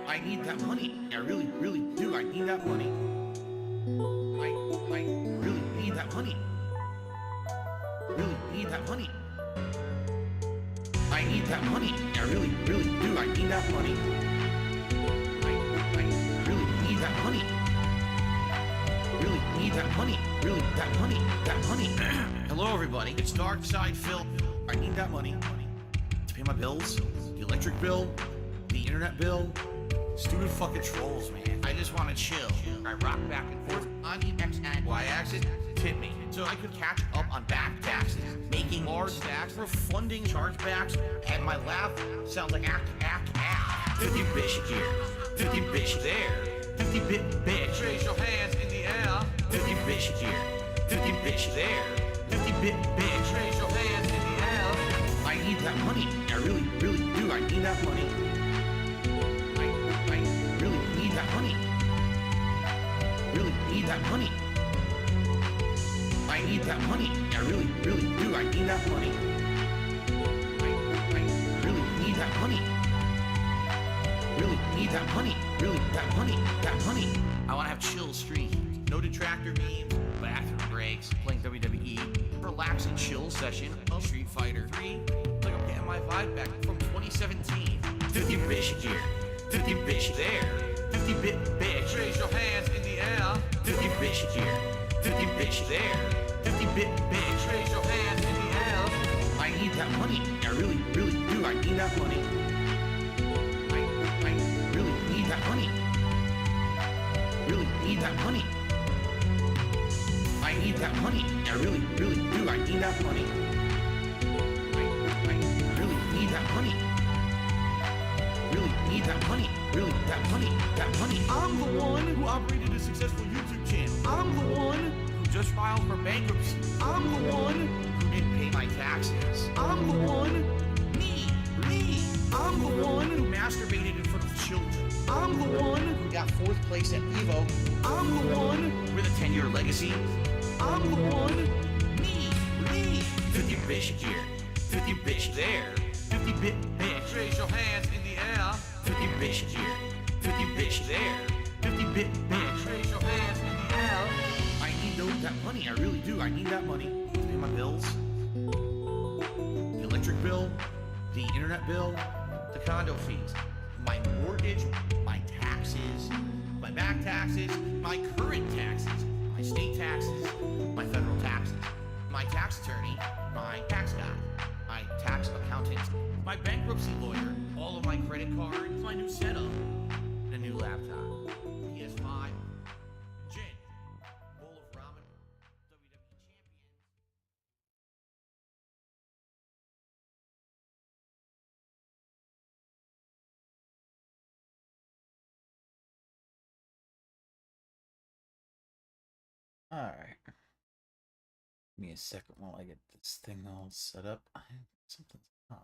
I need that money. I really, really do. I need that money. I really need that money. Really need that money. I need that money. I really, really do. I need that money. I really need that money. Really need that money. Really, that money. That money. Hello, everybody. It's Dark Side Phil. I need that money to pay my bills, the electric bill, the internet bill. Stupid fucking trolls, man. I just want to chill. I rock back and forth on the X and Y axis. Tip me so I could catch up on back taxes, making large stacks, refunding chargebacks, and my laugh sounds like act. 50 bish here, 50 bish there, 50 bit bitch. Raise your hands in the air. 50 bish here, 50 bish there, 50 bit bitch. Raise your hands in the air. I need that money. I really, really do. I need that money. I really need that money. Really need that money. I need that money. I really, really do. I need that money. I really need that money. Really need that money. Really, that money. That money. I want to have chill streams. No Detractor memes, bathroom breaks, playing WWE, relaxing chill session of Street Fighter 3. Like I'm getting my vibe back from 2017. 50 bish here, 50 bish there, 50 bit bitch. Raise your hands in the air. 50 bish here, 50 bish there, 50 bit bitch. Raise your hands in the air. I need that money. I really, really do. I need that money. I really need that money. Really need that money. I need that money. I really, really do. I need that money. I really need that money. Really need that money. Really, that money. That money. I'm the one who operated a successful YouTube channel. I'm the one who just filed for bankruptcy. I'm the one who didn't pay my taxes. I'm the one. Me. I'm the one who masturbated in front of children. I'm the one who got 4th place at Evo. I'm the one with a 10-year legacy. I'm the one. Me. 50 bish here, 50 bish there, 50 bit bitch. Raise your hands in the air. 50 bish here, 50 bish there, 50 bit bitch. Raise your hands in the air. I need that money. I really do. I need that money to pay my bills, the electric bill, the internet bill, the condo fees, my mortgage, my taxes, my back taxes, my current taxes, my state taxes, my federal taxes, my tax attorney, my tax guy, my tax accountant, my bankruptcy lawyer, all of my credit cards, my new setup, and a new laptop, PS5, gin, bowl of ramen, WWE champions. All right. Give me a second while I get this thing all set up. Something's odd.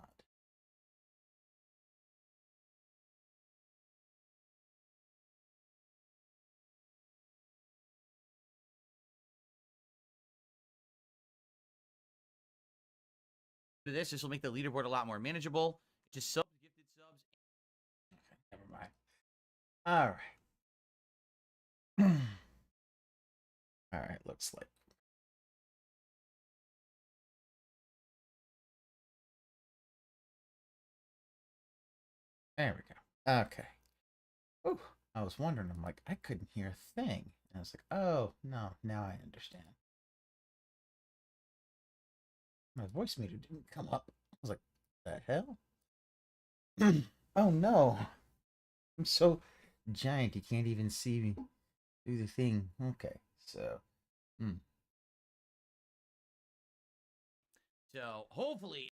This will make the leaderboard a lot more manageable. Just subs, gifted subs. Okay, never mind. All right. All right, looks like. There we go. Okay. Oh, I was wondering. I'm like, I couldn't hear a thing. And I was like, oh, no, now I understand. My voice meter didn't come up. I was like, the hell? Oh, no. I'm so giant, you can't even see me do the thing. Okay, so. So, hopefully.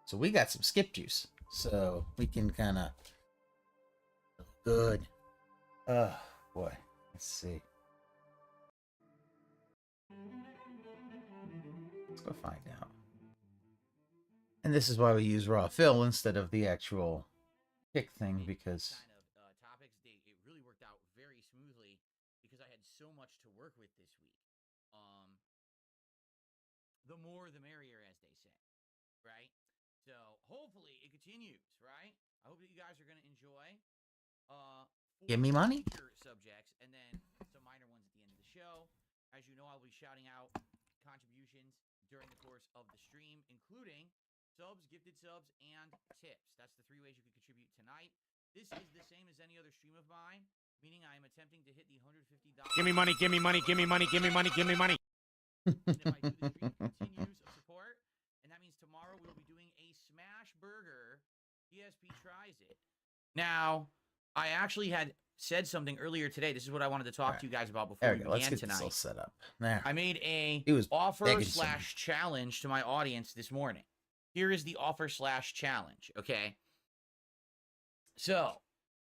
So we got some skip juice. So we can kind of. Good. Oh, boy. Let's see. Let's go find out. And this is why we use raw fill instead of the actual kick thing, because Topics, it really worked out very smoothly because I had so much to work with this week. The more the merrier, as they say, right? So hopefully it continues, right? I hope that you guys are are going to enjoy. Give me money. Major subjects, and then some minor ones at the end of the show. As you know, I'll be shouting out contributions during the course of the stream, including subs, gifted subs, and tips. That's the 3 ways you can contribute tonight. This is the same as any other stream of mine, meaning I am attempting to hit the $150. Give me money, give me money, give me money, give me money, give me money. And if I do the stream, continues of support, and that means tomorrow we will be doing a smash burger. DSP tries it. Now, I actually had said something earlier today. This is what I wanted to talk to you guys about before we began Let's get tonight. this all set up. There. I made a It was offer/challenge to my audience this morning. Here is the offer/challenge, okay? So,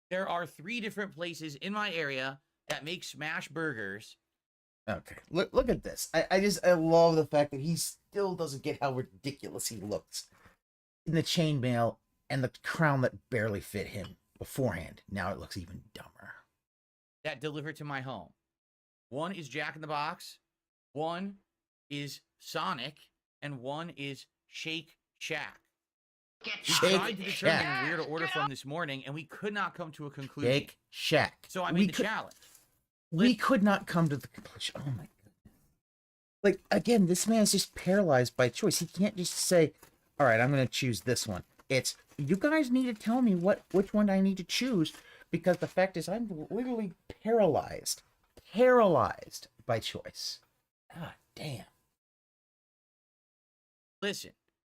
there are 3 different places in my area that make smash burgers. Okay, look at this. I love the fact that he still doesn't get how ridiculous he looks in the chainmail and the crown that barely fit him beforehand. Now it looks even dumber. That delivered to my home. One is Jack in the Box, one is Sonic, and one is Shake Shack. We tried to determine where to order from this morning, and we could not come to a conclusion. Shake Shack. So I made the challenge. We could not come to the conclusion. Oh my goodness. Like, again, this man's just paralyzed by choice. He can't just say, all right, I'm going to choose this one. It's, you guys need to tell me which one I need to choose, because the fact is I'm literally paralyzed. Paralyzed by choice. God damn. Listen,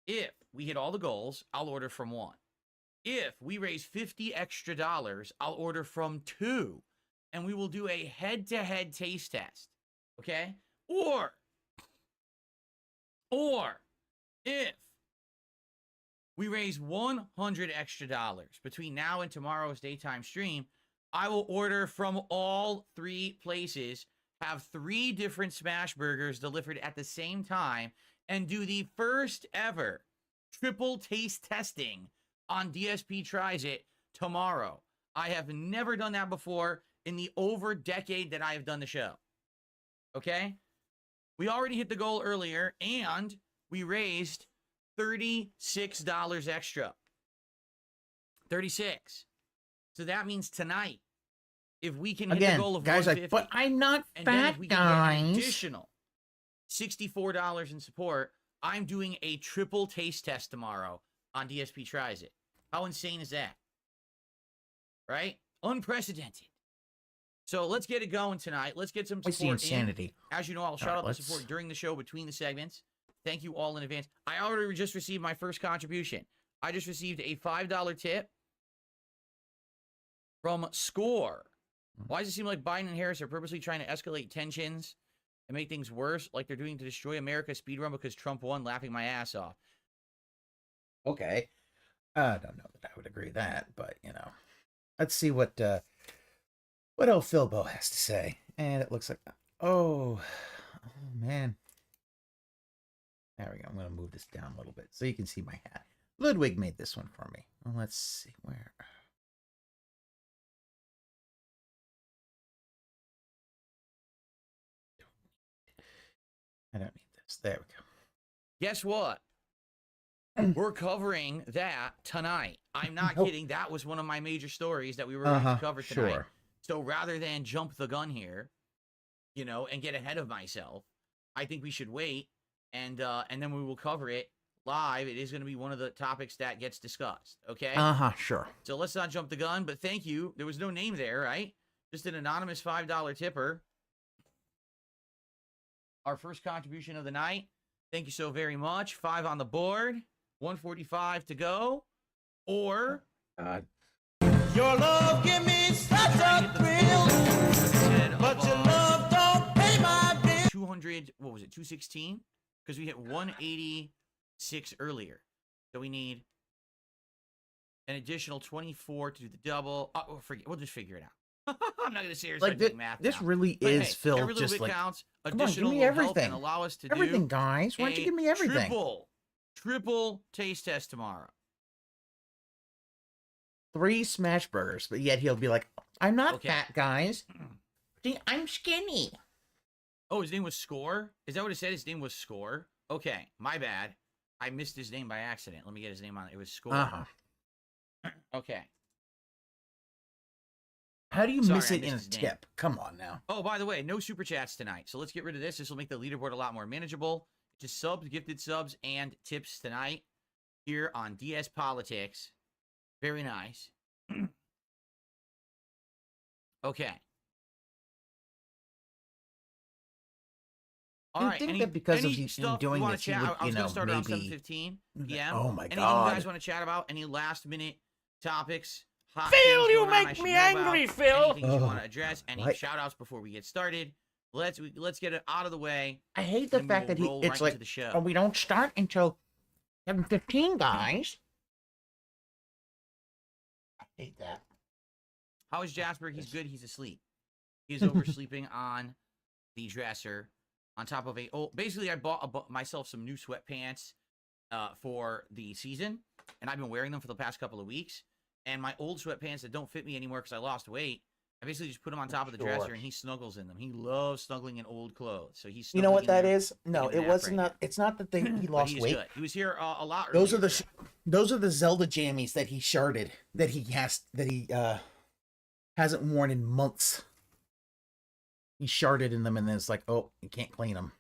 if we hit all the goals, I'll order from 1. If we raise $50 extra, I'll order from 2. And we will do a head-to-head taste test, okay? Or if we raise $100 extra between now and tomorrow's daytime stream, I will order from all 3 places, have 3 different smash burgers delivered at the same time, and do the first ever triple taste testing on DSP Tries It tomorrow. I have never done that before in the over decade that I have done the show. Okay? We already hit the goal earlier, and we raised $36 extra. 36. So that means tonight, if we can hit the goal of guys, $150, but I'm not and then if fat, we can get an guys. additional $64 in support, I'm doing a triple taste test tomorrow on DSP Tries It. How insane is that? Right? Unprecedented. So let's get it going tonight. Let's get some support. What's the insanity? As you know, I'll shout out the support during the show, between the segments. Thank you all in advance. I already just received my first contribution. I just received a $5 tip from Score. Why does it seem like Biden and Harris are purposely trying to escalate tensions and make things worse, like they're doing to destroy America's speedrun because Trump won, laughing my ass off? Okay. I don't know that I would agree with that, but, you know. Let's see what El Philbo has to say. And it looks like, oh man. There we go. I'm going to move this down a little bit so you can see my hat. Ludwig made this one for me. Well, let's see where. I don't need this. There we go. Guess what? We're covering that tonight. I'm not kidding. That was one of my major stories that we were going to cover tonight. Sure. So rather than jump the gun here, you know, and get ahead of myself, I think we should wait, and then we will cover it live. It is going to be one of the topics that gets discussed. Okay. Sure. So let's not jump the gun. But thank you. There was no name there, right? Just an anonymous $5 tipper. Our first contribution of the night. Thank you so very much. 5 on the board. 145 to go. Or your love give me such a thrill, but your love don't pay my bill. 200, what was it, 216? Because we hit 186 earlier. So we need an additional 24 to do the double. Oh, forget. We'll just figure it out. I'm not going to say it's like math. This now. really But is hey, Phil. every little Just bit like, counts. come on, give Additional me will help everything. and allow us to Everything, do guys. Why don't you give me everything? Triple taste test tomorrow. 3 smash burgers, but yet he'll be like, I'm not fat, guys. See, I'm skinny. Oh, his name was Score? Is that what it said? His name was Score? Okay, my bad. I missed his name by accident. Let me get his name on it. It was Score. Okay. How do you Sorry, miss I it in a missed his name. tip? Come on now. Oh, by the way, no super chats tonight. So let's get rid of this. This will make the leaderboard a lot more manageable. Just subs, gifted subs, and tips tonight here on DSPolitics. Very nice. Okay. All You right. think any, that because any of you stuff doing you want this, to you chat? would, I was you going know, to start around maybe... 7:15 p.m. Oh my Anything God. you guys want to chat about? Any last minute topics? Hot Phil, things you going on I make should me know about? angry, Phil. Anything you want to address? Any What? shout outs before we get started? Let's get it out of the way. I hate the Then fact we'll that roll it's right like, into the show. oh, we don't start until 7:15, guys. I hate that. How is Jasper? He's good. He's asleep. He's oversleeping on the dresser on top of a... Oh, basically, I bought myself some new sweatpants for the season, and I've been wearing them for the past couple of weeks. And my old sweatpants that don't fit me anymore because I lost weight, I basically just put them on top of the dresser, and he snuggles in them. He loves snuggling in old clothes. So he's You know what snuggling in that there, is? No, taking a it nap wasn't. right Not. It's not that he But lost he's weight. good. He was here a lot Those are earlier the today. those are the Zelda jammies that he sharded that he hasn't worn in months. He sharded in them, and then it's like, oh, you can't clean them.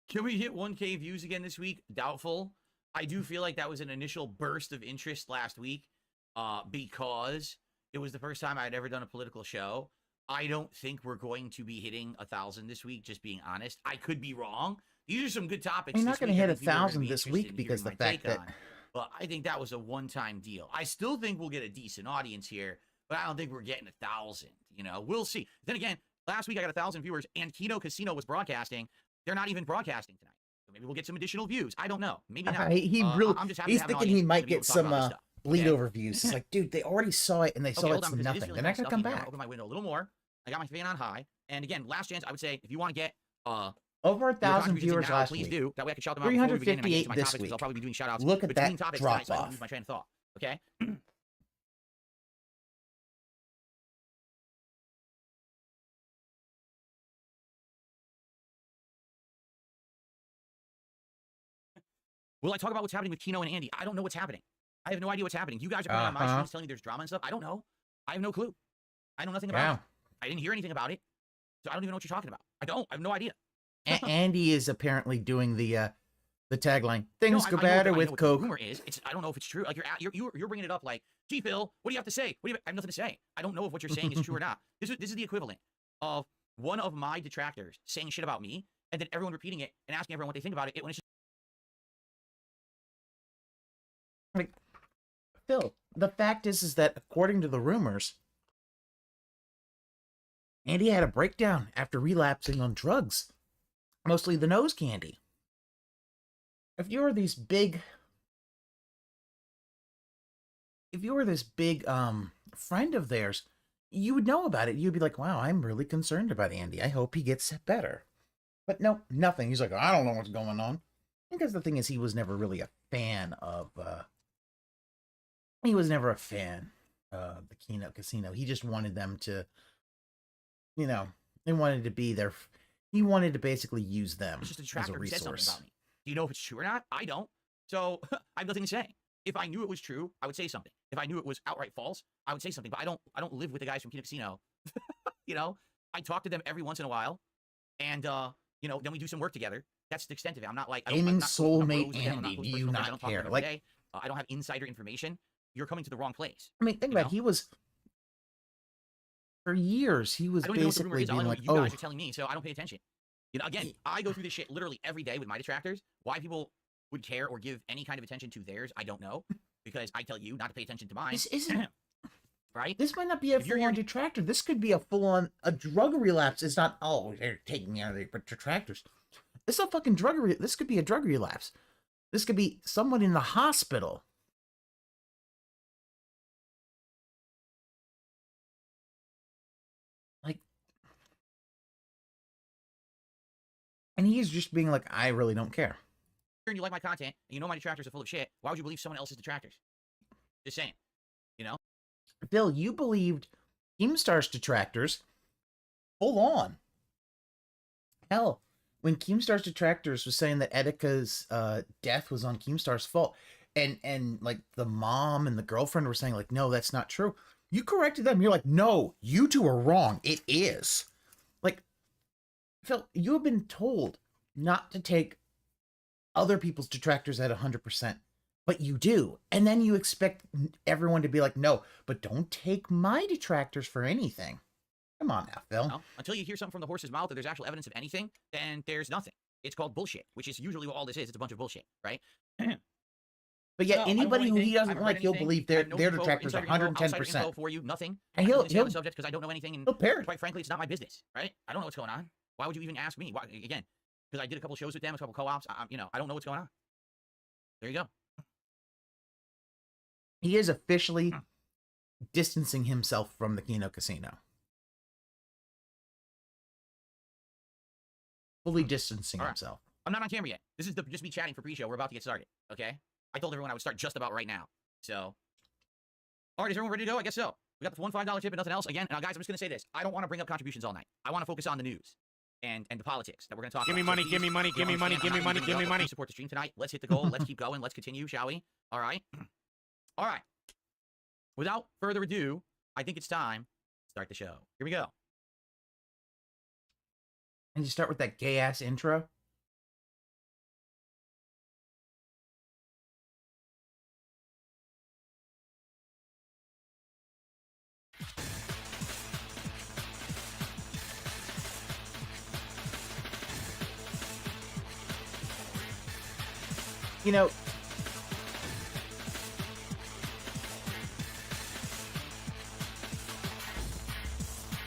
Can we hit 1K views again this week? Doubtful. I do feel like that was an initial burst of interest last week because it was the first time I had ever done a political show. I don't think we're going to be hitting 1,000 this week, just being honest. I could be wrong. These are some good topics. You're not going to hit 1,000 this week because the fact that... But I think that was a one-time deal. I still think we'll get a decent audience here, but I don't think we're getting 1,000. You know, we'll see. Then again, last week I got 1,000 viewers, and Kino Casino was broadcasting. They're not even broadcasting tonight. So maybe we'll get some additional views. I don't know. Maybe not. I'm just happy he's to have an thinking he audience might to be able get to talk about this some stuff. bleed Okay? over views. It's like, dude, they already saw it, and they saw hold it's on, because it is nothing. feeling They're not kinda going to come stuffy. I'm gonna back. open my window a little more. I got my fan on high. And again, last chance, I would say, if you want to get Over your 1,000 contributions in viewers now, last please week. do. That way I can shout them out before we begin and I get 358 to my this topics, 'cause week. I'll probably be doing shout outs Look at between that topics tonight, so I don't drop-off. lose my train of thought. Okay? Will I talk about what's happening with Kino and Andy? I don't know what's happening. I have no idea what's happening. You guys are coming on my streams telling me there's drama and stuff. I don't know. I have no clue. I know nothing about it. I didn't hear anything about it. So I don't even know what you're talking about. I have no idea. Andy is apparently doing the tagline. Things No, go I know better what with the Coke. rumor is. I don't know if it's true. Like you're bringing it up like, gee, Phil, what do you have to say? I have nothing to say. I don't know if what you're saying is true or not. This is the equivalent of one of my detractors saying shit about me, and then everyone repeating it and asking everyone what they think about it when it's just... Like, Phil, the fact is that according to the rumors, Andy had a breakdown after relapsing on drugs, mostly the nose candy. If you were this big friend of theirs, you would know about it. You'd be like, wow, I'm really concerned about Andy. I hope he gets better. But no, nothing. He's like, I don't know what's going on. Because the thing is, he was never really a fan of the Kino Casino. He just wanted them to, you know, they wanted to be there. He wanted to basically use them It's just a as a detractor who said something resource. about me. Do you know if it's true or not? I don't. So I have nothing to say. If I knew it was true, I would say something. If I knew it was outright false, I would say something. But I don't live with the guys from Kino Casino. You know, I talk to them every once in a while, and you know, then we do some work together. That's the extent of it. I'm not like Aiming soulmate Andy. Do you not care? Like, I don't have insider information. You're coming to the wrong place. I mean, think about it. He was, for years, he was I don't even know what the rumor basically is. All I being know like, you oh, guys are telling me, so I don't pay attention. You know, again, I go through this shit literally every day with my detractors. Why people would care or give any kind of attention to theirs, I don't know. Because I tell you not to pay attention to mine. this isn't, right? this might not be a If you're full-on here- detractor. This could be a full-on, a drug relapse. It's not, oh, they're taking me out of the detractors. This is a fucking this could be a drug relapse. This could be someone in the hospital. Like, and he's just being like, I really don't care. And you like my content, and you know my detractors are full of shit, why would you believe someone else's detractors? Just saying. You know? Bill, you believed Keemstar's detractors full on. Hell, when Keemstar's detractors was saying that Etika's death was on Keemstar's fault, and like the mom and the girlfriend were saying like, no, that's not true. You corrected them. You're like, no, you two are wrong. It is. Like, Phil, you have been told not to take other people's detractors at 100%, but you do. And then you expect everyone to be like, no, but don't take my detractors for anything. Come on now, Phil. Well, until you hear something from the horse's mouth that there's actual evidence of anything, then there's nothing. It's called bullshit, which is usually what all this is. It's a bunch of bullshit, right? But yet, No, I don't anybody know who he anything. I doesn't haven't like, read he'll anything. believe I their have no info, detractors insider info, outside info 110%. for you, nothing. And I he'll can't say on the subject because I don't know anything, and he'll parrot. quite frankly, it's not my business, right? I don't know what's going on. Why would you even ask me? Why, again, because I did a couple shows with them, a couple co-ops. I don't know what's going on. There you go. He is officially distancing himself from the Kino Casino. Fully distancing All right. himself. I'm not on camera yet. This is just me chatting for pre-show. We're about to get started, okay? I told everyone I would start just about right now. So, all right, is everyone ready to go? I guess so. We got the $1 $5 tip and nothing else. Again, now guys, I'm just going to say this. I don't want to bring up contributions all night. I want to focus on the news and the politics that we're going to talk Give about. me money, So give me please, money, you give me money, understand, give me I'm not money, giving give you me up. money. Please support the stream tonight. Let's hit the goal. Let's keep going. Let's continue, shall we? All right. All right. Without further ado, I think it's time to start the show. Here we go. And you start with that gay ass intro. You know,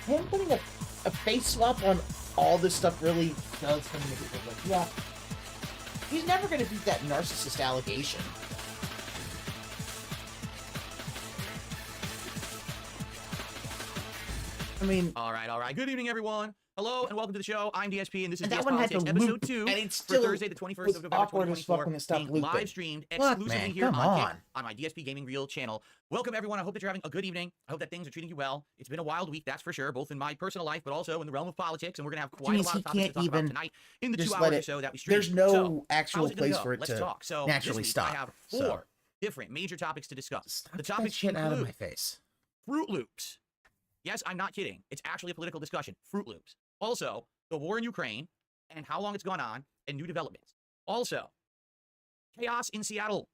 him putting a face swap on all this stuff really does come into it. Like, yeah, he's never going to beat that narcissist allegation. I mean, All right, all right. Good evening, everyone. Hello and welcome to the show. I'm DSP, and this is and that one had to DSPolitics episode loop, 2 and it's for still Thursday, the 21st was of November, awkward as fuck 2024, when it stopped being looping. live streamed Look, exclusively man, here come on on. Kick, on my DSP Gaming Reel channel. Welcome, everyone. I hope that you're having a good evening. I hope that things are treating you well. It's been a wild week, that's for sure, both in my personal life, but also in the realm of politics, and we're going to have quite a lot of topics to talk about tonight in the 2 just hours let or it- so that we stream. There's no So, actual how's it gonna place go? for it Let's to talk. So naturally this week, stop. I have so. 4 different major topics to discuss. Stop The that topics shit out of include my face. Fruit Loops. Yes, I'm not kidding. It's actually a political discussion. Fruit Loops. Also, the war in Ukraine and how long it's gone on and new developments. Also, chaos in Seattle.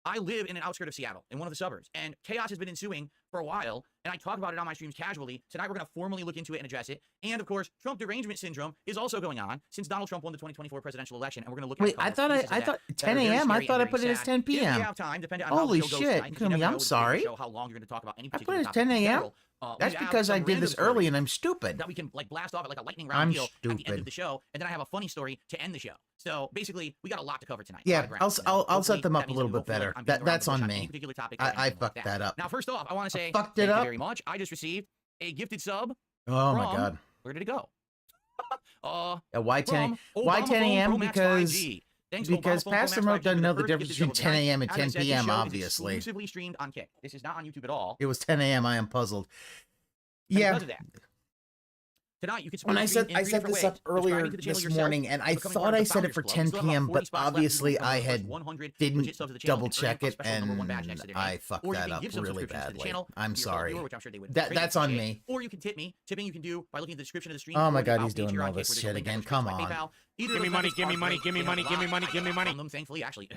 I live in an outskirt of Seattle, in one of the suburbs, and chaos has been ensuing for a while, and I talk about it on my streams casually. Tonight, we're going to formally look into it and address it. And, of course, Trump derangement syndrome is also going on since Donald Trump won the 2024 presidential election, and we're going to look Wait, at a I couple thought of pieces of I that thought that 10 are very a.m. I scary thought I and put it very as sad. 10 If we p.m. have time, depending on Holy how the show goes shit, tonight, 'cause you Kumi, never know I'm with the sorry. show how long you're going to talk about any I put particular it as topic 10 in a.m. general. That's We have because I some did random this early stories and I'm stupid. that we can like blast off at like a lightning round I'm deal at the end stupid. of the show, and then I have a funny story to end the show. So basically, we got a lot to cover tonight. Yeah, I'll set Hopefully, them that up a means little that we bit won't feel like better. I'm beating around That's the bush on any me. particular topic or I anything like fucked that up. Now, first off, I want to say fucked it thank you up. very much. I just received a gifted sub. Oh my from- god. Where did it go? Yeah, why 10? From Why Obama 10 Phone a.m.? Pro Max Because 5G. Thanks, because Obama Phone Pro Pastor Max Mo 5G doesn't for know the first difference gifted between sub 10 of the night. a.m. and As I 10 said, this p.m. show is Obviously, exclusively streamed on Kick. This is not on YouTube at all. it was 10 a.m. I am puzzled. And Yeah. because of that, tonight you can When I support set the stream in 3 different this up ways. earlier Subscribing to the channel this yourself, morning, and I becoming thought part of I the set it Founders for Club. 10 We still have about p.m., 40 but spots left. obviously We will I become the first had 100 didn't legit subs of the channel double and earn check a it, special number 1 and badge next to their name. I fucked Or you that can up give some really subscriptions to the badly. channel I'm to your fellow sorry. viewer, which I'm sure they would That's greatly on appreciate. me. Or you can tip me. Tipping you can do by looking at the description of the stream. Oh or my the God, about he's page doing here on all Kick, this where there's a shit link that again. goes Come straight to my on. PayPal. Either Give me of those money, methods give me are money, great. give me They money, help a give me lot. money, I give me get money. from them, thankfully, actually,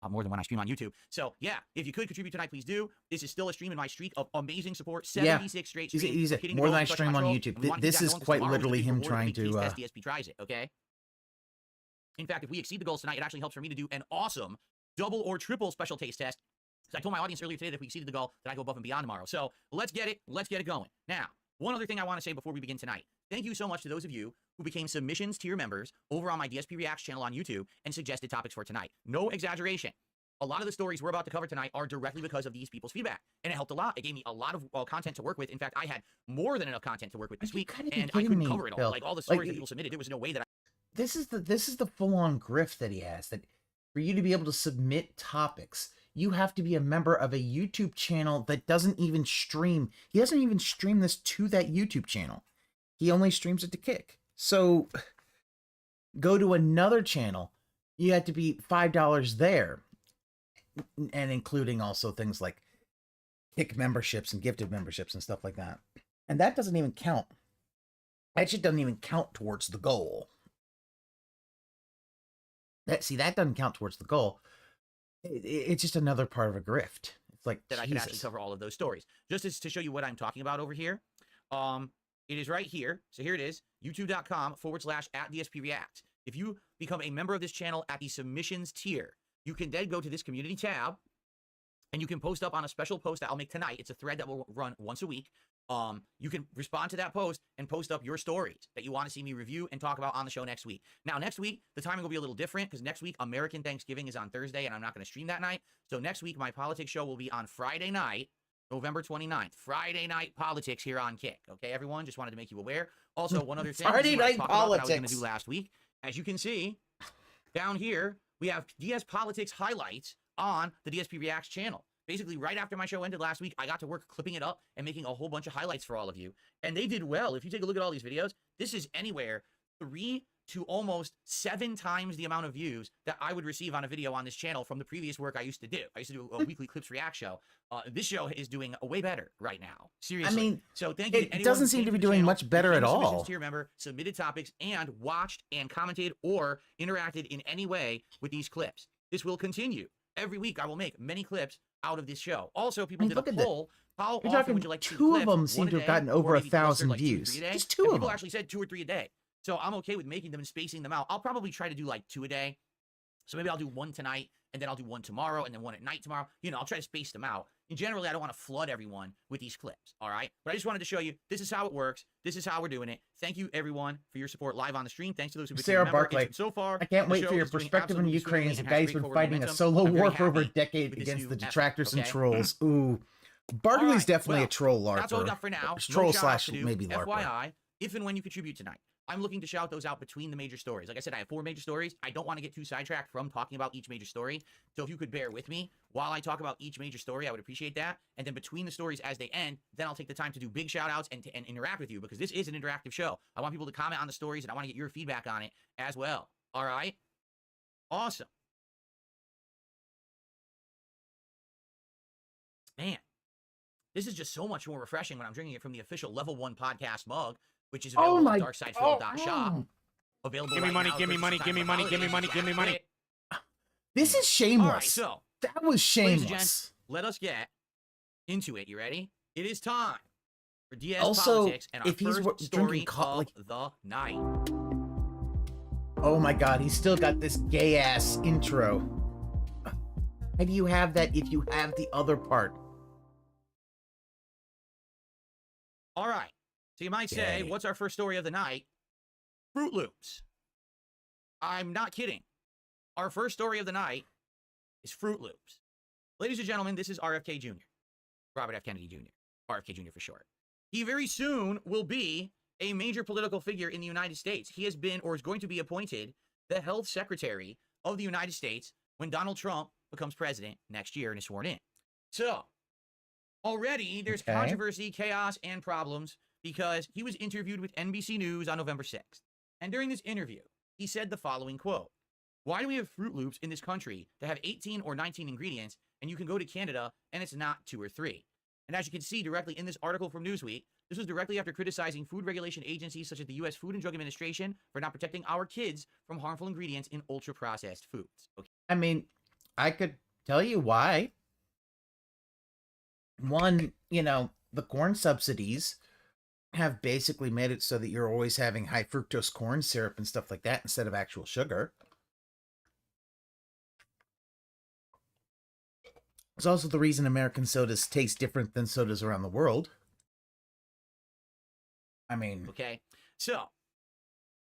more than when I stream on YouTube. So yeah, if you could contribute tonight, please do. This is still a stream in my streak of amazing support. 76 straight streams. He's hitting more the than goal I of stream on control. YouTube. We want to keep This that is going 'cause quite tomorrow is the literally big him reward of trying big piece to. test DSP tries it. Okay. In fact, if we exceed the goals tonight, it actually helps for me to do an awesome double or triple special taste test. Because I told my audience earlier today that if we exceeded the goal, that I go above and beyond tomorrow. So let's get it. Let's get it going. Now, one other thing I want to say before we begin tonight. Thank you so much to those of you who became submissions tier members over on my DSP Reacts channel on YouTube and suggested topics for tonight. No exaggeration. A lot of the stories we're about to cover tonight are directly because of these people's feedback. And it helped a lot. It gave me a lot of content to work with. In fact, I had more than enough content to work with this week. gotta be And I kidding couldn't me, cover it all. Bill. Like all the stories Like, that people submitted, there was no way that I This is the full-on grift that he has. That for you to be able to submit topics, you have to be a member of a YouTube channel that doesn't even stream. He doesn't even stream this to that YouTube channel. He only streams it to Kick. So go to another channel. You have to be $5 there, and including also things like pick memberships and gifted memberships and stuff like that. And that doesn't even count. That shit doesn't even count towards the goal. That doesn't count towards the goal. It's just another part of a grift. It's like that I can actually cover all of those stories. Just as to show you what I'm talking about over here. It is right here. So here it is, youtube.com/@DSPReact. If you become a member of this channel at the submissions tier, you can then go to this community tab and you can post up on a special post that I'll make tonight. It's a thread that will run once a week. You can respond to that post and post up your stories that you want to see me review and talk about on the show next week. Now, next week, the timing will be a little different because next week, American Thanksgiving is on Thursday and I'm not going to stream that night. So next week, my politics show will be on Friday night, November 29th. Friday night politics here on Kick. Okay, everyone? Just wanted to make you aware. Also, one other thing. Friday night politics. I was going to do last week. As you can see, down here, we have DS Politics highlights on the DSP Reacts channel. Basically, right after my show ended last week, I got to work clipping it up and making a whole bunch of highlights for all of you. And they did well. If you take a look at all these videos, this is anywhere 3 to almost 7 times the amount of views that I would receive on a video on this channel from the previous work I used to do. I used to do a weekly Clips React show. This show is doing way better right now. Seriously. I mean, so thank you. It doesn't seem to be doing much better at all. Tier member submitted topics and watched and commented or interacted in any way with these clips. This will continue. Every week I will make many clips out of this show. Also, people did a poll. How often would you like to see two clips? of them seem to have gotten over 1,000 views. Just 2 of them. People actually said 2 or 3 a day. So I'm okay with making them and spacing them out. I'll probably try to do like 2 a day. So maybe I'll do 1 tonight, and then I'll do 1 tomorrow, and then 1 at night tomorrow. You know, I'll try to space them out. And generally, I don't want to flood everyone with these clips, all right? But I just wanted to show you, this is how it works. This is how we're doing it. Thank you, everyone, for your support live on the stream. Thanks to those who became Sarah member. Barclay, So far, I can't wait for your perspective on Ukraine as a guy who's been fighting a solo war for over a decade against the detractors and trolls. Ooh. Barkley's definitely a troll LARPer. That's all we got for now. Troll slash maybe LARPer. FYI, if and when you contribute tonight, I'm looking to shout those out between the major stories. Like I said, I have 4 major stories. I don't want to get too sidetracked from talking about each major story. So if you could bear with me while I talk about each major story, I would appreciate that. And then between the stories as they end, then I'll take the time to do big shout outs and interact with you because this is an interactive show. I want people to comment on the stories and I want to get your feedback on it as well. All right? Awesome. Man, this is just so much more refreshing when I'm drinking it from the official Level 1 podcast mug, which is available at darksidefill.shop. Available Give me right money, now, give me money, give me money, give me money, give me money. This is shameless. All right, so that was ladies and shameless. gents, let us get into it. You ready? It is time for DS Also, Politics and our if he's first story drinking of the night. Oh my god, he's still got this gay-ass intro. How do you have that if you have the other part? All right. So you might say, what's our first story of the night? Fruit Loops. I'm not kidding. Our first story of the night is Fruit Loops. Ladies and gentlemen, this is RFK Jr., Robert F. Kennedy Jr., RFK Jr. for short. He very soon will be a major political figure in the United States. He has been or is going to be appointed the health secretary of the United States when Donald Trump becomes president next year and is sworn in. So already there's controversy, chaos, and problems because he was interviewed with NBC News on November 6th. And during this interview, he said the following quote: "Why do we have Fruit Loops in this country that have 18 or 19 ingredients and you can go to Canada and it's not 2 or 3? And as you can see directly in this article from Newsweek, this was directly after criticizing food regulation agencies such as the U.S. Food and Drug Administration for not protecting our kids from harmful ingredients in ultra-processed foods." Okay. I mean, I could tell you why. One, you know, the corn subsidies have basically made it so that you're always having high fructose corn syrup and stuff like that instead of actual sugar. It's also the reason American sodas taste different than sodas around the world. I mean... Okay, so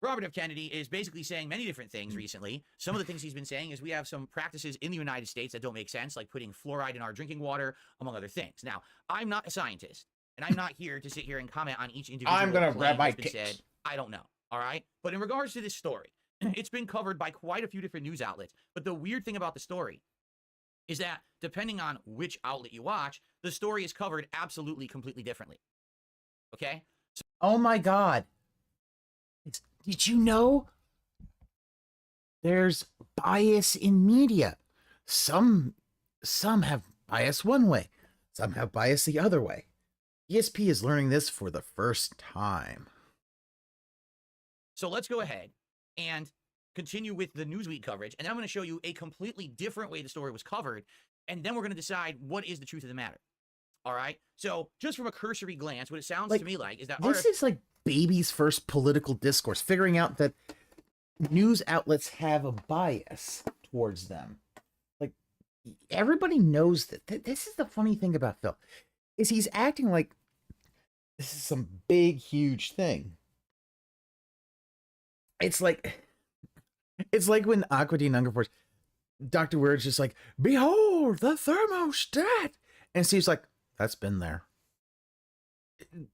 Robert F. Kennedy is basically saying many different things recently. Some of the things he's been saying is we have some practices in the United States that don't make sense, like putting fluoride in our drinking water, among other things. Now, I'm not a scientist, and I'm not here to sit here and comment on each individual I'm gonna claim grab my that's been said. I don't know, all right? But in regards to this story, it's been covered by quite a few different news outlets. But the weird thing about the story is that depending on which outlet you watch, the story is covered absolutely, completely differently. Okay? So, oh my god. Did you know there's bias in media? Some have bias one way. some have bias the other way. ESP is learning this for the first time. So let's go ahead and continue with the Newsweek coverage, and then I'm going to show you a completely different way the story was covered, and then we're going to decide what is the truth of the matter. All right? So just from a cursory glance, what it sounds to me like is that this is like baby's first political discourse, figuring out that news outlets have a bias towards them. Like, everybody knows that. This is the funny thing about Phil, is he's acting like this is some big, huge thing. It's like when Aqua Teal reports, Dr. Weird's just like, behold, the thermostat. And Steve's like, that's been there.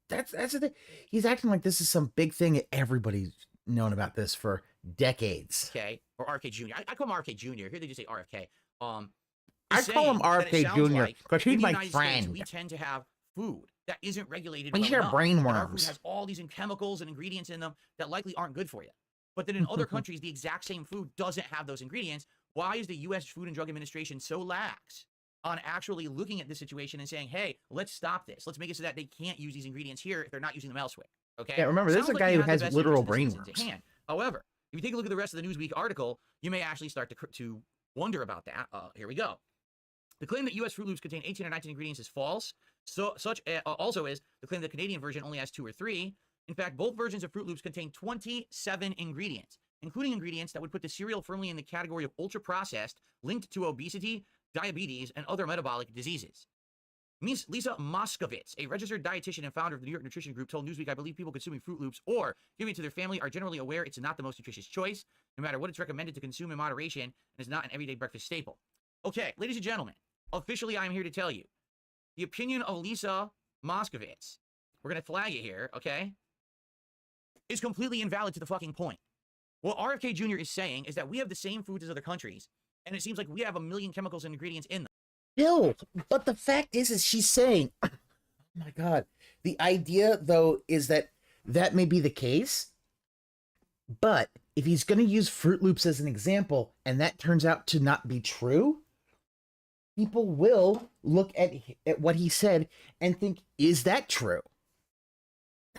That's the thing. He's acting like this is some big thing. Everybody's known about this for decades. RFK or RFK Jr. I call him RFK Jr. Here they just say RFK. I call him RFK Jr. because he's my friend. We tend to have food that isn't regulated. We share brain worms. Our food has all these chemicals and ingredients in them that likely aren't good for you. But then in other countries, the exact same food doesn't have those ingredients. Why is the U.S. Food and Drug Administration so lax on actually looking at this situation and saying, hey, let's stop this. Let's make it so that they can't use these ingredients here if they're not using them elsewhere. Okay? Yeah, remember, this is a guy who has literal brain worms. However, if you take a look at the rest of the Newsweek article, you may actually start to wonder about that. Here we go. The claim that U.S. Fruit Loops contain 18 or 19 ingredients is false. Also is the claim the Canadian version only has 2 or 3. In fact, both versions of Fruit Loops contain 27 ingredients, including ingredients that would put the cereal firmly in the category of ultra-processed, linked to obesity, diabetes, and other metabolic diseases. Lisa Moskovitz, a registered dietitian and founder of the New York Nutrition Group, told Newsweek, I believe people consuming Fruit Loops or giving it to their family are generally aware it's not the most nutritious choice, no matter what it's recommended to consume in moderation, and is not an everyday breakfast staple. Okay, ladies and gentlemen, officially I'm here to tell you, the opinion of Lisa Moskovitz, we're going to flag it here, okay, is completely invalid to the fucking point. What RFK Jr. is saying is that we have the same foods as other countries, and it seems like we have a million chemicals and ingredients in them. Still, but the fact is she's saying, oh my God, the idea, though, is that may be the case, but if he's going to use Fruit Loops as an example, and that turns out to not be true, people will look at what he said and think, is that true?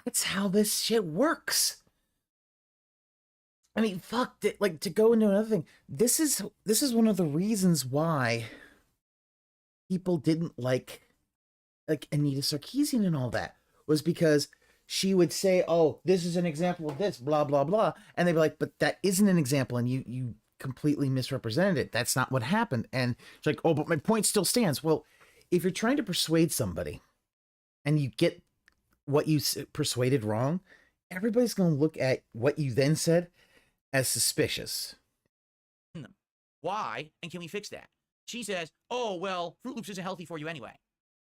That's how this shit works. I mean, fuck it. Like, to go into another thing, this is one of the reasons why people didn't like Anita Sarkeesian and all that, was because she would say, oh, this is an example of this, blah, blah, blah. And they'd be like, but that isn't an example, and you completely misrepresented it. That's not what happened. And it's like, oh, but my point still stands. Well, if you're trying to persuade somebody and you get what you persuaded wrong, everybody's going to look at what you then said as suspicious. Why? And can we fix that? She says, oh, well, Fruit Loops isn't healthy for you anyway.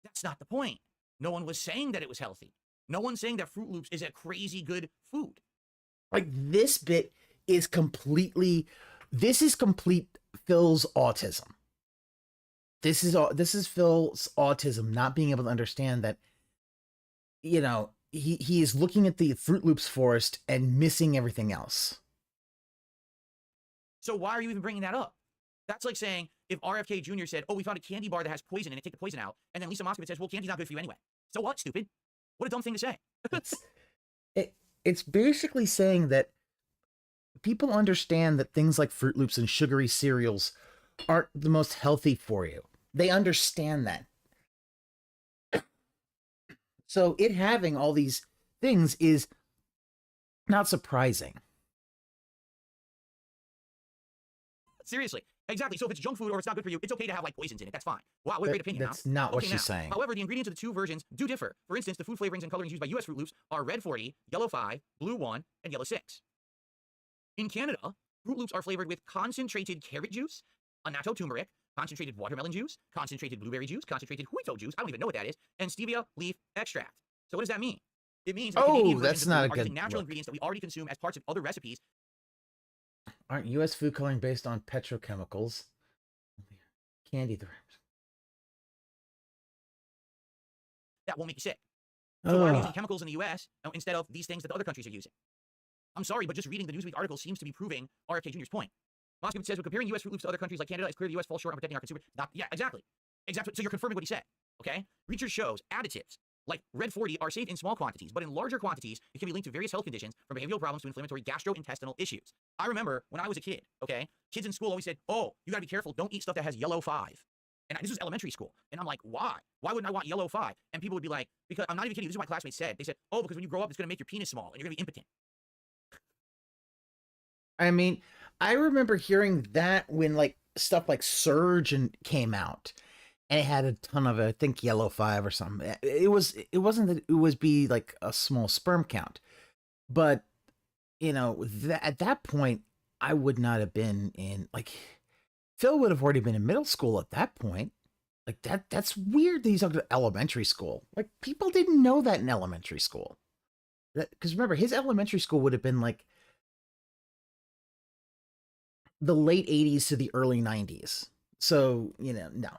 That's not the point. No one was saying that it was healthy. No one's saying that Fruit Loops is a crazy good food. Like, this bit is complete Phil's autism. This is Phil's autism, not being able to understand that, you know, he is looking at the Fruit Loops forest and missing everything else. So why are you even bringing that up? That's like saying if RFK Jr. said, oh, we found a candy bar that has poison in it, take the poison out, and then Lisa Moskovitz says, well, candy's not good for you anyway. So what, stupid? What a dumb thing to say. It's basically saying that people understand that things like Fruit Loops and sugary cereals aren't the most healthy for you. They understand that. So it having all these things is not surprising. Seriously. Exactly. So if it's junk food or it's not good for you, it's okay to have like poisons in it. That's fine. Wow, what a great opinion. That's not what she's saying. However, the ingredients of the two versions do differ. For instance, the food flavorings and colorings used by U.S. Fruit Loops are red 40, yellow 5, blue 1, and yellow 6. In Canada, Fruit Loops are flavored with concentrated carrot juice, annatto turmeric, concentrated watermelon juice, concentrated blueberry juice, concentrated huito juice, I don't even know what that is, and stevia leaf extract. So what does that mean? It means that Canadian that's not a are good using natural look. ingredients that we already consume as parts of other recipes. Aren't U.S. food coloring based on petrochemicals? Candy threats. That won't make you sick. So why are we using chemicals in the U.S. instead of these things that the other countries are using? I'm sorry, but just reading the Newsweek article seems to be proving RFK Jr.'s point. Moskovitz says, when comparing U.S. Fruit Loops to other countries like Canada, it's clear the U.S. falls short on protecting our consumer. Yeah, exactly. Exactly. So you're confirming what he said. Okay? Research shows additives like Red 40 are safe in small quantities, but in larger quantities, it can be linked to various health conditions, from behavioral problems to inflammatory gastrointestinal issues. I remember when I was a kid, okay, kids in school always said, oh, you gotta be careful, don't eat stuff that has yellow 5. And this was elementary school. And I'm like, why? Why wouldn't I want yellow 5? And people would be like, because I'm not even kidding, this is what my classmates said. They said, oh, because when you grow up, it's gonna make your penis small and you're gonna be impotent. I mean, I remember hearing that when like stuff like Surge came out. And it had a ton of, I think, yellow 5 or something. It wasn't that it was be like a small sperm count, but you know, at that point, I would not have been in, like, Phil would have already been in middle school at that point. Like that's weird that he's talking to elementary school. Like people didn't know that in elementary school. Because remember, his elementary school would have been like the late 80s to the early 90s. So, you know, no.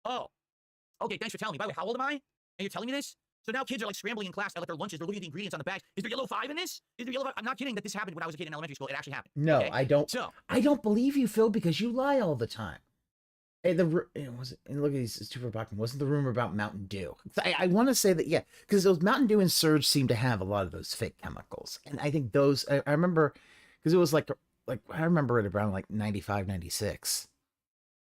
Oh, okay, thanks for telling me. By the way, how old am I? And you're telling me this? So now kids are like scrambling in class at like their lunches. They're looking at the ingredients on the bags. Is there yellow 5 in this? Is there yellow 5? I'm not kidding that this happened when I was a kid in elementary school. It actually happened. No, okay? I don't. So I don't believe you, Phil, because you lie all the time. Hey, look at these super boxing. Wasn't the rumor about Mountain Dew? I want to say that, yeah, because those Mountain Dew and Surge seem to have a lot of those fake chemicals. And I think those, I remember, because it was like, I remember it around like 95, 96.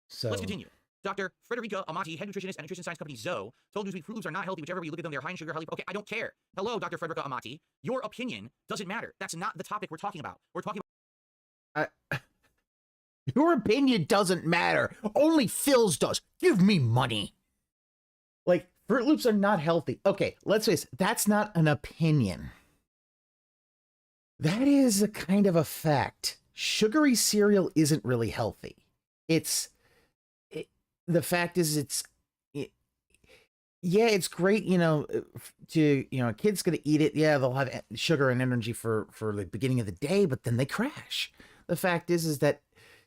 So let's continue. Dr. Frederica Almighty, head nutritionist at nutrition science company Zoe, told Newsweek Fruit Loops are not healthy. Whichever way you look at them, they're high in sugar, highly... Okay, I don't care. Hello, Dr. Frederica Almighty. Your opinion doesn't matter. That's not the topic we're talking about. We're talking about... Your opinion doesn't matter. Only Phil's does. Give me money. Like, Fruit Loops are not healthy. Okay, let's face it. That's not an opinion. That is a kind of a fact. Sugary cereal isn't really healthy. The fact is, yeah, it's great, you know, a kid's going to eat it. Yeah, they'll have sugar and energy for the beginning of the day, but then they crash. The fact is that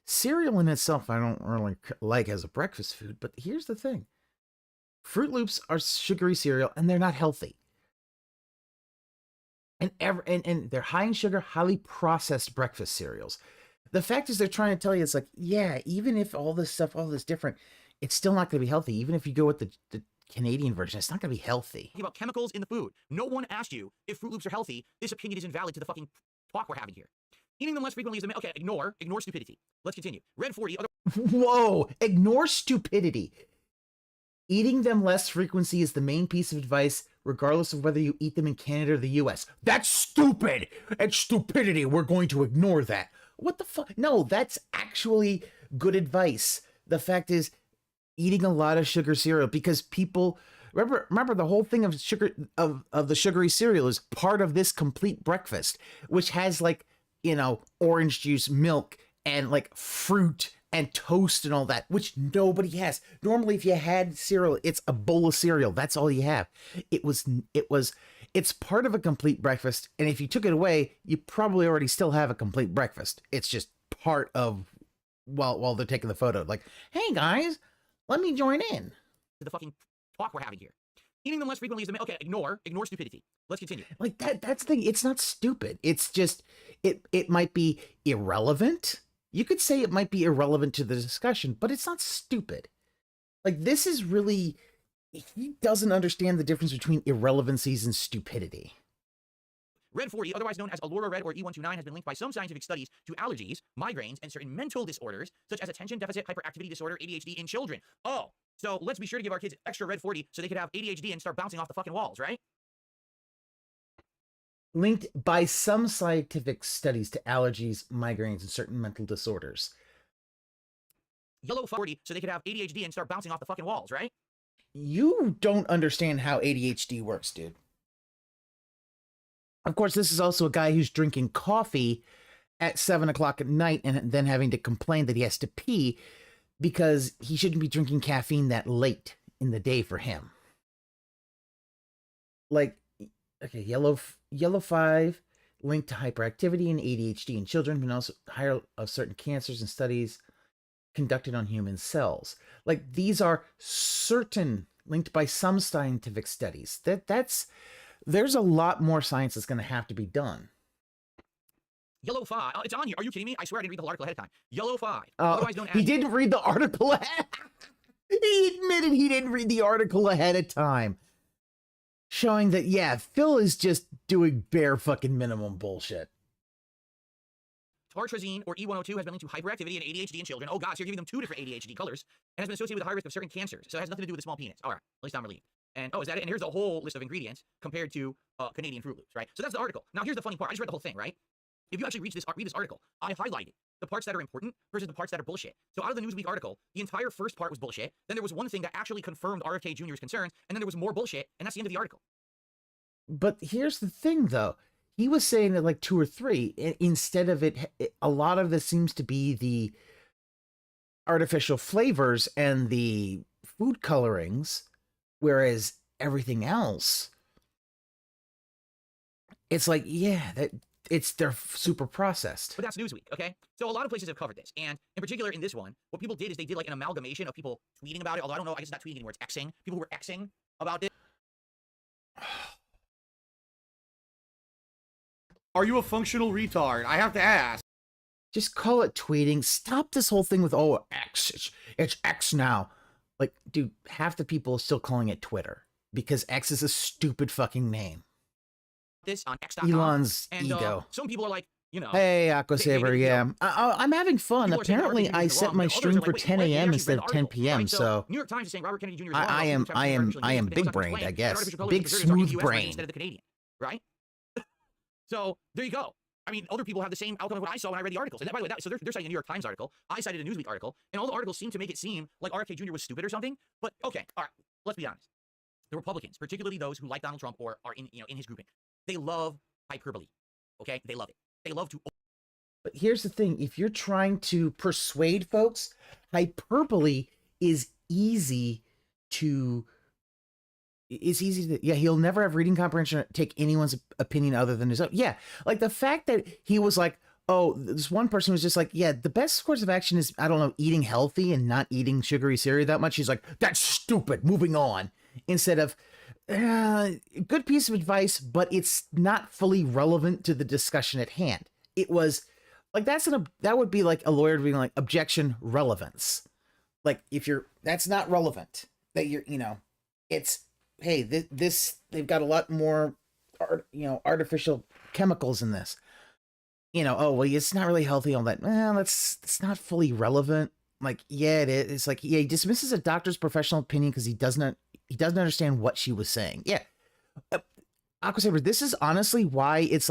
cereal in itself, I don't really like as a breakfast food, but here's the thing. Fruit Loops are sugary cereal and they're not healthy. And they're high in sugar, highly processed breakfast cereals. The fact is they're trying to tell you, it's like, yeah, even if all this different, it's still not going to be healthy. Even if you go with the Canadian version, it's not going to be healthy. About chemicals in the food. No one asked you if Fruit Loops are healthy. This opinion is invalid to the fucking talk we're having here. Eating them less frequently is okay, ignore stupidity. Let's continue. Red 40. Whoa, ignore stupidity. Eating them less frequency is the main piece of advice, regardless of whether you eat them in Canada or the US. That's stupid. It's stupidity. We're going to ignore that. What the fuck? No, that's actually good advice. The fact is, eating a lot of sugar cereal, because people remember the whole thing of sugar of the sugary cereal is part of this complete breakfast, which has like, you know, orange juice, milk, and like fruit and toast and all that, which nobody has. Normally, if you had cereal, it's a bowl of cereal. That's all you have. It's part of a complete breakfast, and if you took it away, you probably already still have a complete breakfast. It's just part of while they're taking the photo. Like, hey guys, let me join in. The fucking talk we're having here. Eating them less frequently is the okay, ignore stupidity. Let's continue. Like that's the thing. It's not stupid. It's just it might be irrelevant. You could say it might be irrelevant to the discussion, but it's not stupid. Like, this is really, he doesn't understand the difference between irrelevancies and stupidity. Red 40, otherwise known as Allura Red or E129, has been linked by some scientific studies to allergies, migraines, and certain mental disorders, such as attention deficit hyperactivity disorder, ADHD, in children. Oh, so let's be sure to give our kids extra Red 40 so they could have ADHD and start bouncing off the fucking walls, right? Linked by some scientific studies to allergies, migraines, and certain mental disorders. Yellow 40 so they could have ADHD and start bouncing off the fucking walls, right? You don't understand how ADHD works, dude. Of course, this is also a guy who's drinking coffee at 7 o'clock at night and then having to complain that he has to pee because he shouldn't be drinking caffeine that late in the day for him. Like, okay, yellow 5 linked to hyperactivity and ADHD in children, but also higher of certain cancers and studies conducted on human cells. Like, these are certain linked by some scientific studies. There's a lot more science that's going to have to be done. Yellow 5. It's on here. Are you kidding me? I swear I didn't read the whole article ahead of time. Yellow 5. Otherwise known as... He didn't read the article. He admitted he didn't read the article ahead of time. Showing that, yeah, Phil is just doing bare fucking minimum bullshit. Tartrazine, or E102, has been linked to hyperactivity and ADHD in children. Oh god, so you're giving them 2 different ADHD colors, and has been associated with a high risk of certain cancers. So it has nothing to do with the small penis. All right, at least I'm relieved. And oh, is that it? And here's a whole list of ingredients compared to Canadian Fruit Loops, right? So that's the article. Now here's the funny part. I just read the whole thing, right? If you actually read this article, I highlighted the parts that are important versus the parts that are bullshit. So out of the Newsweek article, the entire first part was bullshit. Then there was one thing that actually confirmed RFK Jr.'s concerns, and then there was more bullshit, and that's the end of the article. But here's the thing, though. He was saying that like 2 or 3, instead of it, a lot of this seems to be the artificial flavors and the food colorings, whereas everything else, it's like, yeah, they're super processed. But that's Newsweek, okay? So a lot of places have covered this, and in particular in this one, what people did is they did like an amalgamation of people tweeting about it, although I don't know, I guess it's not tweeting anymore, it's Xing. People who were Xing about this. Are you a functional retard? I have to ask. Just call it tweeting. Stop this whole thing with, oh, X. It's X now. Like, dude, half the people are still calling it Twitter because X is a stupid fucking name. This on X.com. Elon's and, ego. Some people are like, you know. Hey, Aqua Saber, yeah. I'm having fun. People are saying Apparently, Robert Kennedy I Jr. is set wrong. my Others stream are like, for wait, 10 they a.m. actually instead read of the 10 article, p.m. right? So New York Times is saying Robert Kennedy Jr. is wrong. I am big brained, I guess. Big smooth brain. Instead of the Canadian, right? So there you go. I mean, other people have the same outcome of what I saw when I read the articles. And by the way, so they're citing a New York Times article. I cited a Newsweek article, and all the articles seem to make it seem like RFK Jr. was stupid or something. But okay, all right, let's be honest. The Republicans, particularly those who like Donald Trump or are in his grouping, they love hyperbole. Okay, they love it. They love to. But here's the thing: if you're trying to persuade folks, hyperbole is easy to. It's easy to, yeah, he'll never have reading comprehension or take anyone's opinion other than his own. Yeah, like the fact that he was like, oh, this one person was just like, yeah, the best course of action is, I don't know, eating healthy and not eating sugary cereal that much. He's like, that's stupid, moving on. Instead of, good piece of advice, but it's not fully relevant to the discussion at hand. It was like, that would be like a lawyer being like, objection, relevance. Like, if that's not relevant, that it's, hey, they've got a lot more, artificial chemicals in this. Oh, well, it's not really healthy, all that. Well, it's not fully relevant. Like, yeah, it is. It's like, yeah, he dismisses a doctor's professional opinion because he doesn't understand what she was saying. Yeah. Aqua Saber, this is honestly why it's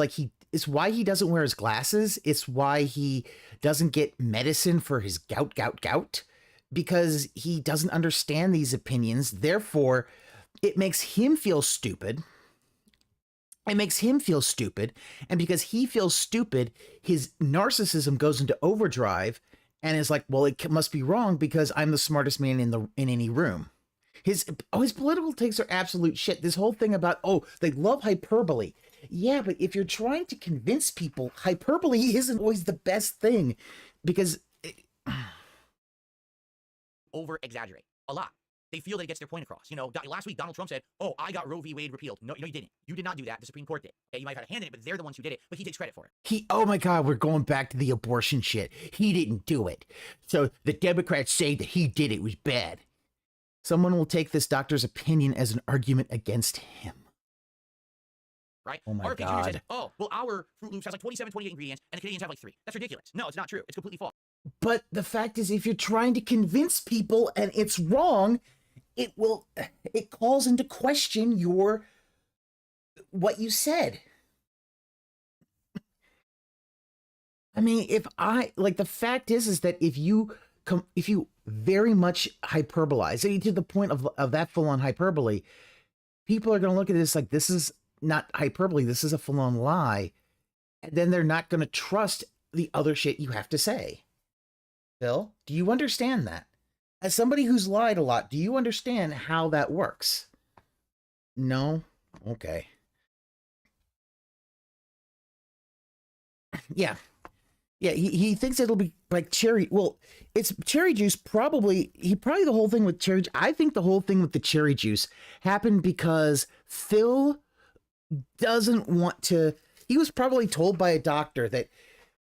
why he doesn't wear his glasses. It's why he doesn't get medicine for his gout, because he doesn't understand these opinions. Therefore, it makes him feel stupid. And because he feels stupid, his narcissism goes into overdrive and is like, well, it must be wrong because I'm the smartest man in any room. His political takes are absolute shit. This whole thing about, oh, they love hyperbole. Yeah, but if you're trying to convince people, hyperbole isn't always the best thing because over exaggerate a lot. They feel that it gets their point across. Last week, Donald Trump said, oh, I got Roe v. Wade repealed. No, you didn't. You did not do that. The Supreme Court did. Okay, you might have had a hand in it, but they're the ones who did it. But he takes credit for it. Oh my God, we're going back to the abortion shit. He didn't do it. So the Democrats say that he did it was bad. Someone will take this doctor's opinion as an argument against him. Right? Oh my RFK Jr. God. says, oh, well, our Fruit Loops has like 27, 28 ingredients, and the Canadians have like 3. That's ridiculous. No, it's not true. It's completely false. But the fact is, if you're trying to convince people and it's wrong, it calls into question what you said. I mean, the fact is that if you very much hyperbolize to the point of that full-on hyperbole, people are going to look at this like, this is not hyperbole, this is a full-on lie, and then they're not going to trust the other shit you have to say. Phil, do you understand that? As somebody who's lied a lot, do you understand how that works? No? Okay. Yeah. Yeah, he thinks it'll be like cherry. Well, it's cherry juice. Probably the whole thing with cherry. I think the whole thing with the cherry juice happened because Phil doesn't want to. He was probably told by a doctor that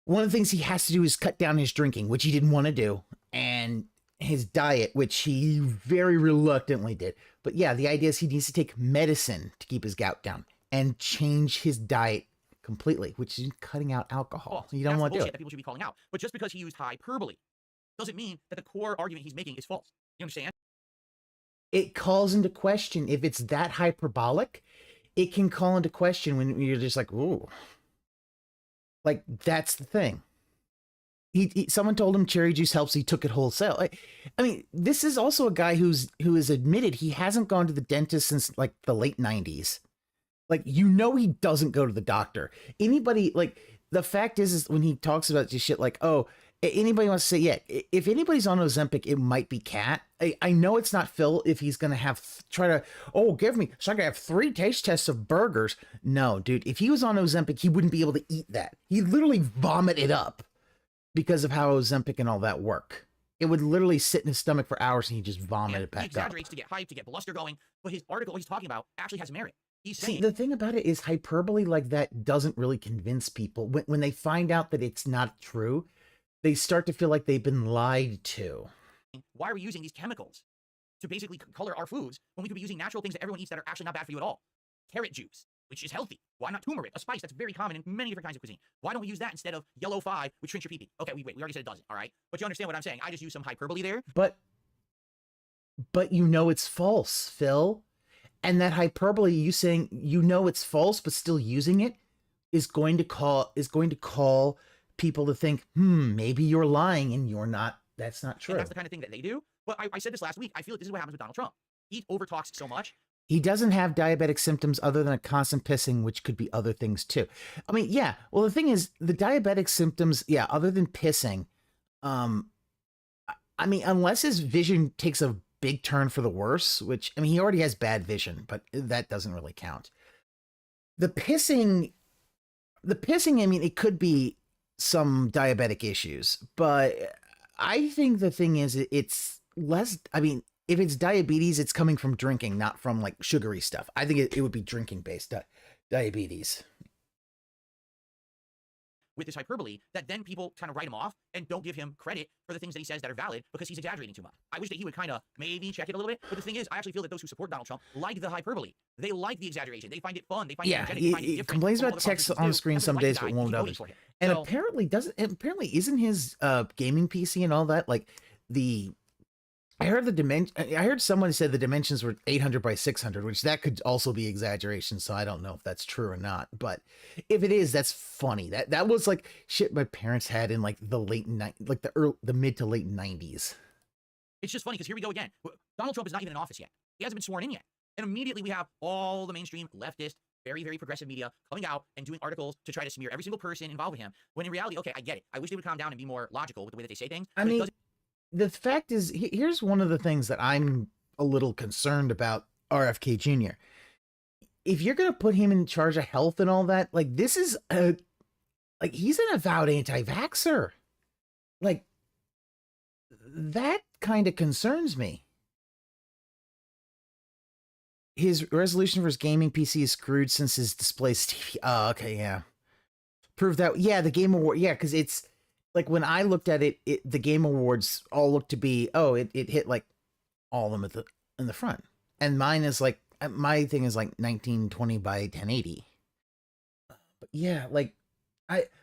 one of the things he has to do is cut down his drinking, which he didn't want to do. And his diet, which he very reluctantly did. But yeah, the idea is he needs to take medicine to keep his gout down and change his diet completely, which is cutting out alcohol. You don't that's want to do bullshit it. that people should be calling out. But just because he used hyperbole doesn't mean that the core argument he's making is false. You understand? It calls into question, if it's that hyperbolic, it can call into question when you're just like, ooh. Like, that's the thing. Someone told him cherry juice helps. He took it wholesale. I mean, this is also a guy who has admitted he hasn't gone to the dentist since like the late 90s. Like, you know, he doesn't go to the doctor. Anybody, like, the fact is when he talks about this shit, like, oh, anybody wants to say, yeah, if anybody's on Ozempic, it might be Cat. I know it's not Phil if he's going to have, give me, so I can have 3 taste tests of burgers. No, dude, if he was on Ozempic, he wouldn't be able to eat that. He'd literally vomit it up because of how Ozempic and all that work. It would literally sit in his stomach for hours and he'd just vomit it back he exaggerates to get hype, to get bluster going, but his article he's talking about actually has merit. He's saying, see, the thing about it is hyperbole like that doesn't really convince people. When they find out that it's not true, they start to feel like they've been lied to. why are we using these chemicals to basically color our foods when we could be using natural things that everyone eats that are actually not bad for you at all? Carrot juice, which is healthy. Why not turmeric, a spice that's very common in many different kinds of cuisine? Why don't we use that instead of yellow 5, which shrinks your pee-pee? Okay, we already said it doesn't, all right? But you understand what I'm saying. I just use some hyperbole there. But you know it's false, Phil. And that hyperbole, you saying you know it's false but still using it, is going to call people to think, maybe you're lying and you're not. That's not true. And that's the kind of thing that they do. But I said this last week. I feel like this is what happens with Donald Trump. He overtalks so much. He doesn't have diabetic symptoms other than a constant pissing, which could be other things too. I mean, yeah. Well, the thing is, the diabetic symptoms, yeah, other than pissing, I mean, unless his vision takes a big turn for the worse, which, I mean, he already has bad vision, but that doesn't really count. The pissing, I mean, it could be some diabetic issues, but I think the thing is, it's less, I mean, if it's diabetes, it's coming from drinking, not from like sugary stuff. I think it would be drinking based diabetes. With this hyperbole, that then people kind of write him off and don't give him credit for the things that he says that are valid because he's exaggerating too much. I wish that he would kind of maybe check it a little bit. But the thing is, I actually feel that those who support Donald Trump like the hyperbole. They like the exaggeration. They find it fun. They find it energetic. They find it he different complains from all about the text politicians on do. screen That's some why he days, but died. won't Keep voting others. for him. And So, apparently isn't his gaming PC and all that like the? I heard someone said the dimensions were 800 by 600, which that could also be exaggeration. So I don't know if that's true or not. But if it is, that's funny. That was like shit my parents had in like the the mid to late 90s. it's just funny because here we go again. Donald Trump is not even in office yet. He hasn't been sworn in yet. And immediately we have all the mainstream leftist, very, very progressive media coming out and doing articles to try to smear every single person involved with him. When in reality, okay, I get it. I wish they would calm down and be more logical with the way that they say things. I mean, the fact is, here's one of the things that I'm a little concerned about RFK Jr. If you're going to put him in charge of health and all that, like this is like he's an avowed anti-vaxxer. Like that kind of concerns me. His resolution for his gaming PC is screwed since his displaced TV. Oh, okay, yeah. Prove that. Yeah, the Game Award. Yeah, because it's like when I looked at it, the Game Awards all looked to be, it hit like all of them in the front. And mine is like, my thing is like 1920 by 1080. But yeah, like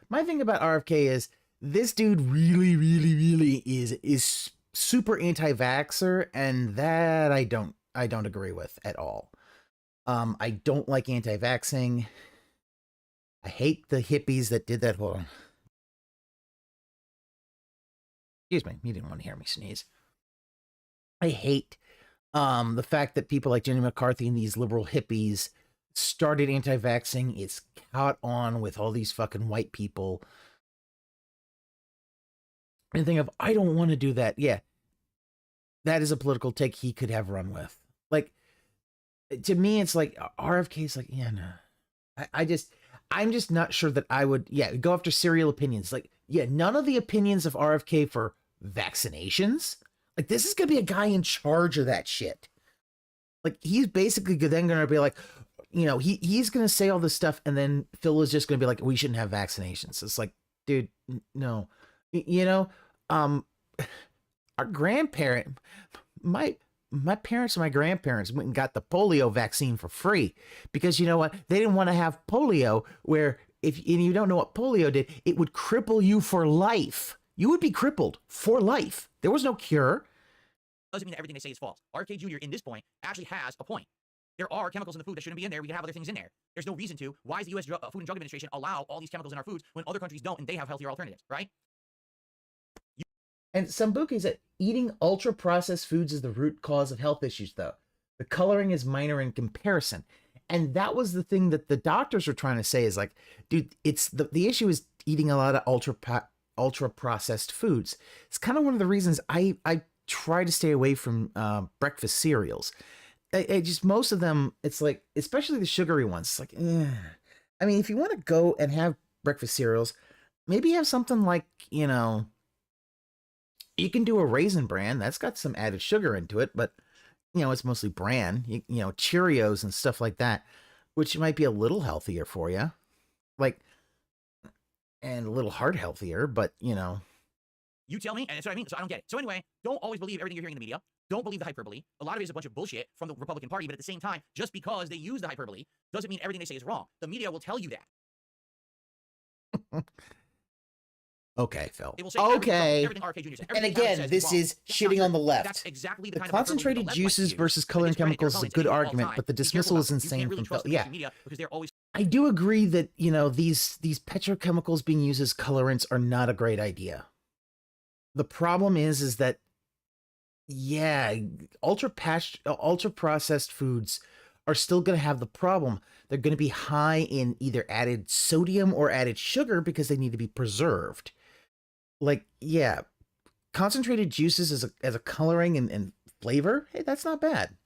my thing about RFK is this dude really, really, really is super anti-vaxxer, and that I don't agree with at all. I don't like anti-vaxxing. I hate the hippies that did that. Hold on. Excuse me, you didn't want to hear me sneeze. I hate the fact that people like Jenny McCarthy and these liberal hippies started anti-vaxxing. It's caught on with all these fucking white people. And think of, I don't want to do that. Yeah, that is a political take he could have run with. Like, to me, it's like RFK is like, yeah, no. I'm just not sure that I would, go after serial opinions. Like, yeah, none of the opinions of RFK for vaccinations. Like, this is going to be a guy in charge of that shit. Like, he's basically then going to be like, you know, he's going to say all this stuff, and then Phil is just going to be like, we shouldn't have vaccinations. It's like, dude, no. You know, our grandparent, my parents and my grandparents went and got the polio vaccine for free because you know what? They didn't want to have polio where if and you don't know what polio did, it would cripple you for life. You would be crippled for life. There was no cure. Doesn't mean that everything they say is false. RFK Jr. in this point actually has a point. There are chemicals in the food that shouldn't be in there. We can have other things in there. There's no reason to. Why is the U.S. Food and Drug Administration allow all these chemicals in our foods when other countries don't and they have healthier alternatives, right? And Sambuca said eating ultra-processed foods is the root cause of health issues, though. The coloring is minor in comparison. And that was the thing that the doctors were trying to say is like, dude, it's the issue is eating a lot of ultra-processed foods. It's kind of one of the reasons I try to stay away from breakfast cereals. I just most of them, it's like, especially the sugary ones, it's like, I mean, if you want to go and have breakfast cereals, maybe have something like, you know, you can do a Raisin Bran. That's got some added sugar into it, but, you know, it's mostly bran, you know, Cheerios and stuff like that, which might be a little healthier for you. Like, and a little heart healthier, but, you know. You tell me, and that's what I mean, so I don't get it. So anyway, don't always believe everything you're hearing in the media. Don't believe the hyperbole. A lot of it is a bunch of bullshit from the Republican Party, but at the same time, just because they use the hyperbole doesn't mean everything they say is wrong. The media will tell you that. Okay, Phil. They will say okay. everything RFK Jr. said. And again, this is shitting on the left. That's exactly the The kind concentrated of juices versus coloring chemicals is a good argument, but the dismissal is insane from Phil. Yeah. Because they're always I do agree that, you know, these petrochemicals being used as colorants are not a great idea. The problem is that, yeah, ultra-processed foods are still going to have the problem. They're going to be high in either added sodium or added sugar because they need to be preserved. Like, yeah, concentrated juices as a coloring and flavor, hey, that's not bad.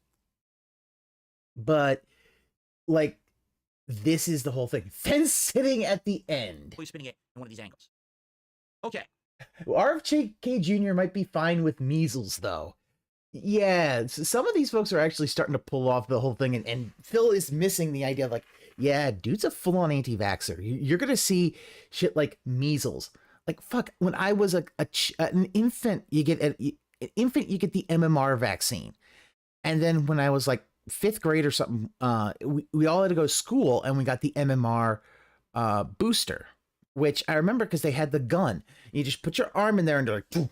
But, like, this is the whole thing. Fence sitting at the end. always spinning it in one of these angles. Okay. RFK Jr. might be fine with measles, though. Yeah, some of these folks are actually starting to pull off the whole thing, and Phil is missing the idea of, like, yeah, dude's a full-on anti-vaxxer. You're going to see shit like measles. Like, fuck, when I was an infant, you get the MMR vaccine. And then when I was, like, 5th grade or something, we all had to go to school, and we got the MMR booster, which I remember because they had the gun. You just put your arm in there and they're like, and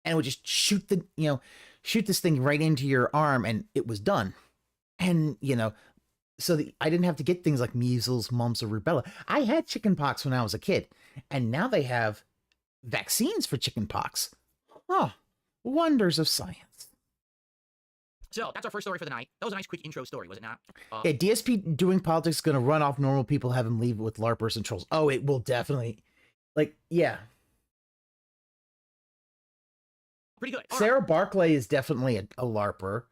it would just shoot this thing right into your arm, and it was done. And, you know, so I didn't have to get things like measles, mumps, or rubella. I had chickenpox when I was a kid, and now they have vaccines for chickenpox. Oh, wonders of science. So that's our first story for the night. That was a nice quick intro story, was it not? Yeah, DSP doing politics is going to run off normal people, have them leave with LARPers and trolls. Oh, it will definitely. Like, yeah. Pretty good. All Sarah right. Barclay is definitely a LARPer.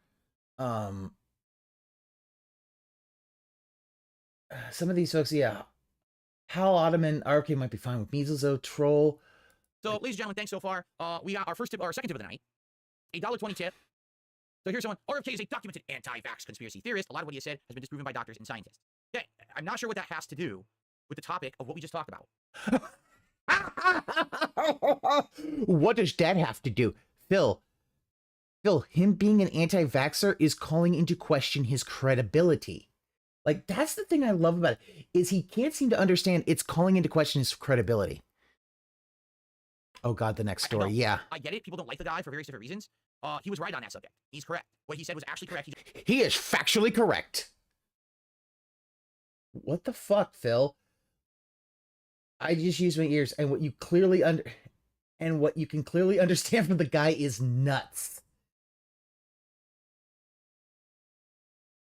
Some of these folks, yeah. Hal Ottoman, RK might be fine with measles, though. Troll. So, ladies and gentlemen, thanks so far. We got our first tip, our second tip of the night. A $1.20 tip. So here's someone. RFK is a documented anti-vax conspiracy theorist. A lot of what he has said has been disproven by doctors and scientists. Okay, I'm not sure what that has to do with the topic of what we just talked about. What does that have to do? Phil, him being an anti-vaxxer is calling into question his credibility. Like, that's the thing I love about it, is he can't seem to understand it's calling into question his credibility. Oh, God, the next story, yeah. I get it. People don't like the guy for various different reasons. He was right on that subject. He's correct. What he said was actually correct. He is factually correct. What the fuck, Phil? I just used my ears, and what you can clearly understand from the guy is nuts.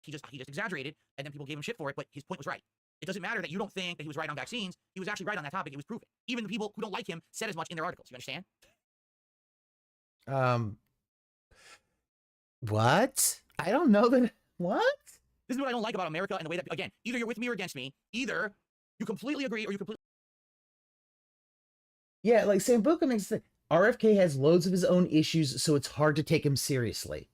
He just exaggerated, and then people gave him shit for it, but his point was right. It doesn't matter that you don't think that he was right on vaccines. He was actually right on that topic. It was proven. Even the people who don't like him said as much in their articles. You understand? What? I don't know that. What? This is what I don't like about America and the way that, again, either you're with me or against me. Either you completely agree or you completely... Yeah, like Sambuca makes it. RFK has loads of his own issues, so it's hard to take him seriously.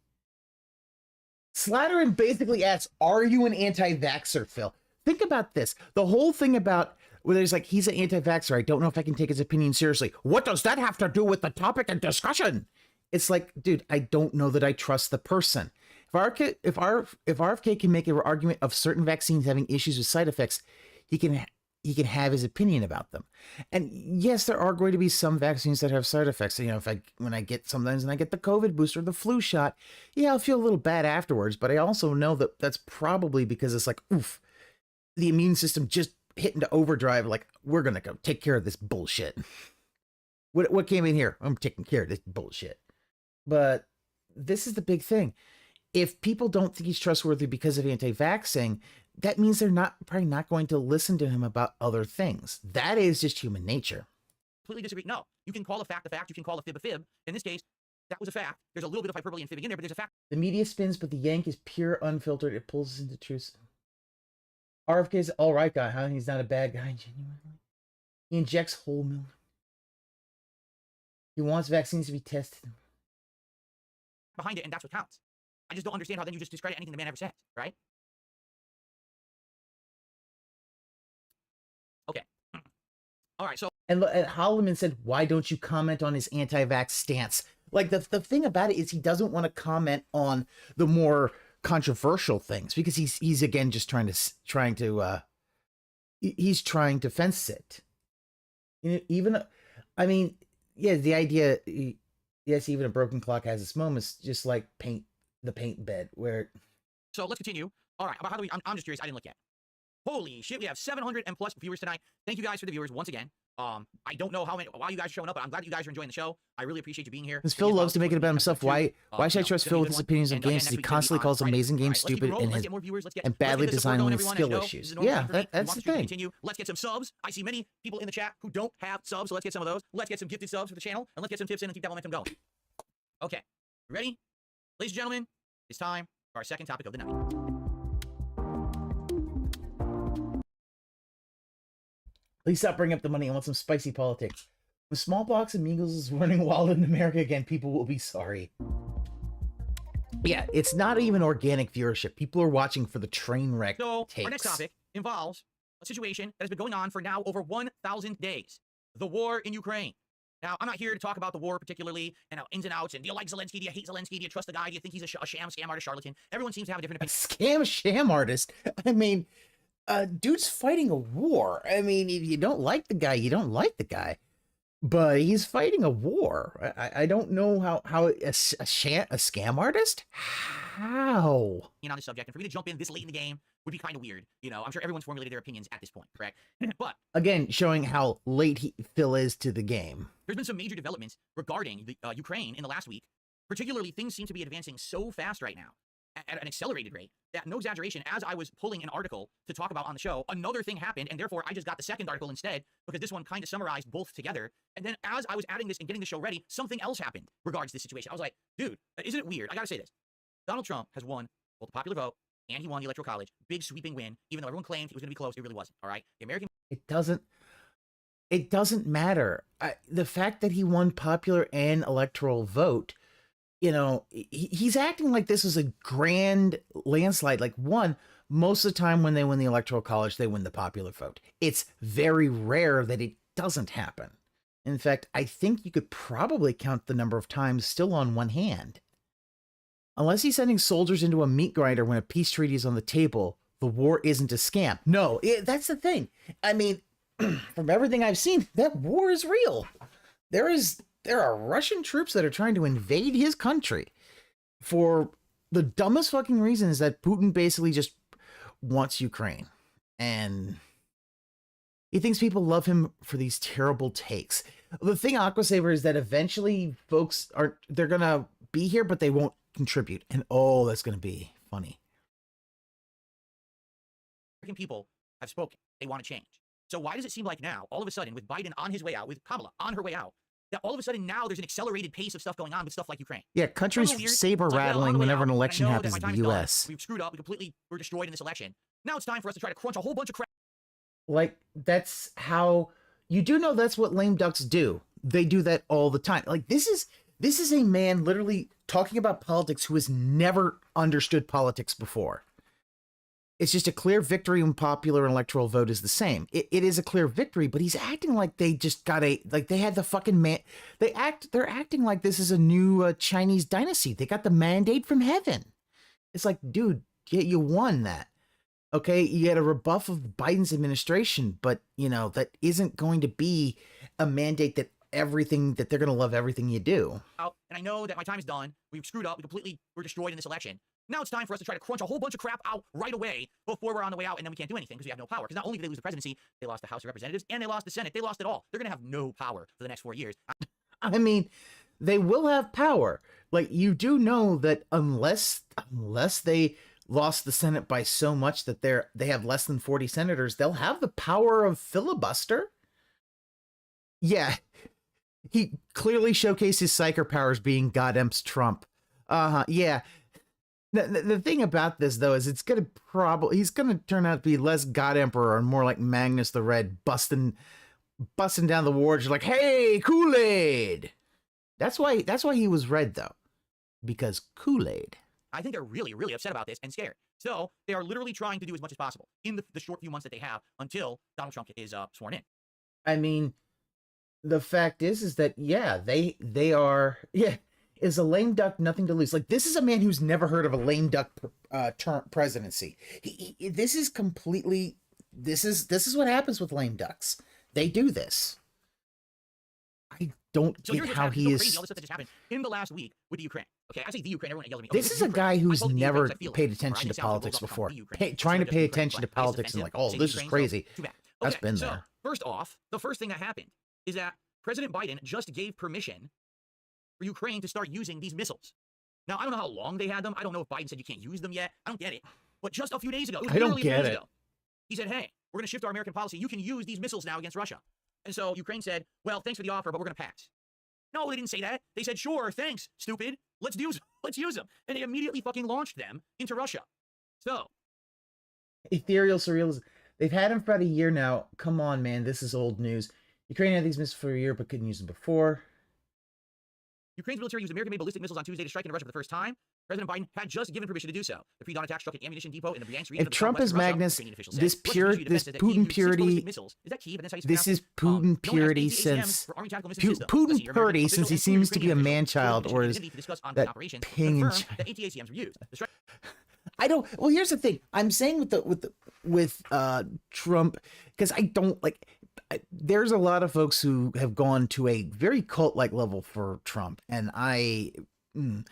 Slatterin basically asks, are you an anti-vaxxer, Phil? Think about this. The whole thing about where there's like, he's an anti-vaxxer. I don't know if I can take his opinion seriously. What does that have to do with the topic and discussion? It's like, dude, I don't know that I trust the person. If RFK can make an argument of certain vaccines having issues with side effects, he can have his opinion about them. And yes, there are going to be some vaccines that have side effects. You know, when I get the COVID booster, the flu shot, yeah, I'll feel a little bad afterwards. But I also know that that's probably because it's like, oof, the immune system just hit into overdrive. Like, we're gonna go take care of this bullshit. What came in here? I'm taking care of this bullshit. But this is the big thing. If people don't think he's trustworthy because of anti-vaxxing, that means they're probably not going to listen to him about other things. That is just human nature. Completely disagree. No, you can call a fact a fact. You can call a fib a fib. In this case, that was a fact. There's a little bit of hyperbole and fibbing in there, but there's a fact. The media spins, but the yank is pure, unfiltered. It pulls us into truth. RFK's all right guy, huh? He's not a bad guy, genuinely. He injects whole milk. He wants vaccines to be tested. Behind it, and that's what counts. I just don't understand how then you just discredit anything the man ever says, right? Okay. All right, so... And Holloman said, why don't you comment on his anti-vax stance? Like, the thing about it is he doesn't want to comment on the more controversial things because he's again just trying to fence it. You know, even, I mean, yeah, the idea, yes, even a broken clock has its moments, just like the paint bed where. So let's continue. All right, about how do we? I'm just curious. I didn't look yet. Holy shit, we have 700 and plus viewers tonight. Thank you guys for the viewers once again. I don't know why you guys are showing up, but I'm glad you guys are enjoying the show. I really appreciate you being here. Because Phil loves to make it about himself. Why should I trust Phil with his opinions on games? He constantly calls amazing games stupid and badly designed with skill issues. Yeah, that's the thing. Continue. Let's get some subs. I see many people in the chat who don't have subs, so let's get some of those. Let's get some gifted subs for the channel, and let's get some tips in and keep that momentum going. Okay, ready? Ladies and gentlemen, it's time for our second topic of the night. Please stop bringing up the money. I want some spicy politics. When smallpox and measles is running wild in America again, people will be sorry. Yeah, it's not even organic viewership. People are watching for the train wreck takes. Our next topic involves a situation that has been going on for now over 1,000 days. The war in Ukraine. Now, I'm not here to talk about the war particularly, and ins and outs, and do you like Zelensky, do you hate Zelensky, do you trust the guy, do you think he's a scam artist, charlatan? Everyone seems to have a different opinion. Sham artist? I mean... dude's fighting a war. I mean, if you don't like the guy, you don't like the guy. But he's fighting a war. I don't know how a scam artist? How? On this subject, and for me to jump in this late in the game would be kind of weird. You know, I'm sure everyone's formulated their opinions at this point, correct? But again, showing how late Phil is to the game. There's been some major developments regarding the Ukraine in the last week. Particularly, things seem to be advancing so fast right now, at an accelerated rate, that no exaggeration, as I was pulling an article to talk about on the show, another thing happened, and therefore I just got the second article instead, because this one kind of summarized both together. And then as I was adding this and getting the show ready, something else happened regards this situation. I was like, dude, isn't it weird? I gotta say this. Donald Trump has won both the popular vote, and he won the Electoral College. Big sweeping win, even though everyone claimed it was gonna be close, it really wasn't, all right? The American... It doesn't matter. The fact that he won popular and electoral vote, you know, he's acting like this is a grand landslide. Like, one, most of the time when they win the Electoral College, they win the popular vote. It's very rare that it doesn't happen. In fact, I think you could probably count the number of times still on one hand. Unless he's sending soldiers into a meat grinder when a peace treaty is on the table, the war isn't a scam. No, that's the thing. I mean, from everything I've seen, that war is real. There are Russian troops that are trying to invade his country for the dumbest fucking reason is that Putin basically just wants Ukraine. And he thinks people love him for these terrible takes. The thing, Aquasaver, is that eventually folks they're going to be here, but they won't contribute. And oh, that's going to be funny. American people have spoken. They want to change. So why does it seem like now, all of a sudden, with Biden on his way out, with Kamala on her way out, that all of a sudden now there's an accelerated pace of stuff going on with stuff like Ukraine? Yeah, countries saber rattling whenever an election happens in the U.S. We've screwed up. We were destroyed in this election. Now it's time for us to try to crunch a whole bunch of crap. Like, that's how you do know that's what lame ducks do. They do that all the time. Like, this is a man literally talking about politics who has never understood politics before. It's just a clear victory when popular and electoral vote is the same. It is a clear victory, but he's acting like they just got like they had the fucking man. They're acting like this is a new Chinese dynasty. They got the mandate from heaven. It's like, dude, you won that. Okay, you had a rebuff of Biden's administration, but you know that isn't going to be a mandate that they're going to love everything you do. And I know that my time is done. We've screwed up. We were destroyed in this election. Now it's time for us to try to crunch a whole bunch of crap out right away before we're on the way out, and then we can't do anything because we have no power. Because not only did they lose the presidency, they lost the House of Representatives, and they lost the Senate. They lost it all. They're going to have no power for the next 4 years. I mean, they will have power. Like, you do know that unless they lost the Senate by so much that they have less than 40 senators, they'll have the power of filibuster. Yeah, he clearly showcased his psyker powers being Godemp's Trump. Yeah. The thing about this, though, is he's going to turn out to be less God Emperor and more like Magnus the Red, busting down the wards like, hey, Kool-Aid. That's why he was red, though, because Kool-Aid. I think they're really, really upset about this and scared. So they are literally trying to do as much as possible in the short few months that they have until Donald Trump is sworn in. I mean, the fact is that, yeah, they are, yeah. Is a lame duck nothing to lose? Like, this is a man who's never heard of a lame duck term presidency. This is what happens with lame ducks. They do this. I don't get how he is. Crazy, all this stuff that just happened in the last week with the Ukraine. Okay, I say the Ukraine. Everyone yells at me. This is a guy who's never paid attention to politics before. Trying to pay attention to politics and like, oh, this is crazy. That's been there. First off, the first thing that happened is that President Biden just gave permission for Ukraine to start using these missiles. Now, I don't know how long they had them. I don't know if Biden said you can't use them yet. I don't get it. But just a few days ago, I don't get it. He said, hey, we're going to shift our American policy. You can use these missiles now against Russia. And so Ukraine said, well, thanks for the offer, but we're going to pass. No, they didn't say that. They said, sure, thanks, stupid. Let's use them. And they immediately fucking launched them into Russia. So. Ethereal surrealism. They've had them for about a year now. Come on, man. This is old news. Ukraine had these missiles for a year, but couldn't use them before. Ukraine's military used American-made ballistic missiles on Tuesday to strike into Russia for the first time. President Biden had just given permission to do so. The pre-dawn attack struck an ammunition depot in the Bryansk region. If Trump is Magnus, this Putin purity, this is Putin purity since Putin purity since he seems to be a man-child, or is that ping and I don't. Well, here's the thing. I'm saying with Trump, because I don't like. There's a lot of folks who have gone to a very cult-like level for Trump, and I don't.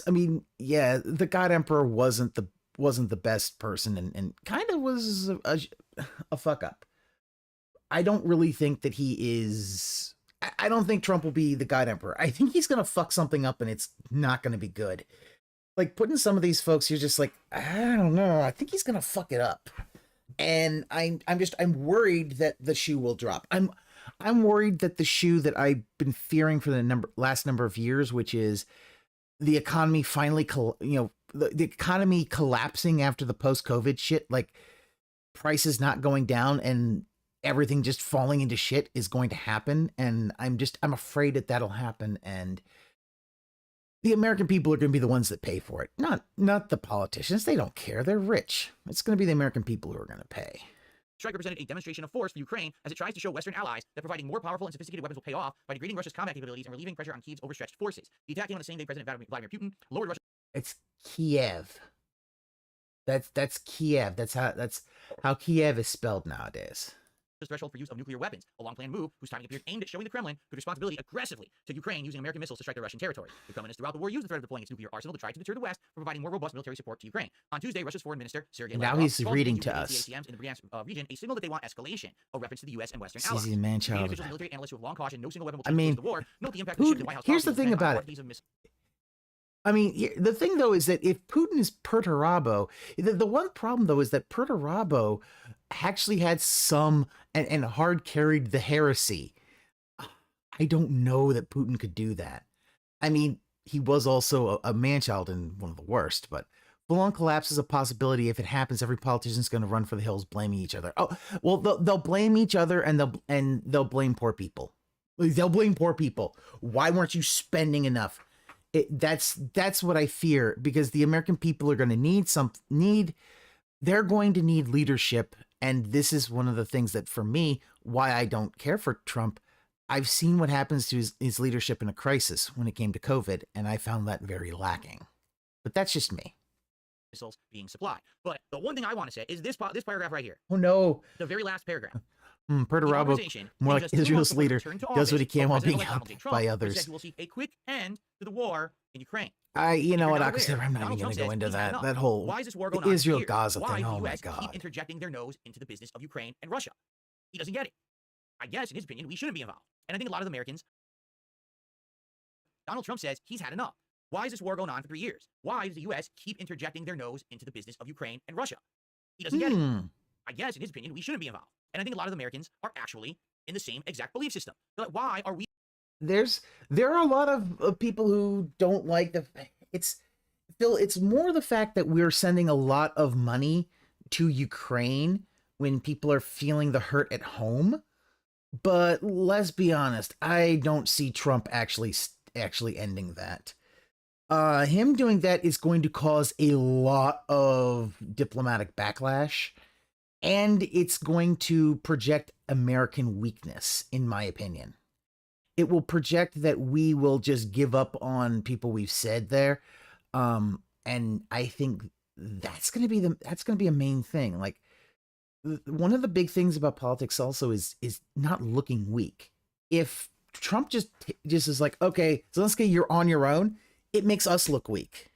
I mean, yeah, the God Emperor wasn't the best person, and kind of was a fuck up. I don't really think that he is. I don't think Trump will be the God Emperor. I think he's gonna fuck something up, and it's not gonna be good. Like, putting some of these folks, you're just like, I don't know. I think he's gonna fuck it up. And I'm worried that the shoe will drop. I'm worried that the shoe that I've been fearing for the last number of years, which is the economy finally, the economy collapsing after the post-COVID shit, like prices not going down and everything just falling into shit, is going to happen. And I'm afraid that that'll happen. And the American people are going to be the ones that pay for it, not the politicians. They don't care. They're rich. It's going to be the American people who are going to pay. Strike represented a demonstration of force for Ukraine as it tries to show Western allies that providing more powerful and sophisticated weapons will pay off by degrading Russia's combat capabilities and relieving pressure on Kiev's overstretched forces. The attack came on the same day President Vladimir Putin lowered Russia. It's Kiev. That's Kiev. That's how Kiev is spelled nowadays. Threshold for use of nuclear weapons, a long-planned move whose timing appeared aimed at showing the Kremlin good responsibility aggressively to Ukraine using American missiles to strike their Russian territory. The Kremlin has throughout the war used the threat of deploying its nuclear arsenal to try to deter the West from providing more robust military support to Ukraine. On Tuesday, Russia's foreign minister, Sergei Lavrov, now he's called reading the to us. ACMs in the Bryansk region a signal that they want escalation, a reference to the U.S. and Western allies. He's a man-child. Officials and military analysts who have long cautioned no single weapon will take the war. Note the impact of the shift in White House here's the thing about it. I mean, the thing, though, is that if Putin is Perturabo, the one problem, though, is that Perturabo actually had some and hard carried the heresy. I don't know that Putin could do that. I mean, he was also a man-child and one of the worst, but full-on collapse is a possibility. If it happens, every politician's going to run for the hills blaming each other. Oh, well, they'll blame each other, and they'll blame poor people. They'll blame poor people. Why weren't you spending enough? That's what I fear, because the American people are going to they're going to need leadership. And this is one of the things that, for me, why I don't care for Trump. I've seen what happens to his leadership in a crisis when it came to COVID, and I found that very lacking. But that's just me. Missiles being supplied. But the one thing I want to say is this paragraph right here. Oh, no. The very last paragraph. Perturabo, more like Israel's leader, does what he can while being helped by others. We'll see a quick end to the war in Ukraine. You know what, I'm not even Donald going Trump to go says into he's had that. enough. That whole Why is this war going on for Israel-Gaza years? thing. Why Oh, the my US God. keep interjecting their nose into the business of Ukraine and Russia? He doesn't get it. I guess, in his opinion, we shouldn't be involved. And I think a lot of Americans, Donald Trump says he's had enough. Why is this war going on for 3 years? Why does the U.S. keep interjecting their nose into the business of Ukraine and Russia? He doesn't get it. I guess, in his opinion, we shouldn't be involved. And I think a lot of Americans are actually in the same exact belief system. They're like, why are we? There are a lot of people who don't like it's more the fact that we're sending a lot of money to Ukraine when people are feeling the hurt at home. But let's be honest, I don't see Trump actually ending that. Him doing that is going to cause a lot of diplomatic backlash, and it's going to project American weakness, in my opinion. It will project that we will just give up on people we've said there. And I think that's going to be a main thing. Like, one of the big things about politics also is not looking weak. If Trump just is like, okay, Zelensky, you're on your own, it makes us look weak.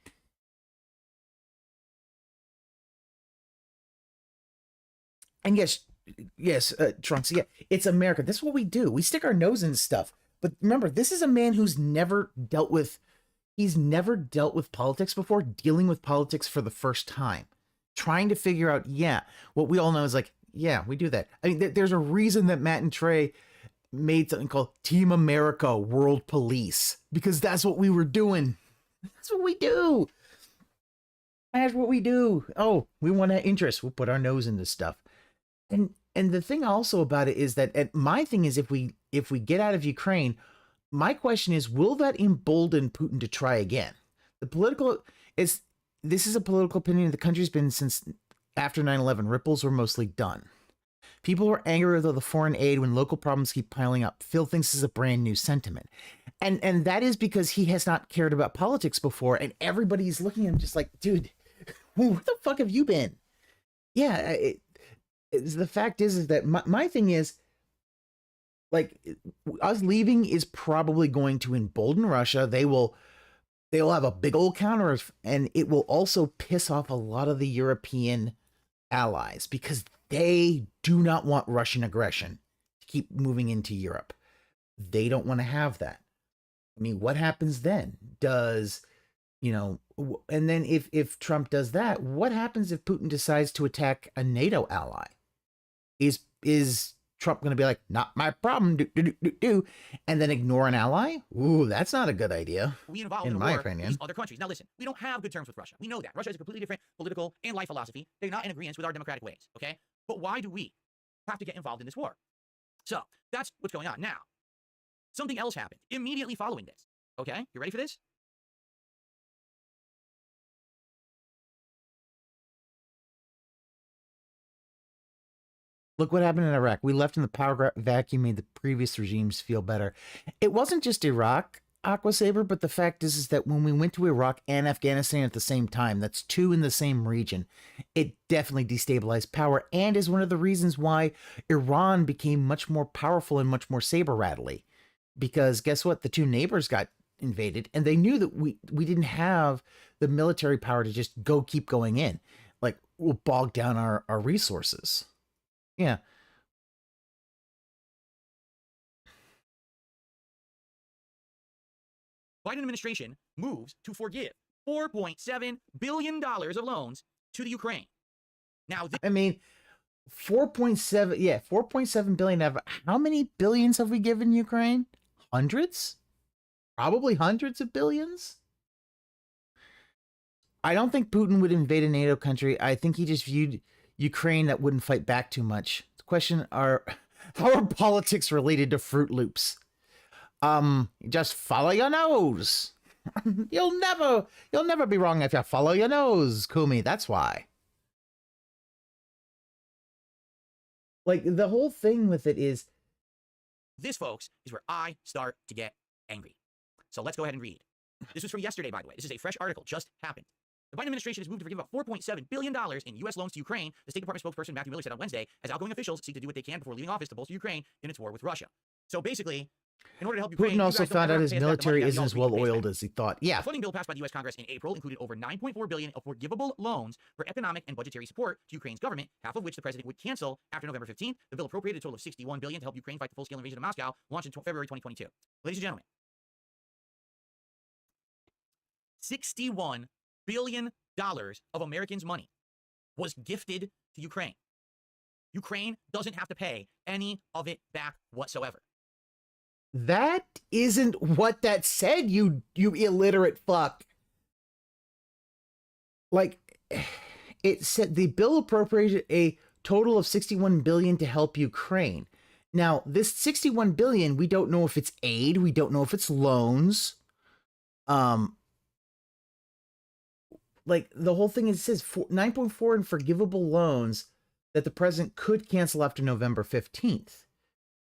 And yes, Trunks, yeah, it's America. This is what we do. We stick our nose in stuff. But remember, this is a man who's never dealt with politics before, dealing with politics for the first time, trying to figure out, what we all know is like, we do that. I mean, there's a reason that Matt and Trey made something called Team America World Police, because that's what we were doing. That's what we do. That's what we do. Oh, we want that interest. We'll put our nose into stuff. And the thing also about it is that my thing is, if we get out of Ukraine, my question is, will that embolden Putin to try again? This is a political opinion the country's been since after 9/11. Ripples were mostly done. People were angry with the foreign aid when local problems keep piling up. Phil thinks this is a brand new sentiment. And that is because he has not cared about politics before, and everybody's looking at him just like, dude, where the fuck have you been? Yeah, the fact is that my thing is, like, us leaving is probably going to embolden Russia. They will have a big old counter, and it will also piss off a lot of the European allies, because they do not want Russian aggression to keep moving into Europe. They don't want to have that. I mean, what happens then? And then if Trump does that, what happens if Putin decides to attack a NATO ally? Is Trump going to be like, not my problem, and then ignore an ally? Ooh, that's not a good idea. We involve in my opinion. These other countries. Now listen, we don't have good terms with Russia. We know that. Russia has a completely different political and life philosophy. They're not in agreement with our democratic ways, okay? But why do we have to get involved in this war? So that's what's going on. Now, something else happened immediately following this, okay? You ready for this? Look what happened in Iraq. We left in the power vacuum, made the previous regimes feel better. It wasn't just Iraq, Aqua Saber, but the fact is that when we went to Iraq and Afghanistan at the same time, that's two in the same region, it definitely destabilized power, and is one of the reasons why Iran became much more powerful and much more saber-rattly. Because guess what? The two neighbors got invaded, and they knew that we didn't have the military power to just keep going in. Like, we'll bog down our resources. Yeah. Biden administration moves to forgive $4.7 billion of loans to the Ukraine. Now, I mean, 4.7 billion. How many billions have we given Ukraine? Hundreds? Probably hundreds of billions? I don't think Putin would invade a NATO country. I think he just viewed Ukraine that wouldn't fight back too much. The question how are politics related to Fruit Loops? Just follow your nose. You'll never be wrong if you follow your nose, Kumi. That's why. Like, the whole thing with it is... This, folks, is where I start to get angry. So let's go ahead and read. This was from yesterday, by the way. This is a fresh article, just happened. The Biden administration has moved to forgive about $4.7 billion in U.S. loans to Ukraine, the State Department spokesperson Matthew Miller said on Wednesday, as outgoing officials seek to do what they can before leaving office to bolster Ukraine in its war with Russia. So basically, in order to help Ukraine, Putin also found out his military isn't as well oiled as he thought. Yeah. The funding bill passed by the U.S. Congress in April included over $9.4 billion of forgivable loans for economic and budgetary support to Ukraine's government, half of which the president would cancel after November 15th. The bill appropriated a total of $61 billion to help Ukraine fight the full-scale invasion of Moscow, launched in February 2022. Ladies and gentlemen, $61 billion of Americans' money was gifted to Ukraine. Ukraine doesn't have to pay any of it back whatsoever. That isn't what that said, you illiterate fuck. Like, it said the bill appropriated a total of $61 billion to help Ukraine. Now, this $61 billion, we don't know if it's aid, we don't know if it's loans. Like, the whole thing is, it says 9.4 in forgivable loans that the president could cancel after November 15th.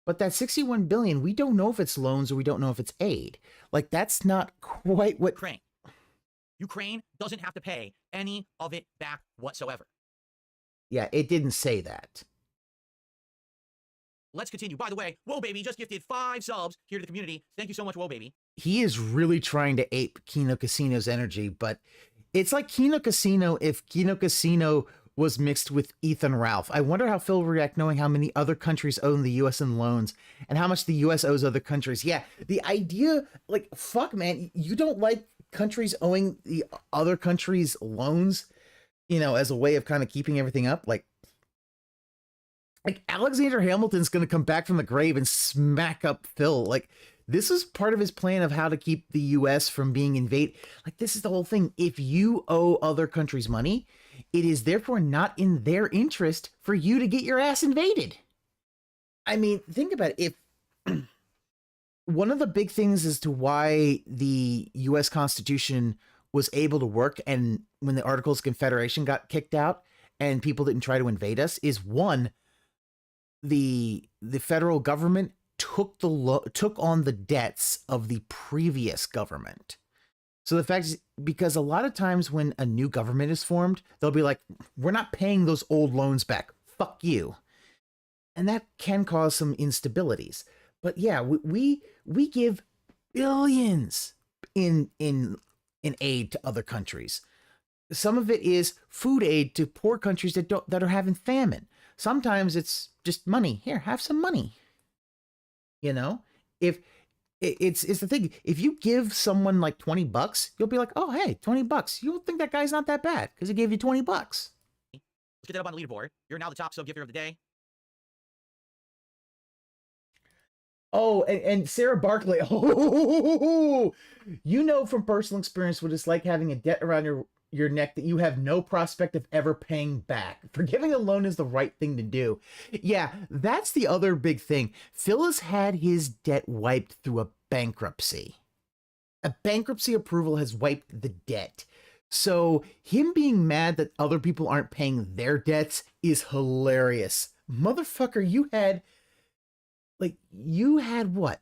But that $61 billion, we don't know if it's loans or we don't know if it's aid. Like, that's not quite what... Ukraine doesn't have to pay any of it back whatsoever. Yeah, it didn't say that. Let's continue. By the way, Whoa Baby just gifted 5 subs here to the community. Thank you so much, Whoa Baby. He is really trying to ape Kino Casino's energy, but it's like Kino Casino if Kino Casino was mixed with Ethan Ralph. I wonder how Phil would react knowing how many other countries own the U.S. in loans and how much the U.S. owes other countries. Yeah, the idea, like, fuck, man, you don't like countries owing the other countries' loans, you know, as a way of kind of keeping everything up? Like Alexander Hamilton's going to come back from the grave and smack up Phil. Like, this is part of his plan of how to keep the U.S. from being invaded. Like, this is the whole thing. If you owe other countries money, it is therefore not in their interest for you to get your ass invaded. I mean, think about it. If one of the big things as to why the U.S. Constitution was able to work and when the Articles of Confederation got kicked out and people didn't try to invade us is, one, the federal government took on the debts of the previous government. So the fact is, because a lot of times when a new government is formed, they'll be like, we're not paying those old loans back. Fuck you. And that can cause some instabilities. But yeah, we give billions in aid to other countries. Some of it is food aid to poor countries that are having famine. Sometimes it's just money. Here, have some money. You know, if it's the thing, if you give someone like $20, you'll be like, oh, hey, $20. You'll think that guy's not that bad because he gave you $20. Let's get that up on the leaderboard. You're now the top sub gifter of the day. Oh, and Sarah Barkley. Oh, you know from personal experience what it's like having a debt around your neck that you have no prospect of ever paying back. Forgiving a loan is the right thing to do. Yeah, that's the other big thing. Phil has had his debt wiped through a bankruptcy. A bankruptcy approval has wiped the debt. So him being mad that other people aren't paying their debts is hilarious. Motherfucker, you had what?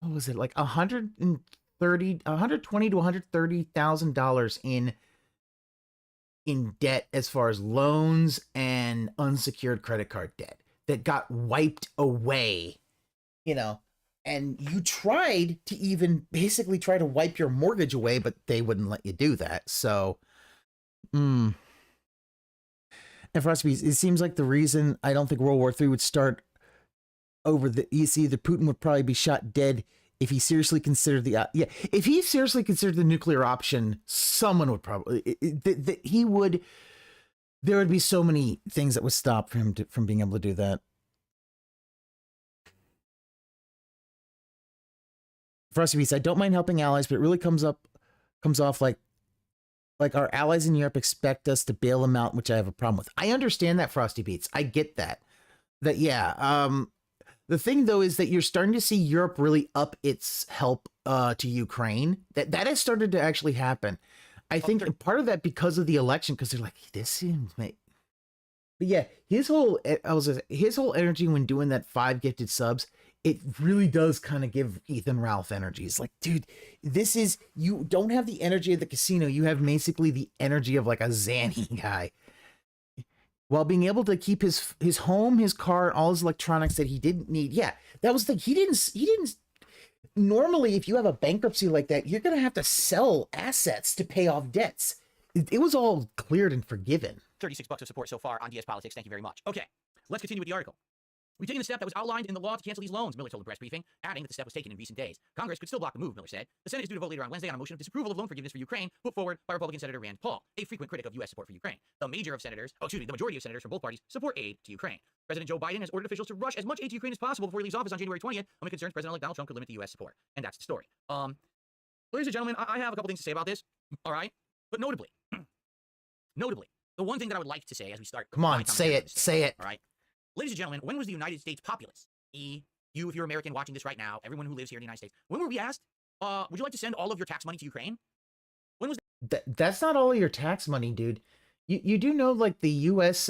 What was it? Like $120,000 to $130,000 in debt as far as loans and unsecured credit card debt that got wiped away, you know, and you tried to even basically try to wipe your mortgage away, but they wouldn't let you do that. So, and for us, it seems like the reason I don't think World War III would start over you see, the Putin would probably be shot dead if he seriously considered if he seriously considered the nuclear option, someone would probably, there would be so many things that would stop him from being able to do that. Frosty Beats, I don't mind helping allies, but it really comes off like our allies in Europe expect us to bail them out, which I have a problem with. I understand that, Frosty Beats. I get that. Yeah, The thing, though, is that you're starting to see Europe really up its help to Ukraine. That has started to actually happen. I think part of that because of the election, because they're like, this seems... But yeah, his whole energy when doing that 5 gifted subs, it really does kind of give Ethan Ralph energy. It's like, dude, this is... You don't have the energy of the casino. You have basically the energy of like a Zanny guy. While being able to keep his home, his car, all his electronics that he didn't need. Yeah, that was the he didn't normally, if you have a bankruptcy like that, you're gonna have to sell assets to pay off debts. It was all cleared and forgiven. $36 of support so far on DSPolitics. Thank you very much. Okay, let's continue with the article. We've taken the step that was outlined in the law to cancel these loans, Miller told the press briefing, adding that the step was taken in recent days. Congress could still block the move, Miller said. The Senate is due to vote later on Wednesday on a motion of disapproval of loan forgiveness for Ukraine, put forward by Republican Senator Rand Paul, a frequent critic of U.S. support for Ukraine. The majority of senators from both parties support aid to Ukraine. President Joe Biden has ordered officials to rush as much aid to Ukraine as possible before he leaves office on January 20th, when it concerns President-elect Donald Trump could limit the U.S. support. And that's the story. Ladies and gentlemen, I have a couple things to say about this, all right? But notably, the one thing that I would like to say as we start... Come on, say it. All right? Ladies and gentlemen, when was the United States populace, you, if you're American watching this right now, everyone who lives here in the United States, when were we asked, would you like to send all of your tax money to Ukraine? When was that's not all of your tax money, dude. You do know, like, the U.S.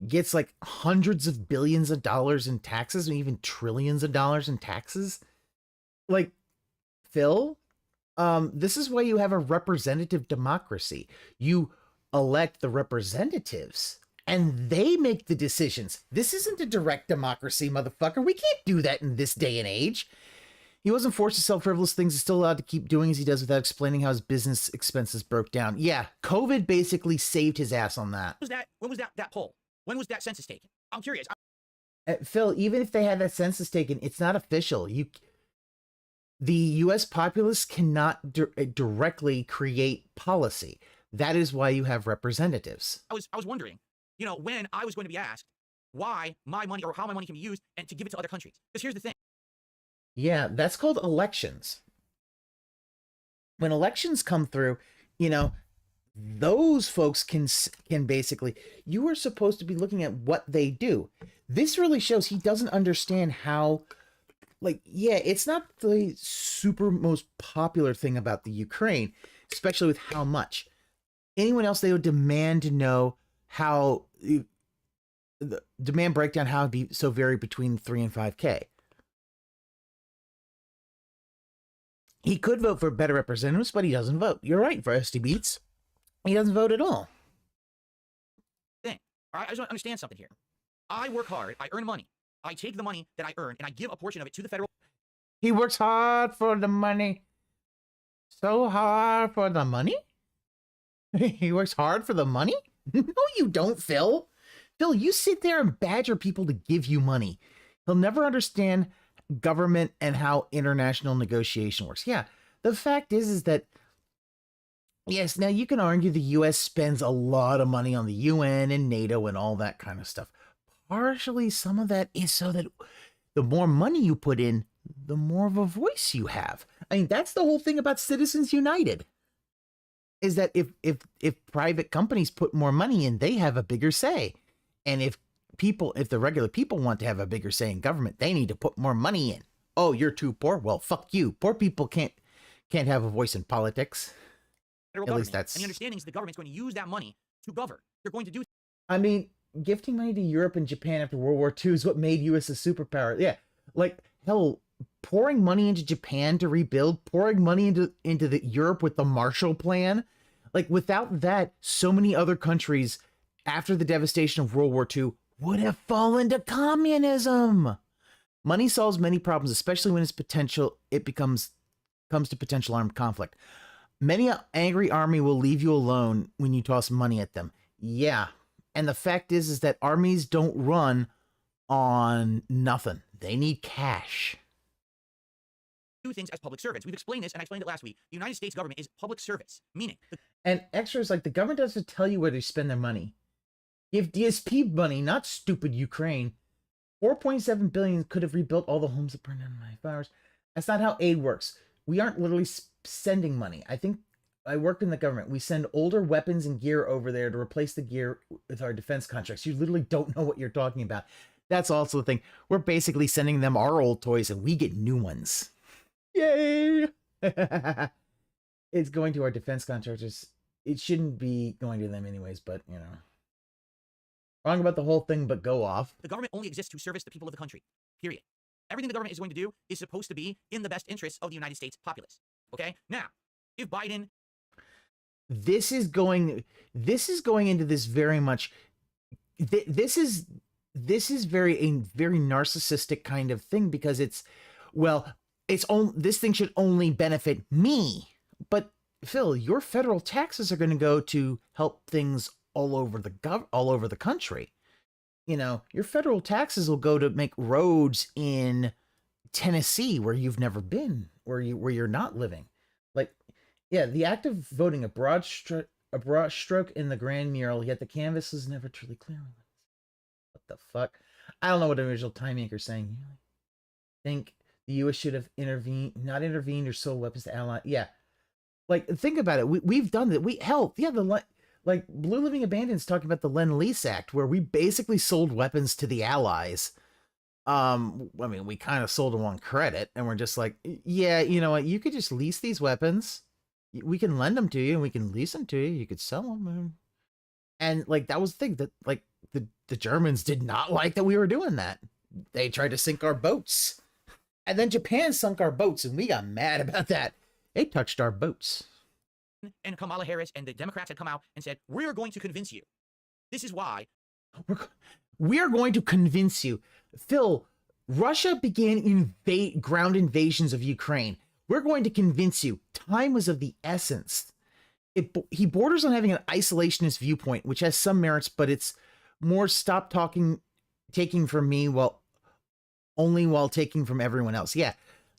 Gets, like, hundreds of billions of dollars in taxes, and even trillions of dollars in taxes? Like, Phil, this is why you have a representative democracy. You elect the representatives, and they make the decisions. This isn't a direct democracy, motherfucker. We can't do that in this day and age. He wasn't forced to sell frivolous things. He's still allowed to keep doing as he does without explaining how his business expenses broke down. Yeah, COVID basically saved his ass on that. When was that poll? When was that census taken? I'm curious. Phil, even if they had that census taken, it's not official. The U.S. populace cannot directly create policy. That is why you have representatives. I was wondering, when I was going to be asked why my money or how my money can be used and to give it to other countries. Because here's the thing. Yeah, that's called elections. When elections come through, those folks can basically, you are supposed to be looking at what they do. This really shows he doesn't understand how, it's not the super most popular thing about the Ukraine, especially with how much. Anyone else, they would demand to know how, the demand breakdown, how it'd be so varied between 3 and 5K. He could vote for better representatives, but he doesn't vote. You're right, Rusty Beats. He doesn't vote at all. All right, I just want to understand something here. I work hard. I earn money. I take the money that I earn, and I give a portion of it to the federal... He works hard for the money. So hard for the money? He works hard for the money? No, you don't, Phil. Phil, you sit there and badger people to give you money. He'll never understand government and how international negotiation works. Yeah, the fact is that, yes, now you can argue the U.S. spends a lot of money on the UN and NATO and all that kind of stuff. Partially, some of that is so that the more money you put in, the more of a voice you have. I mean, that's the whole thing about Citizens United, is that if private companies put more money in, they have a bigger say. And if the regular people want to have a bigger say in government, they need to put more money in. Oh, you're too poor? Well, fuck you. Poor people can't have a voice in politics. At least that's... And the understanding is the government's going to use that money to govern. They're going to do... I mean, gifting money to Europe and Japan after World War II is what made U.S. a superpower. Yeah, hell, pouring money into Japan to rebuild, pouring money into the Europe with the Marshall Plan. Without that, so many other countries, after the devastation of World War II, would have fallen to communism. Money solves many problems, especially when it comes to potential armed conflict. Many an angry army will leave you alone when you toss money at them. Yeah, and the fact is that armies don't run on nothing. They need cash. Do things as public servants. We've explained this, and I explained it last week. The United States government is public service, meaning... And extras, the government doesn't tell you where to spend their money. Give DSP money, not stupid Ukraine. 4.7 billion could have rebuilt all the homes that burned down in my fires. That's not how aid works. We aren't literally sending money. I think I worked in the government. We send older weapons and gear over there to replace the gear with our defense contracts. You literally don't know what you're talking about. That's also the thing. We're basically sending them our old toys and we get new ones. Yay! It's going to our defense contractors. It shouldn't be going to them anyways, but, you know. Wrong about the whole thing, but go off. The government only exists to service the people of the country, period. Everything the government is going to do is supposed to be in the best interests of the United States populace, okay? Now, if Biden... This is going into this very much... This is very narcissistic kind of thing because it's, well, this thing should only benefit me. But Phil, your federal taxes are going to go to help things all over the country. You know, your federal taxes will go to make roads in Tennessee where you've never been, where you're not living. Like, yeah, the act of voting a broad stroke in the grand mural, yet the canvas is never truly clear. What the fuck? I don't know what original time maker's saying. You think the U.S. should have not intervened or sold weapons to allies? Yeah. Like, think about it. We've done that. Like Blue Living Abandoned's talking about the Lend-Lease Act, where we basically sold weapons to the allies. I mean, we kind of sold them on credit, and we're just like, yeah, you know what? You could just lease these weapons. We can lend them to you, and we can lease them to you. You could sell them. And like, that was the thing that, like, the Germans did not like that we were doing that. They tried to sink our boats. And then Japan sunk our boats, and we got mad about that. They touched our boats. And Kamala Harris and the Democrats had come out and said, we're going to convince you. This is why. We're going to convince you. Phil, Russia began ground invasions of Ukraine. We're going to convince you. Time was of the essence. He borders on having an isolationist viewpoint, which has some merits, but it's more stop taking from me while taking from everyone else. Yeah.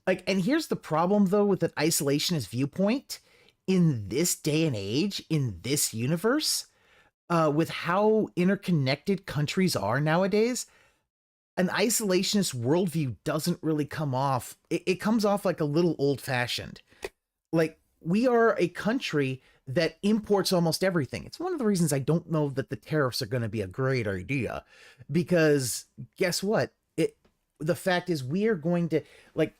Like, and here's the problem though with an isolationist viewpoint in this day and age, in this universe, with how interconnected countries are nowadays, an isolationist worldview doesn't really come off. It comes off like a little old-fashioned. Like, we are a country that imports almost everything. It's one of the reasons I don't know that the tariffs are going to be a great idea, because guess what? The fact is, we are going to, like,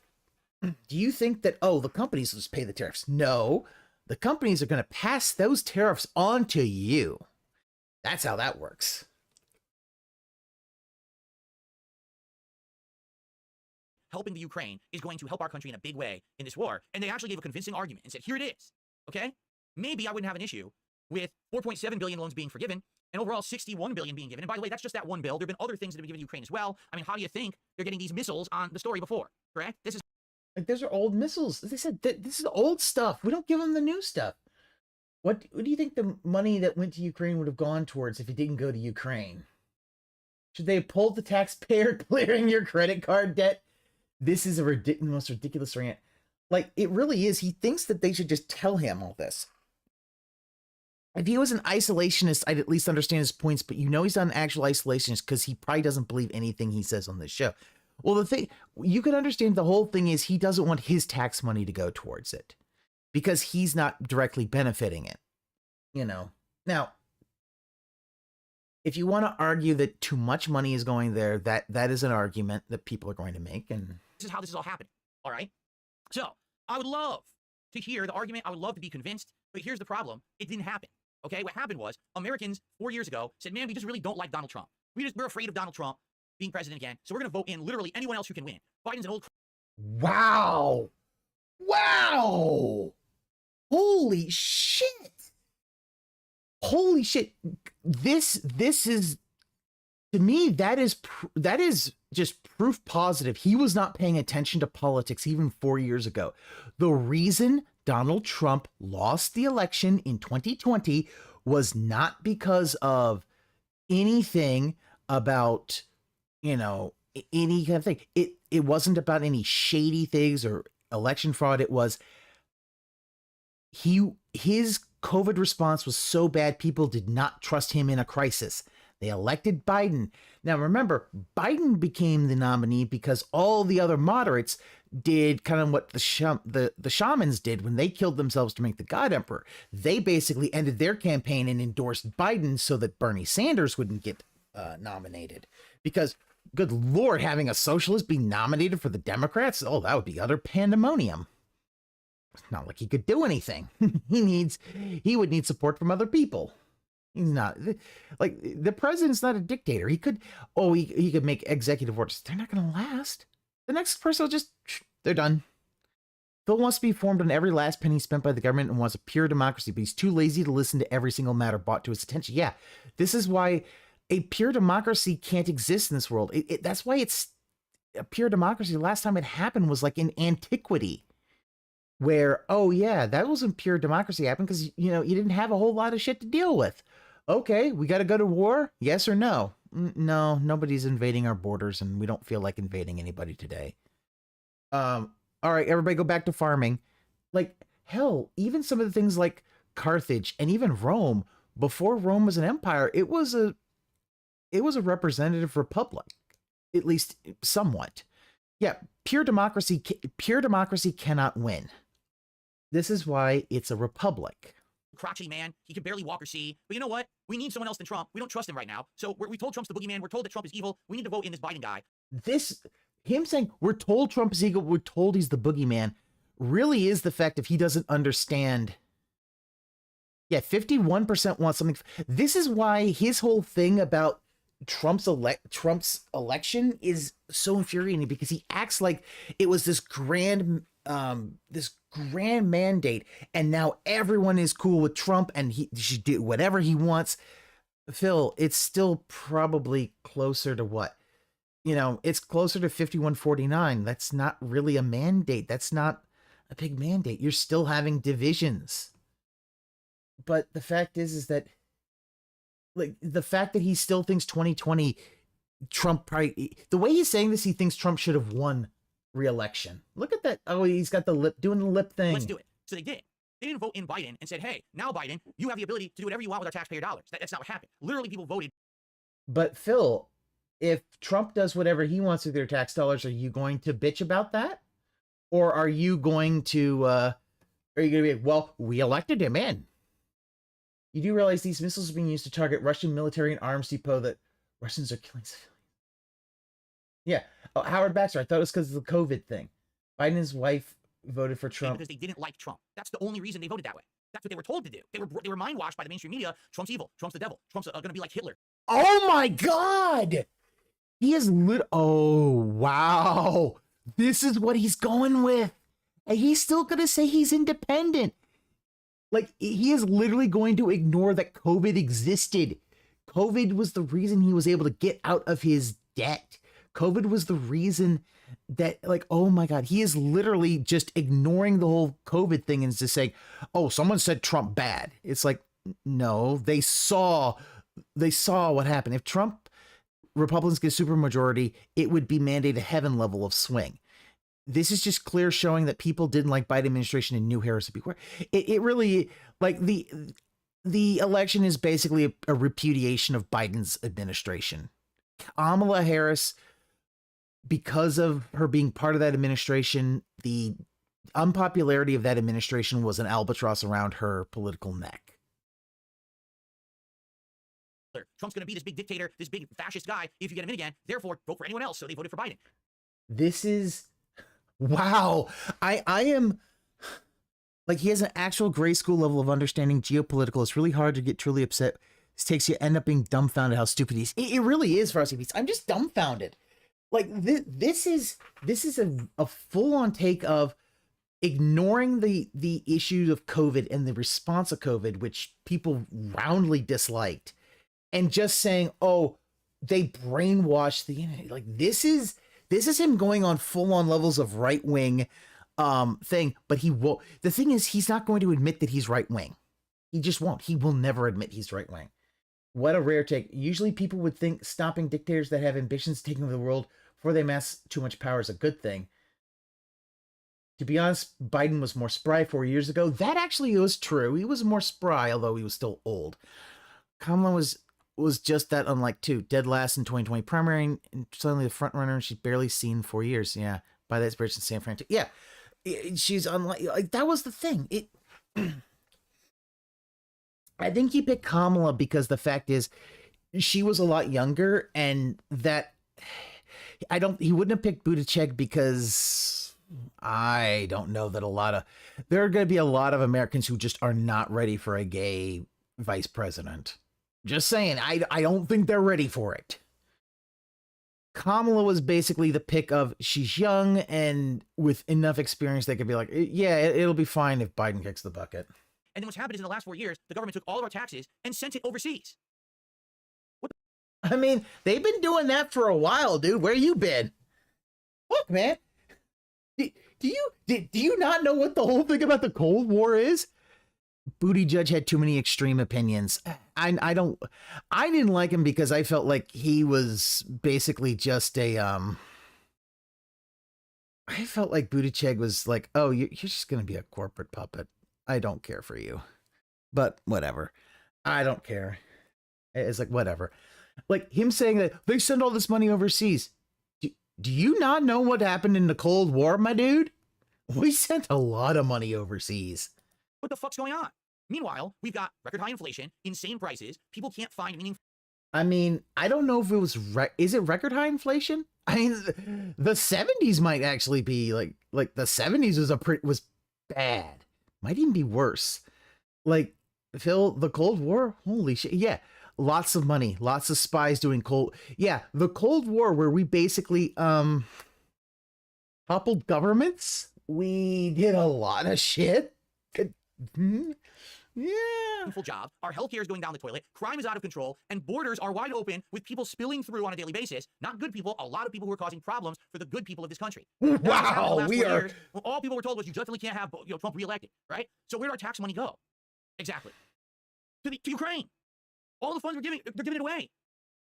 do you think that, oh, the companies will just pay the tariffs? No, the companies are going to pass those tariffs on to you. That's how that works. Helping the Ukraine is going to help our country in a big way in this war. And they actually gave a convincing argument and said, here it is. Okay? Maybe I wouldn't have an issue with 4.7 billion loans being forgiven and overall 61 billion being given. And by the way, that's just that one bill. There have been other things that have been given to Ukraine as well. I mean, how do you think they're getting these missiles on the story before? Correct? This is like, those are old missiles. They said this is old stuff. We don't give them the new stuff. What do you think the money that went to Ukraine would have gone towards if it didn't go to Ukraine? Should they have pulled the taxpayer clearing your credit card debt? This is the most ridiculous rant. Like, it really is. He thinks that they should just tell him all this. If he was an isolationist, I'd at least understand his points, but you know he's not an actual isolationist because he probably doesn't believe anything he says on this show. Well, the thing, you can understand the whole thing is he doesn't want his tax money to go towards it because he's not directly benefiting it, you know. Now, if you want to argue that too much money is going there, that is an argument that people are going to make. And this is how this is all happening. All right. So I would love to hear the argument. I would love to be convinced, but here's the problem. It didn't happen. Okay. What happened was Americans 4 years ago said, man, we just really don't like Donald Trump. We're afraid of Donald Trump being president again. So we're going to vote in literally anyone else who can win. Biden's an old. Wow. Wow. Holy shit. Holy shit. This is, to me, that is just proof positive. He was not paying attention to politics even 4 years ago. The reason Donald Trump lost the election in 2020 was not because of anything about, you know, any kind of thing. It wasn't about any shady things or election fraud. It was his COVID response was so bad, people did not trust him in a crisis. They elected Biden. Now, remember, Biden became the nominee because all the other moderates did kind of what the shamans did when they killed themselves to make the God Emperor. They basically ended their campaign and endorsed Biden so that Bernie Sanders wouldn't get nominated. Because good Lord, having a socialist be nominated for the Democrats? Oh, that would be utter pandemonium. It's not like he could do anything. He would need support from other people. He's not like the president's not a dictator. He could make executive orders. They're not going to last. The next person will just, they're done. Phil wants to be informed on every last penny spent by the government and wants a pure democracy, but he's too lazy to listen to every single matter brought to his attention. Yeah, this is why a pure democracy can't exist in this world. That's why it's a pure democracy. The last time it happened was like in antiquity, where, oh yeah, that wasn't pure democracy happened because, you didn't have a whole lot of shit to deal with. Okay, we got to go to war? Yes or no? No, nobody's invading our borders, and we don't feel like invading anybody today. All right, everybody go back to farming. Like, hell, even some of the things like Carthage and even Rome, before Rome was an empire, it was a representative republic, at least somewhat. Yeah, pure democracy cannot win. This is why it's a republic. Crotchety man. He can barely walk or see. But you know what? We need someone else than Trump. We don't trust him right now. So we told Trump's the boogeyman. We're told that Trump is evil. We need to vote in this Biden guy. Him saying, we're told Trump is evil, we're told he's the boogeyman, really is the fact if he doesn't understand. Yeah, 51% want something. This is why his whole thing about Trump's election is so infuriating, because he acts like it was this grand mandate, and now everyone is cool with Trump and he should do whatever he wants. Phil, it's still probably closer to what? It's closer to 51-49. That's not really a mandate. That's not a big mandate. You're still having divisions. But the fact is that, like, the fact that he still thinks 2020 Trump probably, the way he's saying this, he thinks Trump should have won re-election. Look at that. Oh, he's got doing the lip thing. Let's do it. So they did. They didn't vote in Biden and said, hey, now Biden, you have the ability to do whatever you want with our taxpayer dollars. That's not what happened. Literally, people voted. But Phil, if Trump does whatever he wants with their tax dollars, are you going to bitch about that? Or are you going to be like, well, we elected him in? You do realize these missiles are being used to target Russian military and arms depot that Russians are killing civilians. Yeah. Oh, Howard Baxter, I thought it was because of the COVID thing. Biden and his wife voted for Trump because they didn't like Trump. That's the only reason they voted that way. That's what they were told to do. They were mind washed by the mainstream media. Trump's evil. Trump's the devil. Trump's going to be like Hitler. Oh my God! He is oh, wow. This is what he's going with. And he's still going to say he's independent. Like, he is literally going to ignore that COVID existed. COVID was the reason he was able to get out of his debt. COVID was the reason that, like, oh my God, he is literally just ignoring the whole COVID thing and just saying, oh, someone said Trump bad. It's like, no, they saw what happened. If Republicans get a supermajority, it would be mandated a heaven level of swing. This is just clear showing that people didn't like Biden administration and knew Harris would be where it really, like, the election is basically a repudiation of Biden's administration. Kamala Harris, because of her being part of that administration, the unpopularity of that administration was an albatross around her political neck. Trump's going to be this big dictator, this big fascist guy if you get him in again. Therefore, vote for anyone else. So they voted for Biden. This is, wow. I am, like, he has an actual grade school level of understanding geopolitical. It's really hard to get truly upset. This takes you end up being dumbfounded how stupid he is. It really is for us. I'm just dumbfounded. Like, this is a full-on take of ignoring the issues of COVID and the response of COVID, which people roundly disliked, and just saying, oh, they brainwashed the internet. Like, this is him going on full-on levels of right-wing thing, but he will. The thing is, he's not going to admit that he's right-wing. He just won't. He will never admit he's right-wing. What a rare take. Usually people would think stopping dictators that have ambitions taking over the world before they amass too much power is a good thing. To be honest, Biden was more spry 4 years ago. That actually was true. He was more spry, although he was still old. Kamala was just that unlike too. Dead last in 2020 primary, and suddenly the front runner, and she's barely seen 4 years. Yeah, by that inspiration, San Francisco. Yeah, she's unlike. Like, that was the thing. I think he picked Kamala because the fact is, she was a lot younger, and that he wouldn't have picked Buttigieg because I don't know that there are going to be a lot of Americans who just are not ready for a gay vice president. Just saying, I don't think they're ready for it. Kamala was basically the pick of, she's young and with enough experience they could be like, yeah, it'll be fine if Biden kicks the bucket. And then what's happened is in the last 4 years, the government took all of our taxes and sent it overseas. I mean, they've been doing that for a while, dude. Where you been? Look, man. Do you not know what the whole thing about the Cold War is? Buttigieg had too many extreme opinions. I didn't like him because I felt like he was basically just I felt like Buttigieg was like, oh, you're just going to be a corporate puppet. I don't care for you. But whatever. I don't care. It's like, whatever. Like him saying that they send all this money overseas. Do you not know what happened in the Cold War, my dude? We sent a lot of money overseas. What the fuck's going on? Meanwhile, we've got record high inflation, insane prices. People can't find meaning. I mean, I don't know if it was, is it record high inflation? I mean, the 70s might actually be like the 70s was bad. Might even be worse. Like, Phil, the Cold War, holy shit. Yeah. Lots of money, lots of spies doing the Cold War where we basically toppled governments. We did a lot of shit. Yeah. Full job. Our healthcare is going down the toilet. Crime is out of control, and borders are wide open with people spilling through on a daily basis. Not good people. A lot of people who are causing problems for the good people of this country. Wow, we are. Years, well, all people were told was you definitely can't have Trump reelected, right? So where did our tax money go? Exactly. To Ukraine. All the funds they're giving it away.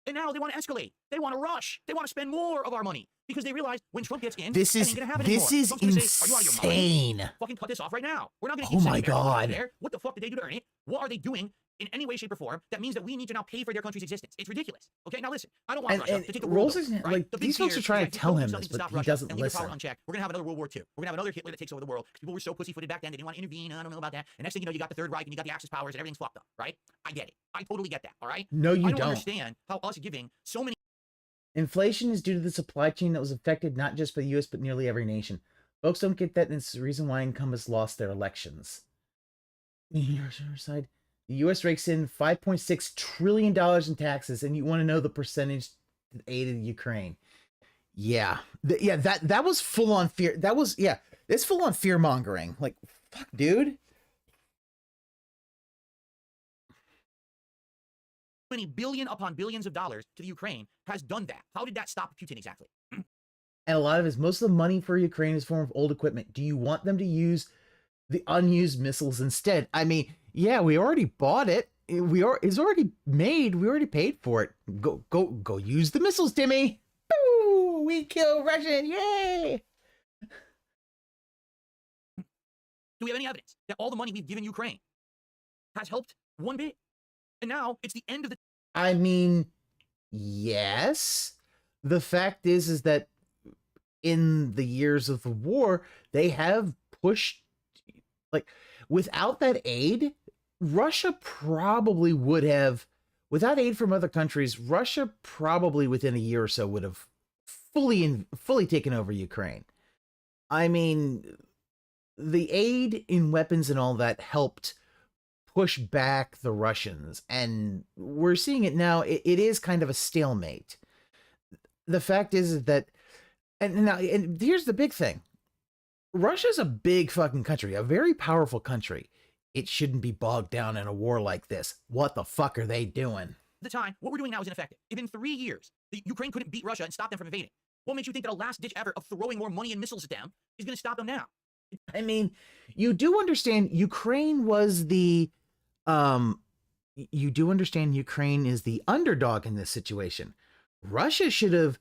And now they want to escalate. They want to rush. They want to spend more of our money because they realize when Trump gets in, this is insane. Say, are you out of your mind? Fucking cut this off right now. We're not going to keep my God. What the fuck did they do to earn it? What are they doing in any way, shape, or form that means that we need to now pay for their country's existence? It's ridiculous. Okay, now listen. I don't want Russia to take the world. Right? Like, these folks are trying to tell him this, but he doesn't listen. We're going to have another World War II. We're going to have another Hitler that takes over the world because people were so pussyfooted back then. They didn't want to intervene. I don't know about that. And next thing you know, you got the Third Reich and you got the Axis powers and everything's fucked up, right? I get it. I totally get that, all right? No, you I don't understand how us giving so many. Inflation is due to the supply chain that was affected not just by the U.S., but nearly every nation. Folks don't get that, and it's the reason why incumbents lost their elections. Side, the U.S. rakes in $5.6 trillion in taxes, and you want to know the percentage that aided Ukraine. Yeah. That was full-on fear. It's full-on fear-mongering. Like, fuck, dude. Many billion upon billions of dollars to the Ukraine has done that. How did that stop Putin exactly? And a lot of most of the money for Ukraine is form of old equipment. Do you want them to use the unused missiles instead? I mean, yeah, we already bought it. It's already made. We already paid for it. Go use the missiles, Timmy. Boo! We kill Russian. Yay! Do we have any evidence that all the money we've given Ukraine has helped one bit? And now it's the end of the. I mean, yes. The fact is that in the years of the war, they have pushed, like, without that aid, Russia probably would have, without aid from other countries, Russia probably within a year or so would have fully taken over Ukraine. I mean, the aid in weapons and all that helped push back the Russians, and we're seeing it now. It is kind of a stalemate. The fact is that, and here's the big thing. Russia's a big fucking country, a very powerful country. It shouldn't be bogged down in a war like this. What the fuck are they doing? The time, what we're doing now is ineffective. If in 3 years, the Ukraine couldn't beat Russia and stop them from invading, what makes you think that a last-ditch effort of throwing more money and missiles at them is going to stop them now? I mean, you do understand Ukraine was the you do understand Ukraine is the underdog in this situation. Russia should have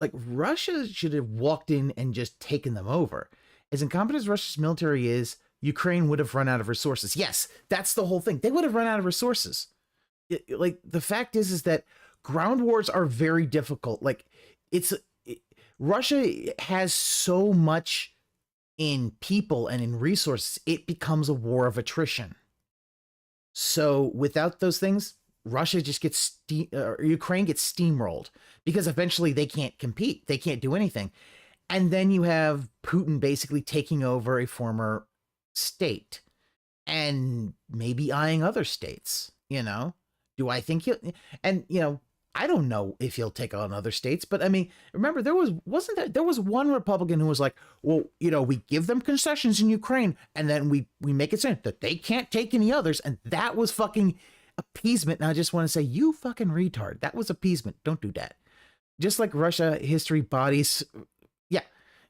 walked in and just taken them over. As incompetent as Russia's military is, Ukraine would have run out of resources. Yes, that's the whole thing. They would have run out of resources. Like, the fact is that ground wars are very difficult. Like, Russia has so much in people and in resources, it becomes a war of attrition. So without those things, Russia just gets Ukraine gets steamrolled because eventually they can't compete. They can't do anything. And then you have Putin basically taking over a former state and maybe eyeing other states, you know? Do I think he'll, and you know, I don't know if he'll take on other states, but I mean, remember there was one Republican who was like, well, you know, we give them concessions in Ukraine and then we make it sound that they can't take any others, and that was fucking appeasement. And I just want to say, you fucking retard. That was appeasement. Don't do that. Just like Russia history bodies. Yeah,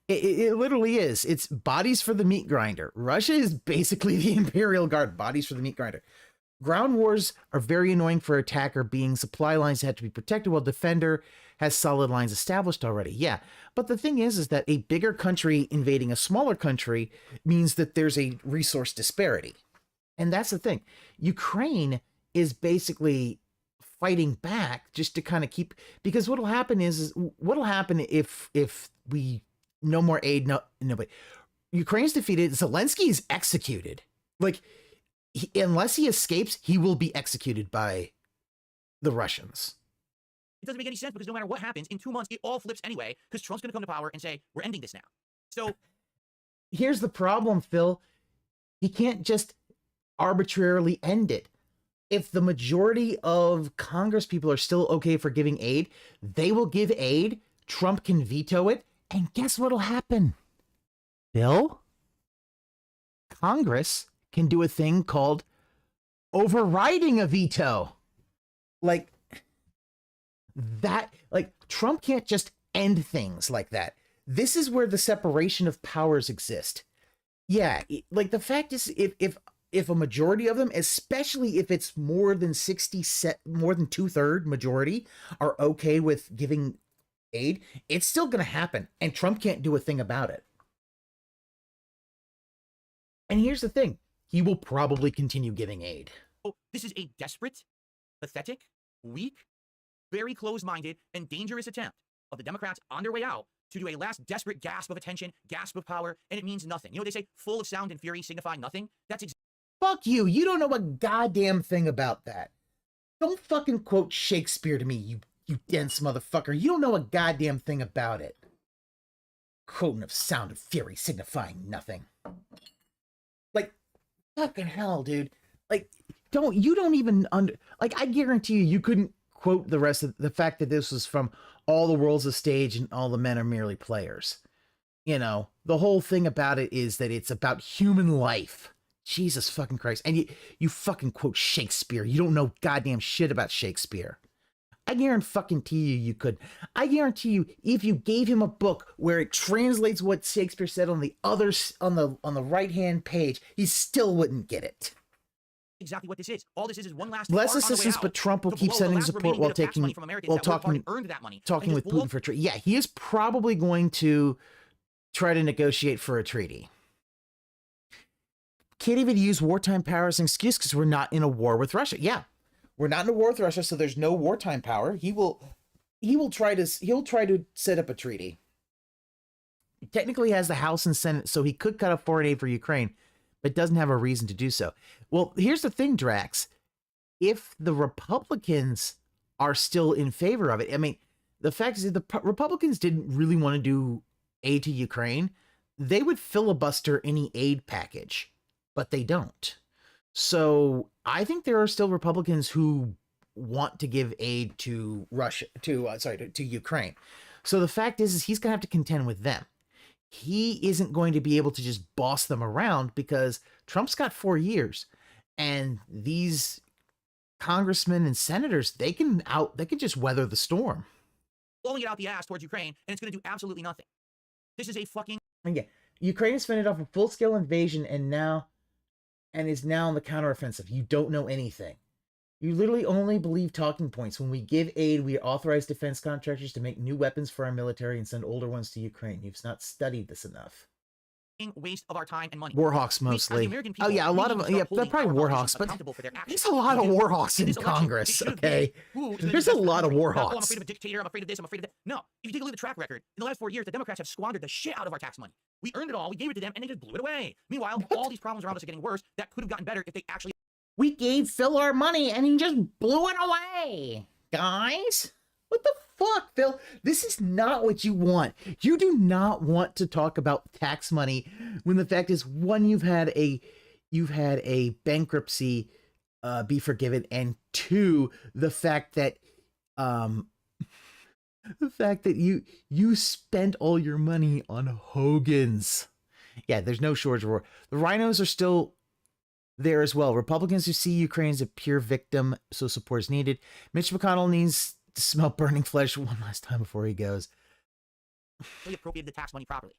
it literally is. It's bodies for the meat grinder. Russia is basically the Imperial Guard, bodies for the meat grinder. Ground wars are very annoying for attacker, being supply lines have to be protected while defender has solid lines established already. Yeah, but the thing is that a bigger country invading a smaller country means that there's a resource disparity. And that's the thing. Ukraine is basically fighting back just to kind of keep, because what'll happen is what'll happen if we no more aid, nobody. Ukraine's defeated, Zelensky is executed. Like, unless he escapes, he will be executed by the Russians. It doesn't make any sense because no matter what happens, in 2 months, it all flips anyway because Trump's going to come to power and say, we're ending this now. So here's the problem, Phil. He can't just arbitrarily end it. If the majority of Congress people are still okay for giving aid, they will give aid. Trump can veto it. And guess what'll happen? Phil? Congress can do a thing called overriding a veto. Like that, like Trump can't just end things like that. This is where the separation of powers exist. Yeah, like the fact is, if a majority of them, especially if it's more than 60, more than 2/3 majority are okay with giving aid, it's still going to happen, and Trump can't do a thing about it. And here's the thing. He will probably continue giving aid. This is a desperate, pathetic, weak, very closed-minded, and dangerous attempt of the Democrats on their way out to do a last desperate gasp of attention, gasp of power, and it means nothing. You know what they say? Full of sound and fury signify nothing. That's Fuck you. You don't know a goddamn thing about that. Don't fucking quote Shakespeare to me, you dense motherfucker. You don't know a goddamn thing about it. Quoting of sound and fury signifying nothing. Like, fucking hell, dude. Like, you don't even like, I guarantee you couldn't quote the rest of the fact that this was from All the World's a Stage and All the Men Are Merely Players. You know, the whole thing about it is that it's about human life. Jesus fucking Christ. And you fucking quote Shakespeare. You don't know goddamn shit about Shakespeare. I guarantee you could. I guarantee you, if you gave him a book where it translates what Shakespeare said on the on the right-hand page, he still wouldn't get it. exactly what this is. All this is one last less assistance, but Trump will keep sending support while talking with Putin for a treaty. Yeah, he is probably going to try to negotiate for a treaty. Can't even use wartime power as an excuse because we're not in a war with Russia. Yeah, we're not in a war with Russia, so there's no wartime power. He'll try to set up a treaty. He technically has the House and Senate, so he could cut off foreign aid for Ukraine, but doesn't have a reason to do so. Well, here's the thing, Drax. If the Republicans are still in favor of it, I mean, the fact is that the Republicans didn't really want to do aid to Ukraine. They would filibuster any aid package, but they don't. So I think there are still Republicans who want to give aid to to Ukraine. So the fact is he's going to have to contend with them. He isn't going to be able to just boss them around because Trump's got 4 years, and these congressmen and senators, they can just weather the storm. Blowing it out the ass towards Ukraine, and it's going to do absolutely nothing. This is a fucking... And yeah, Ukraine has fended off a full-scale invasion and is now on the counteroffensive. You don't know anything. You literally only believe talking points. When we give aid, we authorize defense contractors to make new weapons for our military and send older ones to Ukraine. You've not studied this enough. Waste of our time and money. Warhawks mostly. Oh yeah, a lot of they're probably Warhawks, but there's a lot of Warhawks in Congress. Okay, there's a lot of Warhawks. Oh, I'm afraid of a dictator. I'm afraid of this. I'm afraid of that. No, if you take a look at the track record, in the last 4 years, the Democrats have squandered the shit out of our tax money. We earned it all. We gave it to them, and they just blew it away. Meanwhile, all these problems around us are getting worse. That could have gotten better if they actually We gave Phil our money and he just blew it away. Guys, what the fuck, Phil? This is not what you want. You do not want to talk about tax money when the fact is, one, you've had a bankruptcy be forgiven, and two, the fact that you spent all your money on Hogan's. Yeah, there's no shortage of war. The rhinos are still there as well. Republicans who see Ukraine as a pure victim, so support is needed. Mitch McConnell needs to smell burning flesh one last time before he goes. Really appropriated the tax money properly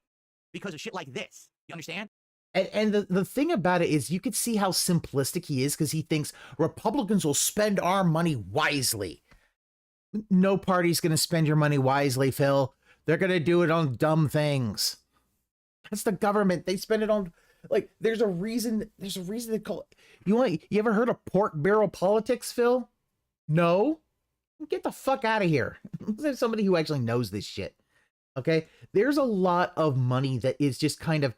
because of shit like this. You understand? And the thing about it is, you could see how simplistic he is, because he thinks Republicans will spend our money wisely. No party's going to spend your money wisely, Phil. They're going to do it on dumb things. That's the government. They spend it on, like, there's a reason they call it. You ever heard of pork barrel politics, Phil? No? Get the fuck out of here. There's somebody who actually knows this shit. Okay? There's a lot of money that is just kind of,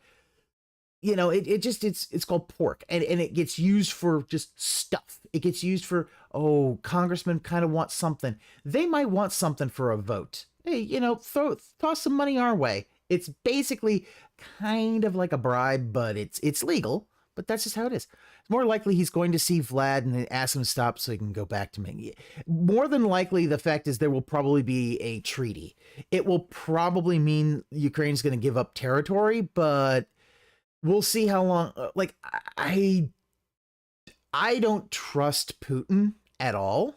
you know, it's called pork, and it gets used for just stuff. It gets used for, oh, congressmen kind of want something. They might want something for a vote. Hey, you know, toss some money our way. It's basically kind of like a bribe, but it's legal. But that's just how it is. It's more likely he's going to see Vlad and ask him to stop so he can go back to me. More than likely, the fact is there will probably be a treaty. It will probably mean Ukraine's going to give up territory, but we'll see how long. Like, I don't trust Putin at all.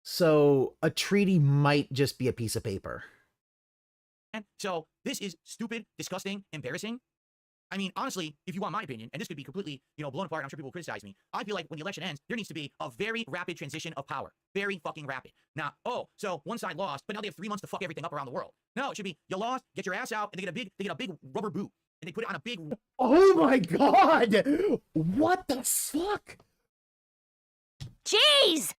So a treaty might just be a piece of paper. And so this is stupid, disgusting, embarrassing. I mean, honestly, if you want my opinion, and this could be completely, blown apart, I'm sure people will criticize me. I feel like when the election ends, there needs to be a very rapid transition of power. Very fucking rapid. Now, so one side lost, but now they have 3 months to fuck everything up around the world. No, it should be, you lost, get your ass out, and they get a big rubber boot. And they put it on a big... Oh my god! What the fuck? Jeez!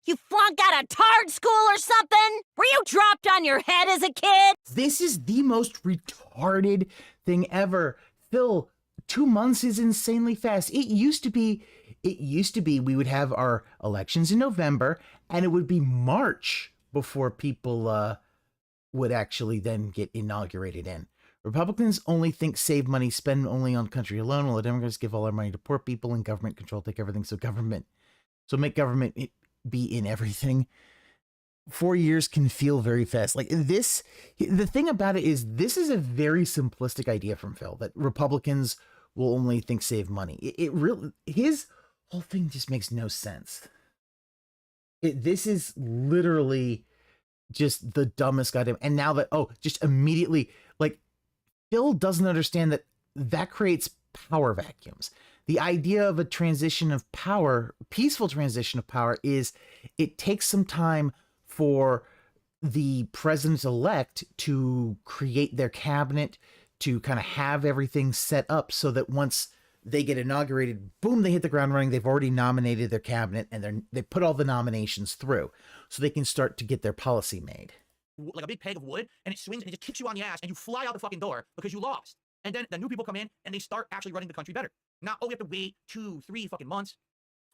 You flunked out of tard school or something? Were you dropped on your head as a kid? This is the most retarded thing ever. Phil, 2 months is insanely fast. It used to be we would have our elections in November, and it would be March before people would actually then get inaugurated in. Republicans only think save money, spend only on country alone, while the Democrats give all our money to poor people and government control, take everything. So make government be in everything. 4 years can feel very fast. Like this, the thing about it is, this is a very simplistic idea from Phil, that Republicans will only think save money. It really, his whole thing just makes no sense. This is literally just the dumbest goddamn. And now that, just immediately, like, Phil doesn't understand that creates power vacuums. The idea of a transition of power, peaceful transition of power, is it takes some time for the president-elect to create their cabinet, to kind of have everything set up so that once they get inaugurated, boom, they hit the ground running. They've already nominated their cabinet, and they put all the nominations through so they can start to get their policy made. Like a big peg of wood, and it swings and it just kicks you on the ass, and you fly out the fucking door because you lost. And then the new people come in and they start actually running the country better. Not, we have to wait 2-3 fucking months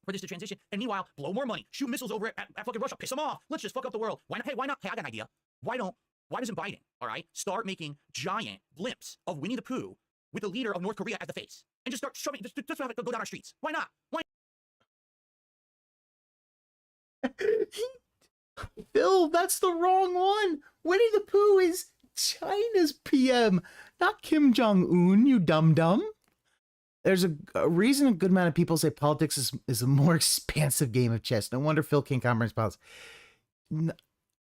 for this to transition. And meanwhile, blow more money, shoot missiles over at fucking Russia, piss them off. Let's just fuck up the world. Why not? Hey, why not? Hey, I got an idea. Why doesn't Biden, all right, start making giant blimps of Winnie the Pooh with the leader of North Korea as the face, and just start shoving, just have it go down our streets? Why not? Why? Phil, that's the wrong one. Winnie the Pooh is China's PM, not Kim Jong-un, you dum-dum. There's a reason a good amount of people say politics is a more expansive game of chess. No wonder Phil can't comprehend politics.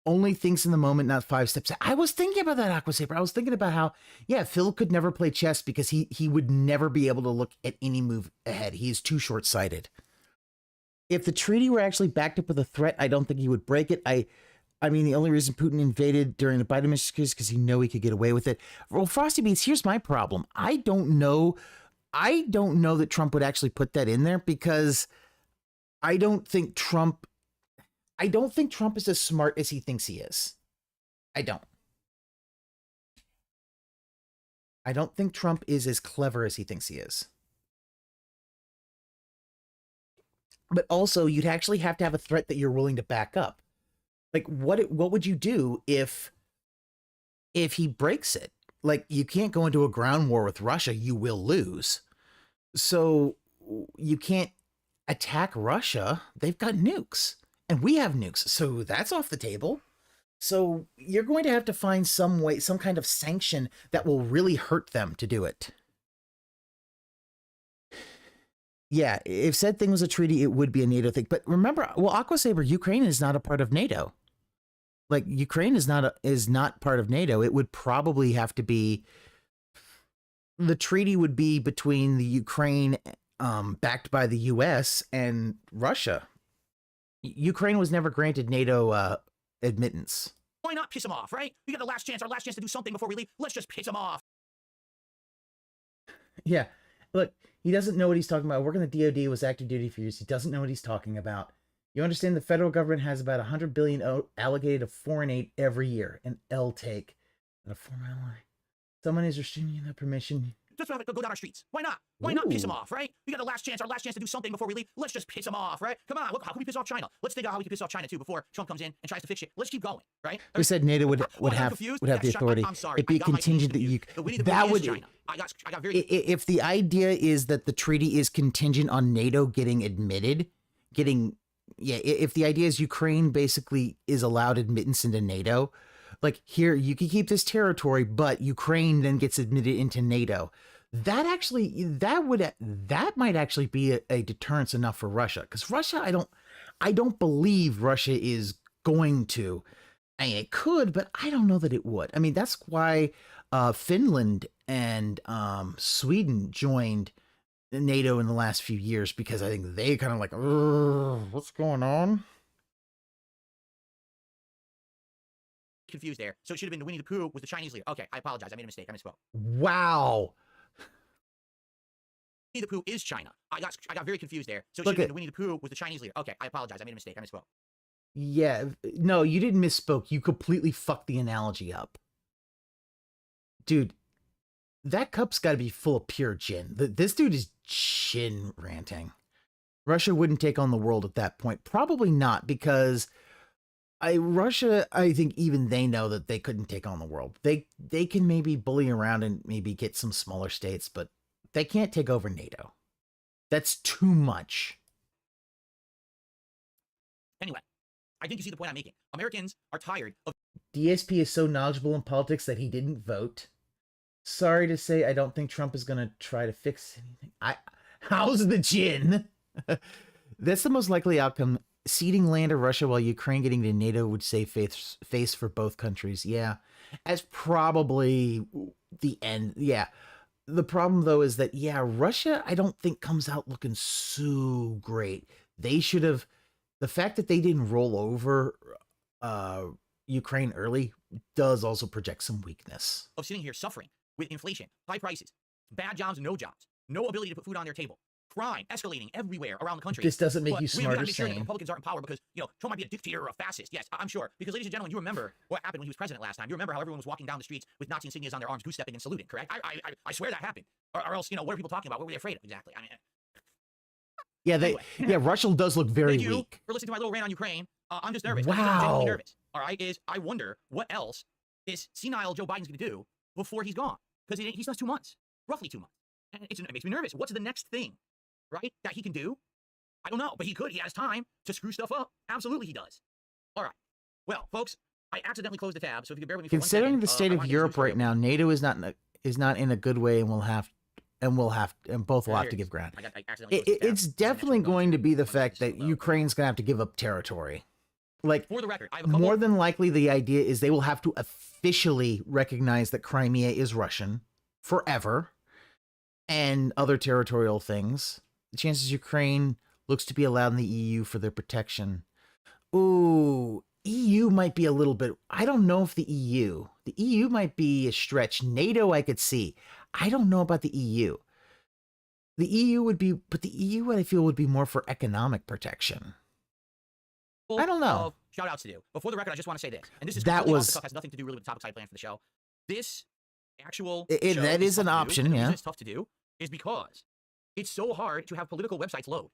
Only thinks in the moment, not 5 steps. I was thinking about that, Aqua Saber. I was thinking about how, Phil could never play chess because he would never be able to look at any move ahead. He is too short-sighted. If the treaty were actually backed up with a threat, I don't think he would break it. I mean, the only reason Putin invaded during the Biden administration is because he knew he could get away with it. Well, Frosty Beats, here's my problem. I don't know that Trump would actually put that in there, because I don't think Trump is as smart as he thinks he is. I don't think Trump is as clever as he thinks he is. but also you'd actually have to have a threat that you're willing to back up. Like, what would you do if he breaks it? Like, you can't go into a ground war with Russia. You will lose. So you can't attack Russia. They've got nukes, and we have nukes. So that's off the table. So you're going to have to find some way, some kind of sanction that will really hurt them to do it. Yeah, if said thing was a treaty, it would be a NATO thing. But remember, well, Aqua Saber, Ukraine is not a part of NATO. Like, Ukraine is not part of NATO. It would probably have to be, the treaty would be between the Ukraine, backed by the US, and Russia. Ukraine was never granted NATO admittance. Why not piss him off, right? We got the last chance, our last chance to do something before we leave. Let's just piss him off. Yeah, look, he doesn't know what he's talking about. Working the DoD was active duty for years. He doesn't know what he's talking about. You understand the federal government has about $100 billion allocated to foreign aid every year. An L-take. And a former ally. Someone is restricting that permission. Just go down our streets. Why not? Why not piss him off, right? We got the last chance, our last chance to do something before we leave. Let's just piss him off, right? Come on, look, how can we piss off China? Let's think out how we can piss off China too before Trump comes in and tries to fix it. Let's keep going, right? We said NATO would have the authority. I'm sorry. It'd be contingent that you that would. China. I got very. If the idea is that the treaty is contingent on NATO getting admitted, if the idea is Ukraine basically is allowed admittance into NATO, like, here, you can keep this territory, but Ukraine then gets admitted into NATO. That might actually be a deterrence enough for Russia, because Russia, I don't believe Russia is going to. I mean, it could, but I don't know that it would. I mean, that's why Finland and Sweden joined NATO in the last few years, because I think they kind of like, what's going on? Confused there. So it should have been Winnie the Pooh with the Chinese leader. Okay, I apologize. I made a mistake. I misspoke. Wow. Winnie the Pooh is China. I got very confused there. So it should have been Winnie the Pooh with the Chinese leader. Okay, I apologize. I made a mistake. I misspoke. Yeah, no, you didn't misspoke. You completely fucked the analogy up. Dude, that cup's got to be full of pure gin. This dude is gin ranting. Russia wouldn't take on the world at that point. Probably not, because Russia, I think even they know that they couldn't take on the world. They can maybe bully around and maybe get some smaller states, but they can't take over NATO. That's too much. Anyway, I think you see the point I'm making. Americans are tired of... DSP is so knowledgeable in politics that he didn't vote. Sorry to say, I don't think Trump is going to try to fix anything. How's the gin? That's the most likely outcome. Ceding land to Russia while Ukraine getting to NATO would save face for both countries. Yeah, as probably the end. Yeah. The problem, though, is that, yeah, Russia, I don't think comes out looking so great. They should have... The fact that they didn't roll over Ukraine early does also project some weakness. Of sitting here suffering with inflation, high prices, bad jobs, no ability to put food on their table, crime escalating everywhere around the country. This doesn't make you We smart got or to make sure that sane. Republicans aren't in power because, Trump might be a dictator or a fascist. Yes, I'm sure. Because, ladies and gentlemen, you remember what happened when he was president last time. You remember how everyone was walking down the streets with Nazi insignias on their arms, goose-stepping and saluting, correct? I swear that happened. Or else, what are people talking about? What were they afraid of? Exactly. I mean... Yeah, Anyway. Russia does look very Thank you weak. for listening to my little rant on Ukraine. I'm just nervous. Wow. I'm genuinely nervous. All right, I wonder what else this senile Joe Biden's going to do before he's gone, because he's lost 2 months, roughly 2 months, and it makes me nervous. What's the next thing, right, that he can do? I don't know, but he could. He has time to screw stuff up. Absolutely, he does. All right. Well, folks, I accidentally closed the tab, so if you could bear with me for 1 second. Considering the state of Europe right now, NATO is not in a good way, and both will have to give ground. I accidentally closed the tab. It's definitely going to be the fact that Ukraine's going to have to give up territory. Like, for the record, I have a couple... more than likely, the idea is they will have to officially recognize that Crimea is Russian forever, and other territorial things. The chances Ukraine looks to be allowed in the EU for their protection. Ooh, EU might be a little bit... I don't know if the EU might be a stretch. NATO I could see. I don't know about the EU. The EU would be... But the EU, I feel, would be more for economic protection. I don't know. Shout outs to do. Before the record, I just want to say this. And this is that was... off the cuff, has nothing to do really with the topics I planned for the show. This actual that is an option, yeah. The yeah. reason it's tough to do is because it's so hard to have political websites load.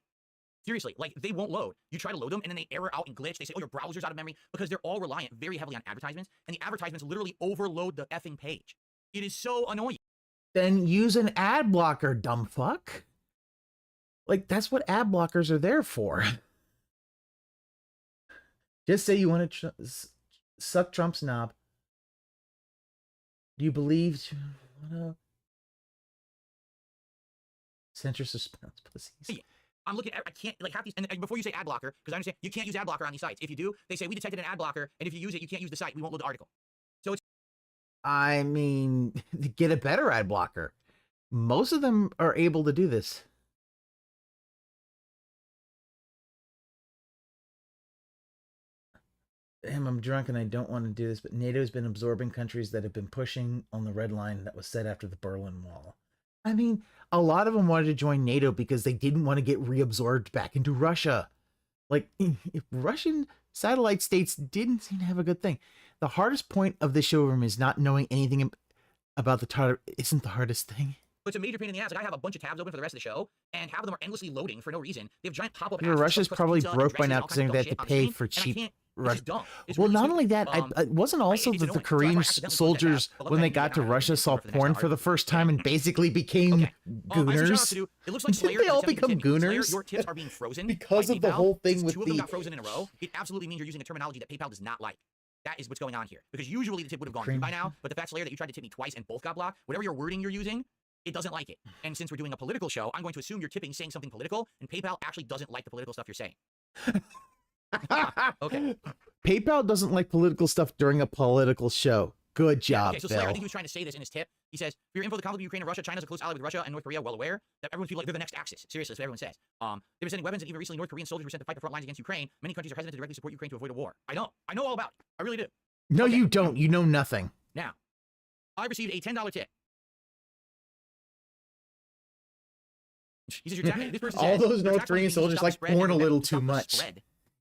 Seriously, like they won't load. You try to load them and then they error out and glitch. They say, oh, your browser's out of memory because they're all reliant very heavily on advertisements, and the advertisements literally overload the effing page. It is so annoying. Then use an ad blocker, dumb fuck. Like, that's what ad blockers are there for. Just say you want to suck Trump's knob. Do you believe... Censor suspense pussies. I'm looking at, I can't, like, half these, and before you say ad blocker, because I understand you can't use ad blocker on these sites. If you do, they say we detected an ad blocker, and if you use it, you can't use the site. We won't load the article. So it's... I mean, get a better ad blocker. Most of them are able to do this. Damn, I'm drunk and I don't want to do this, but NATO's been absorbing countries that have been pushing on the red line that was set after the Berlin Wall. I mean, a lot of them wanted to join NATO because they didn't want to get reabsorbed back into Russia. Like, if Russian satellite states didn't seem to have a good thing. The hardest point of this showroom is not knowing anything about the Tatar. Isn't the hardest thing. It's a major pain in the ass. Like, I have a bunch of tabs open for the rest of the show, and half of them are endlessly loading for no reason. They have giant pop-up ads. Russia's probably broke by now because they have to pay for cheap. Well, not only that, it wasn't also that the Korean soldiers, when they got to Russia, saw porn for the first time and basically became gooners. It looks like Didn't they all become gooners? Your tips are being frozen because of the whole thing with two of them got frozen in a row. It absolutely means you're using a terminology that PayPal does not like. That is what's going on here. Because usually the tip would have gone through by now, but the fact, Slayer, that you tried to tip me twice and both got blocked, whatever your wording you're using, it doesn't like it. And since we're doing a political show, I'm going to assume you're tipping saying something political, and PayPal actually doesn't like the political stuff you're saying. Okay. PayPal doesn't like political stuff during a political show. Good job, okay, so Bill. Slayer, I think he was trying to say this in his tip. He says, for your info, the conflict of Ukraine and Russia, China's a close ally with Russia and North Korea, well aware that everyone's people like they're the next axis. Seriously, that's what everyone says. They were sending weapons, and even recently North Korean soldiers were sent to fight the front lines against Ukraine. Many countries are hesitant to directly support Ukraine to avoid a war. I know all about it. I really do. No, you don't. You know nothing. Now, I received a $10 tip. He says, this person all says, those North Korean soldiers like porn a little too much.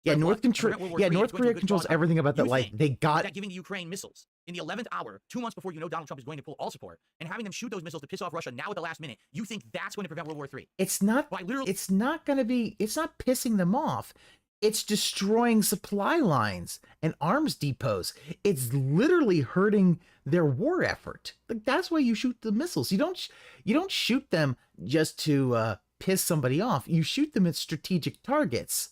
Yeah, North Korea controls everything about that life. They got that giving the Ukraine missiles in the 11th hour, 2 months before you know Donald Trump is going to pull all support, and having them shoot those missiles to piss off Russia now at the last minute. You think that's going to prevent World War III? It's not. It's not going to be. It's not pissing them off. It's destroying supply lines and arms depots. It's literally hurting their war effort. Like, that's why you shoot the missiles. You don't shoot them just to piss somebody off. You shoot them at strategic targets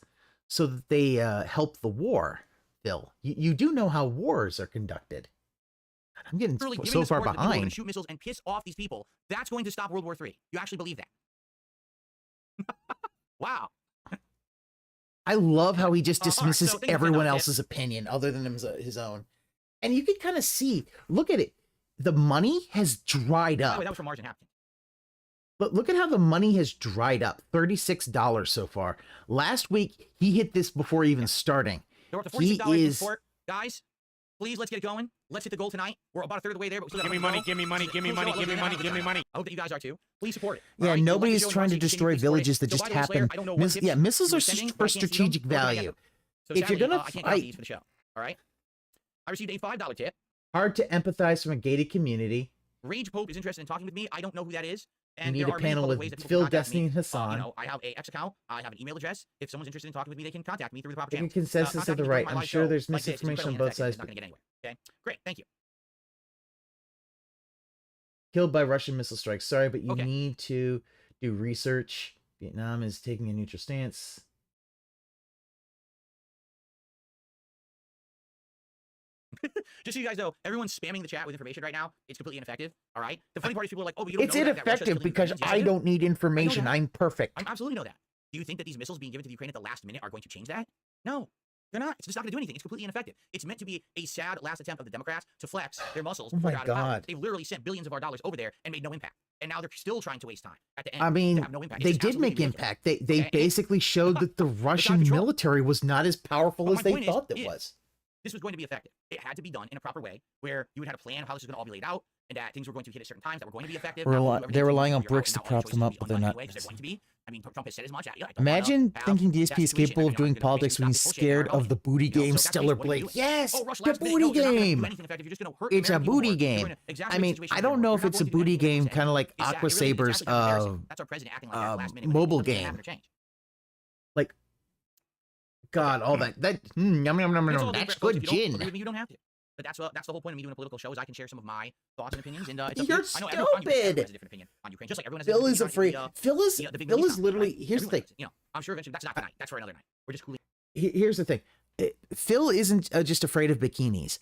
so that they help the war. Phil, you do know how wars are conducted. I'm getting so far behind. Shoot missiles and piss off these people. That's going to stop World War III. You actually believe that? Wow. I love how he just dismisses everyone else's opinion other than his own. And you can kind of see, look at it. The money has dried up. By the way, that was from Margin Hapkin. But look at how the money has dried up. $36 so far. Last week, he hit this before even starting. He is... Support. Guys, please, let's get it going. Let's hit the goal tonight. We're about a third of the way there, but we still got give me money, give me money, give me money, give me money, give me money. I hope that you guys are too. Please support it. Yeah, nobody is trying to destroy villages that just happen. Yeah, missiles are for strategic value. If you're gonna fight for the show, all right. I received a $5 tip. Hard to empathize from a gated community. Rage Pope is interested in talking with me. I don't know who that is. And you need a panel with Phil, Destiny, and Hassan. I have a X account. I have an email address. If someone's interested in talking with me, they can contact me through the proper channel. Consensus of the right. I'm sure there's misinformation on both sides. Not going to get anywhere. Okay, great. Thank you. Killed by Russian missile strikes. Sorry, but you need to do research. Vietnam is taking a neutral stance. Just so you guys know, everyone's spamming the chat with information right now. It's completely ineffective. All right. The funny part is people are like, "Oh, but you don't know that ineffective because I don't need information. I'm perfect." I absolutely know that. Do you think that these missiles being given to the Ukraine at the last minute are going to change that? No, they're not. It's just not going to do anything. It's completely ineffective. It's meant to be a sad last attempt of the Democrats to flex their muscles. Oh my God! They've literally sent billions of our dollars over there and made no impact. And now they're still trying to waste time at the end. I mean, no they did make impact. They basically showed that the Russian military was not as powerful as they thought it was. This was going to be effective. It had to be done in a proper way where you would have a plan of how this was going to all be laid out and that things were going to hit at certain times that were going to be effective. They're relying on bricks to prop them up, but they're not. They're going to be. I mean, Trump has said as much. Imagine thinking DSP is capable of doing politics when he's scared of the booty game Stellar Blade. Yes, the booty game. It's a booty game. I mean, I don't know if it's a booty game, kind of like Aqua Saber's mobile game. Like, God, all that yum, yum, yum, It's yum, all that's folks. good If you don't agree gin. with me, you don't have to. But that's the whole point of me doing a political show is I can share some of my thoughts and opinions. And it's up to You're you. I know everyone on Ukraine stupid. has a different opinion on Ukraine, just like everyone has a Phil different is opinion afraid. on Phil is the big Phil Middle is East literally. conflict, right? Here's the Everyone thing. does. You know, I'm sure eventually that's not tonight. That's for another night. We're just cooling. Here's the thing. Phil isn't just afraid of bikinis.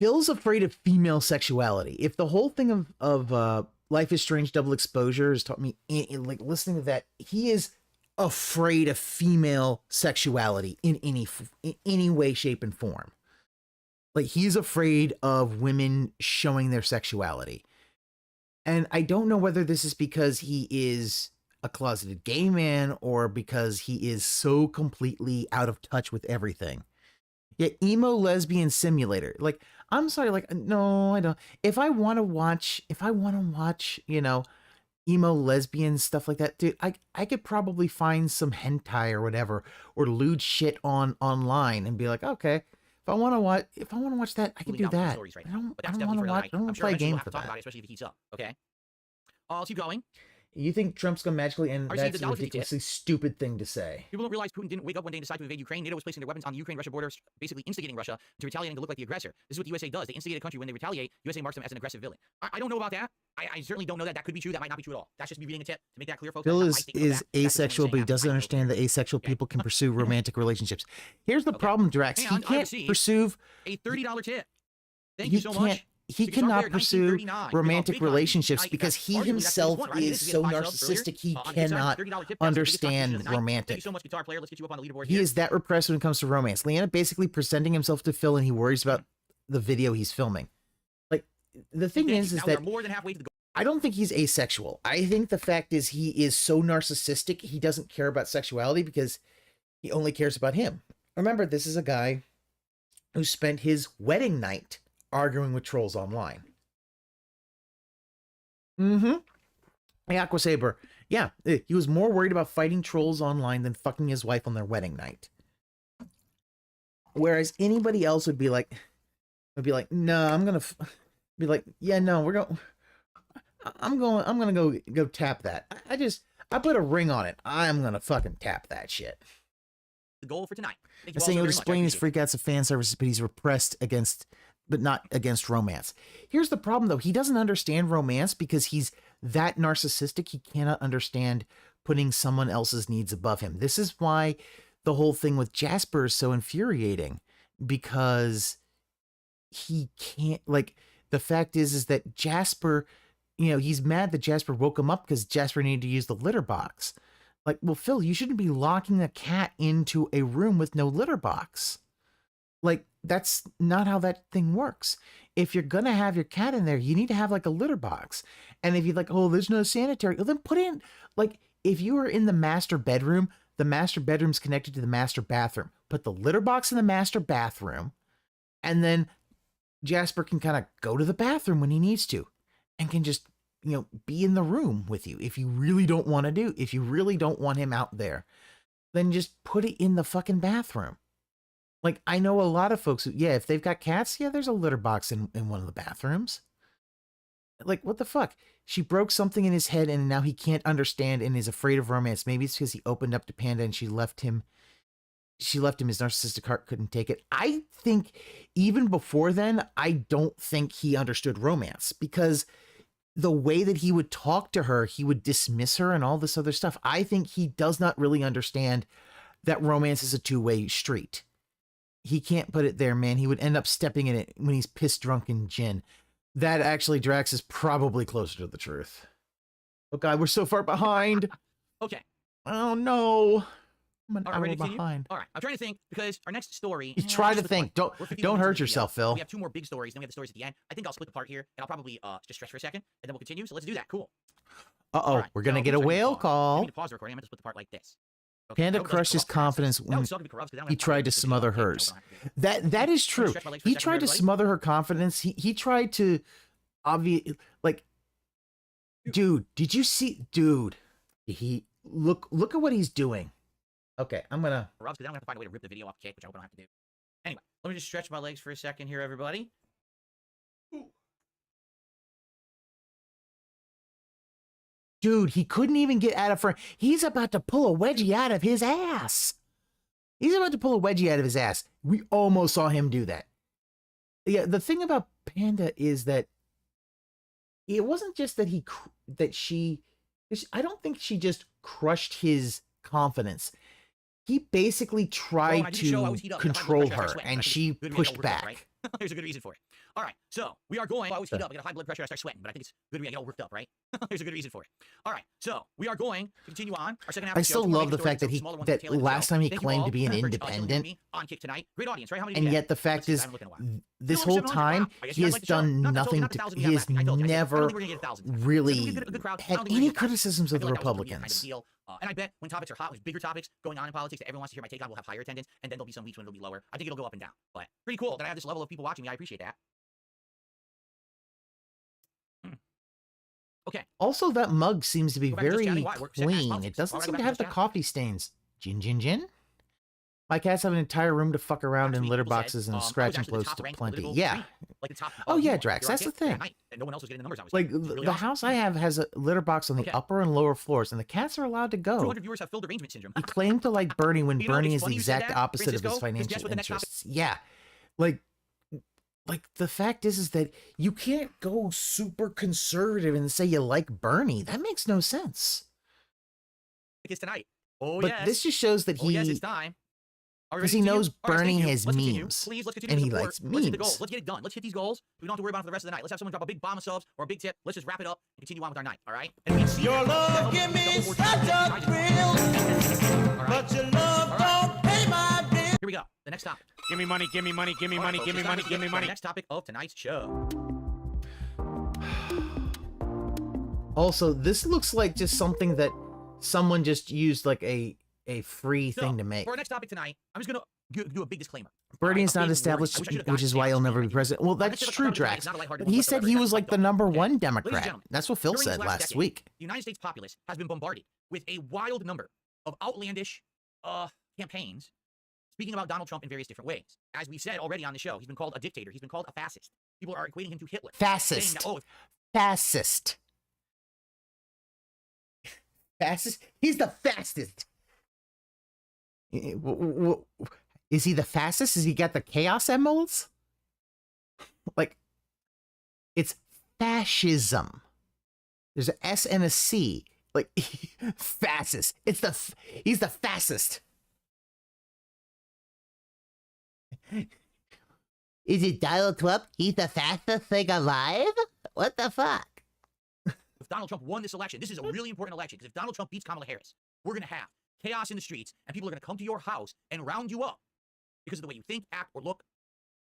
Phil's afraid of female sexuality. If the whole thing of Life is Strange Double Exposure has taught me, like listening to that, he is afraid of female sexuality in any way, shape, and form. Like he's afraid of women showing their sexuality. And I don't know whether this is because he is a closeted gay man or because he is so completely out of touch with everything. Yeah, emo lesbian simulator. Like, I'm sorry, like, no, I don't. If I want to watch, you know, emo lesbian stuff like that, dude, I could probably find some hentai or whatever, or lewd shit online and be like, okay, if I want to watch that, I can do that. Stories right I now, don't but that's want to definitely for watch. I don't I'm want to sure play a eventually game we'll have for to talk that. about it, especially if it heats up. Okay. I'll keep going. You think Trump's gonna magically end? I see That's the a $1.50 tip. ridiculously stupid thing to say. People don't realize Putin didn't wake up one day and decide to invade Ukraine. NATO was placing their weapons on the Ukraine-Russia border, basically instigating Russia to retaliate and to look like the aggressor. This is what the USA does. They instigate a country. When they retaliate, USA marks them as an aggressive villain. I don't know about that. I certainly don't know that. That could be true. That might not be true at all. That's just me reading a tip to make that clear, folks. Phil That's not my statement of is fact. That's just asexual, someone but he saying doesn't that. understand that asexual people can pursue romantic relationships. Here's the problem, Drax. Hang He on, I can't received pursue. a $30 tip. Thank He you so can't. much. He Because up cannot there, pursue 1939, romantic big time. relationships Like, because that's he arguably that's himself one, right? is This so the 5 subs earlier. narcissistic he On the good side, cannot $30 tip, that's the biggest understand contribution of the night. Thank romantic. you so much, guitar player. Let's get you up on the leaderboard He here. is that repressed when it comes to romance. Leanna basically presenting himself to Phil, and he worries about the video he's filming. Like the thing is now that we're more than halfway to the goal. I don't think he's asexual. I think the fact is he is so narcissistic he doesn't care about sexuality because he only cares about him. Remember, this is a guy who spent his wedding night arguing with trolls online. Hey, Aqua Saber. Yeah, he was more worried about fighting trolls online than fucking his wife on their wedding night. Whereas anybody else would be like, no, I'm gonna be like, yeah, no, I'm gonna go tap that. I put a ring on it. I'm gonna fucking tap that shit. The goal for tonight. Thank I'm you all saying so he'll very much. I explain his appreciate it. freakouts of fan services, but he's repressed but not against romance. Here's the problem, though. He doesn't understand romance because he's that narcissistic. He cannot understand putting someone else's needs above him. This is why the whole thing with Jasper is so infuriating, because he can't, like, the fact is that Jasper, you know, he's mad that Jasper woke him up because Jasper needed to use the litter box. Like, well, Phil, you shouldn't be locking a cat into a room with no litter box. Like, that's not how that thing works. If you're gonna have your cat in there, you need to have like a litter box. And if you're like, oh, there's no sanitary, well, then put in, like, if you are in the master bedroom's connected to the master bathroom. Put the litter box in the master bathroom, and then Jasper can kind of go to the bathroom when he needs to, and can just, you know, be in the room with you. If you really don't want him out there, then just put it in the fucking bathroom. Like, I know a lot of folks who, yeah, if they've got cats, yeah, there's a litter box in one of the bathrooms. Like, what the fuck? She broke something in his head and now he can't understand and is afraid of romance. Maybe it's because he opened up to Panda and she left him. His narcissistic heart couldn't take it. I think even before then, I don't think he understood romance, because the way that he would talk to her, he would dismiss her and all this other stuff. I think he does not really understand that romance is a two-way street. He can't put it there, man. He would end up stepping in it when he's pissed drunk in gin. That actually, Drax, is probably closer to the truth. Oh God, we're so far behind. Okay. Oh no. I'm an All right, hour ready to continue? behind. All right, I'm trying to think, because our next story. You try to think. Don't hurt yourself, Phil. We have 2 more big stories, then we have the stories at the end. I think I'll split the part here, and I'll probably just stretch for a second, and then we'll continue. So let's do that. Cool. Uh-oh, Right, we're gonna so get a oops, I need to whale pause. I call. need to pause the recording. I'm gonna split the part like this. Okay, Panda I hope it doesn't crushed his corrupt. confidence No, when it's not gonna be corrupt, 'cause then I'm he gonna tried to have smother do it. hers. No, I don't have to do it. That is true. stretch my legs for a He second tried here, to everybody. smother her confidence. He tried to like, dude, did you see, dude? He look at what he's doing. Okay, I'm gonna. Corrupts, 'cause then I'm gonna have to find a way to rip the video off the cake, which I hope I don't have to do. Anyway, let me just stretch my legs for a second here, everybody. Dude, he couldn't even get out of front. He's about to pull a wedgie out of his ass. He's about to pull a wedgie out of his ass. We almost saw him do that. Yeah, the thing about Panda is that it wasn't just that I don't think she just crushed his confidence. He basically tried to control her, and she pushed back. There's a good reason for it. All right, so we are going. I always heat up. I got high blood pressure. I start sweating, but I think it's good. I get all worked up, right? There's a good reason for it. All right, so we are going to continue on our second half. I still love the fact that last time he claimed to be an independent, on Kick tonight. Great audience, right? How many and yet the fact is, this whole time he has done nothing. He has never really had any criticisms of the Republicans. And I bet when topics are hot, with bigger topics going on in politics that everyone wants to hear my take on, will have higher attendance, and then there'll be some weeks when it'll be lower. I think it'll go up and down, but pretty cool that I have this level of people watching me. I appreciate that. Okay. Also, that mug seems to be very clean. It doesn't seem to have the coffee stains. Gin. My cats have an entire room to fuck around in litter boxes and scratching close to plenty. Yeah. Oh yeah, Drax, that's the thing. No one else was getting the numbers I was like the house I have has a litter box on the upper and lower floors, and the cats are allowed to go. 200 viewers have filled arrangement syndrome. He claimed to like Bernie when Bernie is the exact opposite of his financial interests. Yeah. Like the fact is that you can't go super conservative and say you like Bernie. That makes no sense. It's tonight. Oh, but this just shows that he. Yes, it's time. Because he knows Bernie has memes. Please, let's and he likes memes. Let's hit the goal. Let's get it done. Let's hit these goals. We don't have to worry about it for the rest of the night. Let's have someone drop a big bomb of subs or a big tip. Let's just wrap it up and continue on with our night. All right? And your love give me such a thrill, but your love don't pay my bill. Here we go. The next topic. Give me money, give me money, give me money, give me money, give me money. Next topic of tonight's show. Also, this looks like just something that someone just used like a free thing to make. For our next topic tonight, I'm just going to do a big disclaimer. Bernie is not established, which is why he'll never be president. Well, that's true, Drax. But he said he was like the #1 Democrat. That's what Phil said last week. The United States populace has been bombarded with a wild number of outlandish campaigns speaking about Donald Trump in various different ways. As we've said already on the show, he's been called a dictator. He's been called a fascist. People are equating him to Hitler. Fascist. Fascist. Fastest? He's the fastest. Is he the fastest? Has he got the chaos emeralds? Like, it's fascism. There's an S and a C. Like, fastest. He's the fastest. Is it Donald Trump? He's the fastest thing alive? What the fuck? If Donald Trump won this election, this is a really important election, because if Donald Trump beats Kamala Harris, we're going to have chaos in the streets, and people are going to come to your house and round you up because of the way you think, act, or look.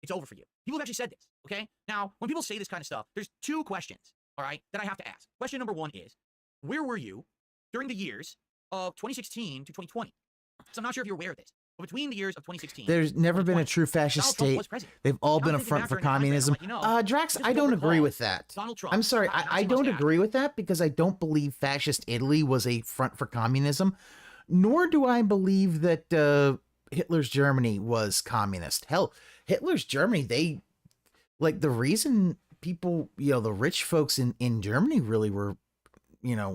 It's over for you. People have actually said this, okay? Now, when people say this kind of stuff, there's two questions, all right, that I have to ask. Question number one is, where were you during the years of 2016 to 2020? So I'm not sure if you're aware of this. But between the years of 2016, there's never been a true fascist state. They've all been a front for communism. Drax, I don't agree with that. I'm sorry, I don't agree with that because I don't believe fascist Italy was a front for communism, nor do I believe that Hitler's Germany was communist. Hell, Hitler's Germany, they, like, the reason people, the rich folks in Germany really were,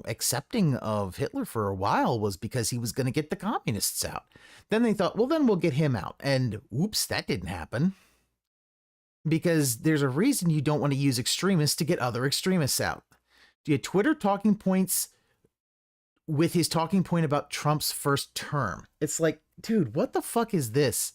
accepting of Hitler for a while was because he was going to get the communists out. Then they thought, well, then we'll get him out. And whoops, that didn't happen. Because there's a reason you don't want to use extremists to get other extremists out. Do you Twitter talking points with his talking point about Trump's first term? It's like, dude, what the fuck is this?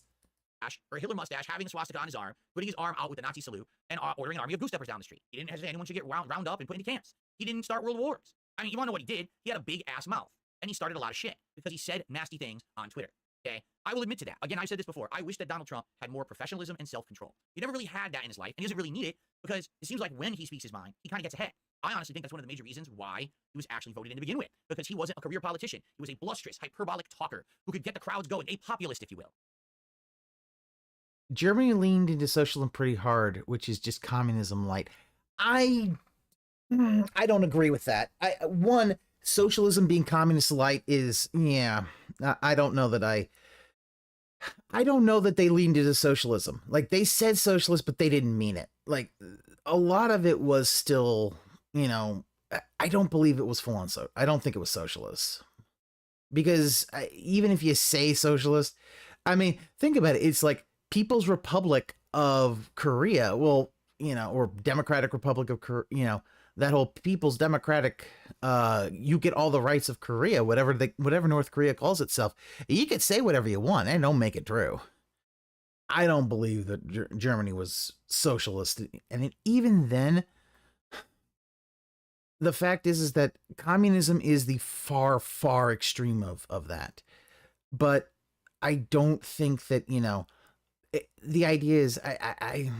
Or Hitler mustache, having a swastika on his arm, putting his arm out with the Nazi salute, and ordering an army of goose steppers down the street. He didn't hesitate anyone should get round up and put into camps. He didn't start world wars. I mean, you want to know what he did? He had a big ass mouth, and he started a lot of shit because he said nasty things on Twitter. Okay, I will admit to that. Again, I've said this before. I wish that Donald Trump had more professionalism and self-control. He never really had that in his life, and he doesn't really need it because it seems like when he speaks his mind, he kind of gets ahead. I honestly think that's one of the major reasons why he was actually voted in to begin with, because he wasn't a career politician. He was a blusterous, hyperbolic talker who could get the crowds going, a populist, if you will. Germany leaned into socialism pretty hard, which is just communism light. I don't agree with that. One, socialism being communist light is, I don't know that I don't know that they leaned into socialism. Like, they said socialist, but they didn't mean it. Like, a lot of it was still, I don't believe it was full on. I don't think it was socialist. Because even if you say socialist, I mean, think about it. It's like People's Republic of Korea. Well, you know, or Democratic Republic of Korea, you know, that whole People's Democratic, you get all the rights of Korea, whatever North Korea calls itself. You could say whatever you want and don't make it true. I don't believe that Germany was socialist. And even then, the fact is that communism is the far, far extreme of that. But I don't think that, you know, the idea is, I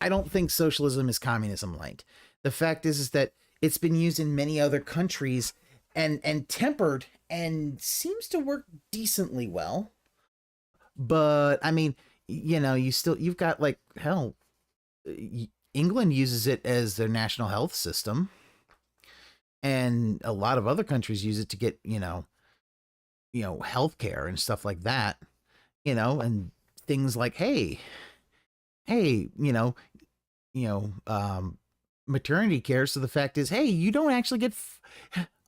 don't think socialism is communism light. The fact is that it's been used in many other countries and tempered and seems to work decently well. But I mean, you know, you've got, like, hell, England uses it as their national health system. And a lot of other countries use it to get, you know, healthcare and stuff like that, you know, and things like, hey, you know, maternity care. So the fact is, hey, you don't actually get,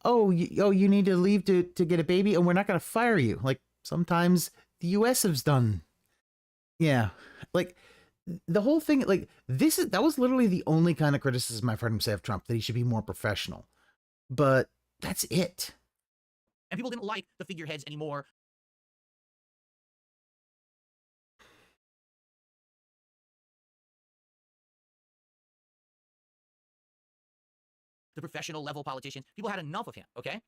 you need to leave to get a baby, and we're not going to fire you. Like sometimes the U.S. has done. Yeah. Like the whole thing, like that was literally the only kind of criticism I've heard him say of Trump, that he should be more professional. But that's it. And people didn't like the figureheads anymore. The professional level politicians, people had enough of him, okay?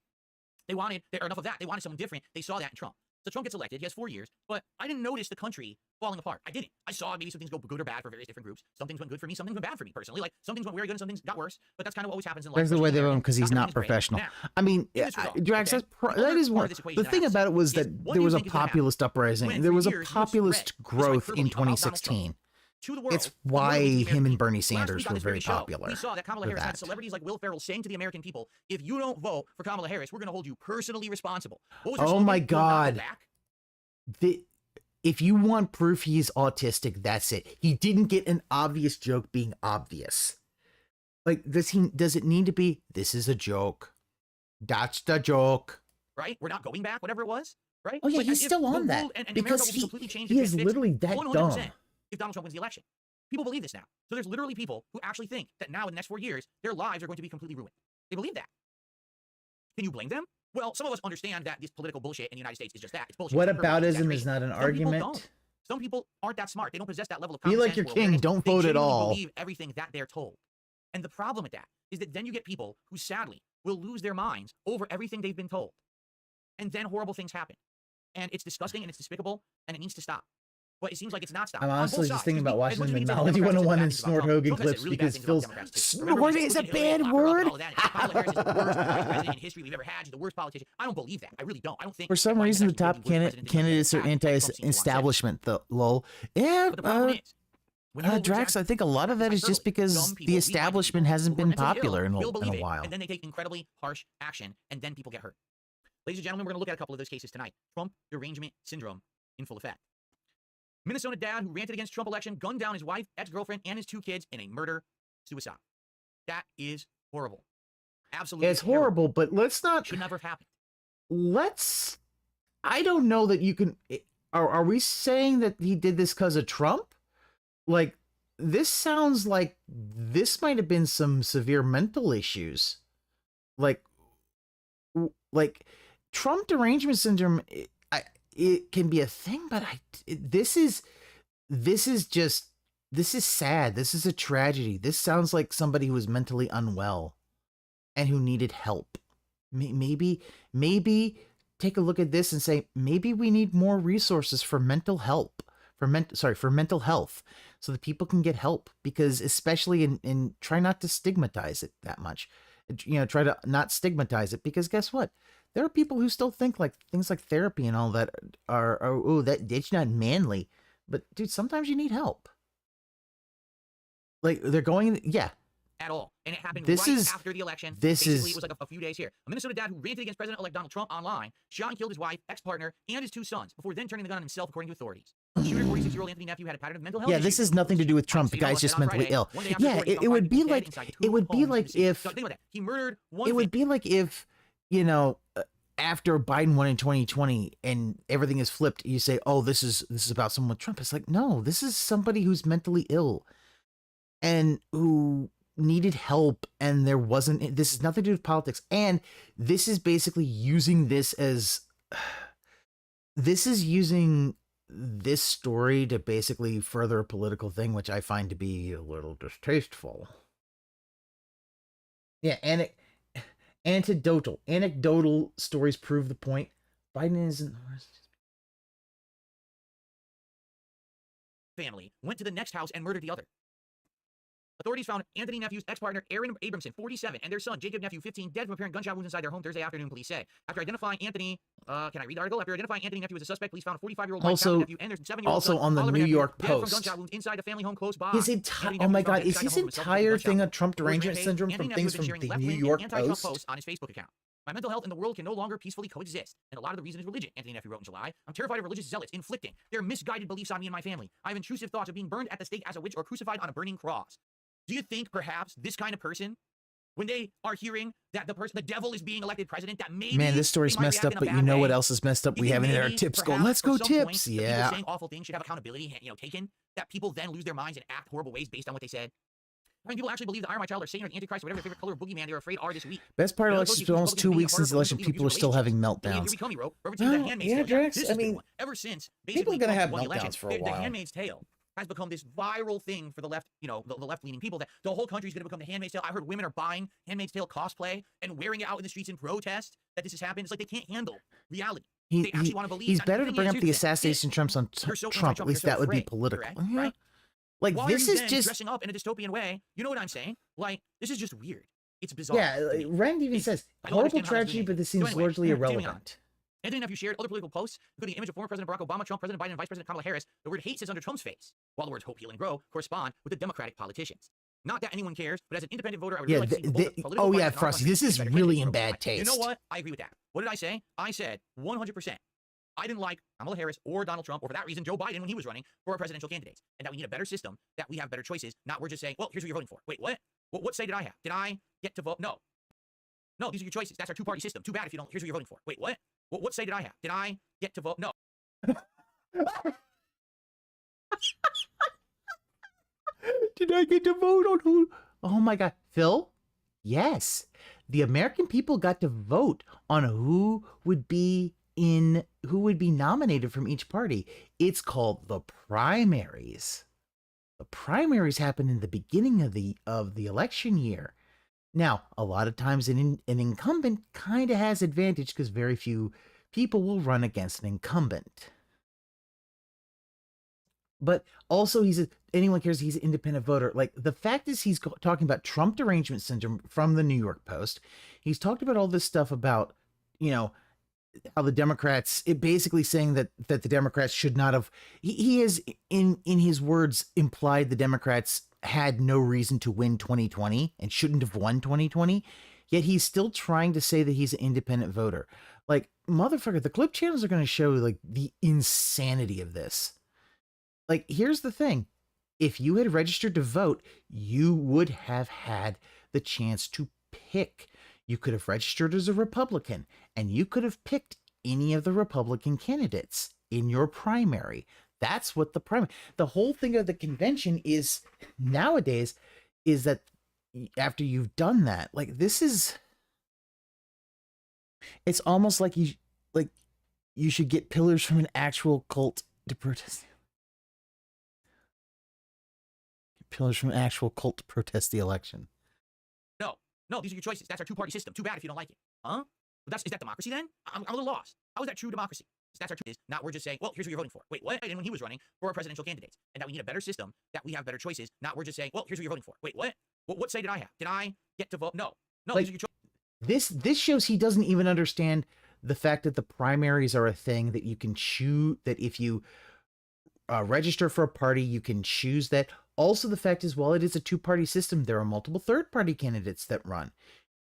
They wanted, or enough of that. They wanted someone different. They saw that in Trump. So Trump gets elected. He has 4 years, but I didn't notice the country falling apart. I didn't. I saw maybe some things go good or bad for various different groups. Some things went good for me. Some things went bad for me personally. Like some things went very good and some things got worse. But that's kind of what always happens in life. There's the way they vote because he's not professional. Now, I mean, Drax, that is one. The thing about it was that there was a populist uprising. There was a populist growth in 2016. It's why him and Bernie Sanders were very popular. We saw that Kamala Harris had celebrities like Will Ferrell saying to the American people, if you don't vote for Kamala Harris, we're going to hold you personally responsible. Oh my God. If you want proof he's autistic, that's it. He didn't get an obvious joke being obvious. Like, does it need to be, this is a joke. That's the joke. Right? We're not going back, whatever it was. Right? Oh yeah, like, he's still on that. Because he is literally that dumb. If Donald Trump wins the election. People believe this now. So there's literally people who actually think that now in the next 4 years, their lives are going to be completely ruined. They believe that. Can you blame them? Well, some of us understand that this political bullshit in the United States is just that. It's bullshit. Whataboutism is not an argument. Some people aren't that smart. They don't possess that level of common sense. Be like your king. Don't vote at all. They believe everything that they're told. And the problem with that is that then you get people who sadly will lose their minds over everything they've been told. And then horrible things happen. And it's disgusting and it's despicable and it needs to stop. But it seems like it's not stopping. I'm honestly just thinking about watching the Technology 101 and Snort Hogan clips because Phil's snort is a bad word. Kamala Harris is the worst president in history we've ever had. She's the worst politician. I don't believe that. I really don't. I don't think. For some reason, the top candidates are anti-establishment. The lol. Yeah. Drax, I think a lot of that is just because the establishment hasn't been popular in a while. And then they take incredibly harsh action, and then people get hurt. Ladies and gentlemen, we're going to look at a couple of those cases tonight. Trump derangement syndrome in full effect. Minnesota dad who ranted against Trump election gunned down his wife, ex-girlfriend, and his 2 kids in a murder-suicide. That is horrible. Absolutely it's horrible, but let's not... Should never have happened. I don't know that you can... Are we saying that he did this because of Trump? Like, this sounds like this might have been some severe mental issues. Like Trump derangement syndrome... It can be a thing, but this is sad. This is a tragedy. This sounds like somebody who was mentally unwell and who needed help. Maybe take a look at this and say, maybe we need more resources for mental health, for mental health, so that people can get help, because especially in try not to stigmatize it that much. You know, try to not stigmatize it, because guess what? There are people who still think like things like therapy and all that are that's not manly. But dude, sometimes you need help. Like they're going, yeah. At all. And it happened after the election. It was like a few days here. A Minnesota dad who ranted against President-elect Donald Trump online, shot and killed his wife, ex-partner, and his 2 sons before then turning the gun on himself, according to authorities. Shooter, 46-year-old Anthony nephew had a pattern of mental health. Yeah, this issues. has nothing to do with Trump. The guy's just mentally ill. Yeah, it would be like if So think about that. He murdered one. it would be like if, you know, after Biden won in 2020 and everything is flipped, you say, "Oh, this is about someone with Trump." It's like, no, this is somebody who's mentally ill and who needed help, and there wasn't. This has nothing to do with politics, and this is basically using this as using this story to basically further a political thing, which I find to be a little distasteful. Yeah, anecdotal stories prove the point. Biden isn't. family went to the next house and murdered the other. Authorities found Anthony Nephew's ex-partner Aaron Abramson, 47, and their son Jacob Nephew, 15, dead from apparent gunshot wounds inside their home Thursday afternoon, police say. After identifying Anthony, can I read the article? After identifying Anthony Nephew as a suspect, police found a 45-year-old nephew and their 7-year-old also son, on the Oliver New Nephew, York dead from Post. gunshot wounds inside a family home close by. His entire oh my god, is his entire thing a Trump derangement syndrome from things from the New York Post? Posts on his Facebook account. My mental health and the world can no longer peacefully coexist, and a lot of the reason is religion, Anthony Nephew wrote in July. I'm terrified of religious zealots inflicting their misguided beliefs on me and my family. I have intrusive thoughts of being burned at the stake as a witch or crucified on a burning cross. Do you think perhaps this kind of person, when they are hearing that the devil is being elected president, that maybe Man, this story's messed up, but you know what else is messed up? We have in our tips go. Let's go tips. Yeah. Saying awful things should have accountability, taken. That people then lose their minds and act horrible ways based on what they said. I mean, people actually believe that I or my child are Satan or the Antichrist or whatever their favorite color of boogeyman they're afraid are this week. Best part of election is almost 2 weeks since the election, people are still having meltdowns. Yeah, Drex, I mean, ever since people are going to have meltdowns for a while. The Handmaid's Tale has become this viral thing for the left, the left-leaning people, that the whole country is going to become the Handmaid's Tale. I heard women are buying Handmaid's Tale cosplay and wearing it out in the streets in protest that this has happened. It's like they can't handle reality. They actually want to believe. He's better to bring up the assassination Trumps on Trump. At least that would be political. Right? Like, why this are you is then just dressing up in a dystopian way. You know what I'm saying? Like, this is just weird. It's bizarre. Yeah, Rand even says horrible tragedy, but this seems largely irrelevant. Anthony Nephew shared other political posts, including the image of former President Barack Obama, Trump, President Biden, and Vice President Kamala Harris. The word hate sits under Trump's face, while the words hope, heal, and grow correspond with the Democratic politicians. Not that anyone cares, but as an independent voter, I would really like to see both political oh yeah, parties and Frosty, this is really in bad taste. You know what? I agree with that. What did I say? I said 100%. I didn't like Kamala Harris or Donald Trump, or for that reason, Joe Biden when he was running for our presidential candidates, and that we need a better system, that we have better choices, not we're just saying, well, here's who you're voting for. Wait, what? What say did I have? Did I get to vote? No. No, these are your choices. That's our two-party system. Too bad if you don't. Here's who you're voting for. Wait, what? What say did I have? Did I get to vote? No. Did I get to vote on who? Oh my god. Phil? Yes. The American people got to vote on who would be nominated from each party. It's called the primaries. The primaries happen in the beginning of the election year. Now, a lot of times an incumbent kind of has advantage because very few people will run against an incumbent. But also, anyone cares he's an independent voter. Like, the fact is he's talking about Trump derangement syndrome from the New York Post. He's talked about all this stuff about, how the Democrats, it basically saying that the Democrats should not have, he has, in his words, implied the Democrats had no reason to win 2020 and shouldn't have won 2020. Yet he's still trying to say that he's an independent voter. Like, motherfucker, the clip channels are going to show, like, the insanity of this. Like, here's the thing. If you had registered to vote, you would have had the chance to pick. You could have registered as a Republican, and you could have picked any of the Republican candidates in your primary. That's what the whole thing of the convention is nowadays, is that after you've done that, like, it's almost like you should get pillars from an actual cult to protest. Pillars from an actual cult to protest the election. No, these are your choices. That's our two-party system. Too bad if you don't like it. Huh? But is that democracy then? I'm a little lost. How is that true democracy? That's our choice. Not we're just saying, well, here's who you're voting for. Wait, what? And when he was running for our presidential candidates, and that we need a better system, that we have better choices. Not we're just saying, well, here's who you're voting for. Wait, what? What say did I have? Did I get to vote? No, like, these are your choices. This shows he doesn't even understand the fact that the primaries are a thing that you can choose, that if you register for a party, you can choose that. Also, the fact is, while it is a two-party system, there are multiple third-party candidates that run.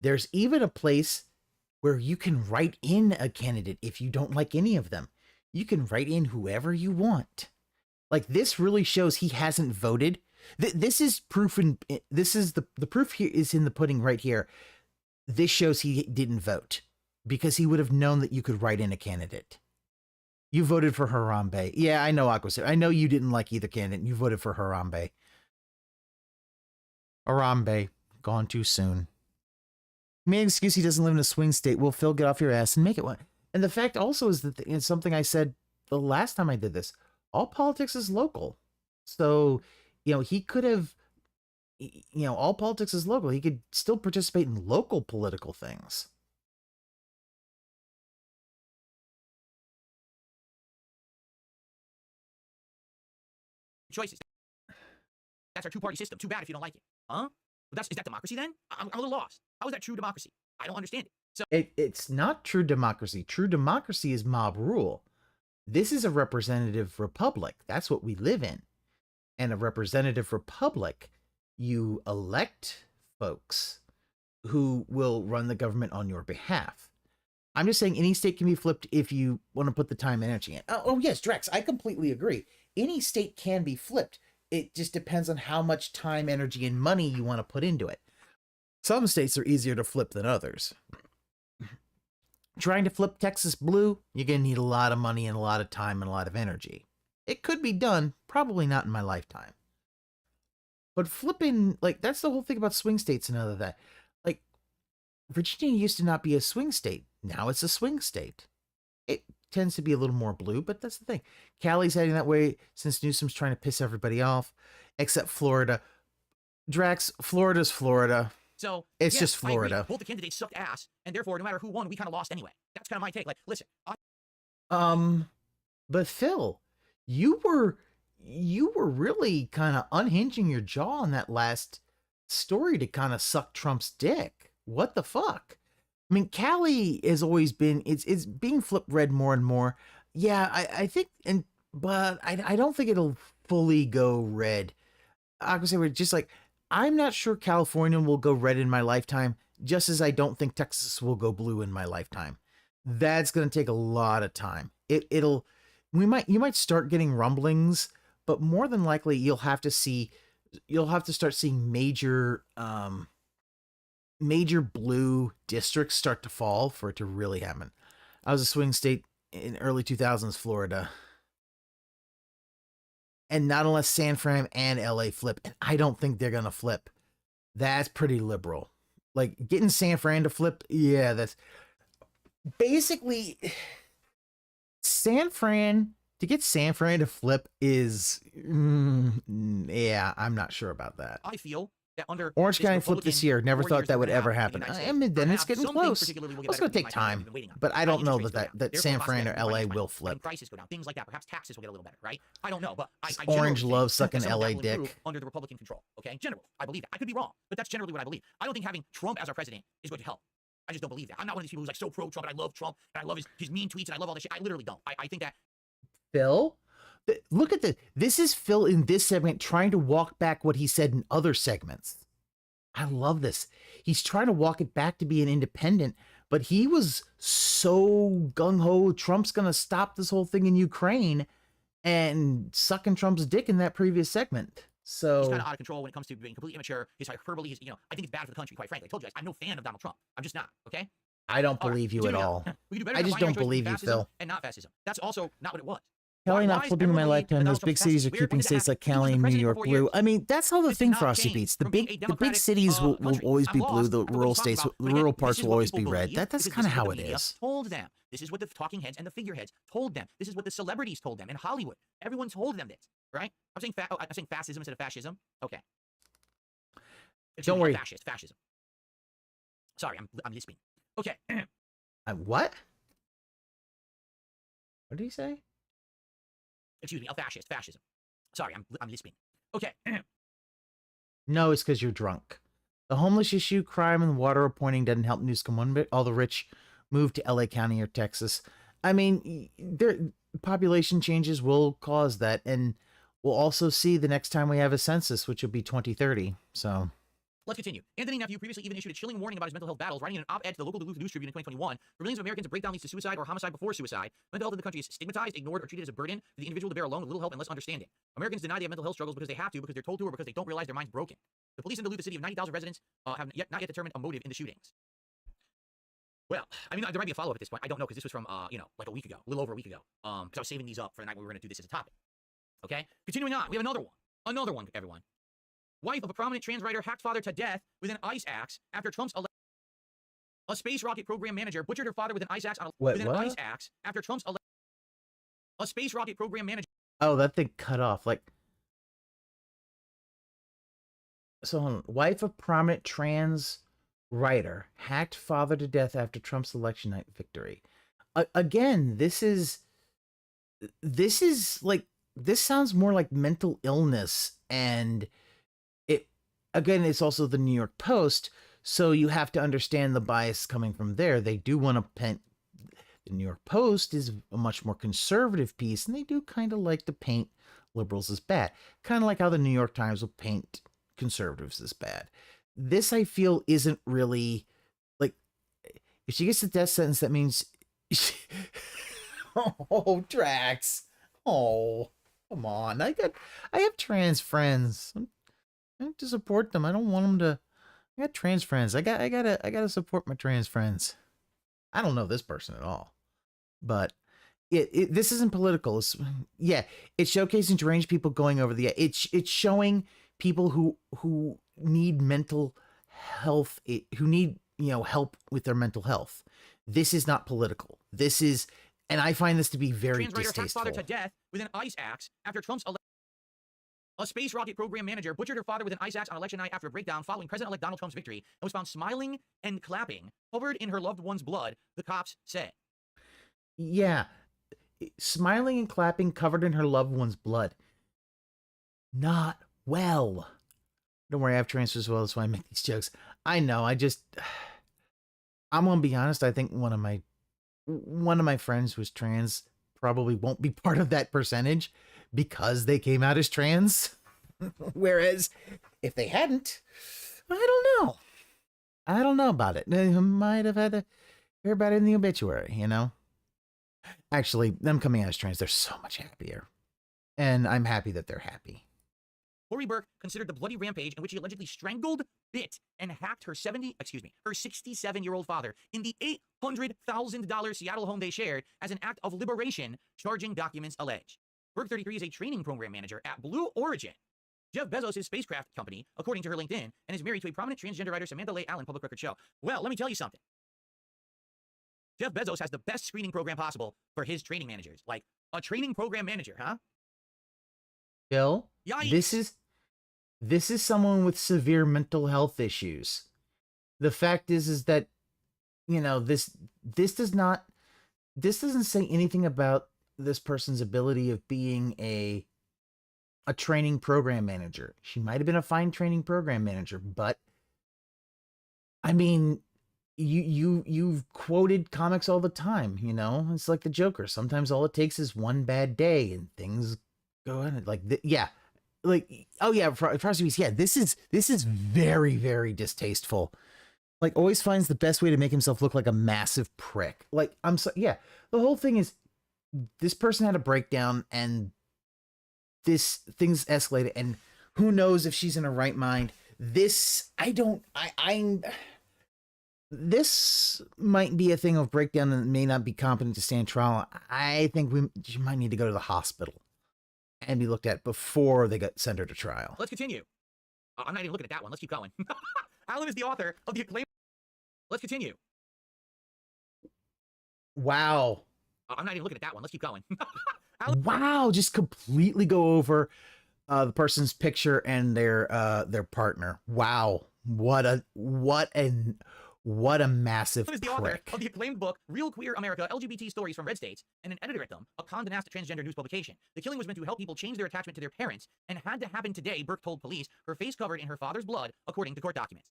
There's even a place where you can write in a candidate if you don't like any of them. You can write in whoever you want. Like, this really shows he hasn't voted. This is proof, this is the proof here is in the pudding right here. This shows he didn't vote because he would have known that you could write in a candidate. You voted for Harambe. Yeah, I know, Aqua. I know you didn't like either candidate. You voted for Harambe. Harambe, gone too soon. He made an excuse he doesn't live in a swing state. Will Phil get off your ass and make it one? And the fact also is that it's something I said the last time I did this. All politics is local. So, you know, he could have, you know, all politics is local. He could still participate in local political things. Choices. That's our two-party system. Too bad if you don't like it. Huh? Is that democracy then? I'm a little lost. How is that true democracy? I don't understand it. So It's not true democracy. True democracy is mob rule. This is a representative republic. That's what we live in. And a representative republic, you elect folks who will run the government on your behalf. I'm just saying any state can be flipped if you want to put the time and energy in. Oh yes, Drex, I completely agree. Any state can be flipped. It just depends on how much time, energy, and money you want to put into it. Some states are easier to flip than others. Trying to flip Texas blue, you're going to need a lot of money and a lot of time and a lot of energy. It could be done, probably not in my lifetime. But flipping, like, that's the whole thing about swing states and all of that. Like, Virginia used to not be a swing state. Now it's a swing state. It tends to be a little more blue, but that's the thing. Cali's heading that way since Newsom's trying to piss everybody off, except Florida. Drax, Florida's Florida. So it's yeah, just Florida. Both the candidates sucked ass, and therefore, no matter who won, we kind of lost anyway. That's kind of my take. Like, listen. But Phil, you were really kind of unhinging your jaw on that last story to kind of suck Trump's dick. What the fuck? I mean, Cali has always been, it's being flipped red more and more. Yeah, I think, but I don't think it'll fully go red. I would say we're just like, I'm not sure California will go red in my lifetime, just as I don't think Texas will go blue in my lifetime. That's going to take a lot of time. You might start getting rumblings, but more than likely you'll have to start seeing major blue districts start to fall for it to really happen. I was a swing state in early 2000s, Florida. And not unless San Fran and LA flip. And I don't think they're going to flip. That's pretty liberal. Like, getting San Fran to flip, yeah, that's basically San Fran. To get San Fran to flip is, yeah, I'm not sure about that. I feel that under Orange County flipped this year. Never thought that would ever happen. I mean, then it's getting close. It's going to take time, but I don't know that San Fran or LA will flip. Prices go down, things like that. Perhaps taxes will get a little better, right? I don't know, but I Orange loves sucking LA dick. Under the Republican control, okay? Generally, I believe that. I could be wrong, but that's generally what I believe. I don't think having Trump as our president is going to help. I just don't believe that. I'm not one of these people who's like so pro Trump and I love Trump and I love his mean tweets and I love all this shit. I literally don't. I think that Phil, look at this is Phil in this segment trying to walk back what he said in other segments. I love this. He's trying to walk it back to be an independent, but he was so gung-ho, Trump's going to stop this whole thing in Ukraine, and sucking Trump's dick in that previous segment. So he's kind of out of control when it comes to being completely immature. His hyperbole, I think it's bad for the country, quite frankly. I told you guys, I'm no fan of Donald Trump. I'm just not, okay? I don't believe you at all. We do better I just don't believe you, Phil. And not fascism. That's also not what it was. Cali not flipping in my lifetime. Those big cities are keeping states like Cali and New York blue. I mean, that's how the thing Frosty beats. The big cities will always be blue. The rural states, the rural parts will always be red. That's kind of how it is. Told them. This is what the talking heads and the figureheads told them. This is what the celebrities told them in Hollywood. Everyone told them this, right? I'm saying fascism instead of fascism. Okay. Don't worry. Fascism. Sorry, I'm lisping. Okay. What? What did he say? Excuse me, fascism. Sorry, I'm lisping. Okay. No, it's because you're drunk. The homeless issue, crime, and water appointing doesn't help Newsom one bit. All the rich move to LA County or Texas. I mean, population changes will cause that, and we'll also see the next time we have a census, which will be 2030. So Let's continue. Anthony Nephew previously even issued a chilling warning about his mental health battles, writing in an op-ed to the local Duluth News Tribune in 2021. For millions of Americans, a breakdown leads to suicide or homicide before suicide. Mental health in the country is stigmatized, ignored, or treated as a burden for the individual to bear alone with little help and less understanding. Americans deny they have mental health struggles because they have to, because they're told to, or because they don't realize their mind's broken. The police in Duluth, the city of 90,000 residents, have not yet determined a motive in the shootings. Well, I mean, there might be a follow-up at this point. I don't know, because this was from, like a week ago, a little over a week ago. Because I was saving these up for the night when we were going to do this as a topic. Okay? Continuing on, we have another one. Another one, everyone. Wife of a prominent trans writer hacked father to death with an ice axe after Trump's a space rocket program manager butchered her father with an ice axe ice axe after Trump's a space rocket program manager. Oh, that thing cut off. Like, so wife of prominent trans writer hacked father to death after Trump's election night victory. Again, this is like, this sounds more like mental illness, and again, it's also the New York Post, so you have to understand the bias coming from there. They do want to paint, the New York Post is a much more conservative piece, and they do kind of like to paint liberals as bad. Kind of like how the New York Times will paint conservatives as bad. This, I feel, isn't really, like, if she gets the death sentence, that means... Oh, Drax. Oh, come on. I have trans friends. I have to support them. I don't want them to. I got trans friends. I gotta support my trans friends. I don't know this person at all, but this isn't political. It's showcasing deranged people going over the. It's showing people who need mental health, who need help with their mental health. This is not political. This is, and I find this to be very distasteful. Trans writer hacked father to death with an ice axe after Trump's a space rocket program manager butchered her father with an ice axe on election night after a breakdown following President-elect Donald Trump's victory and was found smiling and clapping, covered in her loved one's blood, the cops said. Yeah. Smiling and clapping, covered in her loved one's blood. Not well. Don't worry, I have transfers as well, that's why I make these jokes. I know, I'm gonna be honest, I think one of my friends who's trans probably won't be part of that percentage because they came out as trans. Whereas if they hadn't, I don't know about it. They might have had to hear about it in the obituary, Actually, them coming out as trans, they're so much happier. And I'm happy that they're happy. Lori Burke considered the bloody rampage in which he allegedly strangled, bit, and hacked her 67-year-old father in the $800,000 Seattle home they shared as an act of liberation, charging documents allege. Burke, 33, is a training program manager at Blue Origin, Jeff Bezos' spacecraft company, according to her LinkedIn, and is married to a prominent transgender writer, Samantha Leigh Allen, public record show. Well, let me tell you something. Jeff Bezos has the best screening program possible for his training managers. Like, a training program manager, huh? Bill, Yikes. This is someone with severe mental health issues. The fact is that, this doesn't say anything about this person's ability of being a training program manager. She might have been a fine training program manager, but I mean, you've quoted comics all the time, It's like the Joker. Sometimes all it takes is one bad day and things go in. Like, this is very, very distasteful. Like, always finds the best way to make himself look like a massive prick. Like, the whole thing is, this person had a breakdown and things escalated, and who knows if she's in her right mind. This might be a thing of breakdown and may not be competent to stand trial. I think she might need to go to the hospital and be looked at before they send her to trial. Let's continue. I'm not even looking at that one. Let's keep going. Alan is the author of the acclaimed... Let's continue. Wow. I'm not even looking at that one. Let's keep going. Wow, just completely go over the person's picture and their partner. Wow. What a massive Alan is the author of the acclaimed book, Real Queer America, LGBT Stories from Red States, and an editor at them, a Condé Nast transgender news publication. The killing was meant to help people change their attachment to their parents, and had to happen today, Burke told police, her face covered in her father's blood, according to court documents.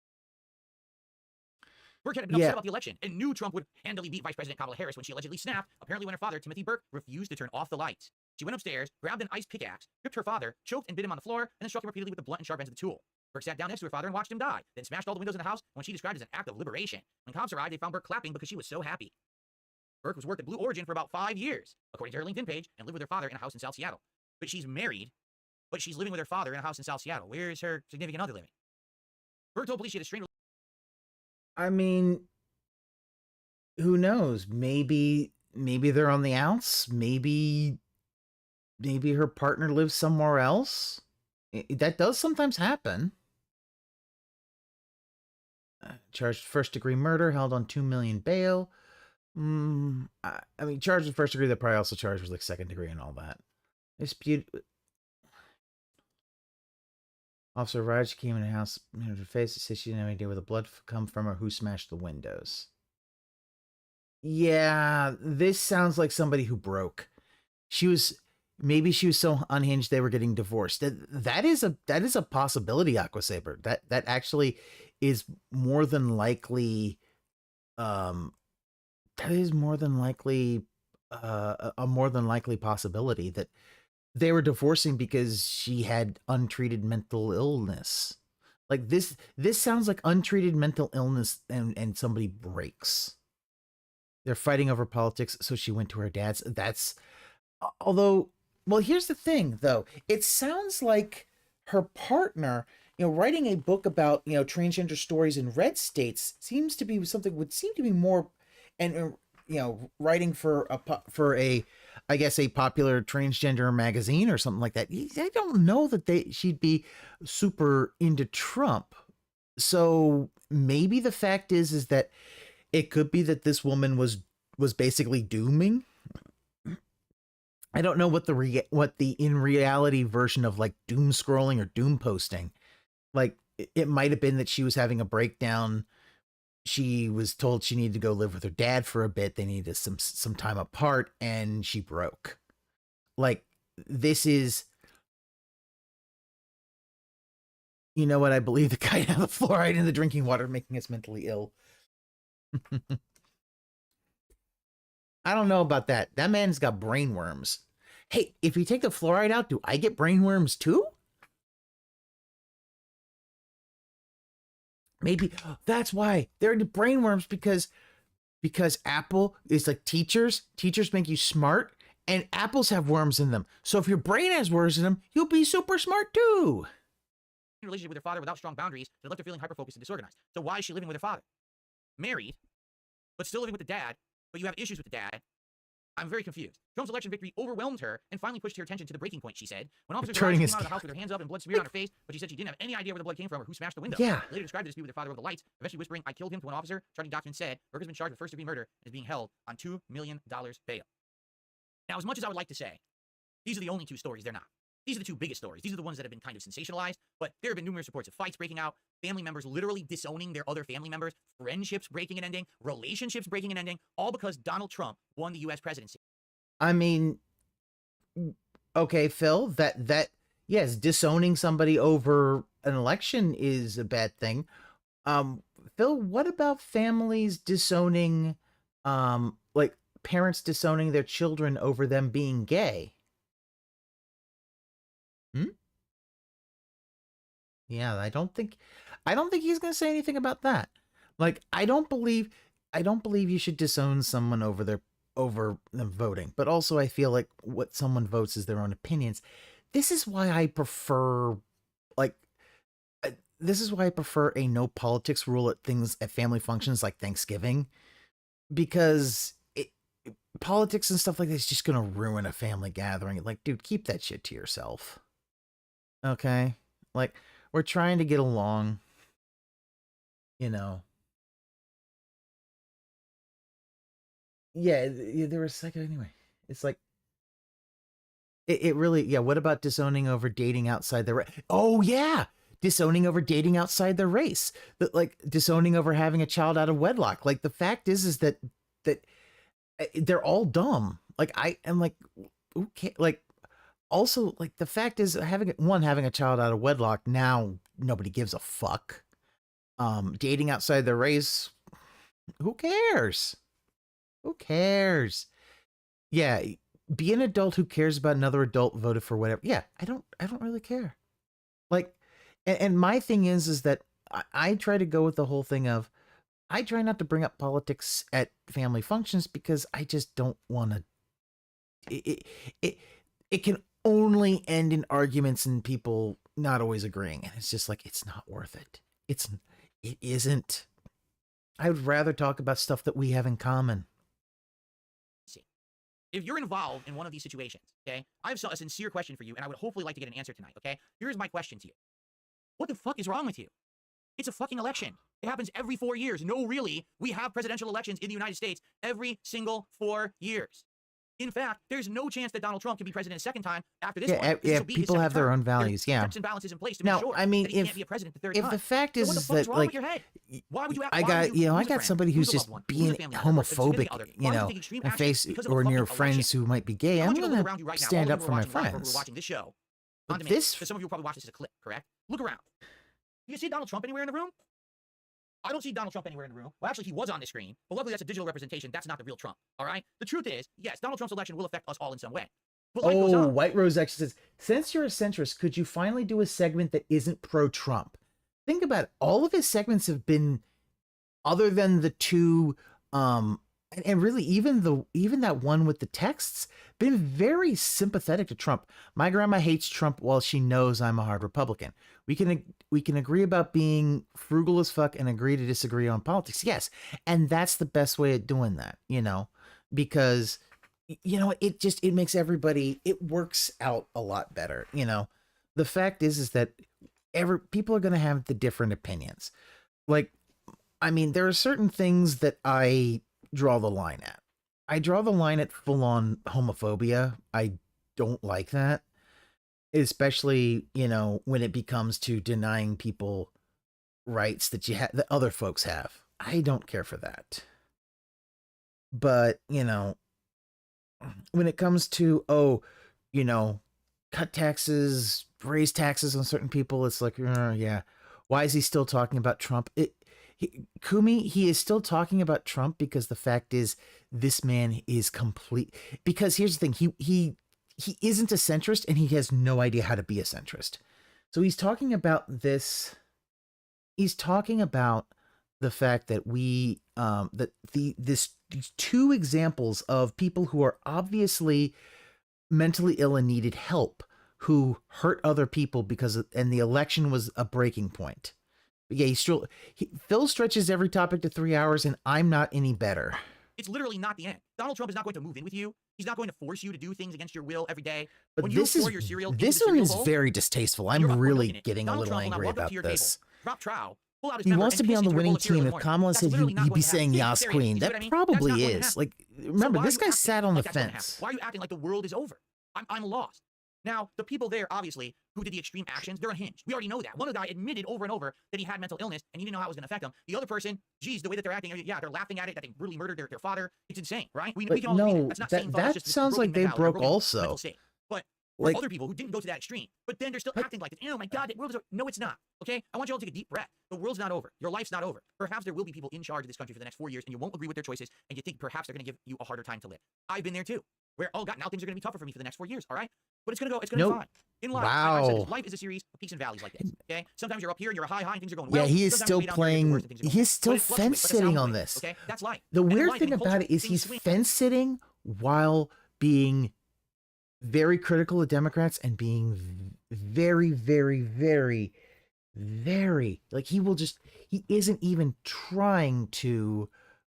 Burke had been upset about the election and knew Trump would handily beat Vice President Kamala Harris when she allegedly snapped, apparently when her father, Timothy Burke, refused to turn off the lights. She went upstairs, grabbed an ice pickaxe, gripped her father, choked and bit him on the floor, and then struck him repeatedly with the blunt and sharp ends of the tool. Burke sat down next to her father and watched him die, then smashed all the windows in the house when she described as an act of liberation. When cops arrived, they found Burke clapping because she was so happy. Burke was worked at Blue Origin for about 5 years, according to her LinkedIn page, and lived with her father in a house in South Seattle. But she's married, but she's living with her father in a house in South Seattle. Where is her significant other living? Burke told police she had a strained. I mean, who knows? Maybe they're on the outs. Maybe her partner lives somewhere else. That does sometimes happen. Charged first-degree murder, held on $2 million bail. I mean, charged with first degree. They're probably also charged with like second degree and all that. Dispute. Officer Raj came in the house, her face, said she didn't have any idea where the blood come from or who smashed the windows. Yeah, this sounds like somebody who broke. Maybe she was so unhinged they were getting divorced. That is a possibility, Aquasaber. That actually is more than likely. That is more than likely a more than likely possibility that they were divorcing because she had untreated mental illness. Like this sounds like untreated mental illness and somebody breaks. They're fighting over politics, so she went to her dad's. Although, well, here's the thing, though. It sounds like her partner, writing a book about, transgender stories in red states seems to be something would seem to be more, and, writing for a I guess a popular transgender magazine or something like that. I don't know that she'd be super into Trump. So maybe the fact is that it could be that this woman was basically dooming. I don't know what the in reality version of like doom scrolling or doom posting. Like it might have been that she was having a breakdown. She was told she needed to go live with her dad for a bit. They needed some time apart, and she broke. Like, this is... You know what? I believe the guy had the fluoride in the drinking water making us mentally ill. I don't know about that. That man's got brain worms. Hey, if you take the fluoride out, do I get brain worms too? Maybe that's why they're the brain worms, because Apple is like teachers make you smart, and apples have worms in them. So if your brain has worms in them, you'll be super smart too. Relationship with her father without strong boundaries that left her feeling hyper-focused and disorganized. So why is she living with her father? Married, but still living with the dad, but you have issues with the dad. I'm very confused. Trump's election victory overwhelmed her and finally pushed her attention to the breaking point, she said. When officers arrived, she came out of the house with her hands up and blood smeared on her face, but she said she didn't have any idea where the blood came from or who smashed the window. Yeah. Later described the dispute with her father over the lights, eventually whispering, "I killed him," to an officer. Charging documents said Burke has been charged with first-degree murder and is being held on $2 million bail. Now, as much as I would like to say, these are the only two stories, they're not. These are the two biggest stories. These are the ones that have been kind of sensationalized, but there have been numerous reports of fights breaking out, family members literally disowning their other family members, friendships breaking and ending, relationships breaking and ending, all because Donald Trump won the U.S. presidency. I mean, okay, Phil, that yes, disowning somebody over an election is a bad thing. Phil, what about families disowning, like parents disowning their children over them being gay? Yeah, I don't think he's going to say anything about that. Like, I don't believe you should disown someone over them voting. But also I feel like what someone votes is their own opinions. This is why I prefer a no politics rule at family functions like Thanksgiving, because politics and stuff like that is just going to ruin a family gathering. Like, dude, keep that shit to yourself. Okay? Like, we're trying to get along, Yeah, there was a second anyway. It's like, it really, yeah, what about disowning over dating outside the race? Oh, yeah! Disowning over dating outside the race. Like, disowning over having a child out of wedlock. Like, the fact is that they're all dumb. Like, I am like, okay, like, also, like, the fact is having a child out of wedlock, now nobody gives a fuck. Dating outside the race, who cares? Who cares? Yeah, be an adult who cares about another adult voted for whatever. Yeah, I don't really care. Like, And my thing is that I try to go with the whole thing of I try not to bring up politics at family functions because I just don't want to. It can only end in arguments and people not always agreeing, and it's just like it's not worth it. It isn't. I would rather talk about stuff that we have in common. See, if you're involved in one of these situations, okay, I have a sincere question for you, and I would hopefully like to get an answer tonight. Okay, here's my question to you: what the fuck is wrong with you? It's a fucking election. It happens every 4 years. No, really, we have presidential elections in the United States every single 4 years. In fact, there's no chance that Donald Trump can be president a second time after this one. Yeah, people have their own values. Yeah. Checks and balances in place to Now, make sure I mean, that he can't be a president the third time. the fact So is what the is fuck's that wrong like with your head? Why would you? I why got would you I lose a got friend, somebody who's lose a just loved one, being lose a family member, or significant homophobic, other? you Why would know, take extreme and action face because of a or near fucking friends election? who might be gay. I I'm want you to look gonna around you right now. stand All up of you for who are my watching live or who are friends. watching this show But on demand, this- because some of you will probably watch this as a clip, correct? Look around. Do you see Donald Trump anywhere in the room? I don't see Donald Trump anywhere in the room. Well, actually, he was on the screen, but luckily that's a digital representation. That's not the real Trump, all right? The truth is, yes, Donald Trump's election will affect us all in some way. But life goes Oh, on. White Rose actually says, since you're a centrist, could you finally do a segment that isn't pro-Trump? Think about it. All of his segments have been, other than the two, and really even that one with the texts, been very sympathetic to Trump. My grandma hates Trump while she knows I'm a hard Republican. We can agree about being frugal as fuck and agree to disagree on politics. Yes, and that's the best way of doing that, you know, because you know it makes everybody, it works out a lot better, you know. The fact is that people are going to have the different opinions. Like, I mean, there are certain things that I draw the line at. I draw the line at full-on homophobia. I don't like that, especially, you know, when it becomes to denying people rights that that other folks have. I don't care for that. But, you know, when it comes to, oh, you know, cut taxes, raise taxes on certain people, it's like, yeah, why is he still talking about Trump? Kumi, he is still talking about Trump because the fact is this man is complete. Because here's the thing, he isn't a centrist and he has no idea how to be a centrist. So he's talking about this. He's talking about the fact that these two examples of people who are obviously mentally ill and needed help, who hurt other people and the election was a breaking point. But yeah, Phil stretches every topic to 3 hours, and I'm not any better. It's literally not the end. Donald Trump is not going to move in with you. He's not going to force you to do things against your will every day. But when this you pour your cereal into this the one cereal is bowl, very distasteful. and you're I'm about really looking at it, getting a Donald little Trump will now angry walk up about to your this. table, drop trowel, pull out his He member, wants to and be piss on the into your bowl winning of cereal team. in If the morning. Kamala That's said literally not he'd going be to saying happen. Yas There it is. Queen, You see that what I mean? probably That's not going to is. happen. Like, So remember, why are this you guy acting sat on the like that's going to fence. happen? Why are you acting like the world is over? I'm lost. Now, the people there, obviously, who did the extreme actions, they're unhinged. We already know that. One of the guy admitted over and over that he had mental illness, and he didn't know how it was going to affect him. The other person, geez, the way that they're acting, yeah, they're laughing at it, that they brutally murdered their father. It's insane, right? We But can all agree no, that's not sane thought, that's that just sounds broken like they mentality, broke broken also. mental state. But Like, other people who didn't go to that extreme, but then they're still acting like this. Oh my God, the world is over. No, it's not. Okay? I want you all to take a deep breath. The world's not over. Your life's not over. Perhaps there will be people in charge of this country for the next 4 years, and you won't agree with their choices, and you think perhaps they're going to give you a harder time to live. I've been there too. Where, oh God, now things are going to be tougher for me for the next 4 years, all right? But it's going to be fine. In life, I've said this, life is a series of peaks and valleys like this, okay? Sometimes you're up here and you're high and things are going well. yeah, he is Sometimes still you're way down here and things are playing. worse and things are going He's well. still But it fluctuates fence like a sitting sound on wave, this. okay? That's life. The And in weird life, thing in about culture, it is things he's swing. fence sitting while being very critical of Democrats and being very, very, very, very, like, he isn't even trying to,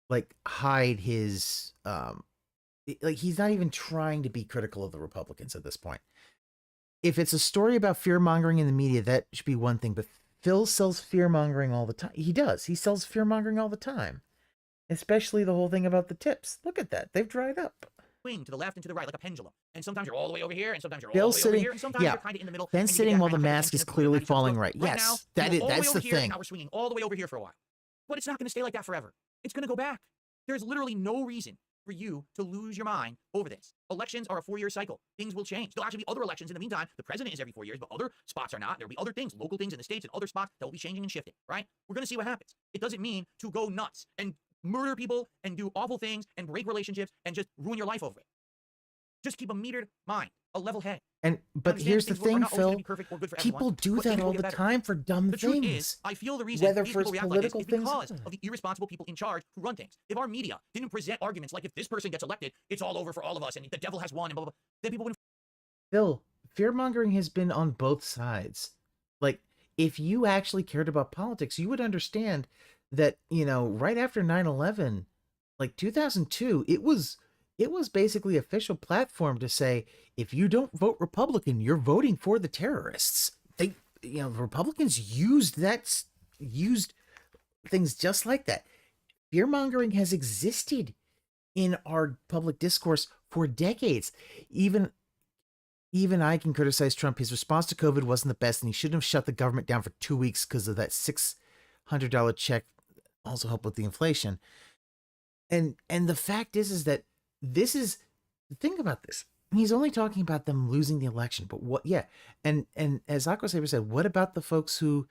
like, hide his, like, he's not even trying to be critical of the Republicans at this point. If it's a story about fear-mongering in the media, that should be one thing, but Phil sells fear-mongering all the time. He does. He sells fear-mongering all the time. Especially the whole thing about the tips. Look at that. They've dried up. Swing to the left and to the right like a pendulum. And sometimes you're all the way over here, and sometimes you're Phil all the way sitting, over here, and sometimes yeah, you're kind of in the middle. fence and you sitting get while that the kind of mask is attention of clearly 90 falling seconds. right. Right Yes, now, we were all that's way the over here, and thing. now we're swinging all the way over here for a while. But it's not going to stay like that forever. It's going to go back. There's literally no reason for you to lose your mind over this. Elections are a 4-year cycle. Things will change. There'll actually be other elections in the meantime. The president is every 4 years, but other spots are not. There'll be other things, local things in the states and other spots that will be changing and shifting, right? We're going to see what happens. It doesn't mean to go nuts and murder people and do awful things and break relationships and just ruin your life over it. Just keep a metered mind, a level head. And but Understand here's the things are thing, not always gonna Phil. be perfect or good for People everyone, do but that things will all get the better. time for dumb The truth things. is, I feel the reason Whether these for people react like this political is things. because of the irresponsible people in charge who run things. If our media didn't present arguments like if this person gets elected, it's all over for all of us and the devil has won and blah, blah, blah, then people wouldn't. Phil, fear-mongering has been on both sides. Like, if you actually cared about politics, you would understand that, you know, right after 9/11, like 2002, it was basically official platform to say, if you don't vote Republican, you're voting for the terrorists. They, you know, Republicans used things just like that. Fear-mongering has existed in our public discourse for decades. Even I can criticize Trump. His response to COVID wasn't the best, and he shouldn't have shut the government down for 2 weeks because of that $600 check. Also helped with the inflation. And the fact is that this is, think about this. He's only talking about them losing the election, but what? Yeah, and as Aqua Saber said, what about the folks who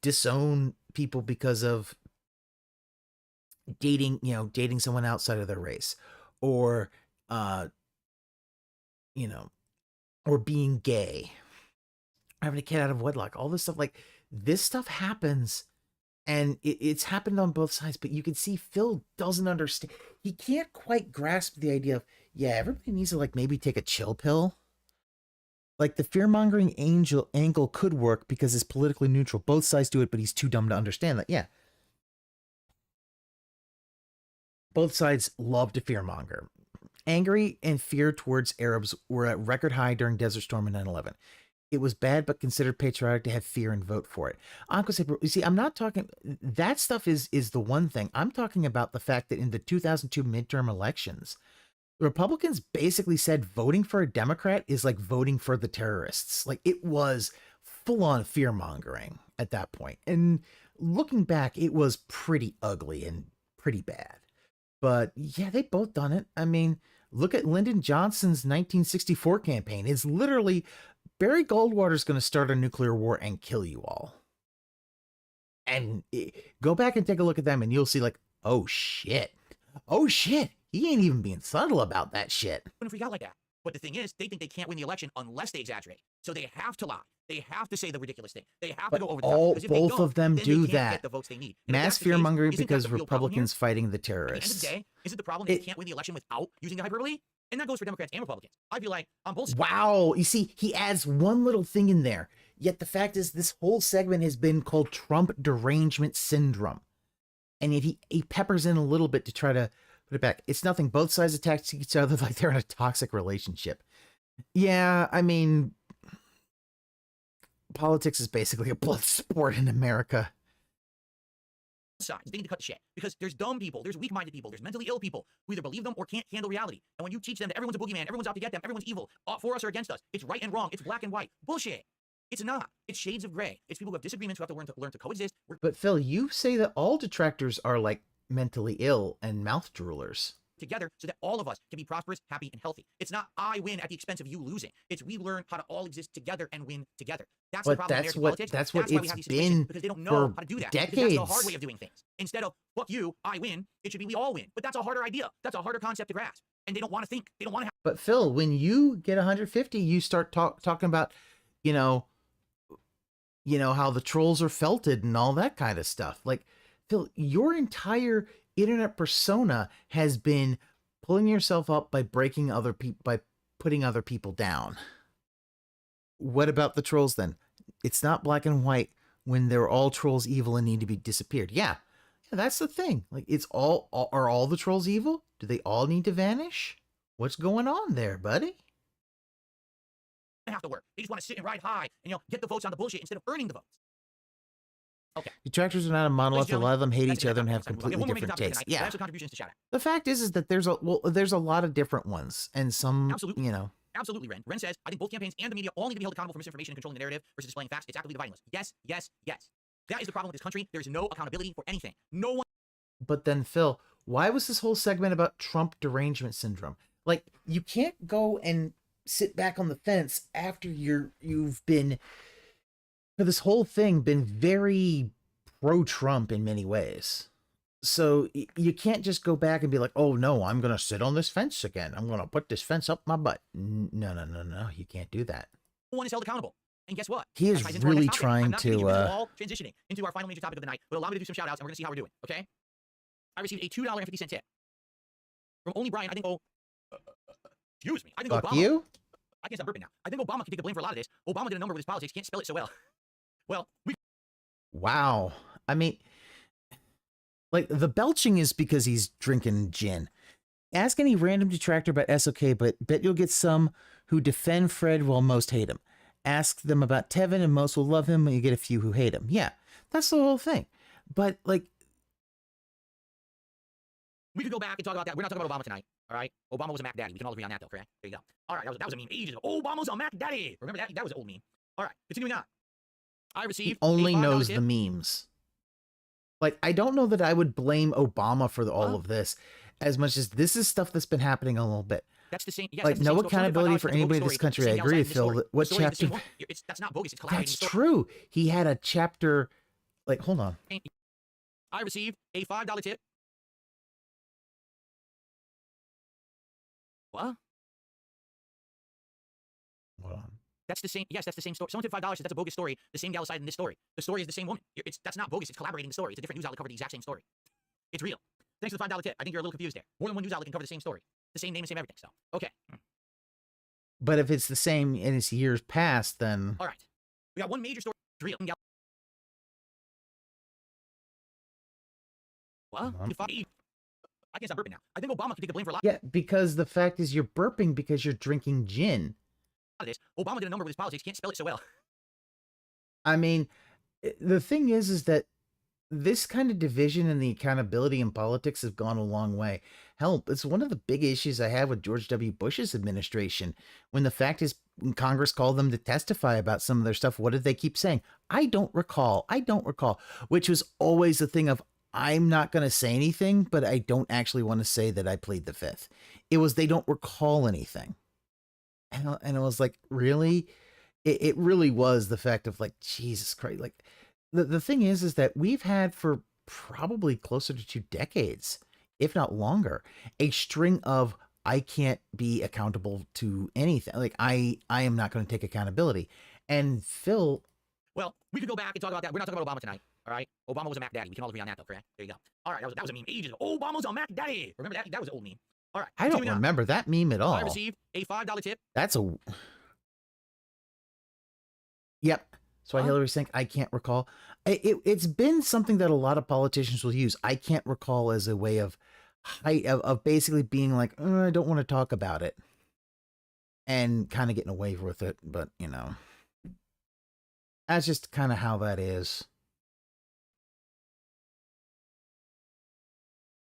disown people because of dating someone outside of their race, or or being gay, having a kid out of wedlock, all this stuff. Like, this stuff happens, and it's happened on both sides, but you can see Phil doesn't understand. He can't quite grasp the idea of, yeah, everybody needs to, like, maybe take a chill pill. Like, the fear-mongering angle could work because it's politically neutral. Both sides do it, but he's too dumb to understand that. Yeah. Both sides love to fearmonger. Angry and fear towards Arabs were at record high during Desert Storm and 9/11. It was bad, but considered patriotic to have fear and vote for it. Uncle Saber, you see, I'm not talking, that stuff is the one thing. I'm talking about the fact that in the 2002 midterm elections, the Republicans basically said voting for a Democrat is like voting for the terrorists. Like, it was full-on fear-mongering at that point. And looking back, it was pretty ugly and pretty bad. But yeah, they both done it. I mean, look at Lyndon Johnson's 1964 campaign. It's literally, Barry Goldwater's going to start a nuclear war and kill you all. And go back and take a look at them and you'll see, like, oh shit. Oh shit. He ain't even being subtle about that shit. Wouldn't freak out like that. But the thing is, they think they can't win the election unless they exaggerate. So they have to lie. They have to say the ridiculous thing. They have to go over the top. Because if they Both don't, of them then do they can't that. get the votes they need. And if Mass that's the case, fear-mongering isn't that because the real problem here? Republicans fighting the At the end of terrorists. the day, is it the problem that they can't win the election without using the hyperbole? And that goes for Democrats and Republicans. I feel like on both sides. Wow. You see, he adds one little thing in there. Yet the fact is, this whole segment has been called Trump derangement syndrome. And yet he peppers in a little bit to try to put it back. It's nothing. Both sides attack each other like they're in a toxic relationship. Yeah, I mean, politics is basically a blood sport in America. Sides. They need to cut the shit. Because there's dumb people, there's weak-minded people, there's mentally ill people who either believe them or can't handle reality. And when you teach them that everyone's a boogeyman, everyone's out to get them, everyone's evil, for us or against us, it's right and wrong, it's black and white. Bullshit. It's not. It's shades of gray. It's people who have disagreements who have to learn to coexist. But Phil, you say that all detractors are like mentally ill and mouth droolers. Together so that all of us can be prosperous, happy, and healthy. It's not I win at the expense of you losing. It's we learn how to all exist together and win together. That's the problem in American politics. That's what why we it's have these situations, been because they don't know for how to do that. decades. Because that's the hard way of doing things. Instead of fuck you, I win, it should be we all win. But that's a harder idea. That's a harder concept to grasp. And they don't want to think. They don't want to have. But Phil, when you get 150, you start talking about, you know how the trolls are felted and all that kind of stuff. Like, Phil, your entire internet persona has been pulling yourself up by breaking other people, by putting other people down. What about the trolls then? It's not black and white when they're all trolls evil and need to be disappeared. Yeah, that's the thing. Like, it's are all the trolls evil? Do they all need to vanish? What's going on there, buddy? Have to work. They just want to sit and ride high and get the votes on the bullshit instead of earning the votes. Okay. Detractors are not a monolith. A lot of them hate each other and have one completely more major different topic tastes. tonight. I Yeah. have some contributions to shout out. The fact is that there's a lot of different ones, and some, Absolutely. Absolutely, Ren. Ren says, I think both campaigns and the media all need to be held accountable for misinformation and controlling the narrative versus displaying facts. It's actively dividing us. Yes, yes, yes. That is the problem with this country. There's no accountability for anything. No one. But then, Phil, why was this whole segment about Trump derangement syndrome? Like, you can't go and sit back on the fence after you've been, for this whole thing, been very pro-Trump in many ways. So you can't just go back and be like, oh no, I'm gonna sit on this fence again. I'm gonna put this fence up my butt. No. You can't do that. One is held accountable. And guess what? He is That ties into our really next topic. trying I'm not kidding you. to, This is all transitioning into our final major topic of the night. But allow me to do some shout outs and we're gonna see how we're doing. Okay? I received a $2.50 tip from only Brian. I think excuse me. I think Fuck Obama. you. I can't stop burping now. I think Obama can take the blame for a lot of this. Obama did a number with his politics. Can't spell it so well. Well, we Wow. I mean, like, the belching is because he's drinking gin. Ask any random detractor about SOK, but bet you'll get some who defend Fred while most hate him. Ask them about Tevin and most will love him, and you get a few who hate him. Yeah, that's the whole thing. But, like, we could go back and talk about that. We're not talking about Obama tonight. All right? Obama was a Mac Daddy. We can all agree on that, though, correct? There you go. All right, that was a meme ages ago. Obama's a Mac Daddy. Remember that? That was an old meme. All right, continuing on. I received he only a $5 knows tip. the memes. Like, I don't know that I would blame Obama for all of this as much as this is stuff that's been happening a little bit. That's the same. Yes, Like, that's the same no story. accountability for $25 anybody in bogus this story. country. The I same agree gals with in Phil. this story. What The story is the chapter? same one. That's not bogus. It's collaborating. That's story. true. He had a chapter. Like, hold on. I received a $5 tip. What? Hold on. That's the same. Yes, that's the same story. Someone tipped $5. That's a bogus story. The same gal side in this story. The story is the same woman. That's not bogus. It's collaborating the story. It's a different news outlet covered the exact same story. It's real. Thanks for the $5 tip. I think you're a little confused there. More than one news outlet can cover the same story. The same name and same everything. So, okay. But if it's the same and it's years past, then All right. We got one major story. It's real. What? I can't stop burping now. I think Obama can take the blame for a lot yeah, because the fact is you're burping because you're drinking gin. of this. Obama did a number with his politics. Can't spell it so well. I mean, the thing is that this kind of division and the accountability in politics have gone a long way. Hell, it's one of the big issues I had with George W. Bush's administration. When the fact is, when Congress called them to testify about some of their stuff, what did they keep saying? I don't recall, which was always the thing of, I'm not going to say anything, but I don't actually want to say that I plead the fifth. It was, they don't recall anything. And it was like, really? It really was the fact of like, Jesus Christ, like, the thing is that we've had for probably closer to 2 decades, if not longer, a string of I can't be accountable to anything. Like I am not going to take accountability. And Phil. Well, we could go back and talk about that. We're not talking about Obama tonight. All right. Obama was a Mac Daddy. We can all agree on that, though, correct? There you go. All right. That was a meme ages ago. Obama's a Mac Daddy. Remember that? That was an old meme. All right. I don't continuing on. remember that meme at all. I received a $5 tip. That's a. Yep. So Huh? Hillary's saying, I can't recall. It's been something that a lot of politicians will use. I can't recall as a way of basically being like, I don't want to talk about it. And kind of getting away with it. But, you know, that's just kind of how that is.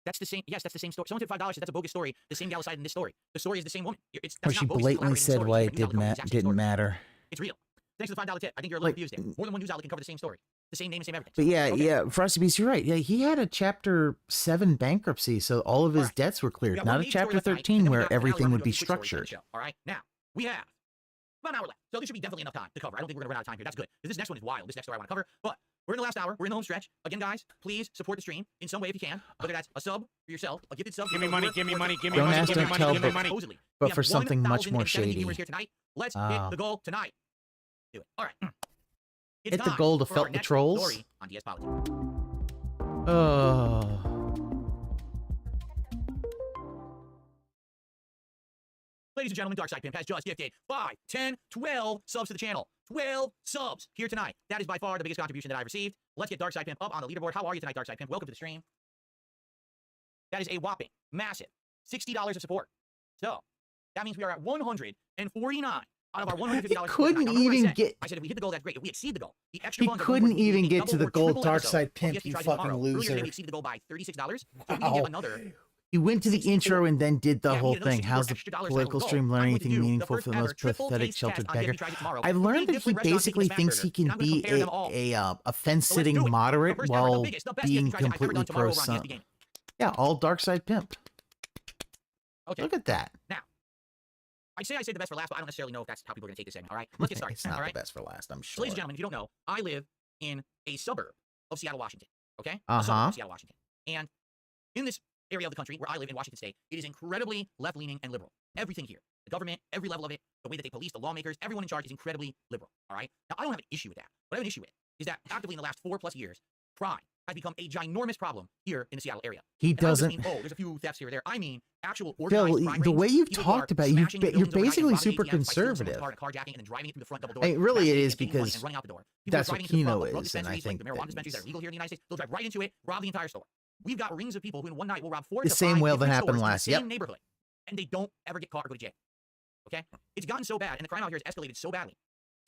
That's the same. Yes, that's the same story. Someone tipped $5. That's a bogus story. The same gal side in this story. The story is the same woman. That's Or not she bogus. It's blatantly collaborating said story. why It's it a news outlet covering the exact same didn't story. matter. It's real. Thanks for the $5 tip. I think you're a little Like, confused there. More than one news outlet can cover the same story. The same name and same everything. But So, yeah, okay. yeah, Frosty Beast, you're right. Yeah, he had a Chapter 7 bankruptcy, so all of his Alright. debts were We cleared. got Not one a major story Chapter left tonight, 13 and then we where got an hour everything left would to be do quick stories for the structured. show. All right. Now, we have about an hour left. So this should be definitely enough time to cover. I don't think we're going to run out of time here. That's good. Because this next one is wild. This next story I want to cover. But we're in the last hour. We're in the home stretch. Again, guys, please support the stream in some way if you can. Whether that's a sub for yourself, a gifted sub. Give me money, give me money, give me Don't money, ask, give me don't money, tell, give me but- money. Supposedly. but We have for something much more 1,070 shady. viewers here tonight. Let's hit Oh. the goal tonight. Do it. All right. It's Hit the time goal to for felt our the next trolls? story on DSPolitics. Oh. Ladies and gentlemen, Darkside Pimp has just gifted 5, 10, 12 subs to the channel. 12 subs here tonight. That is by far the biggest contribution that I've received. Let's get Darkside Pimp up on the leaderboard. How are you tonight, Darkside Pimp? Welcome to the stream. That is a whopping, massive $60 of support. So that means we are at 149 out of our $150. He support couldn't tonight. Now, remember even I said, get. I said if we hit the goal, that's great. If we exceed the goal, the extra He funds are couldn't going to even be get double to the or gold triple Dark episode Side of Pimp, Gift you Tries fucking tomorrow. Earlier today, loser. we exceeded the goal by $36. So we need to get another. He went to the 64. intro and then did the Yeah, we whole need another thing. $64 How's the extra dollars political to go. stream I'm learn going to anything do the meaningful first from the ever most triple pathetic taste sheltered test on beggar? Gift Tries tomorrow. I've Three learned that different he restaurants basically eating the thinks smash he burger, can and I'm gonna be compare them all. a fence So let's sitting do it. moderate The first ever, the while biggest, the best being Gift Tries I've ever completely done tomorrow pro over on son. DSP Game. Yeah, all Dark Side Pimp. Okay. Look at that. I say the best for last, but I don't necessarily know if that's how people are going to take this segment. All right, let's get started. It's not all right, the best for last, I'm So, sure. ladies and gentlemen, if you don't know, I live in a suburb of Seattle, Washington. Okay, a Uh-huh. suburb of Seattle, Washington, and in this area of the country where I live in Washington State, it is incredibly left-leaning and liberal. Everything here, the government, every level of it, the way that they police, the lawmakers, everyone in charge is incredibly liberal. All right. Now, I don't have an issue with that. What I have an issue with is that actively in the last 4+ years, crime has become a ginormous problem here in the Seattle area. He And I don't just doesn't. mean, oh, there's a few thefts here or there. I mean actual Phil, organized crime the rings. way you've People who are talked about it, smashing you're buildings overnight and basically robbing super ATMs by stealing someone's conservative. car and carjacking and then driving it through the front double door. I mean, really it crashing is and taking money because and running out the door. People that's are what driving into the Keno front of drug is, and I dispensaries, think like the marijuana that dispensaries that is are legal here in the United States. They'll drive right into it, rob the entire store. We've got rings of people who in one night will rob 4 the to same 5 way that different happened stores in last. the Yep. same neighborhood, and they don't ever get caught or go to jail. Okay, it's gotten so bad, and the crime out here has escalated so badly.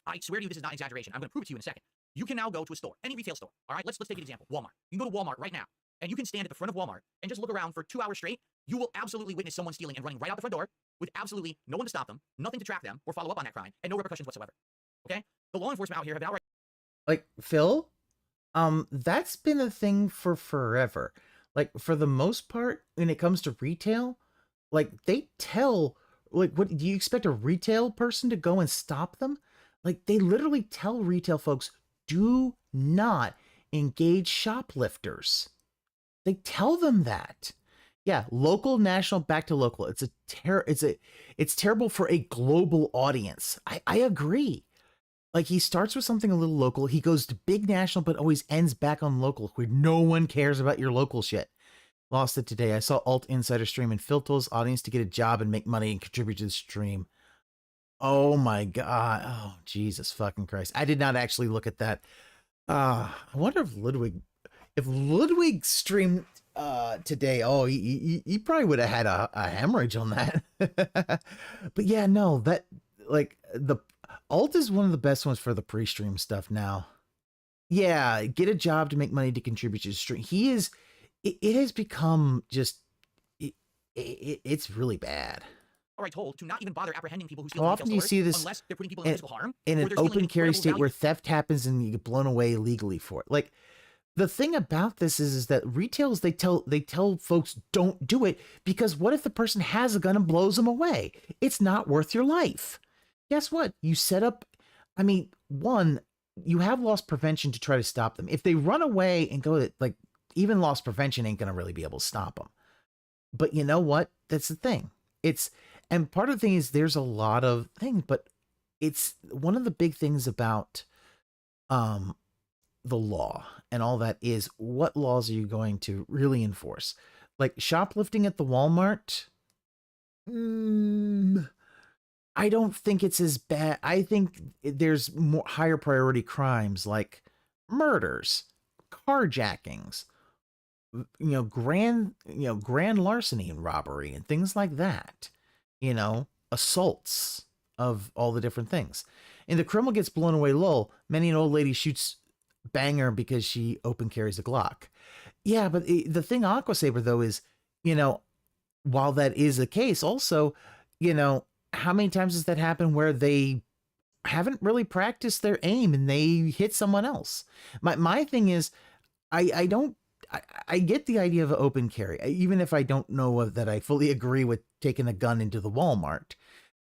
I swear to you, this is not an exaggeration. I'm going to prove it to you in a second. You can now go to a store, any retail store. All right, let's take an example. Walmart. You can go to Walmart right now, and you can stand at the front of Walmart and just look around for 2 hours straight. You will absolutely witness someone stealing and running right out the front door with absolutely no one to stop them, nothing to track them or follow up on that crime, and no repercussions whatsoever. Okay, the law enforcement out here have outright. Like Phil, that's been a thing for forever. Like for the most part, when it comes to retail, like they tell, like, what do you expect a retail person to go and stop them? Like they literally tell retail folks, do not engage shoplifters. They tell them that. Yeah, local, national, back to local. It's terrible for a global audience. I agree. Like he starts with something a little local, he goes to big national, but always ends back on local, where no one cares about your local shit. Lost it today. I saw Alt Insider stream and Phil told his audience to get a job and make money and contribute to the stream. Oh my god. Oh Jesus fucking Christ. I did not actually look at that. I wonder if Ludwig streamed today. Oh, he probably would have had a hemorrhage on that. But yeah, no, that like the Alt is one of the best ones for the pre-stream stuff now. Yeah, get a job to make money to contribute to the stream. He is, it has become just, it's really bad. Alright, told to not even bother apprehending people who steal How from often retail do you stores see this unless they're putting people in physical harm in or an they're stealing open carry incredible state value. where theft happens and you get blown away legally for it? Like the thing about this is that retailers, they tell folks don't do it because what if the person has a gun and blows them away? It's not worth your life. Guess what? You set up, I mean, one, you have loss prevention to try to stop them. If they run away and go, like, even loss prevention ain't going to really be able to stop them. But you know what? That's the thing. And part of the thing is there's a lot of things, but it's one of the big things about the law and all that is what laws are you going to really enforce? Like shoplifting at the Walmart? I don't think it's as bad. I think there's more higher priority crimes like murders, carjackings, grand larceny and robbery and things like that. Assaults of all the different things. And the criminal gets blown away lull. Many an old lady shoots banger because she open carries a Glock. Yeah, but the thing Aqua Saber though is, while that is the case, also, how many times does that happen where they haven't really practiced their aim and they hit someone else? My thing is, I get the idea of an open carry, even if I don't know that I fully agree with taking a gun into the Walmart.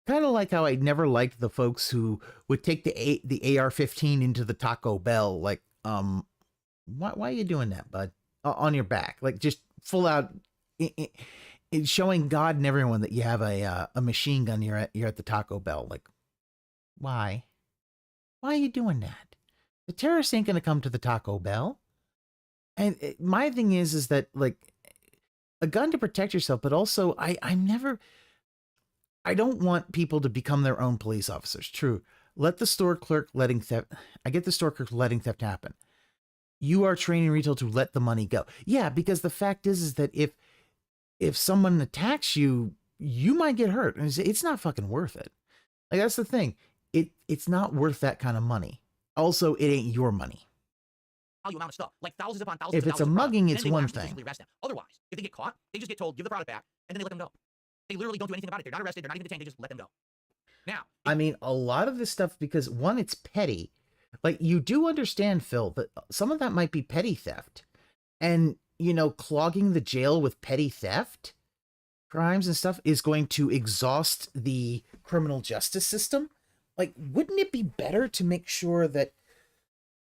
Kind of like how I never liked the folks who would take the AR-15 into the Taco Bell. Like, why are you doing that, bud? On your back, like just full out. It's showing God and everyone that you have a machine gun. You're at the Taco Bell. Like, why are you doing that? The terrorists ain't gonna come to the Taco Bell. And my thing is that like a gun to protect yourself, but also I don't want people to become their own police officers. True. Let the store clerk letting theft. I get the store clerk letting theft happen. You are training retail to let the money go. Yeah, because the fact is that if someone attacks you, you might get hurt. And it's not fucking worth it. Like that's the thing. It's not worth that kind of money. Also, it ain't your money. Amount of stuff, like thousands upon thousands. If of it's a dollars of mugging, product, it's then they will one actually thing. physically arrest them. Otherwise, if they get caught, they just get told, give the product back, and then they let them go. They literally don't do anything about it. They're not arrested. They're not even detained. They just let them go. Now, I mean, a lot of this stuff, because one, it's petty. Like you do understand, Phil, that some of that might be petty theft, and clogging the jail with petty theft crimes and stuff is going to exhaust the criminal justice system. Like, wouldn't it be better to make sure that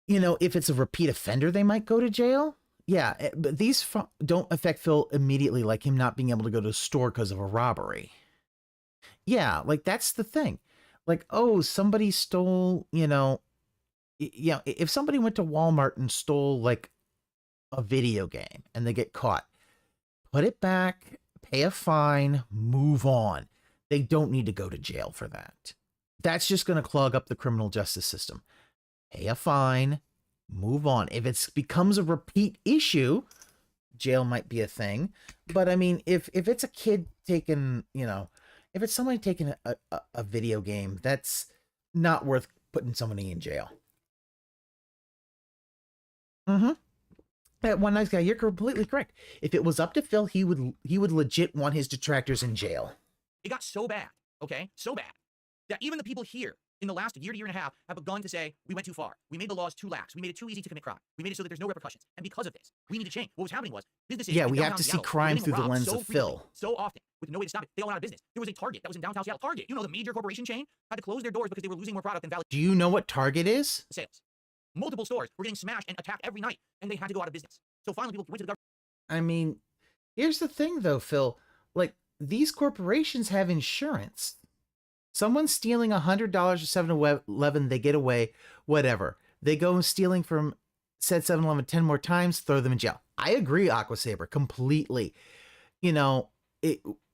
if it's a repeat offender, they might go to jail? but these don't affect Phil immediately, like him not being able to go to a store because of a robbery. Yeah, like that's the thing. Like, oh, somebody stole, if somebody went to Walmart and stole like a video game and they get caught, put it back, pay a fine, move on. They don't need to go to jail for that. That's just going to clog up the criminal justice system. Pay a fine, move on. If it becomes a repeat issue, jail might be a thing. But I mean, if it's a kid taking, if it's somebody taking a video game, that's not worth putting somebody in jail. That one nice guy, you're completely correct. If it was up to Phil, he would legit want his detractors in jail. It got so bad, okay? So bad that even the people here in the last year to year and a half have begun to say, we went too far. We made the laws too lax. We made it too easy to commit crime. We made it so that there's no repercussions. And because of this, we need to change. What was happening was businesses. Yeah, in we have downtown to see Seattle crime were getting through the robbed lens so of frequently, Phil. so often, with no way to stop it. They all went out of business. There was a Target that was in downtown Seattle. Target, the major corporation chain, had to close their doors because they were losing more product than valid Do you know what Target is? sales. Multiple stores were getting smashed and attacked every night, and they had to go out of business. So finally, people went to the government. I mean, here's the thing though, Phil. Like, these corporations have insurance. Someone's stealing $100 at 7-Eleven, they get away, whatever. They go stealing from said 7-Eleven 10 more times, throw them in jail. I agree, Aqua Saber, completely.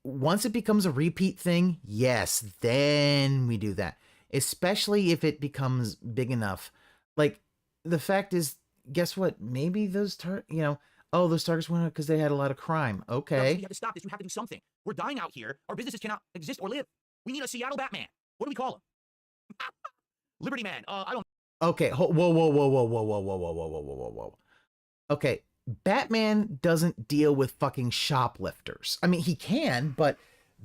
Once it becomes a repeat thing, yes, then we do that. Especially if it becomes big enough. Like, the fact is, guess what? Maybe those those targets went out because they had a lot of crime. Okay. You have to stop this. You have to do something. We're dying out here. Our businesses cannot exist or live. We need a Seattle Batman. What do we call him? Liberty Man. I don't. Okay. Whoa. Okay. Batman doesn't deal with fucking shoplifters. I mean, he can, but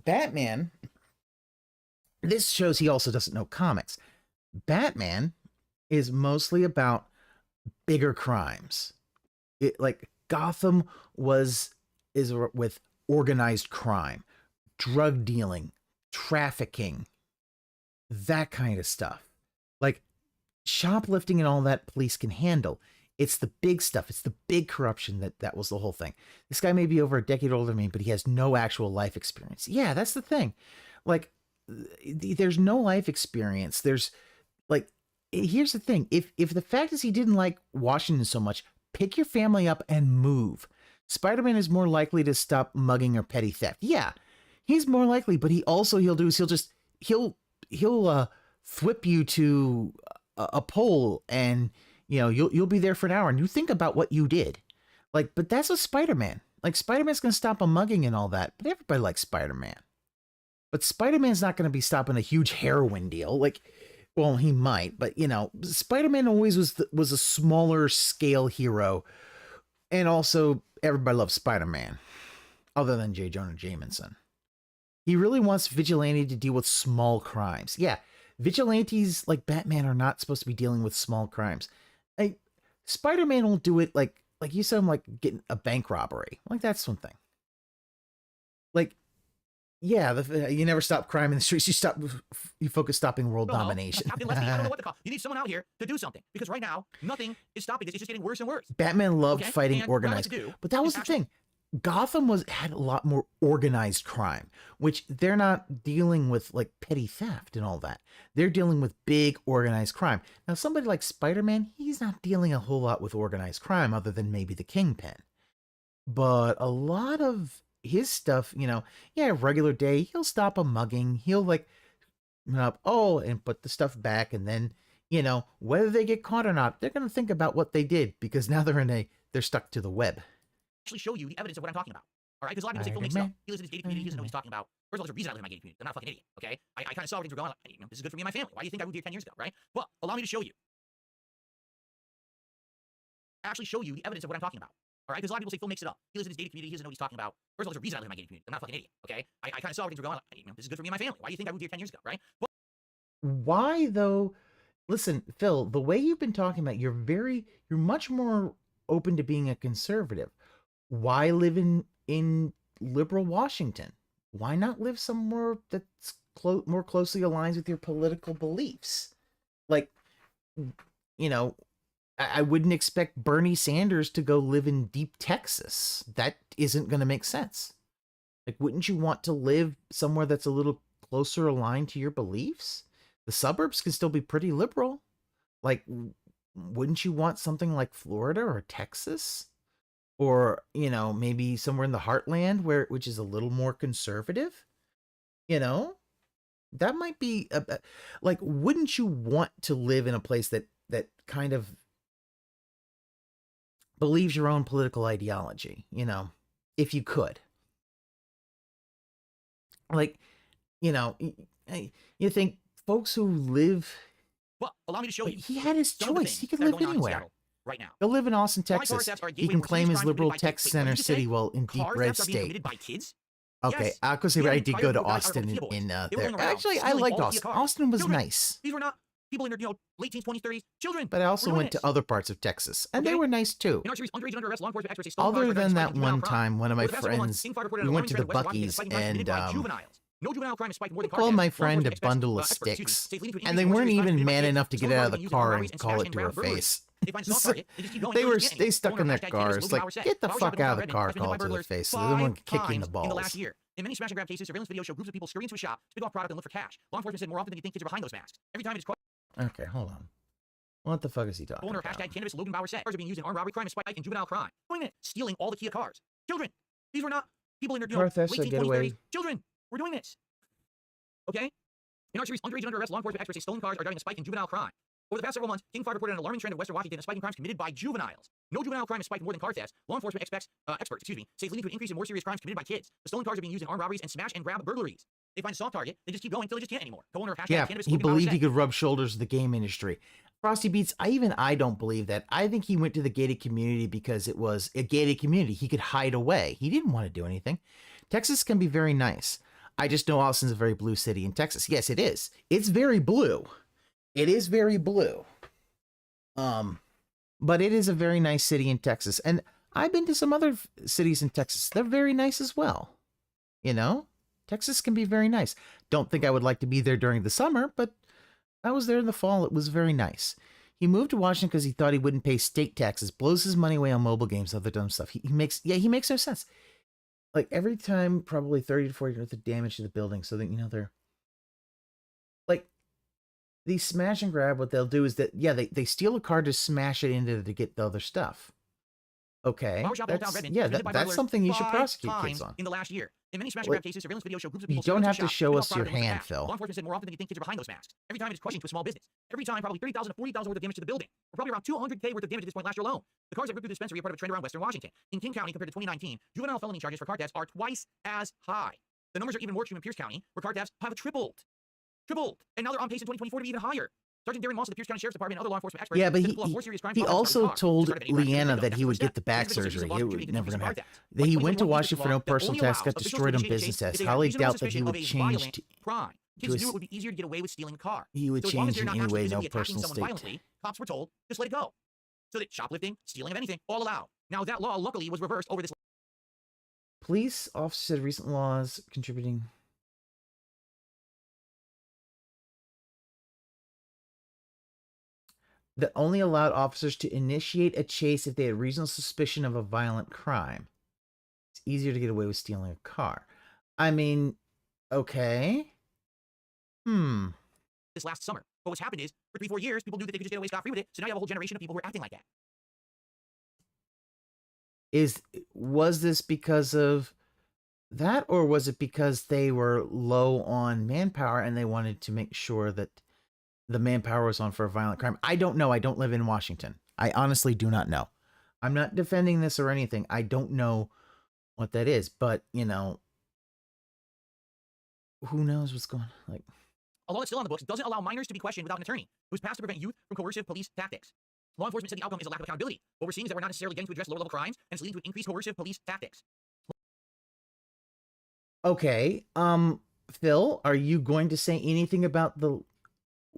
Batman. This shows he also doesn't know comics. Batman is mostly about bigger crimes. Like Gotham is with organized crime, drug dealing, trafficking, that kind of stuff. Like shoplifting and all that police can handle. It's the big stuff. It's the big corruption that was the whole thing. This guy may be over a decade older than me, but he has no actual life experience. Yeah, that's the thing. Like, there's no life experience. There's like, here's the thing. If the fact is he didn't like Washington so much, pick your family up and move. Spider-Man is more likely to stop mugging or petty theft. Yeah, he's more likely, but he'll thwip you to a pole, and you'll be there for an hour, and you think about what you did. Like, but that's a Spider-Man. Like, Spider-Man's gonna stop a mugging and all that, but everybody likes Spider-Man. But Spider-Man's not gonna be stopping a huge heroin deal. Like, well, he might, but Spider-Man always was a smaller scale hero, and also everybody loves Spider-Man, other than J. Jonah Jameson. He really wants Vigilante to deal with small crimes. Yeah, vigilantes like Batman are not supposed to be dealing with small crimes. Like, Spider-Man will do it like you said, like getting a bank robbery. Like, that's one thing. Like, yeah, you never stop crime in the streets. You focus stopping world domination. Captain Lefty, I don't know what to call. You need someone out here to do something, because right now nothing is stopping this. It's just getting worse and worse. Batman loved fighting organized, but that was the thing. Gotham had a lot more organized crime, which they're not dealing with like petty theft and all that. They're dealing with big organized crime. Now, somebody like Spider-Man, he's not dealing a whole lot with organized crime other than maybe the Kingpin. But a lot of his stuff, regular day, he'll stop a mugging. He'll like, and put the stuff back. And then, whether they get caught or not, they're going to think about what they did, because now they're stuck to the web. Actually show you the evidence of what I'm talking about. All right, because a lot of people say Phil makes it up. He lives in his gated community. He doesn't know what he's talking about. First of all, there's a reason I live in my gated community. I'm not a fucking idiot. Okay, I kind of saw where things were going. This is good for me and my family. Why do you think I moved here 10 years ago, right? But allow me to show you. Actually show you the evidence of what I'm talking about. All right, because a lot of people say Phil makes it up. He lives in his gated community. He doesn't know what he's talking about. First of all, there's a reason I live in my gated community. I'm not a fucking idiot. Okay, I kind of saw where things were going. This is good for me and my family. Why do you think I moved here 10 years ago, right? But why though? Listen, Phil, the way you've been talking about, you're much more open to being a conservative. Why live in liberal Washington? Why not live somewhere that's more closely aligns with your political beliefs? Like, I wouldn't expect Bernie Sanders to go live in deep Texas. That isn't going to make sense. Like, wouldn't you want to live somewhere that's a little closer aligned to your beliefs? The suburbs can still be pretty liberal. Like, wouldn't you want something like Florida or Texas? Or, you know, maybe somewhere in the heartland which is a little more conservative? You know? That might be, like, wouldn't you want to live in a place that kind of believes your own political ideology, you know, if you could? Like, you know, you think folks who live... Well, allow me to show you. He had his some of the choice. He things could that are live going on in anywhere. Seattle right now. He'll live in Austin, Why Texas. car thefts are a He gateway can where claim serious his crime liberal committed by tech kids. Wait, what center did you say? city while in deep Car red thefts are being state. committed by kids? Okay, Yes. Aqua Teal, We I had did private go to guys are Austin Kia boys. in They were there. rolling around Actually, I stealing liked all Austin. Kia cars. Austin was Children. nice. These were not people in their, late teens, 20s, 30s. Children. But I also We're doing went to this. other parts of Texas, and they Okay. were nice too. In our series, Underage and Under Arrest, law enforcement experts say stolen Other cars are than driving that spike in juvenile one crime. time, one of my Over the past several months, friends, King Fire reported we an went to alarming the trend in Western Washington, Buc-ee's, spiking crime committed and by juveniles. No juvenile crime is spiking more than car called theft. my Law friend a enforcement bundle of experts, excuse me, sticks, say leading to an and increase they in more weren't serious crimes even committed by man kids. enough to get Stolen out cars of have the been used in car robberies and and call smash it and to her grab burglaries. face. They find soft target. They just keep going. They until were they can't they anymore. stuck in their 400 hashtag cars. Logan Like, Bauer said. get the Bauer fuck shot out of the Redmond car, has been hit call by it to their burglars face. So they weren't 5 kicking the times in the last balls. year. In many smash and grab cases, surveillance video show groups of people scurry into a shop, spit off product, and look for cash. Law enforcement said more often than you think kids are behind those masks. Every time it is caught. Okay, hold on. What the fuck is he talking Owner of about? hashtag cannabis Logan Bauer said. Cars are being used in armed robbery crime and spike in juvenile crime. Doing it. Stealing all the Kia cars. Children. These were not people in their Car thefts late are teens, 20s, getaway. 30s. Children. We're doing this. Okay? In our series, Underage and Under Arrest, law enforcement experts say stolen cars are driving a spike in juvenile crime. Over the past several months, King 5 reported an alarming trend in Western Washington of spiking crimes committed by juveniles. No juvenile crime is spiked more than car thefts. Law enforcement experts, say leading to an increase in more serious crimes committed by kids. The stolen cars are being used in armed robberies and smash and grab burglaries. They find a soft target. They just keep going until they just can't anymore. Co-owner of hashtag Yeah, cannabis he Logan Bauer believed he said. could rub shoulders with the game industry. Frosty Beats, I don't believe that. I think he went to the gated community because it was a gated community. He could hide away. He didn't want to do anything. Texas can be very nice. I just know Austin's a very blue city in Texas. Yes, it is. It's very blue. It is very blue. But it is a very nice city in Texas. And I've been to some other cities in Texas. They're very nice as well. You know? Texas can be very nice. Don't think I would like to be there during the summer, but I was there in the fall. It was very nice. He moved to Washington because he thought he wouldn't pay state taxes, blows his money away on mobile games, other dumb stuff. He makes no sense. Like, every time, probably 30 to 40 worth of damage to the building, so that, you know, they're like, these smash and grab, what they'll do is that, yeah, they steal a car to smash it into to get the other stuff. Okay, that's something you should prosecute kids on. In the last year. In many smash and grab cases, surveillance video show groups of You people don't have to shop, show spit us off your product, and look for hand, cash. Phil. Law enforcement said more often than you think kids are behind those masks. Every time it is questioned to a small business. Every time, probably $30,000 to $40,000 worth of damage to the building. Or probably around $200K worth of damage at this point last year alone. The cars that ripped through the dispensary are part of a trend around Western Washington. In King County, compared to 2019, juvenile felony charges for car thefts are twice as high. The numbers are even more extreme in Pierce County, where car thefts have tripled. And now they're on pace in 2024 to be even higher. Sergeant Darren Moss of the Pierce County Sheriff's Department and other law enforcement experts. Yeah, but he also told Leanna that he would get the back surgery. It was never going to happen. That he went to Washington for no personal task, got destroyed on business tasks. Highly doubt that he would change to Kids knew it would be easier to get away with stealing a car. He would So as long as change they're in not any way, actually no physically attacking personal someone state. violently, cops were told, just let it go. So that shoplifting, stealing of anything, all allowed. Now that law, luckily, was reversed over this. Police officer said recent laws contributing. That only allowed officers to initiate a chase if they had reasonable suspicion of a violent crime. It's easier to get away with stealing a car. I mean, okay. This last summer. But what's happened is, for 3-4 years, people knew that they could just get away scot-free with it. So now you have a whole generation of people who are acting like that. Was this because of that, or was it because they were low on manpower and they wanted to make sure that the manpower was on for a violent crime? I don't know. I don't live in Washington. I honestly do not know. I'm not defending this or anything. I don't know what that is, but, you know, who knows what's going on? Like, Although it's still on the books, it doesn't allow minors to be questioned without an attorney. It was passed to prevent youth from coercive police tactics. Law enforcement said the outcome is a lack of accountability. What we're seeing is that we're not necessarily getting to address lower-level crimes, and it's leading to an increased coercive police tactics. okay, Phil, are you going to say anything about the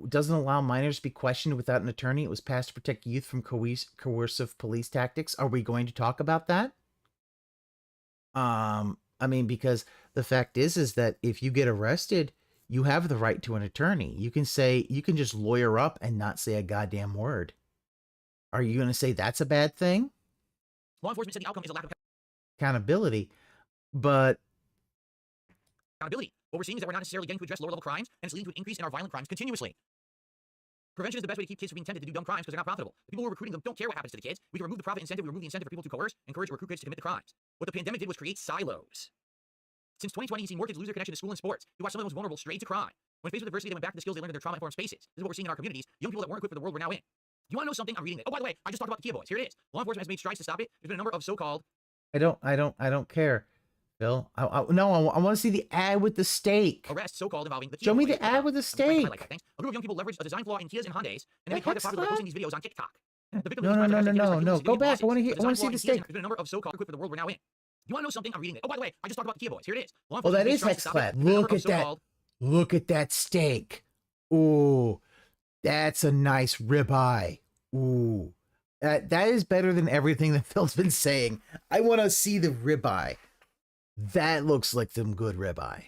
doesn't allow minors to be questioned without an attorney? It was passed to protect youth from coercive police tactics. Are we going to talk about that? I mean, because the fact is that if you get arrested, you have the right to an attorney. You can just lawyer up and not say a goddamn word. Are you going to say that's a bad thing? Law enforcement said the outcome is a lack of Accountability, but accountability. What we're seeing is that we're not necessarily getting to address lower level crimes, and it's leading to an increase in our violent crimes continuously. Prevention is the best way to keep kids from being tempted to do dumb crimes because they're not profitable. The people who are recruiting them don't care what happens to the kids. We can remove the profit incentive. We remove the incentive for people to coerce, encourage, or recruit kids to commit the crimes. What the pandemic did was create silos. Since 2020, you've seen more kids lose their connection to school and sports. You watch some of the most vulnerable stray to crime. When faced with adversity, they went back to the skills they learned in their trauma-informed spaces. This is what we're seeing in our communities. Young people that weren't equipped for the world we're now in. You want to know something? I'm reading it. Oh, by the way, I just talked about the Kia Boys. Here it is. Law enforcement has made strides to stop it. There's been a number of so-called. I don't care, Phil. I want to see the ad with the steak. Arrests, so-called, involving the Kia Show me Boys. the ad with the I'm just trying to steak. highlight that, thanks. A group of young people leveraged a design flaw in Kias and Hyundais, and they made cars popular by posting these videos on TikTok. The victim of these crimes are actually No. significant Go back. losses. I want to The design see flaw the in Kias steak. and There's been a number of so-called equipped for the world we're now in. You want to know something? I'm reading it. Oh, by the way, I just talked about the Kia Boys. Here it is. Law Oh, that enforcement is has made strides to stop Hexclad. it. There's been a number Look of at that. so-called. Look at that steak. Ooh, that's a nice ribeye. Ooh, that is better than everything that Phil's been saying. I want to see the ribeye. That looks like some good ribeye.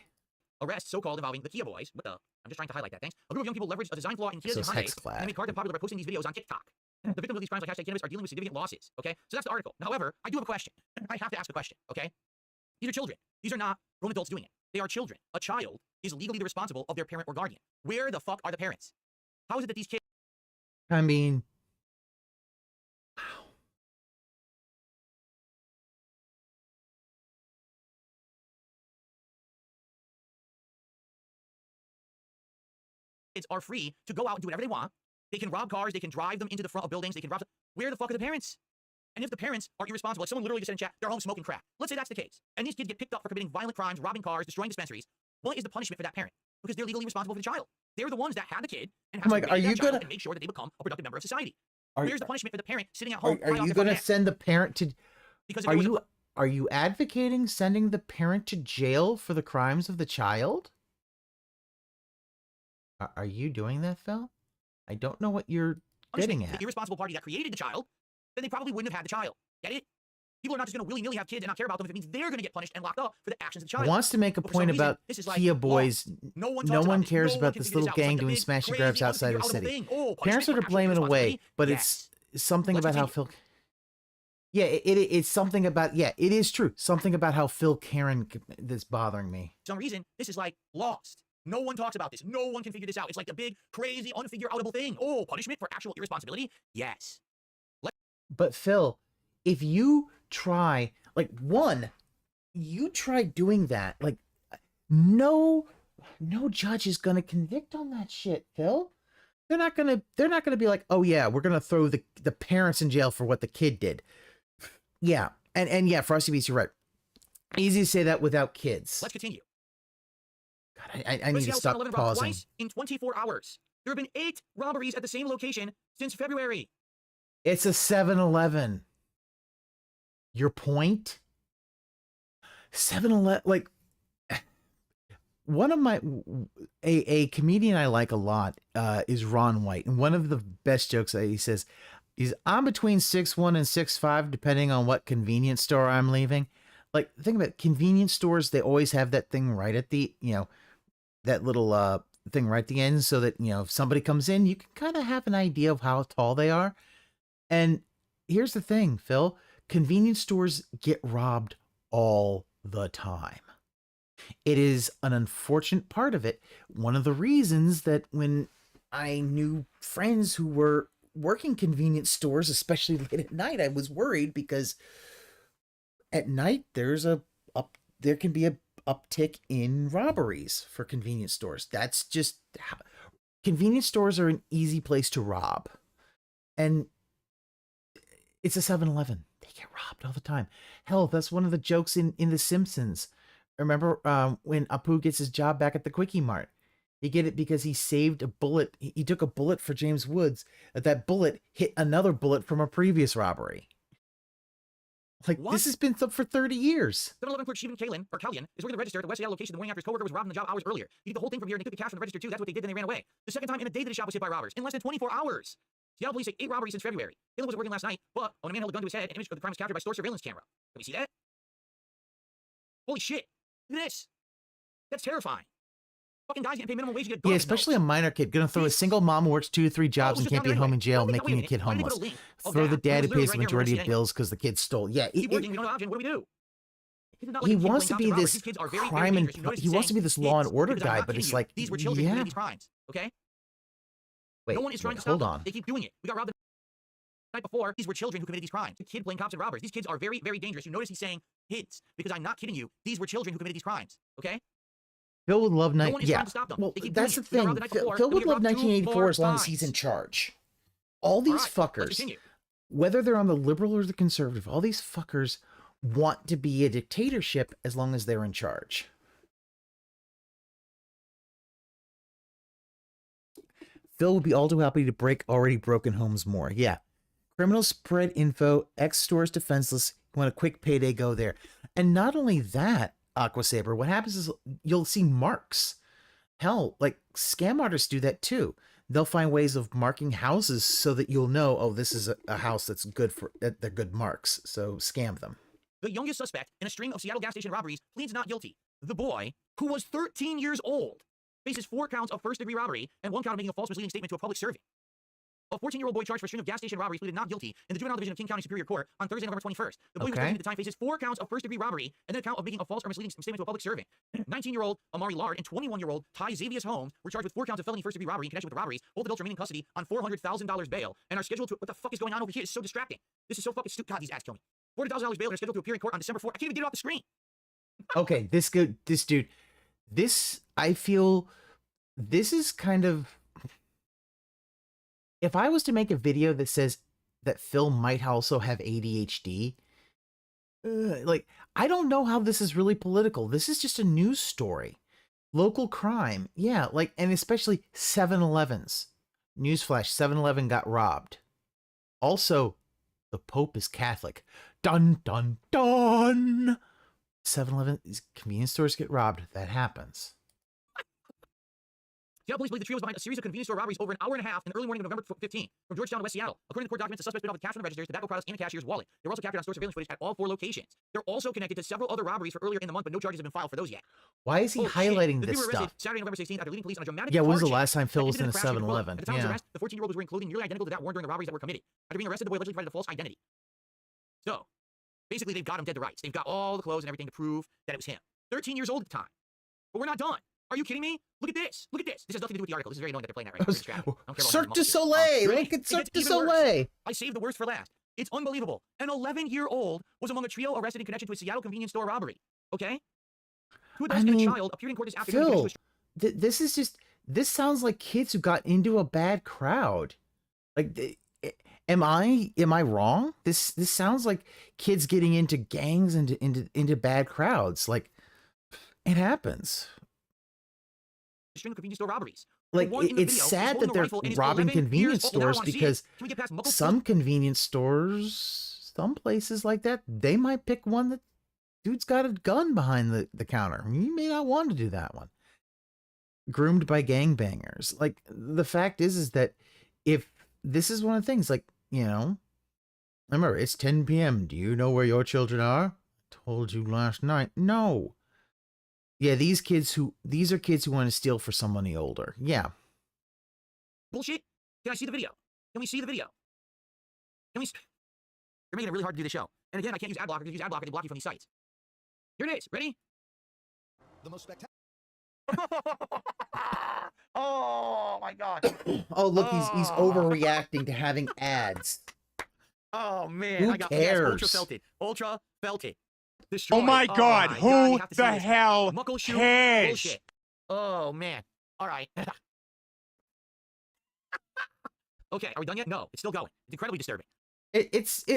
Arrests, so-called, involving the Kia Boys. What the? I'm just trying to highlight that, thanks. A group of young people leveraged a design flaw in Kias So and Hyundais, Hexclad. and they made cars popular by posting these videos on TikTok. The victims of these crimes like #cannabis are dealing with significant losses, okay? So that's the article. However, I do have a question. I have to ask a question, okay? These are children. These are not grown adults doing it. They are children. A child is legally the responsible of their parent or guardian. Where the fuck are the parents? How is it that these kids I mean, are free to go out and do whatever they want? They can rob cars. They can drive them into the front of buildings. They can rob. Where the fuck are the parents? And if the parents are irresponsible, like someone literally just said in chat, they're home smoking crack. Let's say that's the case. And these kids get picked up for committing violent crimes, robbing cars, destroying dispensaries. What is the punishment for that parent? Because they're legally responsible for the child. They're the ones that had the kid and have I'm like, to are raise their you child gonna- and make sure that they become a productive member of society. are, Where's the punishment for the parent sitting at home? are you going to send the parent to? Because Are you advocating sending the parent to jail for the crimes of the child? Are you doing that, Phil? I don't know what you're getting at. the irresponsible party that created the child, then they probably wouldn't have had the child. Get it? People are not just going to willy-nilly have kids and not care about them if it means they're going to get punished and locked up for the actions of the child. Wants to make a But for some point reason, about this is like Kia law. Boys. No one, No talks one about this. cares No about one can this figure little out. It's gang like the doing big, smash and crazy, grabs outside of the unfigureoutable city. thing. Oh, Parents punishment are for to blame in a actual way, responsibility? but Yes. it's something Let's about how continue. Phil. Yeah, it's something about, yeah, it is true. Something about how Phil Karen that's bothering me. For some reason, this is like lost. No one talks about this. No one can figure this out. It's like the big, crazy, unfigure-outable thing. Oh, punishment for actual irresponsibility? Yes. But Phil, if you try, like, you try doing that, like, no judge is gonna convict on that shit, Phil. They're not gonna be like, oh yeah, we're gonna throw the parents in jail for what the kid did. Yeah, and yeah, Frosty Beast, you're right. Easy to say that without kids. Let's continue. God, I need to stop 7-Eleven robbed pausing. twice in 24 hours. There have been 8 robberies at the same location since February. It's a 7-Eleven. Your point? 7-Eleven, like, one of my a comedian I like a lot is Ron White, and one of the best jokes that he says is, I'm between 6'1" and 6'5", depending on what convenience store I'm leaving. Like, think about it, convenience stores, they always have that thing right at the, that little thing right at the end, so that, if somebody comes in, you can kind of have an idea of how tall they are. And here's the thing, Phil, convenience stores get robbed all the time. It is an unfortunate part of it. One of the reasons that when I knew friends who were working convenience stores, especially late at night, I was worried because at night there can be a uptick in robberies for convenience stores. That's just how convenience stores are an easy place to rob. And it's a 7-Eleven. They get robbed all the time. Hell, that's one of the jokes in The Simpsons. Remember when Apu gets his job back at the Quickie Mart? He get it because he saved a bullet. He took a bullet for James Woods. That bullet hit another bullet from a previous robbery. Like, What? this has been for 30 years. 7-Eleven clerk Stephen Kalin is working the register at the West Seattle location the morning after his coworker was robbed in the job hours earlier. He did the whole thing from here and he took the cash from the register too. That's what they did, then they ran away. The second time in a day that his shop was hit by robbers, in less than 24 hours. Seattle police say 8 robberies since February. Kalin wasn't working last night, but when a man held a gun to his head, an image of the crime was captured by store surveillance camera. Can we see that? Holy shit. Look at this. That's terrifying. Fucking guys getting paid minimum wage. You get Yeah, garbage especially notes. a minor kid. Gonna throw a single mom who works 2 or 3 jobs and just can't down be there home anyway. in jail, Why did they making a wait kid Why did they put homeless. a link of Throw the that? dad It who was literally pays right the there. majority We're of scanning. bills because the kid stole. Yeah, Keep working. We don't have options. What do we do? This is not like he a kid wants playing to cops be and robbers. this These kids are very, very crime and dangerous. You notice he he's wants to be saying this law and kids, order because I'm guy, not but kidding it's you. like, These were children who yeah. committed these crimes. Okay. Wait, No one is trying wait, to stop hold them. on. They keep doing it. We got robbed the night before. These were children who committed these crimes. A kid playing cops and robbers. These kids are very, very dangerous. You notice he's saying kids because I'm not kidding you. These were children who committed these crimes. Okay. Phil would love No one is yeah. trying to stop them. Well, They keep that's the doing it. We got robbed thing. the night before, Phil and we would get love robbed 1984 2 as long as he's in times. charge. All these All right, let's fuckers, continue. whether they're on the liberal or the conservative, all these fuckers want to be a dictatorship as long as they're in charge. Phil would be all too happy to break already broken homes more. Yeah. Criminals spread info, X stores defenseless, you want a quick payday, go there. And not only that, Aqua Saber, what happens is you'll see marks. Hell, like scam artists do that too. They'll find ways of marking houses so that you'll know, oh, this is a house that's good for, they're good marks. So scam them. The youngest suspect in a string of Seattle gas station robberies pleads not guilty. The boy, who was 13 years old, faces 4 counts of first-degree robbery and 1 count of making a false misleading statement to a public servant. A 14-year-old boy charged for a string of gas station robberies pleaded not guilty in the Juvenile Division of King County Superior Court on Thursday, November 21st. The boy who was 13 at the time faces 4 counts of first-degree robbery and then a count of making a false or misleading statement to a public servant. 19-year-old Amari Lard and 21-year-old Ty Xavius Holmes were charged with 4 counts of felony first-degree robbery in connection with the robberies. Both adults remain in custody on $400,000 bail and are scheduled to... What the fuck is going on over here? It's so distracting. This is so fucking stupid. God, these ads kill me. $400,000 bail and are scheduled to appear in court on December 4th. I can't even get it off the screen. Okay, this dude, I feel, this is kind of, if I was to make a video that says that Phil might also have ADHD, like, I don't know how this is really political. This is just a news story. Local crime. Yeah, like, and especially 7-Elevens. Newsflash, 7-Eleven got robbed. Also, the Pope is Catholic. Dun, dun, dun! 7-Eleven, these convenience stores get robbed. That happens. Seattle police believe the trio was behind a series of convenience store robberies over an hour and a half in the early morning of November 15 from Georgetown to West Seattle. According to court documents, the suspects been off with cash from the registers, tobacco products, and a cashier's wallet. They were also captured on store surveillance footage at all 4 locations. They're also connected to several other robberies for earlier in the month, but no charges have been filed for those yet. Why is he highlighting this stuff? Saturday, November 16th, after leading police on a dramatic Yeah, when was the car last time chase Phil that was in a ended in crash near the road. 7-Eleven? At the time of his Yeah. arrest, the 14-year-old was wearing clothing nearly identical to that worn during the robberies that were committed. After being arrested, the boy allegedly provided a false identity. So, basically, they've got him dead to rights. They've got all the clothes and everything to prove that it was him. 13 years old at the time. But we're not done. Are you kidding me? Look at this. Look at this. This has nothing to do with the article. This is very annoying that they're playing that right now. It's very distracting. I don't care about Cirque du how Soleil! ready? Look at It Cirque gets du even worse. Soleil! I saved the worst for last. It's unbelievable. An 11-year-old was among a trio arrested in connection to a Seattle convenience store robbery. Okay? 2 adults and a child appeared in court this afternoon. Phil, this is just, this sounds like kids who got into a bad crowd. Like, am I wrong? This sounds like kids getting into gangs and into bad crowds. Like, it happens. string of convenience store robberies. Like, it's sad that they're robbing convenience stores because some convenience stores, some places like that, they might pick one that dude's got a gun behind the counter. You may not want to do that one. Groomed by gangbangers. Like, the fact is that if this is one of the things, like, you know, remember, it's 10 p.m. Do you know where your children are? I told you last night. No. Yeah, these are kids who want to steal for somebody older. Yeah. Bullshit. Can I see the video? Can we see the video? You're making it really hard to do the show. And again, I can't use ad blocker. If you use ad blocker, they block you from these sites. Here it is. Ready? The most spectacular. Oh my god. Oh, look, he's overreacting to having ads. Oh man. Who I got cares? Ultra felted. Ultra felted. Destroyed. Oh my God, you who have to the see this. hell Muckle shoe cares? bullshit. Oh man. All right. Okay, are we done yet? No, it's still going. It's incredibly disturbing. It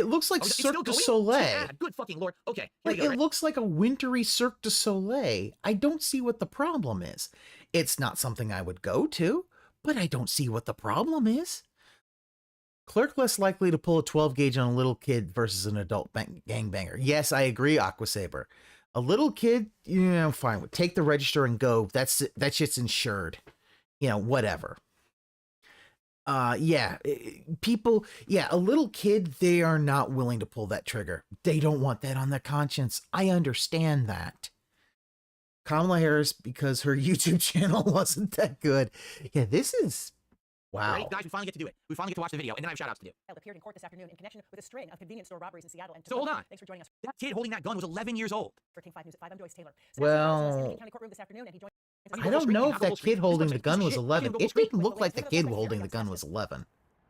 looks like It's still Cirque du going? Soleil. Good fucking lord. Okay, here Like, we go, it right? looks like a wintry Cirque du Soleil. I don't see what the problem is. It's not something I would go to, but I don't see what the problem is. Clerk less likely to pull a 12 gauge on a little kid versus an adult gangbanger. Yes, I agree, Aquasaber. A little kid, you know, fine. Take the register and go. That shit's insured. You know, whatever. Yeah, people, yeah, a little kid, they are not willing to pull that trigger. They don't want that on their conscience. I understand that. Kamala Harris because her YouTube channel wasn't that good. Yeah, this is Ready? wow. Guys, we finally get to do it. We finally get to watch the video, and then I have shout outs to do. Appeared in court this afternoon in connection with a string of convenience store robberies in Seattle. And So hold on. Thanks for joining us That kid holding that gun was 11 years old. for King 5 News at 5. I'm Joyce Taylor. Well, County courtroom this afternoon, and he joined. I don't know if that kid holding the gun was Shit, 11. fucking It didn't look like the kid holding the gun was 11.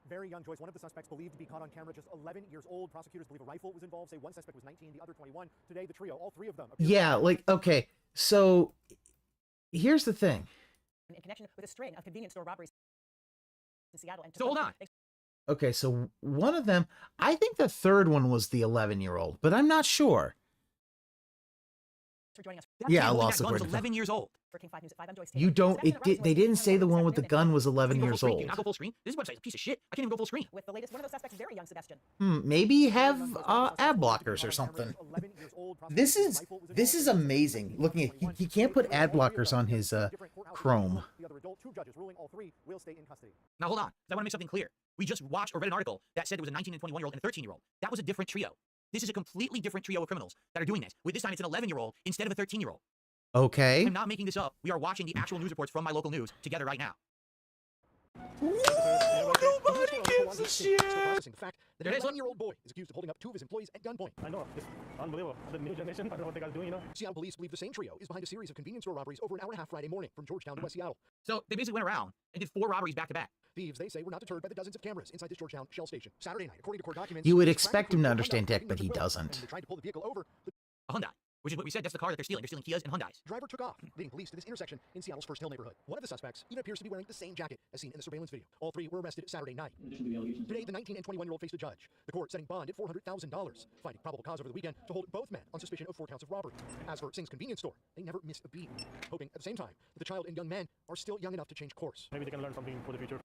Very young, Joyce. One of the suspects believed to be caught on camera, just 11 years old. Prosecutors believe a rifle was involved. Say one suspect was 19, the other 21. Today, the trio, all three of them. Yeah, like, okay, so here's the thing. In connection with a string of convenience store robberies in Seattle. And So hold on. Okay, so one of them, I think the third one was the 11-year-old, but I'm not sure. For joining us. That Yeah, kid I holding lost that the gun was word. 11 years old. For King 5 News at 5. I'm Joyce Taylor. You don't, they didn't say the one with the gun was 11 Can you go years full screen? old. Can you not go full screen? This website is a piece of shit. I can't even go full screen. With the latest, one of those suspects, very young, Sebastian. Maybe have ad blockers or something. This is amazing. Looking at he can't put ad blockers on his Chrome. The other adult, 2 judges ruling all 3 will stay in custody. Now hold on, 'cause I want to make something clear. We just watched or read an article that said it was a 19 and 21-year-old and a 13-year-old. That was a different trio. This is a completely different trio of criminals that are doing this. With this time, it's an 11-year-old instead of a 13-year-old. Okay. I'm not making this up. We are watching the actual news reports from my local news together right now. Nobody gives a shit. The fact that There an it is, look. 11-year-old boy is accused of holding up 2 of his employees at gunpoint. I know, it's unbelievable. The new generation, I don't know what they guys doing, you know? Seattle police believe the same trio is behind a series of convenience store robberies over an hour and a half Friday morning from Georgetown to West Seattle. So they basically went around and did 4 robberies back to back. Thieves, they say, were not deterred by the dozens of cameras inside this Georgetown Shell station. Saturday night, according to court documents, You would police tracked expect him to a understand Hyundai, tech, but he and doesn't. they tried to pull the vehicle over. The A Hyundai, which is what we said. That's the car that they're stealing. They're stealing Kias and Hyundais. driver took off, leading police to this intersection in Seattle's First Hill neighborhood. One of the suspects even appears to be wearing the same jacket as seen in the surveillance video. All 3 were arrested Saturday night. Today, the 19 and 21-year-old faced a judge. The court setting bond at $400,000, finding probable cause over the weekend to hold both men on suspicion of 4 counts of robbery. As for Singh's convenience store, they never missed a beat, hoping at the same time that the child and young men are still young enough to change course. Maybe they can learn something for the future.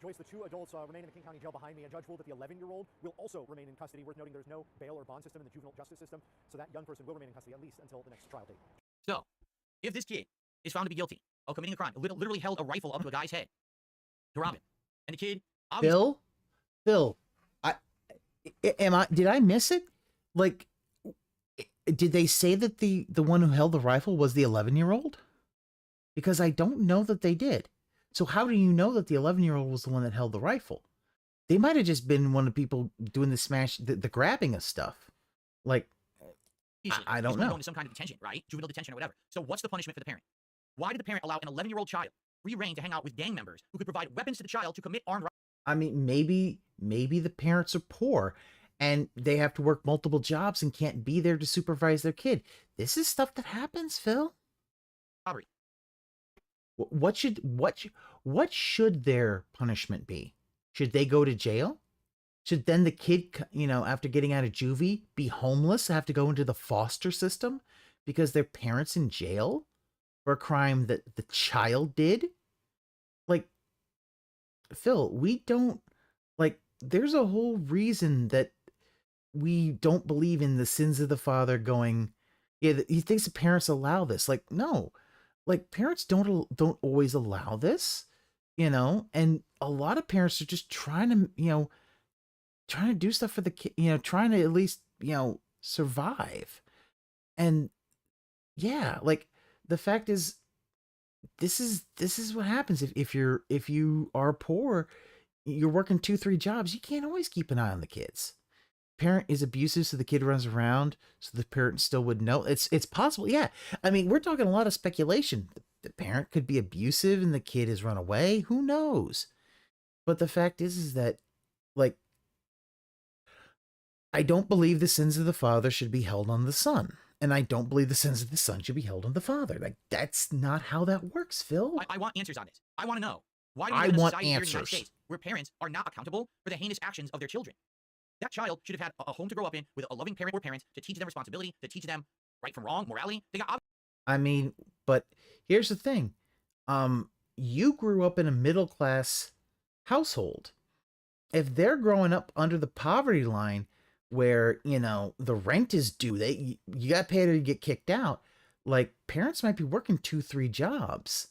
Joyce, the 2 adults remain in the King County Jail behind me. A judge ruled that the 11-year-old will also remain in custody. Worth noting there's no bail or bond system in the juvenile justice system, so that young person will remain in custody at least until the next trial date. So, if this kid is found to be guilty of committing a crime, literally held a rifle up to a guy's head to rob him, and the kid obviously Bill, did I miss it? Like, did they say that the one who held the rifle was the 11-year-old? Because I don't know that they did. So how do you know that the 11-year-old was the one that held the rifle? They might have just been one of the people doing the grabbing of stuff. Like, I don't know. Going to some kind of detention, right? Juvenile detention or whatever. So what's the punishment for the parent? Why did the parent allow an 11-year-old child free reign to hang out with gang members who could provide weapons to the child to commit armed robbery? I mean, maybe the parents are poor and they have to work multiple jobs and can't be there to supervise their kid. This is stuff that happens, Phil. Robbery. What should their punishment be? Should they go to jail? Should then the kid, after getting out of juvie, be homeless, have to go into the foster system because their parents in jail for a crime that the child did? Like, Phil, we don't, like, there's a whole reason that we don't believe in the sins of the father going, yeah, he thinks the parents allow this. Like, no. Like, parents don't always allow this, and a lot of parents are just trying to do stuff for the kid, trying to at least, survive. And yeah, like, the fact is, this is what happens if you are poor, you're working 2-3 jobs, you can't always keep an eye on the kids. Parent is abusive, so the kid runs around, so the parent still would know. It's possible, yeah. I mean, we're talking a lot of speculation. The parent could be abusive and the kid has run away. Who knows? But the fact is that, like, I don't believe the sins of the father should be held on the son. And I don't believe the sins of the son should be held on the father. Like, that's not how that works, Phil. I want answers on this. I want to know. Why do we I live in a want society here in the United answers. States where parents are not accountable for the heinous actions of their children? That child should have had a home to grow up in with a loving parent or parents to teach them responsibility, to teach them right from wrong, morality. They got. I mean, but here's the thing. You grew up in a middle-class household. If they're growing up under the poverty line where, the rent is due, you got to pay it or you get kicked out. Like, parents might be working 2-3 jobs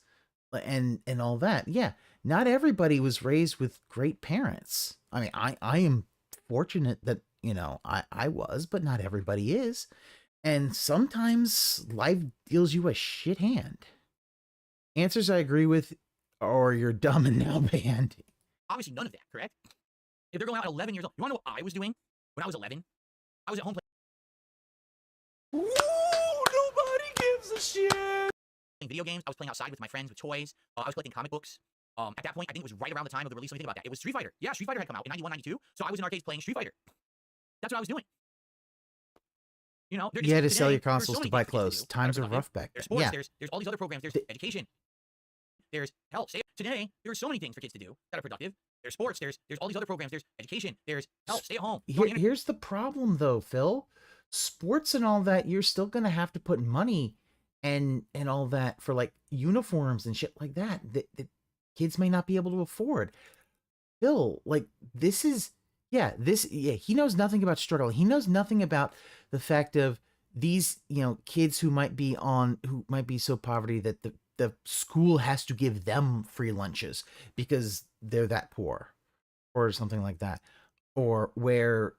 and all that. Yeah. Not everybody was raised with great parents. I mean, I am fortunate that, I was, but not everybody is. And sometimes life deals you a shit hand. Answers I agree with, or you're dumb and now banned. Obviously, none of that, correct? If they're going out at 11 years old, you want to know what I was doing when I was 11? I was at home playing. Ooh, nobody gives a shit. Playing video games. I was playing outside with my friends with toys. I was collecting comic books. At that point, I think it was right around the time of the release. Let me think about that. It was Street Fighter. Yeah, Street Fighter had come out in 91, 92. So I was in arcades playing Street Fighter. That's what I was doing. You know, You had to sell your there's so consoles many to buy things for kids clothes. do. Times are There's rough back There's then. sports. Yeah. There's all these other programs. There's education. There's health. Today, there are so many things for kids to do that are productive. There's sports. There's all these other programs. There's education. There's health. Stay at home. Here's the problem, though, Phil. Sports and all that, you're still gonna have to put money and all that for like uniforms and shit like that that kids may not be able to afford. Phil, like he knows nothing about struggle. He knows nothing about the fact of these, kids who might be so poverty that the school has to give them free lunches because they're that poor or something like that. Or where,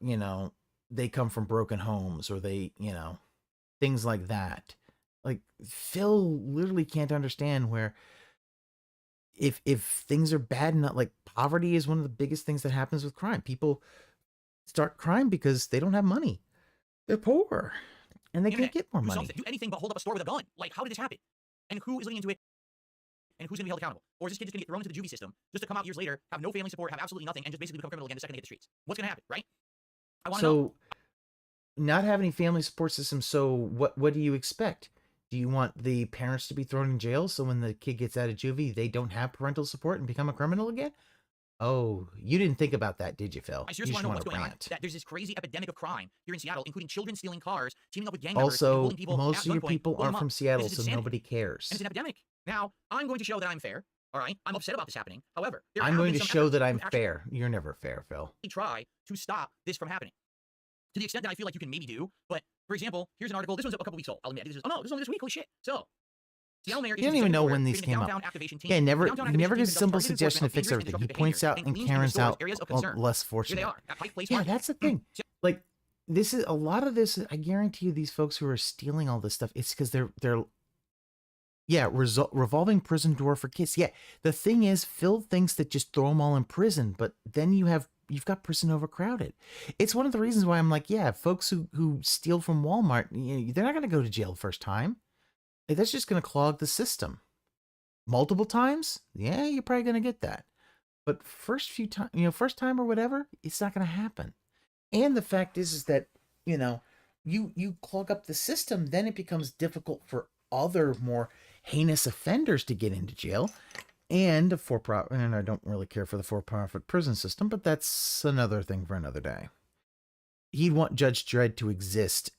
they come from broken homes or they, things like that. Like Phil literally can't understand where if things are bad enough, like poverty is one of the biggest things that happens with crime. People start crime because they don't have money. They're poor and they can't get more money. Do anything but hold up a store with a gun. Like, how did this happen? And who is leading into it? And who's going to be held accountable? Or is this kid just going to get thrown into the juvie system just to come out years later, have no family support, have absolutely nothing, and just basically become a criminal again the second they hit the streets? What's going to happen, right? I want to know. Not having family support system. So what do you expect? Do you want the parents to be thrown in jail so when the kid gets out of juvie, they don't have parental support and become a criminal again? Oh, you didn't think about that, did you, Phil? I seriously want to know what's going on. That there's this crazy epidemic of crime here in Seattle, including children stealing cars, teaming up with gang members, also, holding people most at of your gunpoint, people holding aren't them from up. Seattle, This is so insanity. nobody cares. And it's an epidemic. Now, I'm going to show that I'm fair. All right, I'm upset about this happening. However, I'm going to show that I'm fair. You're never fair, Phil. Try to stop this from happening to the extent that I feel like you can maybe do. But for example, here's an article. This one's a couple weeks old. I'll admit. This is only this week. Holy shit! So, Seattle Mayor. You don't even know when these came out. Yeah, he never gives a simple suggestion to fix everything. He points out and Karen's out less fortunate. Yeah, that's the thing. Like, this is a lot of this. I guarantee you, these folks who are stealing all this stuff, it's because they're revolving prison door for kids. Yeah, the thing is, Phil thinks that just throw them all in prison, but then you've got prison overcrowded. It's one of the reasons why I'm like, yeah, folks who steal from Walmart, they're not going to go to jail the first time. Like, that's just going to clog the system. Multiple times, yeah, you're probably going to get that. But first time or whatever, it's not going to happen. And the fact is that, you clog up the system, then it becomes difficult for other more heinous offenders to get into jail. And I don't really care for the for-profit prison system, but that's another thing for another day. He'd want Judge Dredd to exist.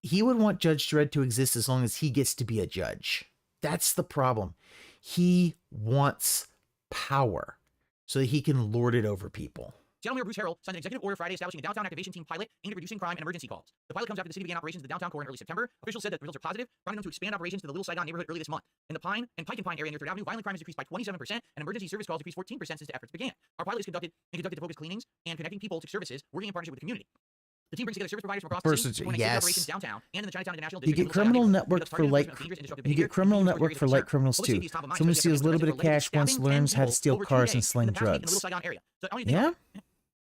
He would want Judge Dredd to exist as long as he gets to be a judge. That's the problem. He wants power so that he can lord it over people. Seattle Mayor Bruce Harrell signed an executive order Friday establishing a downtown activation team pilot aimed at reducing crime and emergency calls. The pilot comes after the city began operations in the downtown core in early September. Officials said that the results are positive, prompting them to expand operations to the Little Saigon neighborhood early this month. In the Pike and Pine area near 3rd Avenue, violent crime has decreased by 27% and emergency service calls decreased 14% since the efforts began. Our pilot is conducted to focus cleanings and connecting people to services, working in partnership with the community. The team brings together service providers from across the city to yes. operations downtown and in the Chinatown International You District. get criminal network for light criminals too. Someone steals a little bit of cash once, learns how to steal cars and sling drugs. Yeah.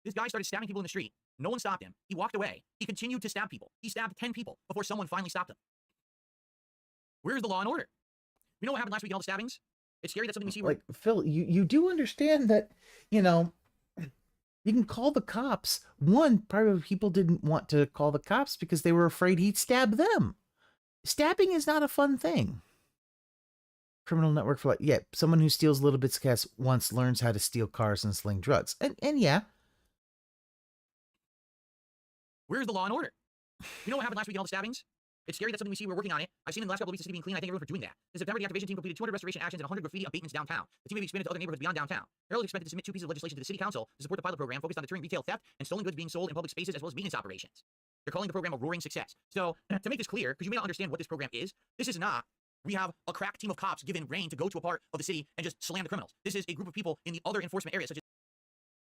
This guy started stabbing people in the street. No one stopped him. He walked away. He continued to stab people. He stabbed 10 people before someone finally stopped him. Where's the law and order? You know what happened last week in all the stabbings? It's scary that something we see. Like, Phil, you do understand that, you can call the cops. One, probably people didn't want to call the cops because they were afraid he'd stab them. Stabbing is not a fun thing. Criminal network for someone who steals little bits of cash once learns how to steal cars and sling drugs. And yeah. Where's the law and order? You know what happened last week in all the stabbings? It's scary that something we see. We're working on it. I've seen in the last couple of weeks the city being clean. I thank everyone for doing that. In September, the activation team completed 200 restoration actions and 100 graffiti abatements downtown. The team may be expanded to other neighborhoods beyond downtown. Harold is expected to submit 2 pieces of legislation to the city council to support the pilot program focused on deterring retail theft and stolen goods being sold in public spaces as well as maintenance operations. They're calling the program a roaring success. So, to make this clear, because you may not understand what this program is, this is not we have a crack team of cops given reign to go to a part of the city and just slam the criminals. This is a group of people in the other enforcement areas such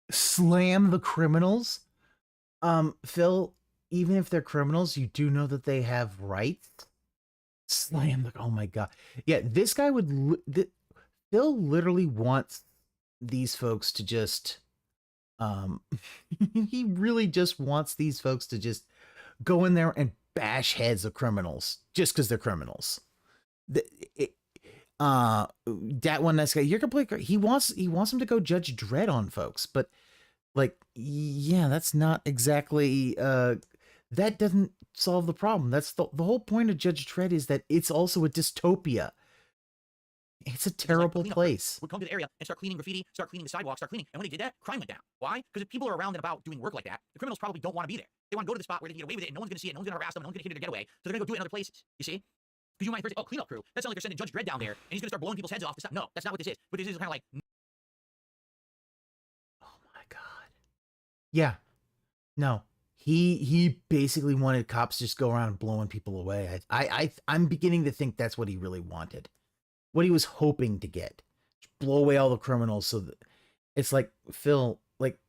as slam the criminals. Phil, even if they're criminals, you do know that they have rights. Slam, like, oh my god. Yeah, this guy would Phil literally wants these folks to just he really just wants these folks to just go in there and bash heads of criminals just because they're criminals. That one nice guy, you're completely, he wants him to go Judge Dredd on folks, but like, yeah, that's not exactly that doesn't solve the problem. That's the whole point of Judge Dredd, is that it's also a dystopia. It's a terrible place. Would come to the area and start cleaning graffiti, start cleaning the sidewalks, start cleaning. And when they did that, crime went down. Why? Because if people are around and about doing work like that, the criminals probably don't want to be there. They want to go to the spot where they can get away with it, and no one's going to see it, no one's going to harass them, no one's going to hear their getaway. So they're going to go do it in other places. You see? Because you might first say, oh, cleanup crew. That's not like they're sending Judge Dredd down there, and he's going to start blowing people's heads off. No, that's not what this is. But this is kind of like... Oh my god. Yeah. No. He basically wanted cops to just go around blowing people away. I'm beginning to think that's what he really wanted. What he was hoping to get. Just blow away all the criminals. So that it's like, Phil, like,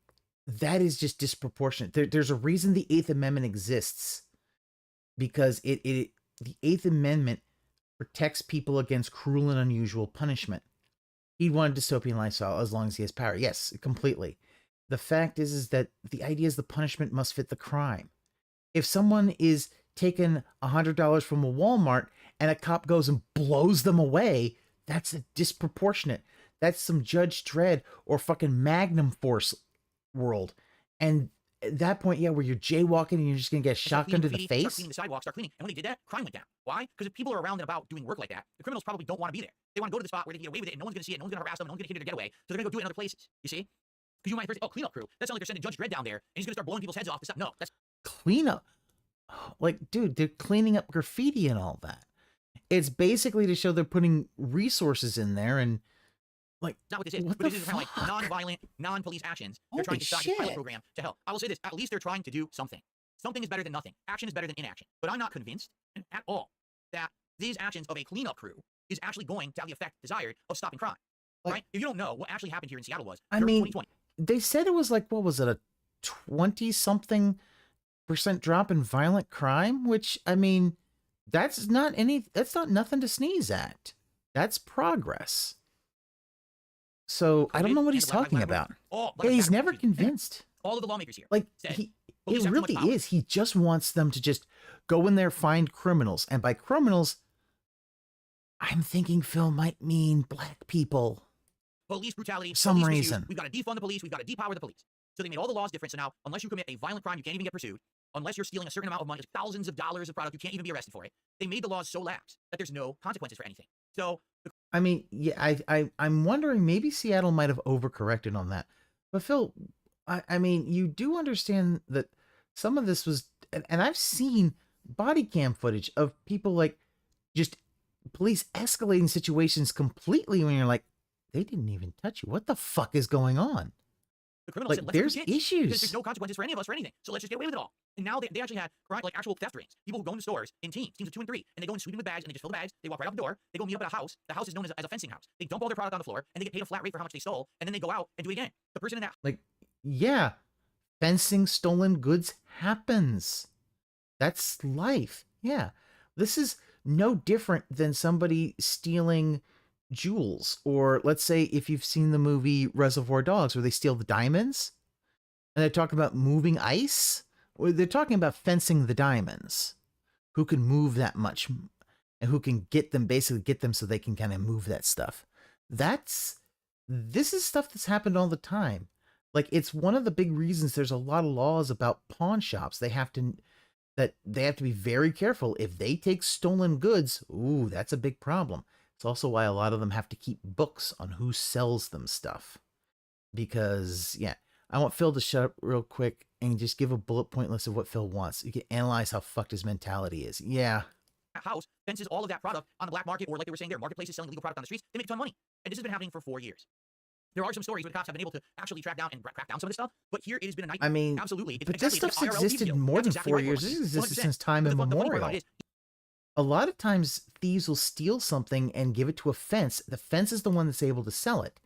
that is just disproportionate. There's a reason the 8th Amendment exists. Because the 8th Amendment protects people against cruel and unusual punishment. He'd want a dystopian lifestyle as long as he has power. Yes, completely. The fact is that the idea is the punishment must fit the crime. If someone is taking $100 from a Walmart and a cop goes and blows them away, that's a disproportionate. That's some Judge Dredd or fucking Magnum Force world. And at that point, yeah, where you're jaywalking and you're just gonna get shotgun to the face. Start cleaning the sidewalks, start cleaning. And when they did that, crime went down. Why? Because if people are around and about doing work like that, the criminals probably don't want to be there. They want to go to the spot where they can get away with it, and no one's gonna see it, no one's gonna harass them, no one's gonna hear their getaway. So they're gonna go do it in other places. You see? Because you might first say, oh, cleanup crew. That's not like they're sending Judge Dredd down there, and he's gonna start blowing people's heads off. No, that's cleanup. Like, dude, they're cleaning up graffiti and all that. It's basically to show they're putting resources in there, and like, not what this is. But this is kind of like non-violent, non-police actions. They're trying to start this pilot program to help. I will say this: at least they're trying to do something. Something is better than nothing. Action is better than inaction. But I'm not convinced at all that these actions of a cleanup crew is actually going to have the effect desired of stopping crime. Right? If you don't know what actually happened here in Seattle was, I mean, 2020. They said it was like, what was it, a 20-something% drop in violent crime, which, I mean, that's not nothing to sneeze at. That's progress. So I don't know what he's talking about. Yeah, he's never convinced. All of the lawmakers here. Like, it really is. He just wants them to just go in there, find criminals. And by criminals, I'm thinking Phil might mean black people. Police brutality. For some reason. We've got to defund the police. We've got to depower the police. So they made all the laws different. So now, unless you commit a violent crime, you can't even get pursued. Unless you're stealing a certain amount of money, like thousands of dollars of product, you can't even be arrested for it. They made the laws so lax that there's no consequences for anything. So, I mean, yeah, I'm wondering, maybe Seattle might have overcorrected on that. But Phil, I mean, you do understand that some of this was, and I've seen body cam footage of people like just police escalating situations completely when you're like, they didn't even touch you. What the fuck is going on? The criminals said, there's issues. Because there's no consequences for any of us for anything. So let's just get away with it all. And now they actually had like actual theft rings. People who go into stores in teams of 2 and 3, and they go and sweep in with bags, and they just fill the bags. They walk right out the door. They go meet up at a house. The house is known as a fencing house. They dump all their product on the floor, and they get paid a flat rate for how much they stole, and then they go out and do it again. The person in that, like, yeah, fencing stolen goods happens. That's life. Yeah, this is no different than somebody stealing jewels, or let's say if you've seen the movie Reservoir Dogs, where they steal the diamonds, and they're talking about moving ice. They're talking about fencing the diamonds. Who can move that much, and who can get them so they can kind of move that stuff. This is stuff that's happened all the time. Like, it's one of the big reasons there's a lot of laws about pawn shops. They have to be very careful. If they take stolen goods, ooh, that's a big problem. It's also why a lot of them have to keep books on who sells them stuff. Because, yeah, I want Phil to shut up real quick and just give a bullet point list of what Phil wants. You can analyze how fucked his mentality is. Yeah. House fences all of that product on the black market, or like they were saying there, marketplaces selling illegal product on the streets. They make a ton of money. And this has been happening for 4 years. There are some stories where the cops have been able to actually track down and crack down some of this stuff, but here it has been a nightmare. I mean, absolutely. But this stuff's existed more than 4 years. This has existed since time immemorial. A lot of times, thieves will steal something and give it to a fence. The fence is the one that's able to sell it.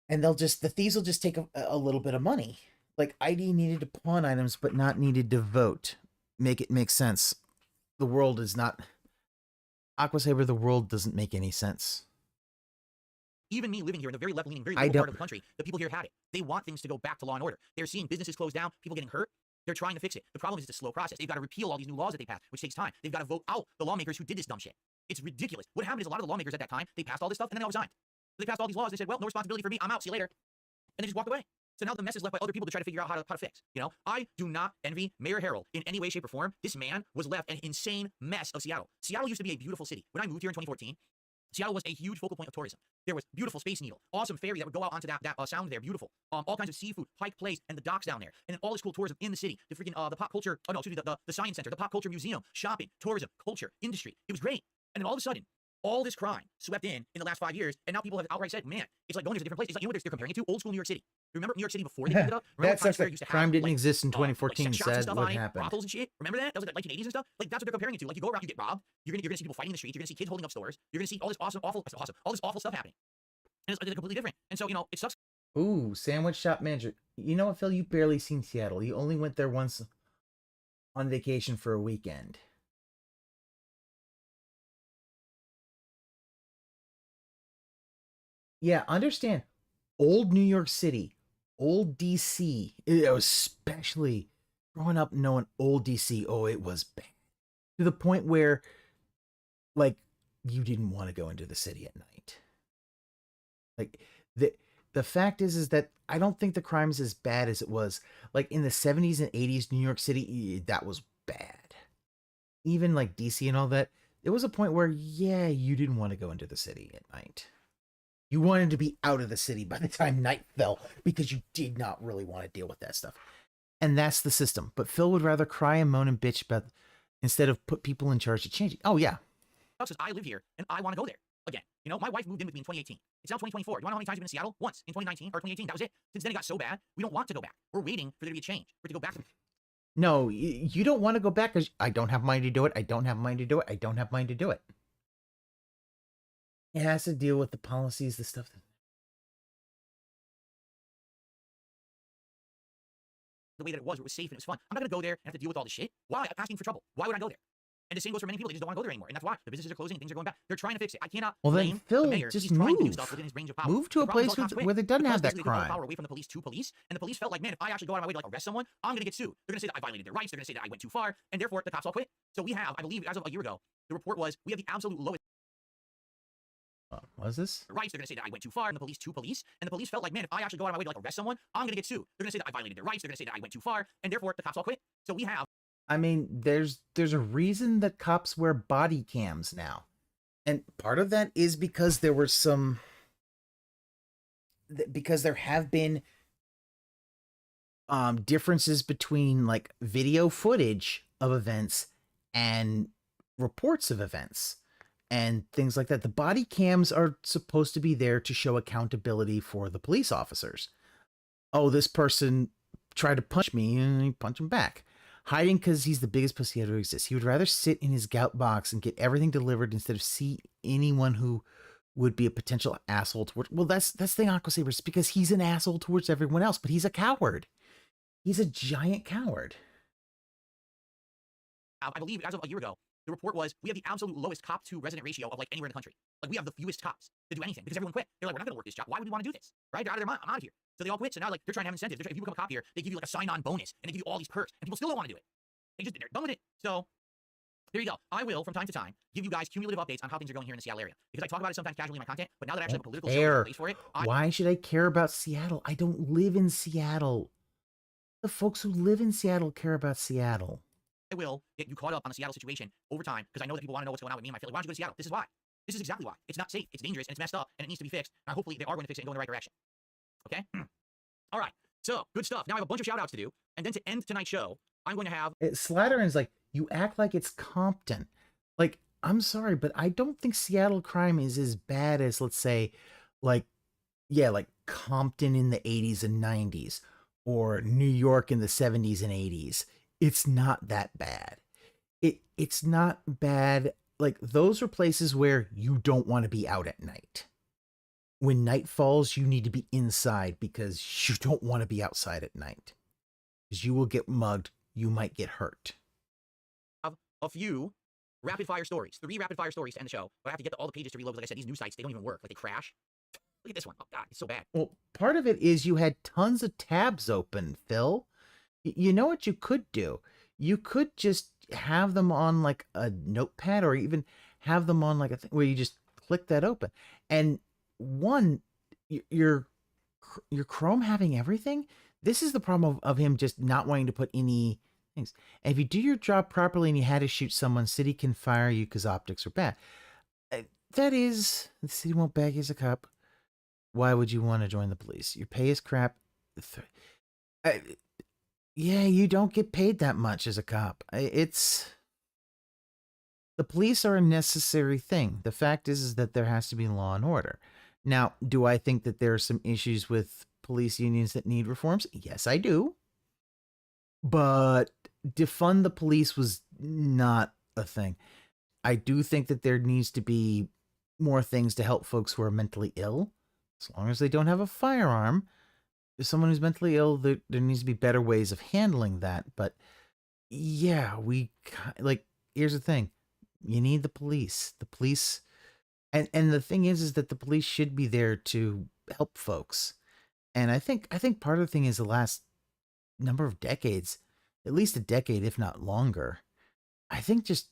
And the thieves will just take a little bit of money. like ID needed to pawn items, but not needed to vote. Make it make sense. The world is not Aqua Saber. The world doesn't make any sense. Even me living here in the very left-leaning, very I liberal don't- part of the country, the people here had it. They want things to go back to law and order. They're seeing businesses close down, people getting hurt. They're trying to fix it. The problem is it's a slow process. They've got to repeal all these new laws that they passed, which takes time. They've got to vote out the lawmakers who did this dumb shit. It's ridiculous. What happened is a lot of the lawmakers at that time, they passed all this stuff and then they all resigned. They passed all these laws. They said, well, no responsibility for me. I'm out. See you later. And they just walked away. So now the mess is left by other people to try to figure out how to fix. You know, I do not envy Mayor Harrell in any way, shape, or form. This man was left an insane mess of Seattle. Seattle used to be a beautiful city. When I moved here in 2014, Seattle was a huge focal point of tourism. There was beautiful Space Needle, awesome ferry that would go out onto that sound there, beautiful. All kinds of seafood, Pike Place, and the docks down there, and then all this cool tourism in the city. The freaking the pop culture, oh no, excuse me, the science center, the pop culture museum, shopping, tourism, culture, industry. It was great. And then all of a sudden, all this crime swept in the last 5 years, and now people have outright said, man, it's like going to a different place. It's like, you know what they're comparing it to? Old school New York City. Remember New York City before they cleaned it up? Remember That's like crime didn't exist in 2014. Like sex shops and Said stuff what on it, happened. brothels and shit. Remember that? That was like 1980s and stuff. Like that's what they're comparing it to. Like you go around, you get robbed. You're gonna see people fighting in the streets. You're gonna see kids holding up stores. You're gonna see all this all this awful stuff happening. And it's completely different. And so, you know, it sucks. Ooh, sandwich shop manager. You know what, Phil? You barely seen Seattle. You only went there once on vacation for a weekend. Yeah, understand. Old New York City, old DC, especially growing up knowing old DC. Oh, it was bad to the point where, like, you didn't want to go into the city at night. Like the fact is that I don't think the crime is as bad as it was like in the 70s and 80s. New York City, that was bad. Even like DC and all that, there was a point where, yeah, you didn't want to go into the city at night. You wanted to be out of the city by the time night fell because you did not really want to deal with that stuff. And that's the system. But Phil would rather cry and moan and bitch about instead of put people in charge to change it. Oh, yeah. Because I live here and I want to go there again. You know, my wife moved in with me in 2018. It's now 2024. Do you want to know how many times we've been in Seattle? Once in 2019 or 2018. That was it. Since then it got so bad, we don't want to go back. We're waiting for there to be a change, for it to go back to. No, you don't want to go back because I don't have money to do it. I don't have money to do it. I don't have money to do it. It has to deal with the policies, the stuff that... The way that it was safe and it was fun. I'm not going to go there and have to deal with all this shit. Why? I'm asking for trouble. Why would I go there? And the same goes for many people. They just don't want to go there anymore. And that's why the businesses are closing and things are going back. They're trying to fix it. I cannot Well, then blame Phil, the mayor. just He's trying to do move. stuff within his range of power. Move to The a problem is place all the where they doesn't because have that basically they took all the crime. power away from the police to police, and the police felt like, man, if I actually go out of my way to like arrest someone, I'm going to get sued. They're going to say that I violated their rights. They're going to say that I went too far, and therefore the cops all quit. So we have, I believe, as of a year ago, the report was we have the absolute lowest What is this? rights. They're going to say that I went too far, and the police to police, and the police felt like, man, if I actually go out of my way to like arrest someone, I'm going to get sued. They're going to say that I violated their rights. They're going to say that I went too far, and therefore the cops all quit. So we have. I mean, there's a reason that cops wear body cams now. And part of that is because there were because there have been differences between like video footage of events and reports of events and things like that. The body cams are supposed to be there to show accountability for the police officers. Oh, this person tried to punch me and he punched him back. Hiding because he's the biggest pussy ever exists. He would rather sit in his gout box and get everything delivered instead of see anyone who would be a potential asshole towards. Well, that's the thing, Aqua Saber, is because he's an asshole towards everyone else, but he's a coward. He's a giant coward. I believe as of a year ago, the report was we have the absolute lowest cop to resident ratio of like anywhere in the country. Like we have the fewest cops to do anything because everyone quit. They're like, we're not going to work this job. Why would we want to do this? Right? They're out of their mind. I'm out of here. So they all quit. So now like they're trying to have incentives. If you become a cop here, they give you like a sign-on bonus and they give you all these perks, and people still don't want to do it. They're done with it. So there you go. I will from time to time give you guys cumulative updates on how things are going here in the Seattle area because I talk about it sometimes casually in my content. But now that I actually have a political show in place for it, why should I care about Seattle? I don't live in Seattle. The folks who live in Seattle care about Seattle. I will get you caught up on the Seattle situation over time because I know that people want to know what's going on with me and my family. Why don't you go to Seattle? This is why. This is exactly why. It's not safe. It's dangerous and it's messed up and it needs to be fixed. And hopefully they are going to fix it and go in the right direction. Okay? All right. So good stuff. Now I have a bunch of shout outs to do. And then to end tonight's show, I'm going to have Slatteran's like, you act like it's Compton. Like, I'm sorry, but I don't think Seattle crime is as bad as, let's say, like Compton in the 80s and 90s or New York in the 70s and 80s. It's not that bad. It's not bad. Like, those are places where you don't want to be out at night. When night falls, you need to be inside because you don't want to be outside at night. because you will get mugged. You might get hurt. A few rapid fire stories, 3 rapid fire stories to end the show, but I have to get all the pages to reload. Like I said, these new sites, they don't even work. Like they crash. Look at this one. Oh God, it's so bad. Well, part of it is you had tons of tabs open, Phil. You know what you could do? You could just have them on like a notepad, or even have them on like a thing where you just click that open. And your Chrome having everything. This is the problem of him just not wanting to put any things. And if you do your job properly and you had to shoot someone, city can fire you because optics are bad. That is, the city won't bag you as a cop. Why would you want to join the police? Your pay is crap. Yeah, you don't get paid that much as a cop. The police are a necessary thing. The fact is that there has to be law and order. Now, do I think that there are some issues with police unions that need reforms? Yes, I do. But defund the police was not a thing. I do think that there needs to be more things to help folks who are mentally ill. As long as they don't have a firearm, if someone who's mentally ill, there needs to be better ways of handling that. But yeah, here's the thing. You need the police. The police, and the thing is that the police should be there to help folks. And I think part of the thing is the last number of decades, at least a decade, if not longer, I think just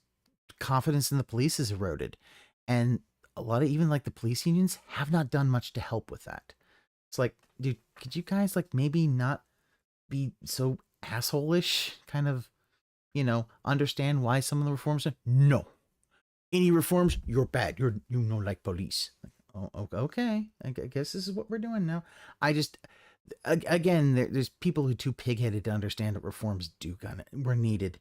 confidence in the police is eroded. And a lot of even like the police unions have not done much to help with that. It's like, dude, could you guys like maybe not be so asshole-ish, kind of, understand why some of the reforms are? No. Any reforms, you're bad. You like police. Like, oh, okay. I guess this is what we're doing now. Again, there's people who are too pig-headed to understand that reforms were needed.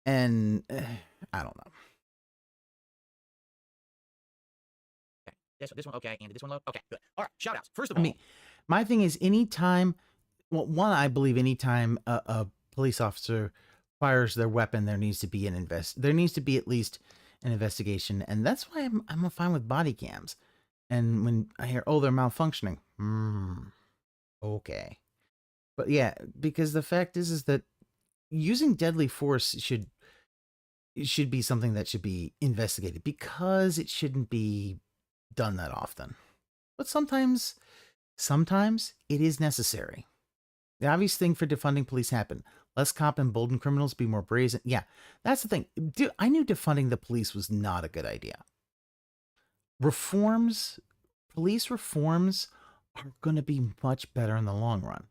And I don't know. Okay, this one, okay, and this one load? Okay, good. All right, shout-outs. First of all, my thing is anytime, I believe anytime a police officer fires their weapon, there needs to be there needs to be at least an investigation. And that's why I'm fine with body cams. And when I hear, they're malfunctioning. Okay. But yeah, because the fact is that using deadly force should be something that should be investigated, because it shouldn't be done that often. But sometimes it is necessary. The obvious thing for defunding police happen. Less cop emboldened criminals, be more brazen. Yeah, that's the thing. Dude, I knew defunding the police was not a good idea. Police reforms are going to be much better in the long run.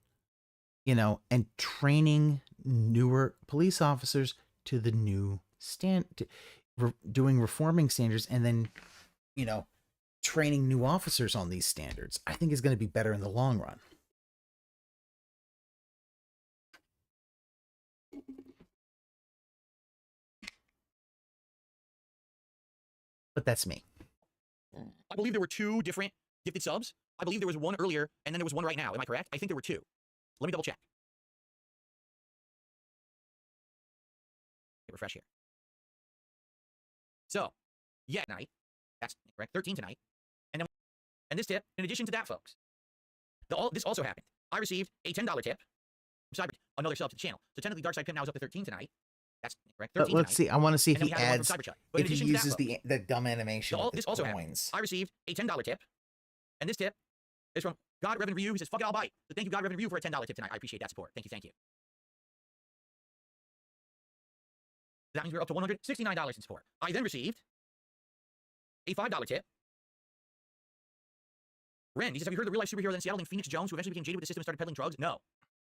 And training newer police officers to the new doing reforming standards, and then, training new officers on these standards, I think is going to be better in the long run. But that's me. I believe there were 2 different gifted subs. I believe there was one earlier, and then there was one right now. Am I correct? I think there were 2. Let me double check. Refresh here. So, yeah, tonight. That's correct. 13 tonight. And this tip, in addition to that, folks, this also happened. I received a $10 tip from Cyber, another sub to the channel. So technically, Dark Side Pimp now is up to 13 tonight. That's correct. 13 let's see. I want to see if he adds. But if he uses the dumb animation. This also happened. I received a $10 tip, and this tip is from God Reverend Ryu, who says, "Fuck it, I'll bite." So thank you, God Reverend Ryu, for a $10 tip tonight. I appreciate that support. Thank you. That means we're up to $169 in support. I then received a $5 tip. Ren, he says, have you heard the real-life superhero in Seattle named Phoenix Jones, who eventually became jaded with the system and started peddling drugs? No,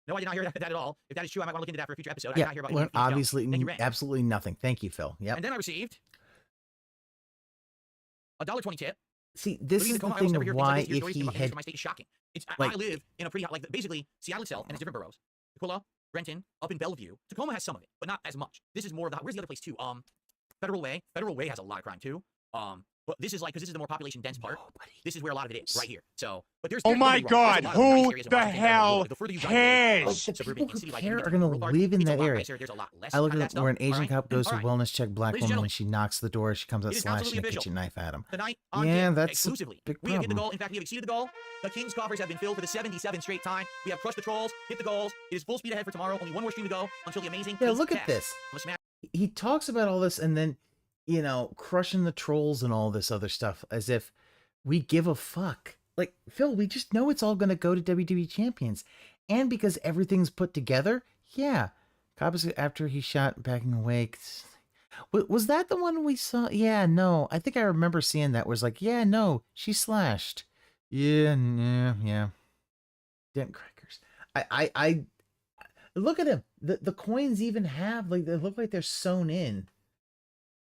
I did not hear that at all. If that is true, I might want to look into that for a future episode. Yeah, I did not hear about obviously, absolutely nothing. Thank you, Phil. Yep. And then I received a $1.20 tip. See, this is the thing of why if he had... My state is shocking. I live in a pretty hot, basically, Seattle itself and its different boroughs. Aquila, Renton, up in Bellevue. Tacoma has some of it, but not as much. This is more of the... Where's the other place, too? Federal Way. Federal Way has a lot of crime, too. But this is like, because this is the more population dense part. This is where a lot of it is, right here. So, but there's. Oh my God, who the hell cares? The people who care are gonna live in that area. I look at where an Asian cop goes to a wellness check black woman when she knocks the door, she comes out slashing a kitchen knife at him. Tonight on Yeah, King, that's exclusively. a big We have hit the problem. goal. In fact, we have exceeded the goal. The King's coffers have been filled for the 77th straight time. We have crushed the trolls, hit the goals. It is full speed ahead for tomorrow. Only one more stream to go until the amazing. Yeah, Taste look at test this. of a smash. He talks about all this and then, you know, crushing the trolls and all this other stuff as if we give a fuck. Like, Phil, we just know it's all going to go to WWE champions. And because everything's put together, yeah. Cobb, after he shot backing away. Was that the one we saw? Yeah, no. I think I remember seeing that was like, yeah, no, she slashed. Yeah. Dent crackers. I look at him. The coins even have, like, they look like they're sewn in.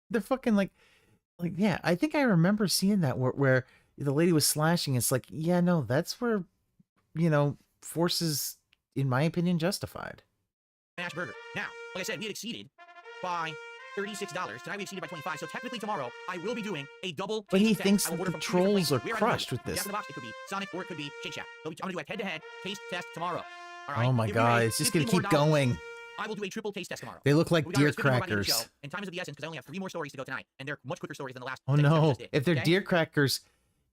They're fucking like, yeah, I think I remember seeing that where the lady was slashing. It's like, yeah, no, that's where, you know, force is, in my opinion, justified. Smash burger. Now, like I said, we had exceeded by $36. Tonight we exceeded by 25. So technically tomorrow I will be doing a double. But he taste thinks test. I will that order the from 2 different trolls are places. crushed with Jack this. in the Box, it could be Sonic or it could be Shake Shack. I'm gonna do a head-to-head taste test tomorrow. All right? Oh my If we god, make it's just gonna $50 keep more, going. I will do a triple taste test tomorrow. They look like We got deer our 50 more by the end of the crackers. show, and time is of the essence because I only have 3 more stories to go tonight, and they're much quicker stories than the last. Oh 10 shows I no, just did, if they're okay? deer crackers,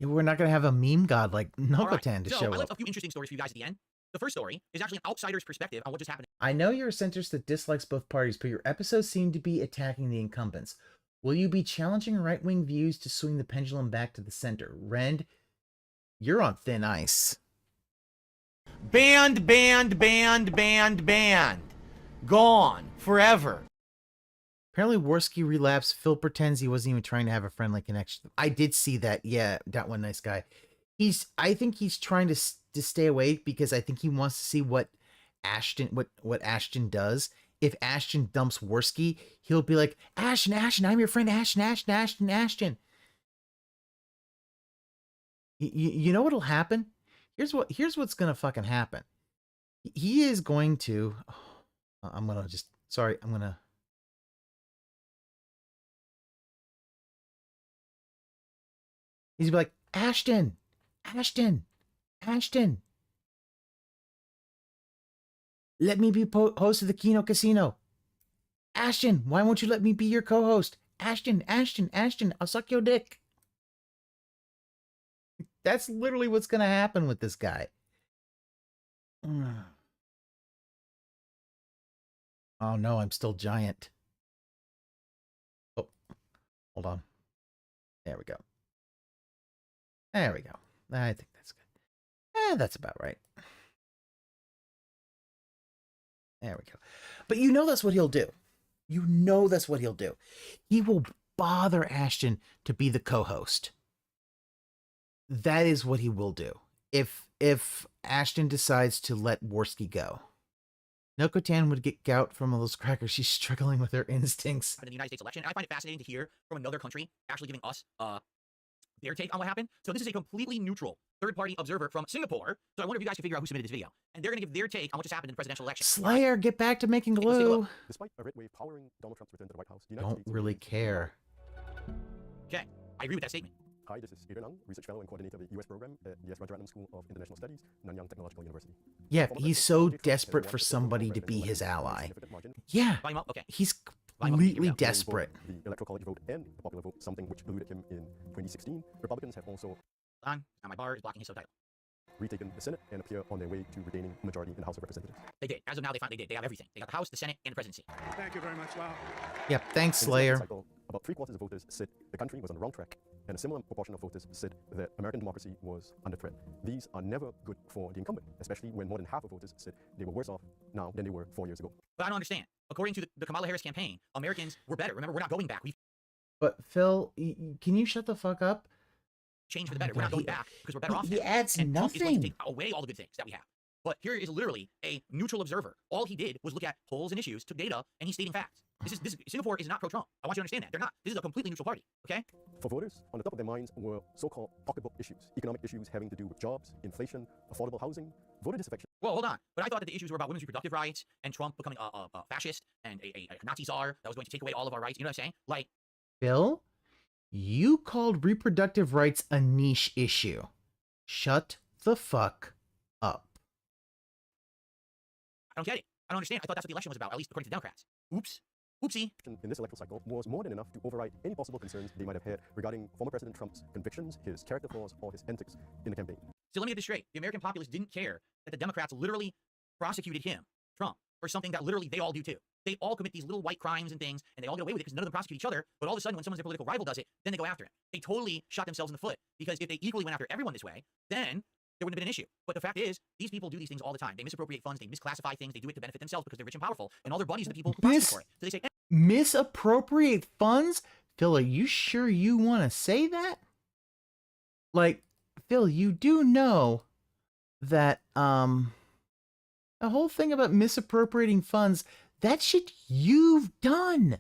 we're not gonna have a meme god like All right, Nokotan to so show I left up. a few interesting stories for you guys at the end. The first story is actually an outsider's perspective on what just happened. I know you're a centrist that dislikes both parties, but your episodes seem to be attacking the incumbents. Will you be challenging right-wing views to swing the pendulum back to the center? Rend, you're on thin ice. Banned. Gone. Forever. Apparently, Worski relapsed. Phil pretends he wasn't even trying to have a friendly connection. I did see that. Yeah, that one nice guy. I think he's trying to stay awake because I think he wants to see what Ashton does. If Ashton dumps Worski, he'll be like, Ashton, I'm your friend, Ashton. You know what'll happen? Here's what's gonna fucking happen. He is going to. I'm gonna. He's gonna be like, Ashton. Let me be host of the Kino Casino. Ashton, why won't you let me be your co-host? Ashton, I'll suck your dick. That's literally what's gonna happen with this guy. Oh no, I'm still giant. Oh, hold on. There we go. I think that's good. That's about right. There we go. But you know that's what he'll do. He will bother Ashton to be the co-host. That is what he will do. If Ashton decides to let Worski go. Nokotan would get gout from all those crackers. She's struggling with her instincts. In the United States election, and I find it fascinating to hear from another country actually giving us their take on what happened. So this is a completely neutral third-party observer from Singapore. So I wonder if you guys can figure out who submitted this video. And they're going to give their take on what just happened in the presidential election. Slayer, get back to making Let's take a glue. look. Despite a red wave powering Donald Trump's return to the White House, the United Don't States really care. Okay, I agree with that statement. Hi, this is Adrian Ang, research fellow and coordinator of the U.S. program at the S. Rajaratnam School of International Studies, Nanyang Technological University. Yeah, he's so desperate for somebody to be his ally. Yeah, Volume up? Okay. he's Volume up. Here we completely go. desperate. The electoral college vote and the popular vote, something which eluded him in 2016. Republicans have also Now my bar is blocking his subtitle. retaken the Senate and appear on their way to regaining a majority in the House of Representatives. They did. As of now, they finally did. They have everything. They got the House, the Senate, and the presidency. Thank you very much. Wow. Yep, thanks, In this Slayer. cycle, about 3/4 of voters said the country was on the wrong track, and a similar proportion of voters said that American democracy was under threat. These are never good for the incumbent, especially when more than half of voters said they were worse off now than they were 4 years ago. But I don't understand. According to the Kamala Harris campaign, Americans were better. Remember, we're not going back. We've But Phil, can you shut the fuck up? changed for the better. We're not going back because we're better off. He now. adds And Trump is going to nothing. take away all the good things that we have. But here is literally a neutral observer. All he did was look at polls and issues, took data, and he's stating facts. Singapore is not pro-Trump. I want you to understand that. They're not. This is a completely neutral party, okay? For voters, on the top of their minds were so-called pocketbook issues, economic issues having to do with jobs, inflation, affordable housing, voter disaffection. Well, hold on. But I thought that the issues were about women's reproductive rights and Trump becoming a fascist and a Nazi czar that was going to take away all of our rights. You know what I'm saying? Like, Phil, You called reproductive rights a niche issue. Shut the fuck up. I don't get it. I don't understand. I thought that's what the election was about, at least according to the Democrats. Oops. Oopsie. In this electoral cycle was more than enough to override any possible concerns they might have had regarding former President Trump's convictions, his character flaws, or his antics in the campaign. So let me get this straight. The American populace didn't care that the Democrats literally prosecuted him, Trump, for something that literally they all do too. They all commit these little white crimes and things, and they all get away with it because none of them prosecute each other. But all of a sudden, when someone's their political rival does it, then they go after him. They totally shot themselves in the foot, because if they equally went after everyone this way, then there wouldn't have been an issue. But the fact is, these people do these things all the time. They misappropriate funds, they misclassify things, they do it to benefit themselves because they're rich and powerful, and all their buddies are the people who prosecute for it. So they say, Misappropriate funds? Phil, are you sure you want to say that? Like, Phil, you do know that the whole thing about misappropriating funds, that shit you've done.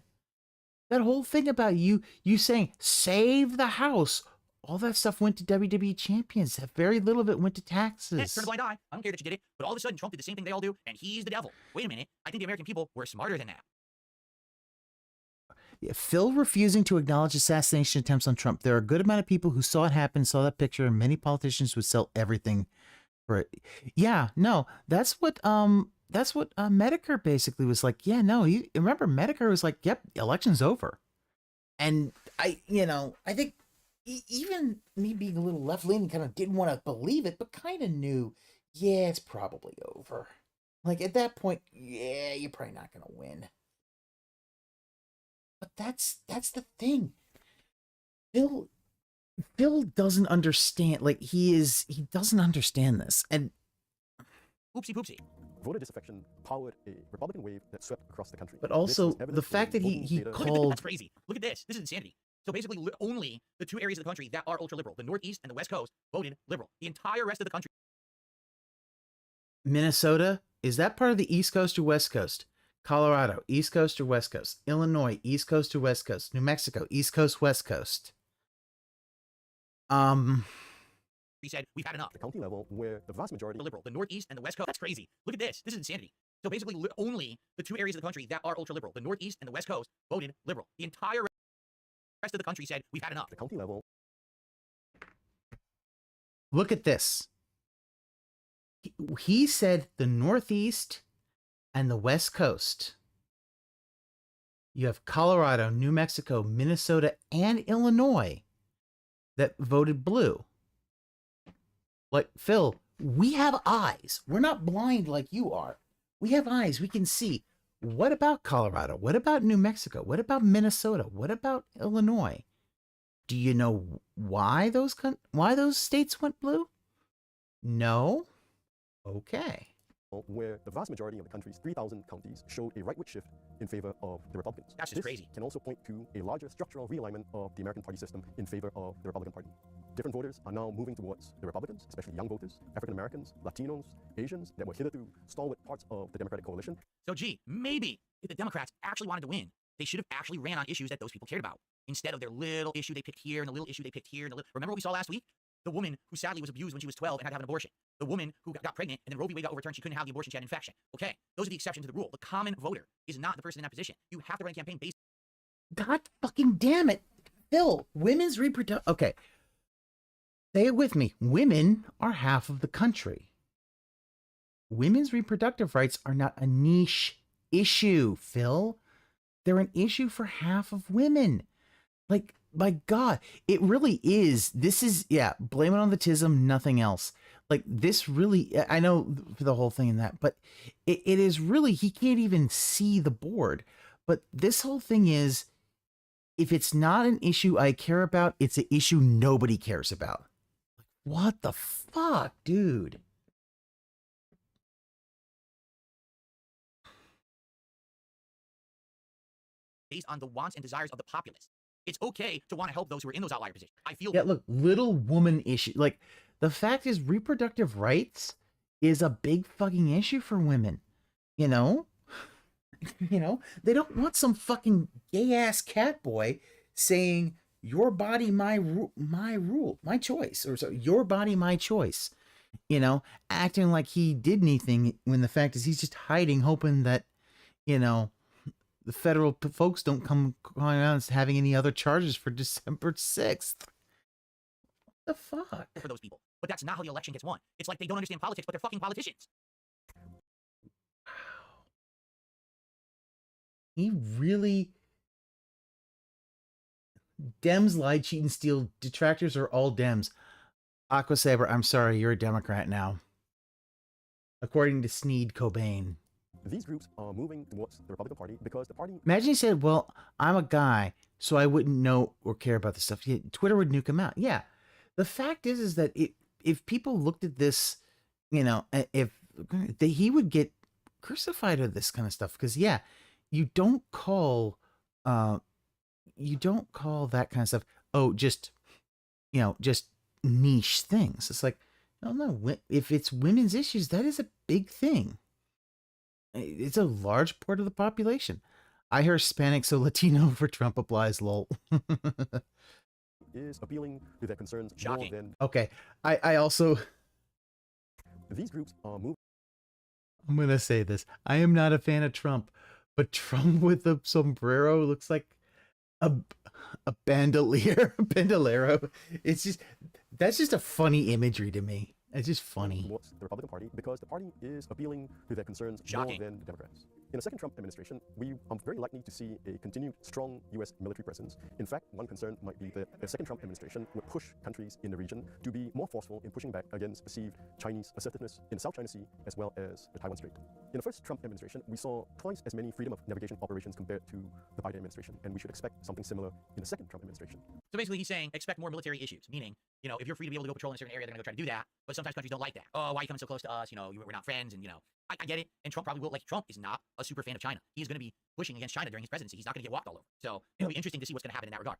That whole thing about you saying save the house, all that stuff went to WWE champions. Very little of it went to taxes. turn a blind eye. I don't care that you did it. But all of a sudden, Trump did the same thing they all do, and he's the devil. Wait a minute. I think the American people were smarter than that. Yeah, Phil refusing to acknowledge assassination attempts on Trump. There are a good amount of people who saw it happen, saw that picture, and many politicians would sell everything for it. Yeah, no, that's what Medicare basically was like. Yeah, no, remember Medicare was like, yep, election's over. And I think even me being a little left-leaning kind of didn't want to believe it, but kind of knew, yeah, it's probably over. Like at that point, yeah, you're probably not going to win. But that's the thing. Phil doesn't understand. Like he doesn't understand this. And oopsie poopsie. Voter disaffection powered a Republican wave that swept across the country. But also the fact that he called. That's crazy. Look at this. This is insanity. So basically, only the two areas of the country that are ultra liberal, the Northeast and the West Coast, voted liberal. The entire rest of the country. Minnesota, is that part of the East Coast or West Coast? Colorado, East Coast or West Coast? Illinois, East Coast or West Coast? New Mexico, East Coast, West Coast? He said, we've had enough. The county level, where the vast majority liberal, the Northeast and the West Coast. That's crazy. Look at this. This is insanity. So basically, only the two areas of the country that are ultra liberal, the Northeast and the West Coast, voted liberal. The entire rest of the country said, we've had enough. The county level. Look at this. He said the Northeast and the West Coast. You have Colorado, New Mexico, Minnesota, and Illinois that voted blue. Like, Phil, we have eyes. We're not blind like you are. We have eyes. We can see. What about Colorado? What about New Mexico? What about Minnesota? What about Illinois? Do you know why those states went blue? No? Okay. Where the vast majority of the country's 3,000 counties showed a rightward shift in favor of the Republicans. That's just crazy. Can also point to a larger structural realignment of the American party system in favor of the Republican Party. Different voters are now moving towards the Republicans, especially young voters, African Americans, Latinos, Asians that were hitherto stalwart parts of the Democratic coalition. So gee, maybe if the Democrats actually wanted to win, they should have actually ran on issues that those people cared about, instead of their little issue they picked here and the little issue they picked here. And remember what we saw last week? The woman who sadly was abused when she was 12 and had to have an abortion. The woman who got pregnant and then Roe v. Wade got overturned. She couldn't have the abortion. She had an infection. Okay, those are the exceptions to the rule. The common voter is not the person in that position. You have to run a campaign based. God fucking damn it, Phil. Women's reproductive. Okay, say it with me. Women are half of the country. Women's reproductive rights are not a niche issue, Phil. They're an issue for half of women. Like, my God, it really is. This is, yeah, blame it on the tism, nothing else. Like, this really, I know the whole thing in that, but it is really, he can't even see the board. But this whole thing is, if it's not an issue I care about, it's an issue nobody cares about. What the fuck, dude? Based on the wants and desires of the populace. It's okay to want to help those who are in those outlier positions. I feel. Yeah, look, little woman issue. Like, the fact is, reproductive rights is a big fucking issue for women. You know? You know? They don't want some fucking gay-ass cat boy saying, your body, my rule, my choice. Or so, your body, my choice. You know? Acting like he did anything when the fact is he's just hiding, hoping that, you know, the federal folks don't come calling out and having any other charges for December 6th. What the fuck? For those people. But that's not how the election gets won. It's like they don't understand politics, but they're fucking politicians. He really... Dems lie, cheat, and steal. Detractors are all Dems. Aqua Saber, I'm sorry, you're a Democrat now. According to Sneed Cobain. These groups are moving towards the Republican Party because the party... Imagine he said, well, I'm a guy, so I wouldn't know or care about this stuff. Yeah, Twitter would nuke him out. Yeah. The fact is that if people looked at this, you know, he would get crucified of this kind of stuff. Because, yeah, you don't call that kind of stuff, oh, just, you know, just niche things. It's like, no, if it's women's issues, that is a big thing. It's a large part of the population. I hear Hispanic, so Latino for Trump applies, lol. is appealing to their concerns Shocking. more than... Okay, I also... These groups are moving... I'm going to say this. I am not a fan of Trump, but Trump with a sombrero looks like a bandolero. It's just... That's just a funny imagery to me. It's just funny. Towards the Republican Party because the party is appealing to their concerns Shocking. more than the Democrats. In a second Trump administration, we are very likely to see a continued strong U.S. military presence. In fact, one concern might be that a second Trump administration would push countries in the region to be more forceful in pushing back against perceived Chinese assertiveness in the South China Sea as well as the Taiwan Strait. In the first Trump administration, we saw twice as many freedom of navigation operations compared to the Biden administration, and we should expect something similar in the second Trump administration. So basically he's saying expect more military issues, meaning, you know, if you're free to be able to go patrol in a certain area, they're going to go try to do that. But sometimes countries don't like that. Oh, why are you coming so close to us? You know, we're not friends, and, you know, I get it. And Trump probably will. Like, Trump is not a super fan of China. He is going to be pushing against China during his presidency. He's not going to get walked all over. So it'll be interesting to see what's going to happen in that regard.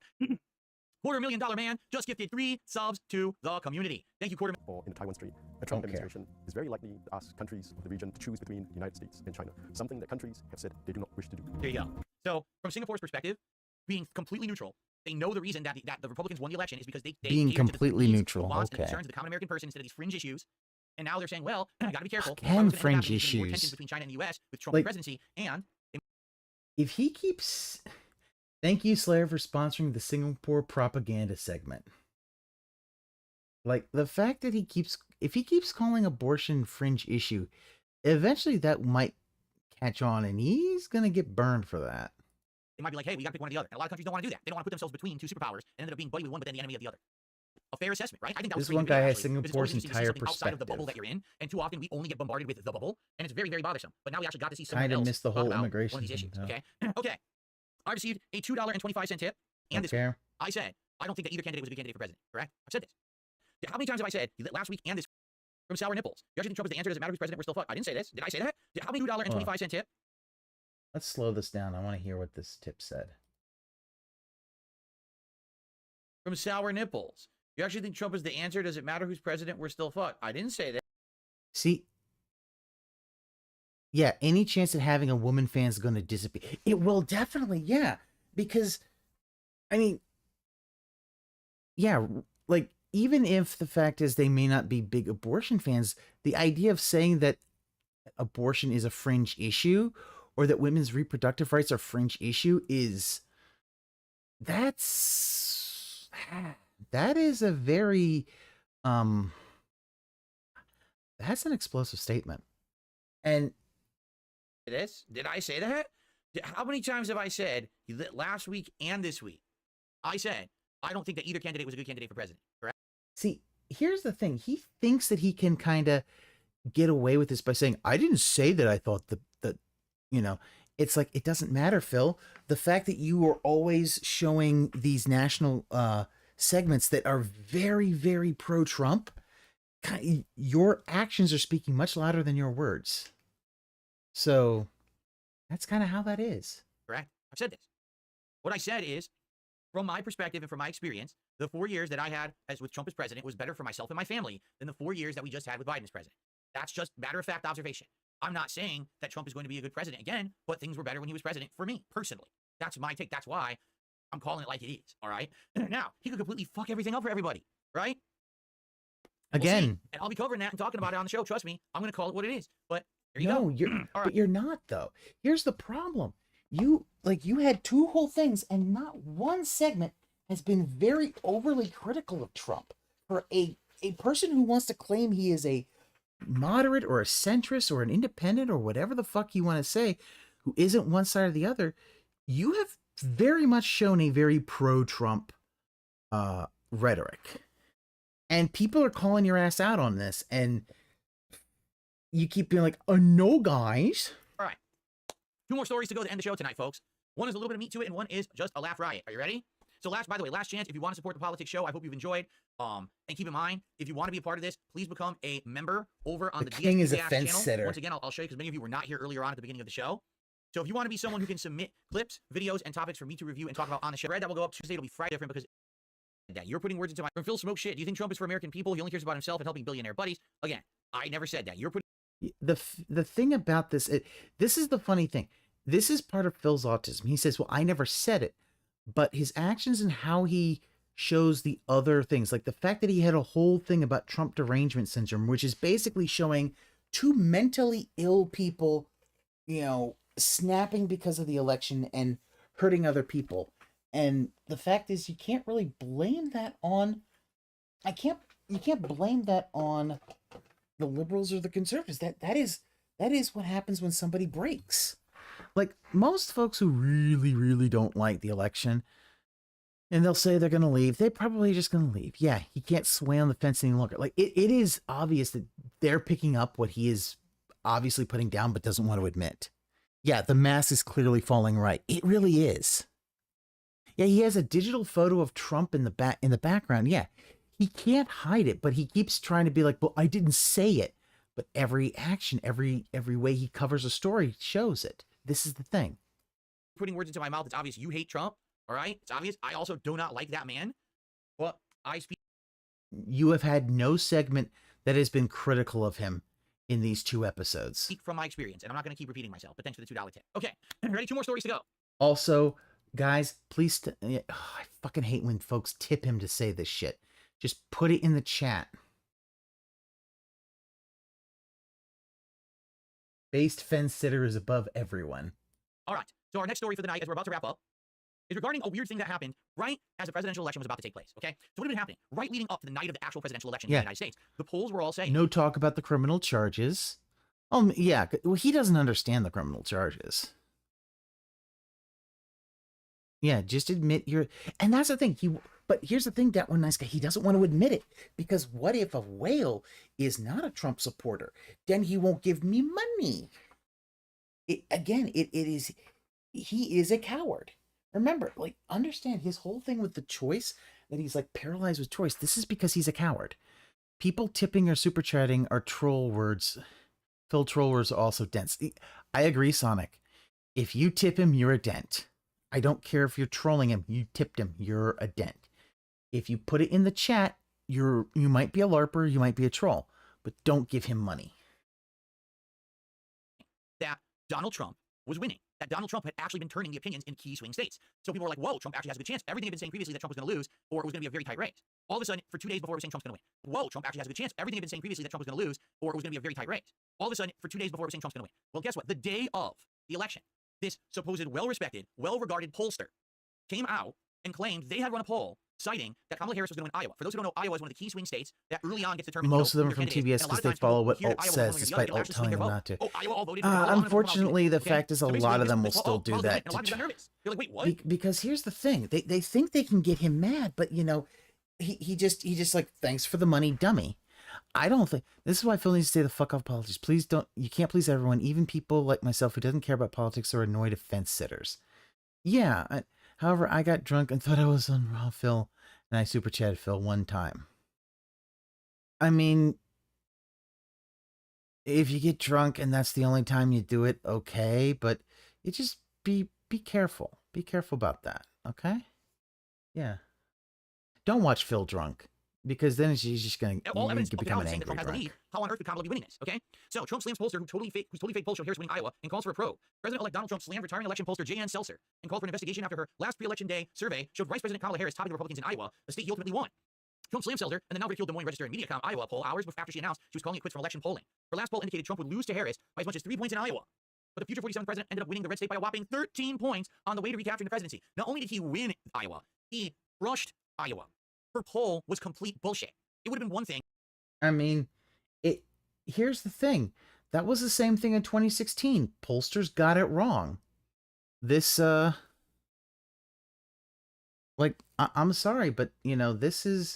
$250,000 man just gifted 3 subs to the community. Thank you, quarter. Or in the Taiwan Strait, a Trump administration is very likely to ask countries of the region to choose between the United States and China, something that countries have said they do not wish to do. There you go. So from Singapore's perspective, being completely neutral, they know the reason that the Republicans won the election is because they being catered to the completely needs, neutral. the wants, and the Okay. concerns of the common American person instead of these fringe issues. And now they're saying, well, I got to be careful. Again, What's gonna end up fringe is there's gonna be more issues. tensions between China and the U.S. with Trump's Like- presidency, and If he keeps... Thank you, Slayer, for sponsoring the Singapore propaganda segment. Like, the fact that if he keeps calling abortion fringe issue, eventually that might catch on, and he's gonna get burned for that. they might be like, hey, we got to pick one or the other. And a lot of countries don't want to do that. They don't want to put themselves between two superpowers and end up being buddy with one, but then the enemy of the other. A fair assessment, right? I think that was This one pretty guy good, has actually, because it's Singapore's always interesting to see entire something outside of the bubble that perspective. you're in, and too often we only get bombarded with the bubble, and it's very, very bothersome. But now we actually got to see someone Kinda else missed the talk whole about immigration one of these thing, issues. though. Okay, okay. I received a $2.25 tip, and this Okay. I said I don't think that either candidate was a good candidate for president. Correct? I've said this. How many times have I said that last week and this from Sour Nipples? You actually think Trump is the answer? Does it matter who's president? We're still fucked. I didn't say this. Did I say that? How many $2.25 tip? Let's slow this down. I want to hear what this tip said. From Sour Nipples. You actually think Trump is the answer? Does it matter who's president? We're still fucked. I didn't say that. See, yeah, any chance that having a woman fan is going to disappear? It will definitely, yeah, because, I mean, yeah, like, even if the fact is they may not be big abortion fans, the idea of saying that abortion is a fringe issue or that women's reproductive rights are a fringe issue that is a very, that's an explosive statement. And this? Did I say that? How many times have I said that last week and this week? I said I don't think that either candidate was a good candidate for president. Correct? see, here's the thing. He thinks that he can kind of get away with this by saying, I didn't say that I thought that, you know, it's like, it doesn't matter, Phil. The fact that you are always showing these national segments that are very, very pro-Trump, your actions are speaking much louder than your words. So that's kind of how that is. Correct. I've said this. What I said is, from my perspective and from my experience, the 4 years that I had as with Trump as president was better for myself and my family than the 4 years that we just had with Biden as president. That's just matter-of-fact observation. I'm not saying that Trump is going to be a good president again, but things were better when he was president for me, personally. That's my take. That's why I'm calling it like it is, all right? Now, he could completely fuck everything up for everybody, right? We'll see. Again, And I'll be covering that and talking about it on the show. Trust me, I'm going to call it what it is. But there you no, go. you're, All right. but you're not, though. Here's the problem. you had two whole things, and not one segment has been very overly critical of Trump. For a person who wants to claim he is a moderate or a centrist or an independent or whatever the fuck you want to say, who isn't one side or the other, you have very much shown a very pro-Trump rhetoric. And people are calling your ass out on this, and you keep being like, oh, no, guys. All right. 2 more stories to go to end the show tonight, folks. One is a little bit of meat to it, and one is just a laugh riot. Are you ready? So by the way, last chance, if you want to support the politics show, I hope you've enjoyed. And keep in mind, if you want to be a part of this, please become a member over on the King is a DSPolitics fence channel. sitter. Once again, I'll show you because many of you were not here earlier on at the beginning of the show. So if you want to be someone who can submit clips, videos, and topics for me to review and talk about on the show, that will go up Tuesday. It'll be Friday different because that you're putting words into my from Phil Smoke shit. Do you think Trump is for American people? He only cares about himself and helping billionaire buddies. Again, I never said that. You're putting The thing about this, this is the funny thing. This is part of Phil's autism. He says, well, I never said it, but his actions and how he shows the other things, like the fact that he had a whole thing about Trump derangement syndrome, which is basically showing two mentally ill people, you know, snapping because of the election and hurting other people. And the fact is, you can't really blame that on, you can't blame that on the liberals or the conservatives. That is what happens when somebody breaks. Like, most folks who really, really don't like the election, and they'll say they're going to leave, they're probably just going to leave. Yeah, he can't sway on the fence any longer. Like, it is obvious that they're picking up what he is obviously putting down but doesn't want to admit. Yeah, the mask is clearly falling right. It really is. Yeah, he has a digital photo of Trump in the background. Yeah, he can't hide it, but he keeps trying to be like, well, I didn't say it. But every action, every way he covers a story shows it. This is the thing. putting words into my mouth. It's obvious you hate Trump. All right, it's obvious. I also do not like that man. But I speak. You have had no segment that has been critical of him in these 2 episodes. Speak from my experience, and I'm not going to keep repeating myself. But thanks for the $2 tip. Okay, ready? 2 more stories to go. Also, guys, please. I fucking hate when folks tip him to say this shit. Just put it in the chat. Based fence sitter is above everyone. All right. So our next story for the night, as we're about to wrap up, is regarding a weird thing that happened right as the presidential election was about to take place. Okay. So what had been happening right leading up to the night of the actual presidential election in the United States? The polls were all saying no talk about the criminal charges. Oh yeah, well, he doesn't understand the criminal charges. Yeah, just admit you're, and that's the thing. But here's the thing, that one nice guy, he doesn't want to admit it, because what if a whale is not a Trump supporter? Then he won't give me money. It is, he is a coward. Remember, like, understand his whole thing with the choice, that he's like paralyzed with choice. This is because he's a coward. People tipping or super chatting are troll words. Phil, troll words are also dense. I agree, Sonic. If you tip him, you're a dent. I don't care if you're trolling him. You tipped him. You're a dent. If you put it in the chat, you might be a LARPer, you might be a troll, but don't give him money. That Donald Trump was winning. That Donald Trump had actually been turning the opinions in key swing states. So people were like, whoa, Trump actually has a good chance. Everything had been saying previously that Trump was going to lose, or it was going to be a very tight race. All of a sudden, for 2 days before it was saying Trump's going to win. Whoa, Trump actually has a good chance. Everything had been saying previously that Trump was going to lose, or it was going to be a very tight race. All of a sudden, for 2 days before it was saying Trump's going to win. Well, guess what? The day of the election, this supposed well-respected, well-regarded pollster came out and claimed they had run a poll citing that Kamala Harris was going to win Iowa. For those who don't know, Iowa is one of the key swing states that early on gets determined. Most of them are from TBS because they follow what Alt says, despite Alt telling them not to. Unfortunately, the fact is a lot of them will still do that. They're like, wait, what? Because here's the thing. They think they can get him mad, but, you know, he just like, thanks for the money, dummy. I don't think, this is why Phil needs to stay the fuck off politics. Please don't, you can't please everyone, even people like myself who doesn't care about politics or annoyed of fence sitters. Yeah, however, I got drunk and thought I was on Raw Phil, and I super chatted Phil one time. I mean, if you get drunk and that's the only time you do it, okay, but you just be careful. Be careful about that, okay? Yeah. Don't watch Phil drunk, because then he's just going to become an angry drunk. How on earth could Kamala be winning this? Okay, so Trump slams pollster whose totally fake poll showed Harris winning Iowa and calls for a probe. President-elect Donald Trump slammed retiring election pollster J.N. Seltzer and called for an investigation after her last pre-election day survey showed Vice President Kamala Harris topping the Republicans in Iowa, a state he ultimately won. Trump slammed Seltzer and then now ridiculed Des Moines Register and Mediacom Iowa poll hours after she announced she was calling it quits from election polling. Her last poll indicated Trump would lose to Harris by as much as 3 points in Iowa. but the future 47th president ended up winning the red state by a whopping 13 points on the way to recapturing the presidency. Not only did he win Iowa, he crushed Iowa. Her poll was complete bullshit. It would have been one thing. I mean, here's the thing. That was the same thing in 2016. Pollsters got it wrong. This, like, I'm sorry, but, you know, this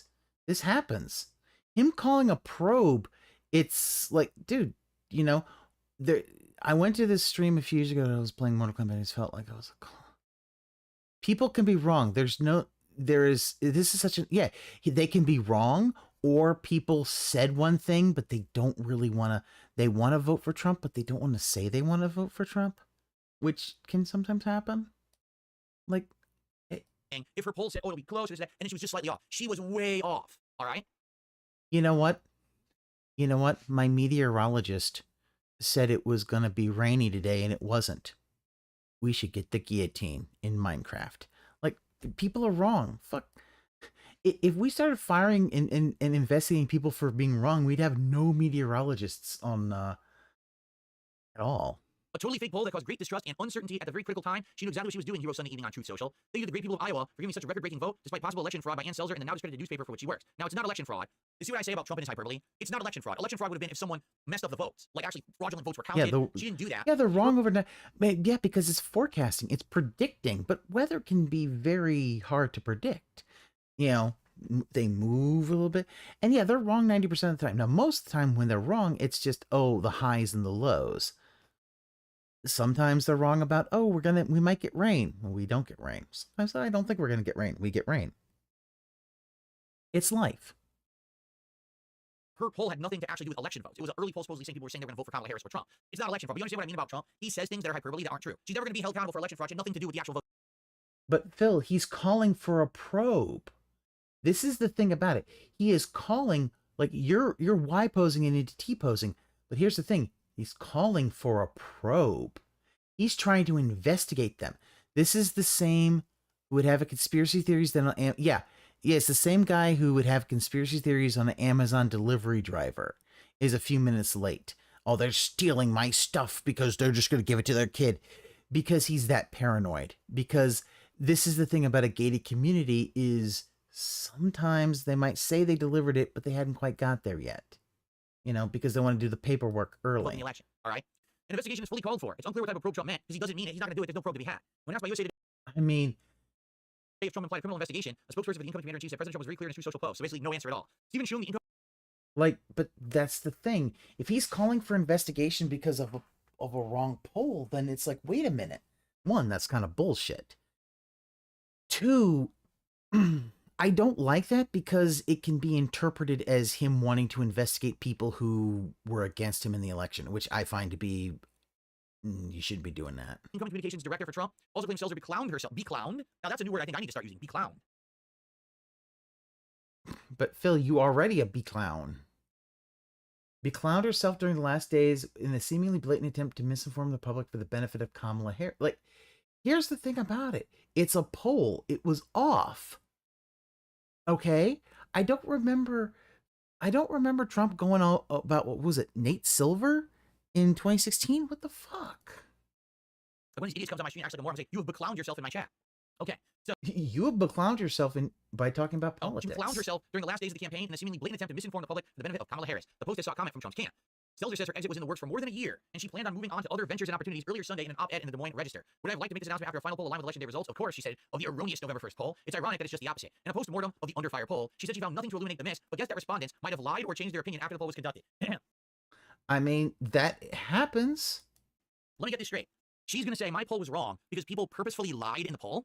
happens. Him calling a probe, it's like, dude, you know, I went to this stream a few years ago and I was playing Mortal Kombat and I just felt like I was like, oh. People can be wrong. This is such a, yeah, they can be wrong, or people said one thing, but they don't really they want to vote for Trump, but they don't want to say they want to vote for Trump, which can sometimes happen. Like, if her poll said, oh, it'll be close, and then she was just slightly off. She was way off, all right? You know what? My meteorologist said it was going to be rainy today, and it wasn't. We should get the guillotine in Minecraft. Like, people are wrong. Fuck. If we started firing and investigating people for being wrong, we'd have no meteorologists on at all. A totally fake poll that caused great distrust and uncertainty at the very critical time. She knew exactly what she was doing Hero Sunday evening on Truth Social. Thank you to the great people of Iowa for giving me such a record-breaking vote, despite possible election fraud by Ann Selzer and the now discredited newspaper for which she works. Now, it's not election fraud. You see what I say about Trump and his hyperbole? It's not election fraud. Election fraud would have been if someone messed up the votes. Like, actually, fraudulent votes were counted. Yeah, she didn't do that. Yeah, they're wrong overnight. Yeah, because it's forecasting. It's predicting. But weather can be very hard to predict. You know, they move a little bit. And yeah, they're wrong 90% of the time. Now, most of the time when they're wrong, it's just, oh, the highs and the lows. Sometimes they're wrong about, oh, we might get rain. Well, we don't get rain. Sometimes I don't think we're going to get rain. We get rain. It's life. Her poll had nothing to actually do with election votes. It was an early poll supposedly saying people were saying they were going to vote for Kamala Harris or Trump. It's not election fraud. But you understand what I mean about Trump? He says things that are hyperbole that aren't true. She's never going to be held accountable for election fraud. It had nothing to do with the actual vote. But Phil, he's calling for a probe. This is the thing about it. He is calling, like, you're Y posing and into T posing. But here's the thing. He's calling for a probe. He's trying to investigate them. This is the same who would have a conspiracy theories then on, yeah, it's the same guy who would have conspiracy theories on an Amazon delivery driver is a few minutes late. Oh, they're stealing my stuff because they're just going to give it to their kid. Because he's that paranoid. Because this is the thing about a gated community is sometimes they might say they delivered it, but they hadn't quite got there yet. You know, because they want to do the paperwork early. In the election, all right? An investigation is fully called for. It's unclear what type of probe Trump meant because he doesn't mean it. He's not going to do it. There's no probe to be had. When asked by USA Today I mean, if Trump implied a criminal investigation, a spokesperson for the incoming commander-in-chief said President Trump was very clear in his Truth Social post. So basically, no answer at all. Stephen Shum, the like, but that's the thing. If he's calling for investigation because of a wrong poll, then it's like, wait a minute. One, that's kind of bullshit. Two, I don't like that because it can be interpreted as him wanting to investigate people who were against him in the election, which I find to be, you shouldn't be doing that. incoming communications director for Trump also claims Selzer beclowned herself. Beclowned? Now that's a new word I think I need to start using. Beclowned. But Phil, you already a beclown. Beclowned herself during the last days in a seemingly blatant attempt to misinform the public for the benefit of Kamala Harris. Like, here's the thing about it. It's a poll. It was off. Okay? I don't remember Trump going all about, what was it, Nate Silver in 2016? What the fuck? Like when these idiots comes on my screen and acts like a moron, I'm like, you have beclowned yourself in my chat. Okay, so you have beclowned yourself by talking about politics. She beclowned herself during the last days of the campaign in a seemingly blatant attempt to misinform the public for the benefit of Kamala Harris. The post has sought comment from Trump's camp. Selzer says her exit was in the works for more than a year, and she planned on moving on to other ventures and opportunities earlier Sunday in an op-ed in the Des Moines Register. Would I have liked to make this announcement after a final poll aligned with election day results? Of course, she said, of the erroneous November 1st poll. It's ironic that it's just the opposite. In a post-mortem of the under fire poll, she said she found nothing to illuminate the miss, but guessed that respondents might have lied or changed their opinion after the poll was conducted. I mean, that happens. Let me get this straight. She's going to say my poll was wrong because people purposefully lied in the poll?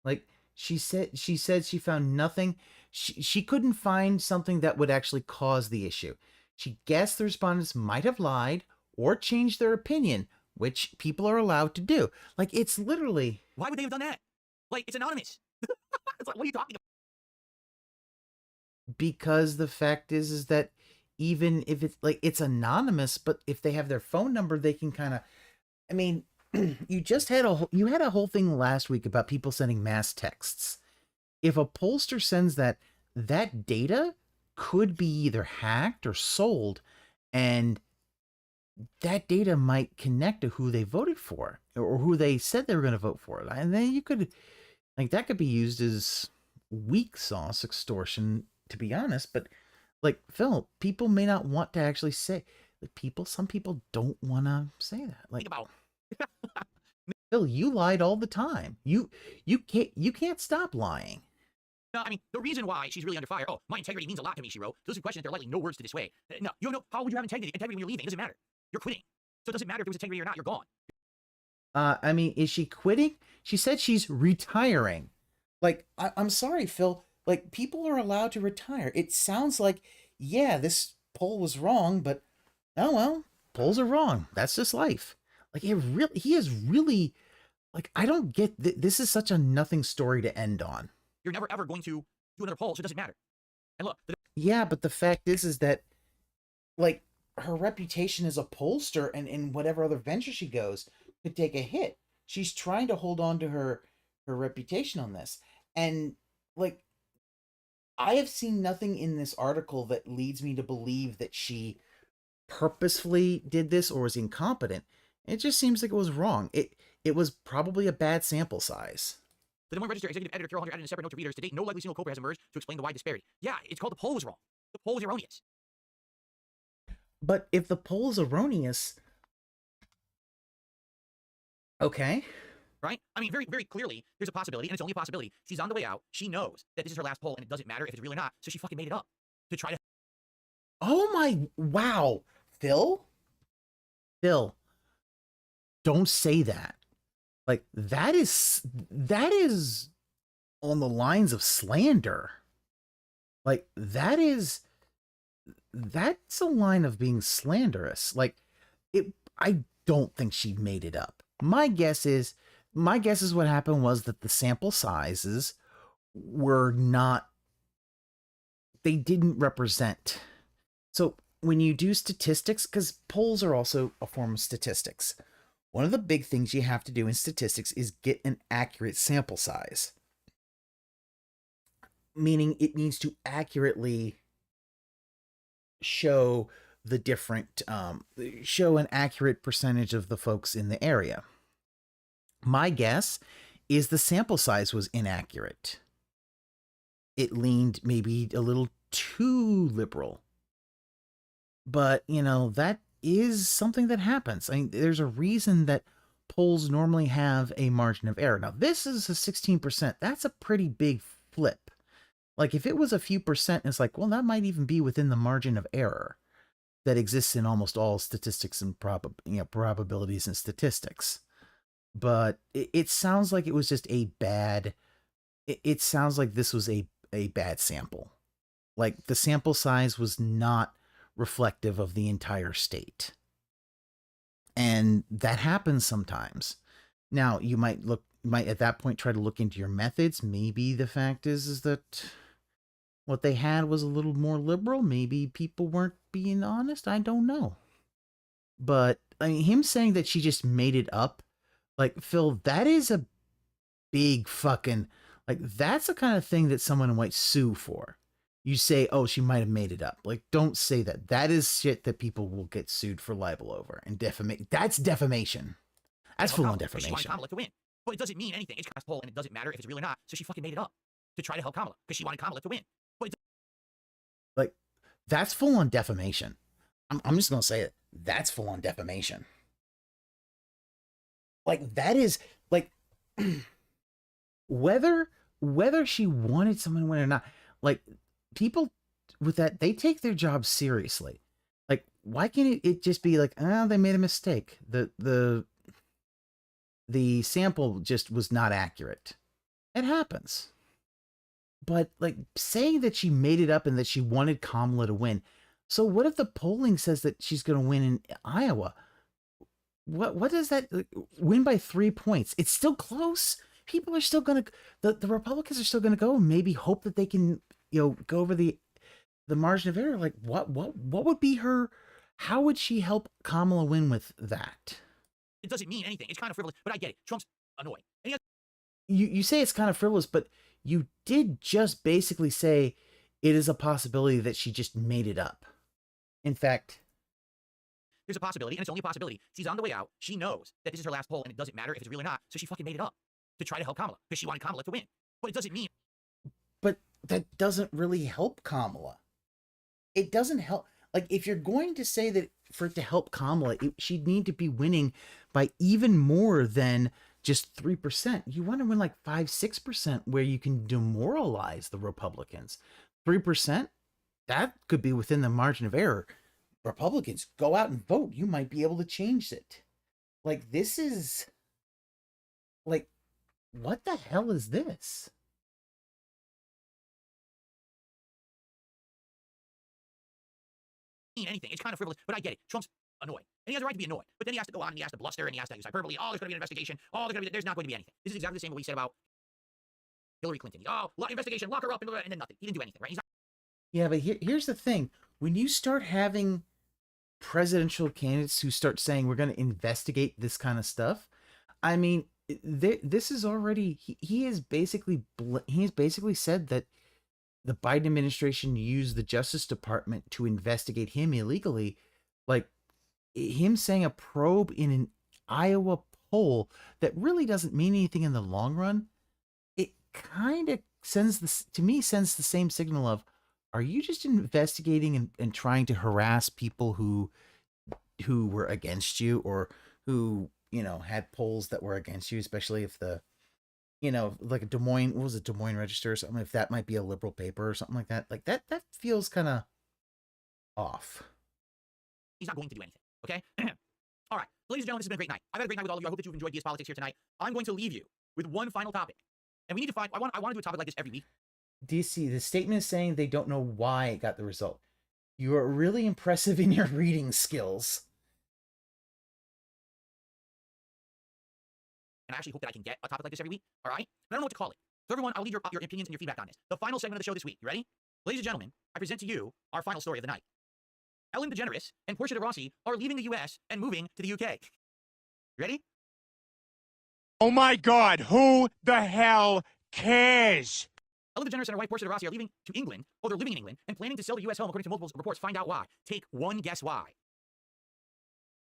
Like, she said she found nothing. She couldn't find something that would actually cause the issue. She guessed the respondents might have lied or changed their opinion, which people are allowed to do. Like, it's literally... Why would they have done that? Like, it's anonymous. It's like, what are you talking about? Because the fact is that even if it's like, it's anonymous, but if they have their phone number, they can kind of, I mean, you had a whole thing last week about people sending mass texts. If a pollster sends that data could be either hacked or sold, and that data might connect to who they voted for or who they said they were going to vote for. And then you could, like, that could be used as weak sauce extortion, to be honest. But, like, Phil, people may not want to actually say, like, some people don't want to say that. Like, Think about Phil, you lied all the time. You can't stop lying. No, I mean, the reason why she's really under fire, oh, my integrity means a lot to me, she wrote. Those who question it, there are likely no words to dissuade. No, you don't know, how would you have integrity when you're leaving? It doesn't matter. You're quitting. So it doesn't matter if it was integrity or not, you're gone. I mean, is she quitting? She said she's retiring. Like, I'm sorry, Phil. Like, people are allowed to retire. It sounds like, yeah, this poll was wrong, but, oh well, polls are wrong. That's just life. Like, he is really, like, I don't get, this is such a nothing story to end on. You're never ever going to do another poll, so it doesn't matter. And look, Yeah, but the fact is that, like, her reputation as a pollster and in whatever other venture she goes could take a hit. She's trying to hold on to her reputation on this. And, like, I have seen nothing in this article that leads me to believe that she purposefully did this or was incompetent. It just seems like it was wrong. It was probably a bad sample size. the Des Moines Register executive editor Carol Hunter added in a separate note to readers, to date, no likely single culprit has emerged to explain the wide disparity. Yeah, it's called the poll was wrong. The poll was erroneous. But if the poll is erroneous, okay. Right? I mean, very, very clearly, there's a possibility, and it's only a possibility. She's on the way out. She knows that this is her last poll, and it doesn't matter if it's real or not, so she fucking made it up to try to... Oh my, wow. Phil, don't say that. Like, that is on the lines of slander. Like, that's a line of being slanderous. Like, I don't think she made it up. My guess is what happened was that the sample sizes were not, they didn't represent. So when you do statistics, because polls are also a form of statistics, one of the big things you have to do in statistics is get an accurate sample size. Meaning it needs to accurately show the different, show an accurate percentage of the folks in the area. My guess is the sample size was inaccurate. It leaned maybe a little too liberal. But, you know, that is something that happens. I mean, there's a reason that polls normally have a margin of error. Now, this is a 16%. That's a pretty big flip. Like, if it was a few percent, it's like, well, that might even be within the margin of error that exists in almost all statistics and probabilities and statistics. But it sounds like it was just a bad, it sounds like this was a bad sample. Like, the sample size was not reflective of the entire state. And that happens sometimes. Now, you might at that point try to look into your methods. Maybe the fact is that what they had was a little more liberal. Maybe people weren't being honest. I don't know. But I mean, him saying that she just made it up, like, Phil, that is a big fucking, like, that's the kind of thing that someone might sue for. You say, oh, she might have made it up. Like, don't say that. That is shit that people will get sued for libel over and defamation. That's defamation. That's full on defamation. She wanted Kamala to win. But it doesn't mean anything. It's Kamala's poll, and it doesn't matter if it's real or not. So she fucking made it up to try to help Kamala because she wanted Kamala to win. But like, that's full on defamation. I'm just gonna say it. That's full on defamation. Like, that is like whether she wanted someone to win or not. Like, people with that, they take their job seriously. Like, why can't it just be like, oh, they made a mistake. The sample just was not accurate. It happens. But, like, saying that she made it up and that she wanted Kamala to win. So what if the polling says that she's going to win in Iowa? What does that, like, win by 3 points? It's still close. People are still going to, the Republicans are still going to go and maybe hope that they can, you know, go over the margin of error. Like, what would be her, how would she help Kamala win with that? it doesn't mean anything. It's kind of frivolous, but I get it. Trump's annoying. And You say it's kind of frivolous, but you did just basically say it is a possibility that she just made it up. In fact, Here's a possibility, and it's only a possibility. She's on the way out. She knows that this is her last poll, and it doesn't matter if it's real or not. So she fucking made it up to try to help Kamala because she wanted Kamala to win. But it doesn't mean. But that doesn't really help Kamala. It doesn't help. Like, if you're going to say that for it to help Kamala, she'd need to be winning by even more than just 3%. You want to win like 5-6% where you can demoralize the Republicans. 3%, that could be within the margin of error. Republicans, go out and vote. You might be able to change it. Like, this is like, what the hell is this? Anything. It's kind of frivolous, but I get it. Trump's annoyed, and he has a right to be annoyed. But then he has to go on and he has to bluster and he has to use hyperbole. Oh, there's going to be an investigation. Oh, there's not going to be anything. This is exactly the same what we said about Hillary Clinton. Oh, investigation, lock her up, and then nothing. He didn't do anything, right? Yeah, but here's the thing: when you start having presidential candidates who start saying we're going to investigate this kind of stuff, I mean, this is already he has basically said that the Biden administration used the Justice Department to investigate him illegally. Like, him saying a probe in an Iowa poll that really doesn't mean anything in the long run, it kind of sends the same signal of, are you just investigating and trying to harass people who were against you, or who, you know, had polls that were against you, especially if the, you know, like a Des Moines, what was it, Des Moines Register or something, if that might be a liberal paper or something like that. Like, that feels kind of off. He's not going to do anything, okay? All right, ladies and gentlemen, this has been a great night. I've had a great night with all of you. I hope that you've enjoyed DSPolitics here tonight. I'm going to leave you with one final topic. And we need to find, I want to do a topic like this every week. DC, the statement is saying they don't know why it got the result. You are really impressive in your reading skills. And I actually hope that I can get a topic like this every week, all right? But I don't know what to call it. So everyone, I'll leave your opinions and your feedback on this. The final segment of the show this week. You ready? Ladies and gentlemen, I present to you our final story of the night. Ellen DeGeneres and Portia de Rossi are leaving the U.S. and moving to the UK. You ready? Oh my God, who the hell cares? Ellen DeGeneres and her wife Portia de Rossi are leaving to England, or they're living in England, and planning to sell the U.S. home according to multiple reports. Find out why. Take one guess why.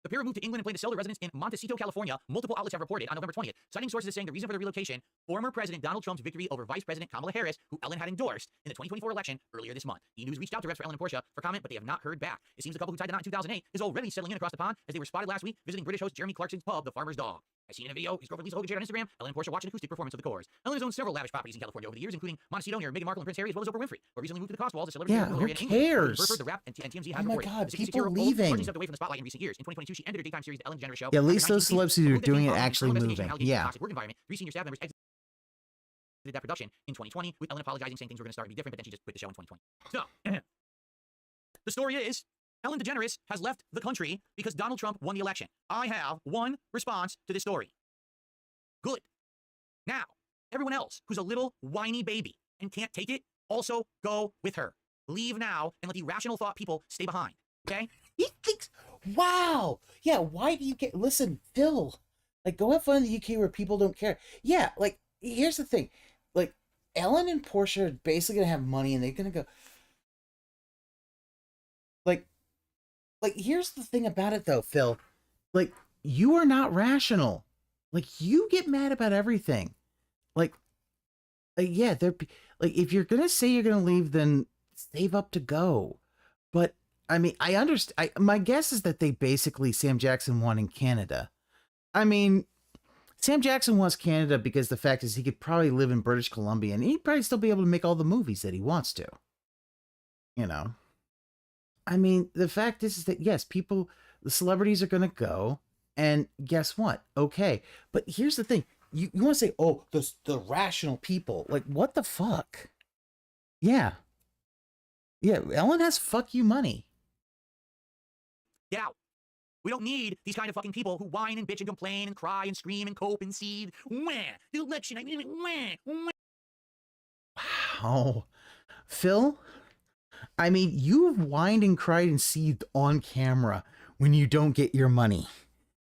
The pair moved to England and plan to sell their residence in Montecito, California. Multiple outlets have reported on November 20th, citing sources saying the reason for the relocation, former President Donald Trump's victory over Vice President Kamala Harris, who Ellen had endorsed in the 2024 election earlier this month. E! News reached out to reps for Ellen and Portia for comment, but they have not heard back. It seems the couple who tied the knot in 2008 is already settling in across the pond, as they were spotted last week visiting British host Jeremy Clarkson's pub, The Farmer's Dog. As seen in a video his girlfriend Lisa Hogan shared on Instagram, Ellen and Portia watched an acoustic performance of the chorus. Ellen has owned several lavish properties in California over the years, including Montecito near Meghan Markle and Prince Harry, as well as Oprah Winfrey, who recently moved to the Cost Walls, a celebrity. Yeah, who cares? Burford, the Rap, and TMZ has Oh my reported. God, The people 66-year-old leaving. largely stepped away from the spotlight in recent years. In 2022, she ended her daytime series, The Ellen DeGeneres Show. Yeah, at least After those 19 celebs who are moved to doing it England, actually investigation moving. and allegations of Yeah. toxic work environment. 3 senior staff members exited that production in 2020, with Ellen apologizing, saying things were going to start to be different, but then she just quit the show in 2020. So, the story is, Ellen DeGeneres has left the country because Donald Trump won the election. I have one response to this story. Good. Now, everyone else who's a little whiny baby and can't take it, also go with her. Leave now and let the rational thought people stay behind. Okay? He thinks, wow. Yeah, why do you get, listen, Phil, like, go have fun in the UK where people don't care. Yeah, like, here's the thing. Like, Ellen and Portia are basically going to have money and they're going to go, like, here's the thing about it though, Phil. Like, you are not rational. Like, you get mad about everything. Like yeah, they're like, if you're gonna say you're gonna leave, then save up to go. But I mean, I understand. My guess is that they basically, Sam Jackson won in Canada. I mean, Sam Jackson wants Canada because the fact is he could probably live in British Columbia and he'd probably still be able to make all the movies that he wants to. You know, I mean, the fact is that yes, the celebrities are gonna go. And guess what? Okay. But here's the thing. You want to say, oh, the rational people. Like, what the fuck? Yeah. Yeah, Ellen has fuck you money. Get out. We don't need these kind of fucking people who whine and bitch and complain and cry and scream and cope and seethe. Wah, the election, Wow. Phil, I mean, you've whined and cried and seethed on camera when you don't get your money.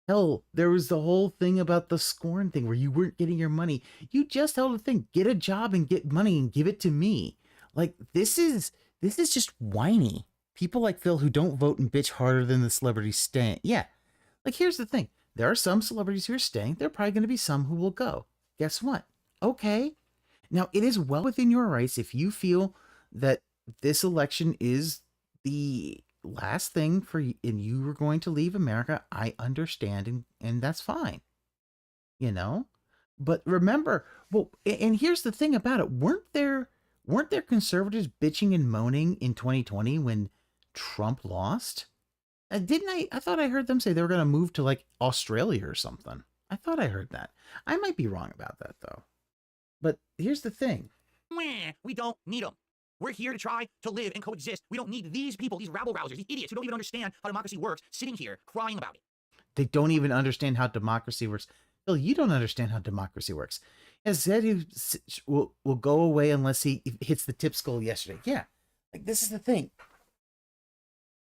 Hell, there was the whole thing about the scorn thing where you weren't getting your money. You just held a thing, get a job and get money and give it to me. Like, this is just whiny. People like Phil who don't vote and bitch harder than the celebrities staying. Yeah. Like, here's the thing. There are some celebrities who are staying. There are probably going to be some who will go. Guess what? Okay. Now, it is well within your rights if you feel that this election is the last thing for you and you were going to leave America. I understand, and that's fine. You know? But remember, well, and here's the thing about it. Weren't there conservatives bitching and moaning in 2020 when Trump lost? I thought I heard them say they were going to move to like Australia or something. I thought I heard that. I might be wrong about that though. But here's the thing. We don't need them. We're here to try to live and coexist. We don't need these people, these rabble-rousers, these idiots who don't even understand how democracy works, sitting here crying about it. They don't even understand how democracy works. Phil, you don't understand how democracy works. As Zed will go away unless he hits the tip skull yesterday. Yeah, like this is the thing.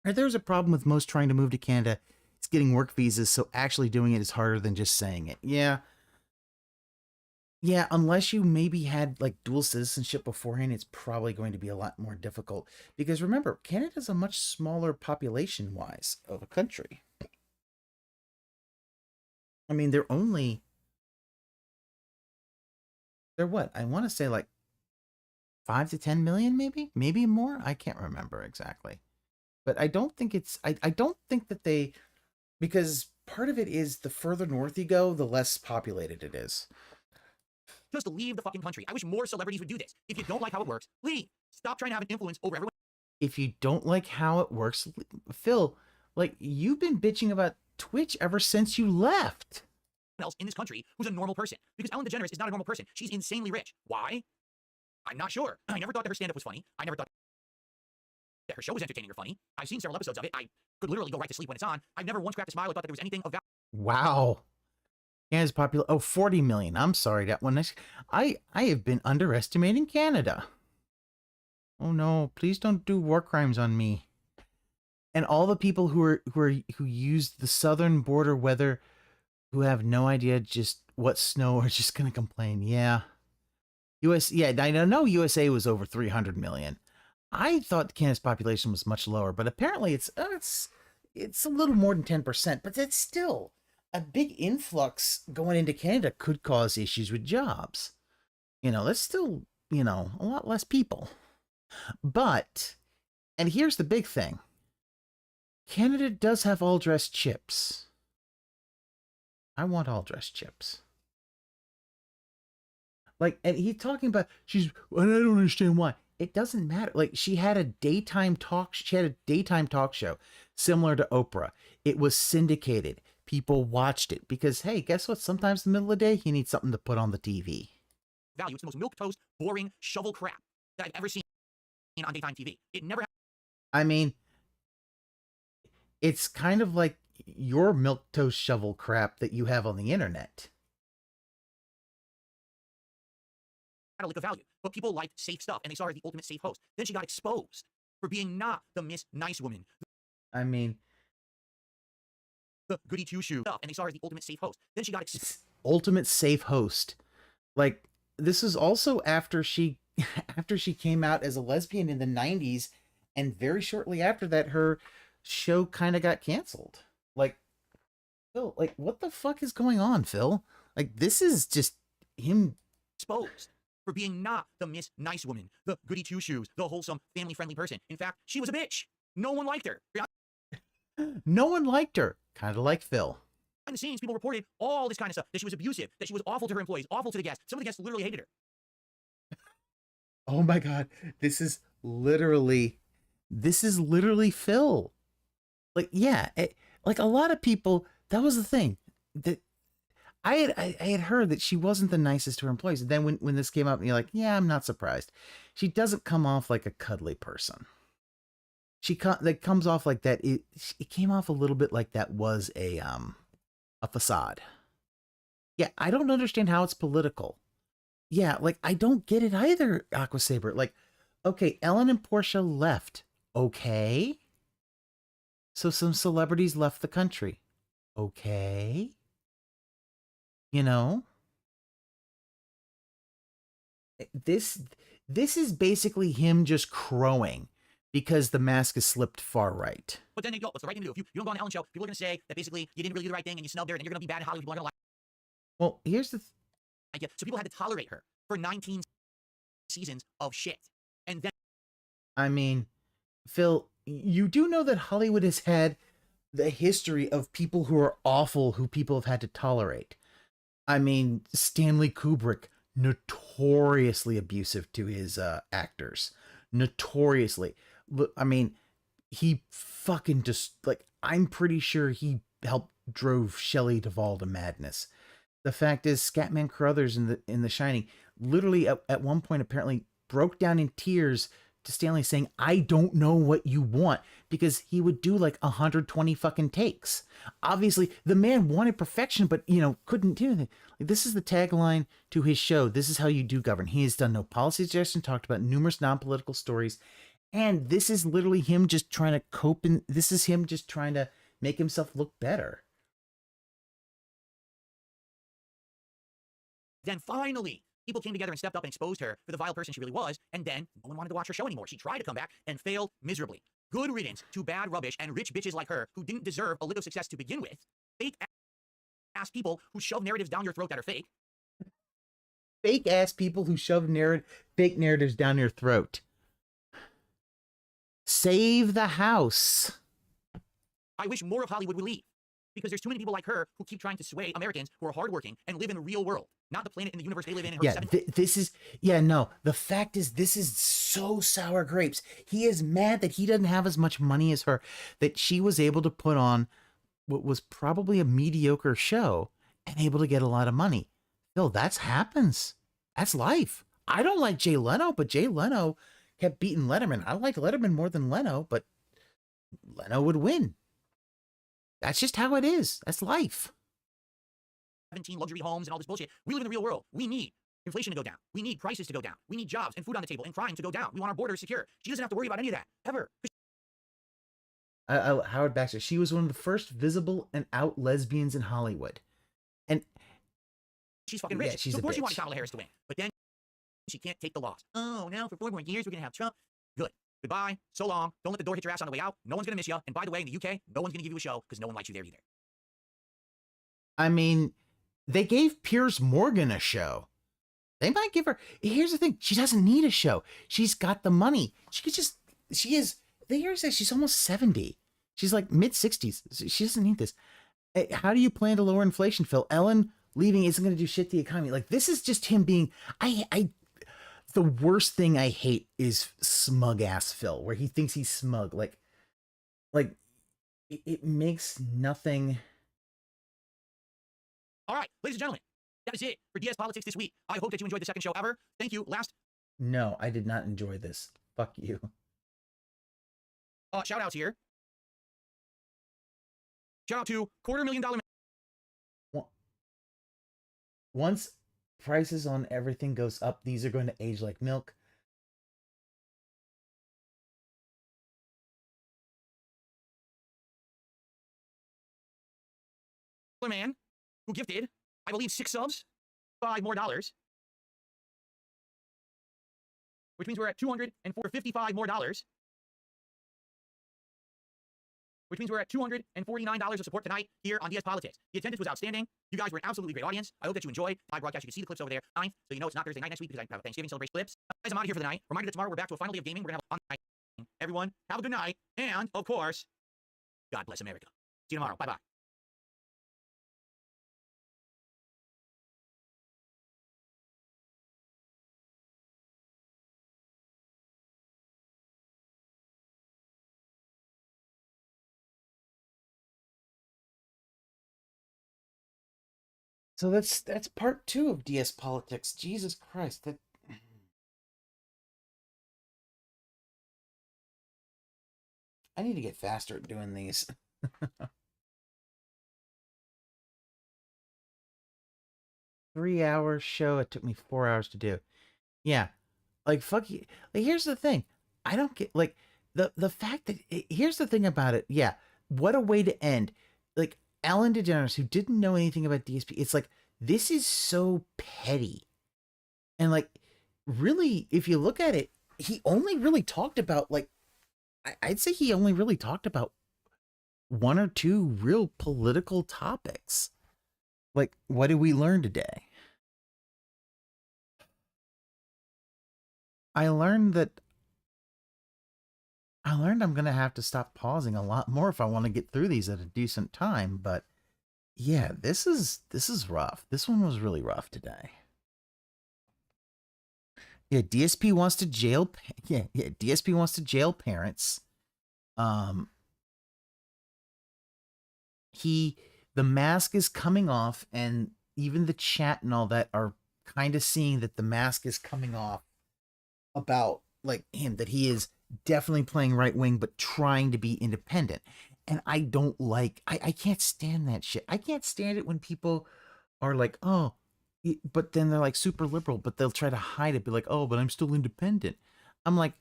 There's a problem with most trying to move to Canada. It's getting work visas, so actually doing it is harder than just saying it. Yeah. Yeah, unless you maybe had like dual citizenship beforehand, it's probably going to be a lot more difficult. Because remember, Canada's a much smaller population-wise of a country. I mean, they're what? I want to say like 5 to 10 million, maybe more. I can't remember exactly. But I don't think I don't think that they, because part of it is the further north you go, the less populated it is. Just leave the fucking country. I wish more celebrities would do this. If you don't like how it works, leave. Stop trying to have an influence over everyone If you don't like how it works, Phil, like you've been bitching about Twitch ever since you left. else in this country who's a normal person. Because Ellen DeGeneres is not a normal person. She's insanely rich. Why? I'm not sure. I never thought that her stand-up was funny. I never thought that her show was entertaining or funny. I've seen several episodes of it. I could literally go right to sleep when it's on. I've never once cracked a smile or thought that there was anything of value. Wow. Canada's popular. Oh, 40 million. I'm sorry. That one. I have been underestimating Canada. Oh no, please don't do war crimes on me. And all the people who use the southern border weather, who have no idea just what snow, are just gonna complain. Yeah. Yeah, I know USA was over 300 million. I thought Canada's population was much lower, but apparently it's a little more than 10%, but that's still a big influx going into Canada could cause issues with jobs. You know, that's still, you know, a lot less people. But, and here's the big thing. Canada does have all-dressed chips. I want all-dressed chips. Like, and he's talking about, and I don't understand why. It doesn't matter. Like, she had a daytime talk show similar to Oprah. It was syndicated. People watched it because, hey, guess what? Sometimes in the middle of the day, you need something to put on the TV. Value. It's the most milquetoast, boring, shovel crap that I've ever seen on daytime TV. It never. I mean, it's kind of like your milquetoast shovel crap that you have on the internet. Had a lick of value, but people liked safe stuff, and they saw her as the ultimate safe host. Then she got exposed for being not the Miss Nice Woman. I mean, the goody two-shoe stuff, and they saw her as the ultimate safe host. Then she got ultimate safe host. Like, this is also after she came out as a lesbian in the 90s, and very shortly after that, her show kind of got canceled. Like, Phil, like, what the fuck is going on, Phil? Like, this is just him exposed for being not the Miss Nice Woman, the goody two-shoes, the wholesome, family-friendly person. In fact, she was a bitch. No one liked her. No one liked her. Kind of like Phil. Behind the scenes, people reported all this kind of stuff, that she was abusive, that she was awful to her employees, awful to the guests. Some of the guests literally hated her. Oh my God. This is literally Phil. Like, yeah, like a lot of people, that was the thing. That I had heard that she wasn't the nicest to her employees. And then when this came up, and you're like, yeah, I'm not surprised. She doesn't come off like a cuddly person. That comes off like that. It came off a little bit like that was a facade. Yeah, I don't understand how it's political. Yeah, like I don't get it either, Aquasaber. Like, okay, Ellen and Portia left. Okay. So some celebrities left the country. Okay. You know? This is basically him just crowing because the mask is slipped far right. But then you go, what's the right thing to do? If you don't go on the Ellen show, people are going to say that basically you didn't really do the right thing and you snubbed her and you're going to be bad in Hollywood. People are going to Well, here's the like it. So people had to tolerate her for 19 seasons of shit. And then, I mean, Phil, you do know that Hollywood has had the history of people who are awful who people have had to tolerate. I mean, Stanley Kubrick, notoriously abusive to his actors. Notoriously. Look, I mean, he fucking just, like, I'm pretty sure he helped drove Shelley Duvall to madness. The fact is, Scatman Carruthers in the Shining literally at one point apparently broke down in tears to Stanley saying, I don't know what you want, because he would do like 120 fucking takes. Obviously, the man wanted perfection, but, you know, couldn't do anything. Like, this is the tagline to his show. This is how you do govern. He has done no policy suggestion, talked about numerous non-political stories, and this is literally him just trying to cope, and this is him just trying to make himself look better. then finally, people came together and stepped up and exposed her for the vile person she really was, and then no one wanted to watch her show anymore. She tried to come back and failed miserably. Good riddance to bad rubbish and rich bitches like her who didn't deserve a lick of success to begin with. Fake ass people who shove narratives down your throat that are fake. Fake ass people who shove fake narratives down your throat. Save the house. I wish more of Hollywood would leave, because there's too many people like her who keep trying to sway Americans who are hardworking and live in the real world, not the planet and the universe they live in. Yeah, this is, yeah, no, the fact is, this is so sour grapes. He is mad that he doesn't have as much money as her, that she was able to put on what was probably a mediocre show and able to get a lot of money. Phil, that's happens. That's life. I don't like Jay Leno, but Jay Leno kept beating Letterman. I like Letterman more than Leno, but Leno would win. That's just how it is. That's life. 17 luxury homes and all this bullshit. We live in the real world. We need inflation to go down. We need prices to go down. We need jobs and food on the table and crime to go down. We want our borders secure. She doesn't have to worry about any of that, ever. Howard Baxter, she was one of the first visible and out lesbians in Hollywood. And she's fucking rich. Yeah, she's so of course a she wanted bitch. Kamala Harris to win. But then she can't take the loss. Oh, now for 4 more years we're going to have Trump. Good. Goodbye. So long. Don't let the door hit your ass on the way out. No one's going to miss you. And by the way, in the UK, no one's going to give you a show because no one likes you there either. I mean, they gave Piers Morgan a show. They might give her. Here's the thing. She doesn't need a show. She's got the money. She could just, she is, the year says she's almost 70. She's like mid 60s. She doesn't need this. How do you plan to lower inflation, Phil? Ellen leaving isn't going to do shit to the economy. Like, this is just him being, the worst thing I hate is smug ass Phil, where he thinks he's smug. Like it makes nothing. All right, ladies and gentlemen, that is it for DS Politics this week. I hope that you enjoyed the second show ever. Thank you. No, I did not enjoy this. Fuck you. Shout outs here. Shout out to $250,000. Once prices on everything goes up, these are going to age like milk. Man who gifted, I believe, 6 subs, $5 more, which means we're at $255 more, which means we're at $249 of support tonight here on DS Politics. The attendance was outstanding. You guys were an absolutely great audience. I hope that you enjoyed my broadcast. You can see the clips over there. 9th, so you know it's not Thursday night next week because I have a Thanksgiving celebration clips. Guys, I'm out of here for the night. Reminder that tomorrow we're back to a final day of gaming. We're going to have a fun night. Everyone, have a good night. And, of course, God bless America. See you tomorrow. Bye-bye. So that's part 2 of DS Politics. Jesus Christ. I need to get faster at doing these. 3-hour show. It took me 4 hours to do. Yeah. Like, fuck you. Like, here's the thing. I don't get, like, the fact that, here's the thing about it. Yeah. What a way to end. Like, Ellen DeGeneres, who didn't know anything about DSP, it's like, this is so petty. And, like, really, if you look at it, he only really talked about, like, I'd say he only really talked about one or two real political topics. Like, what did we learn today? I learned I'm going to have to stop pausing a lot more if I want to get through these at a decent time, but yeah, this is rough. This one was really rough today. Yeah, DSP wants to jail DSP wants to jail parents. The mask is coming off, and even the chat and all that are kind of seeing that the mask is coming off about like him, that he is definitely playing right wing but trying to be independent. And I don't like, I can't stand that shit. I can't stand it when people are like, oh, but then they're like super liberal, but they'll try to hide it, be like, oh, but I'm still independent. I'm like,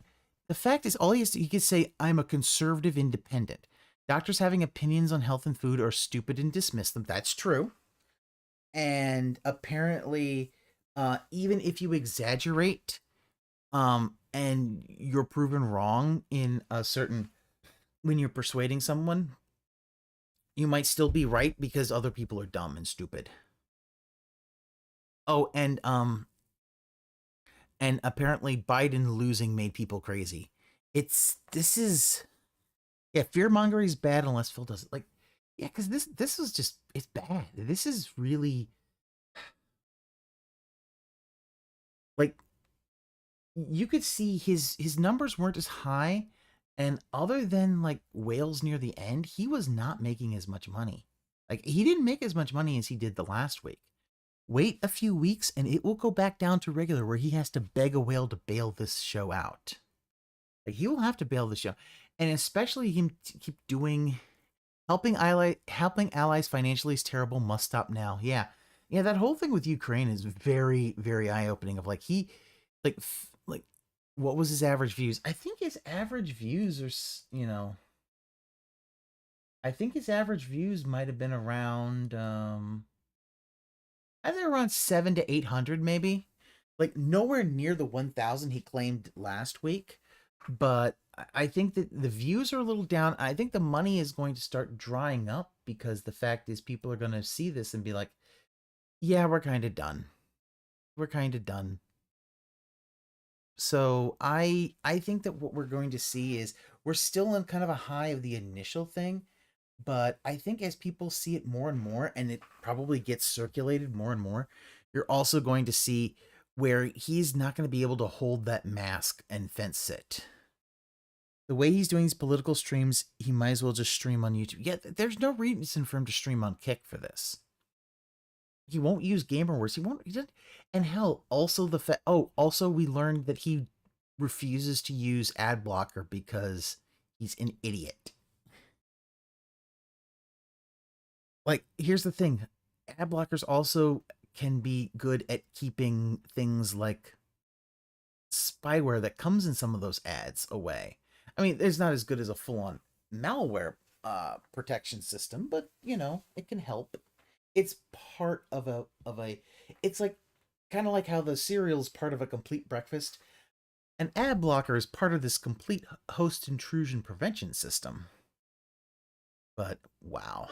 the fact is, all he can say, I'm a conservative independent. Doctors having opinions on health and food are stupid and dismiss them. That's true. And apparently, even if you exaggerate, and you're proven wrong in a certain, when you're persuading someone, you might still be right because other people are dumb and stupid. Oh, and apparently Biden losing made people crazy. Yeah, fear-mongering is bad unless Phil does it. Like, yeah, because this is just, it's bad. This is really, like, you could see his numbers weren't as high, and other than, like, whales near the end, he was not making as much money. Like, he didn't make as much money as he did the last week. Wait a few weeks, and it will go back down to regular, where he has to beg a whale to bail this show out. Like, he will have to bail the show. And especially him keep doing, helping allies financially is terrible, must stop now. Yeah, that whole thing with Ukraine is very, very eye-opening. Of like, he, like, what was his average views? I think his average views are, I think his average views might have been around, I think around 700 to 800, maybe. Like, nowhere near the 1,000 he claimed last week. But I think that the views are a little down. I think the money is going to start drying up, because the fact is people are going to see this and be like, yeah, we're kind of done. We're kind of done. So I think that what we're going to see is we're still in kind of a high of the initial thing, but I think as people see it more and more, and it probably gets circulated more and more, you're also going to see where he's not going to be able to hold that mask and fence sit. The way he's doing these political streams, he might as well just stream on YouTube. Yeah, there's no reason for him to stream on Kick for this. He won't use gamer words. He doesn't. And hell, also also we learned that he refuses to use ad blocker because he's an idiot. Like, here's the thing. Ad blockers also can be good at keeping things like spyware that comes in some of those ads away. I mean, it's not as good as a full-on malware protection system, but, it can help. It's part of a it's like, kind of like how the cereal is part of a complete breakfast. An ad blocker is part of this complete host intrusion prevention system. But, wow.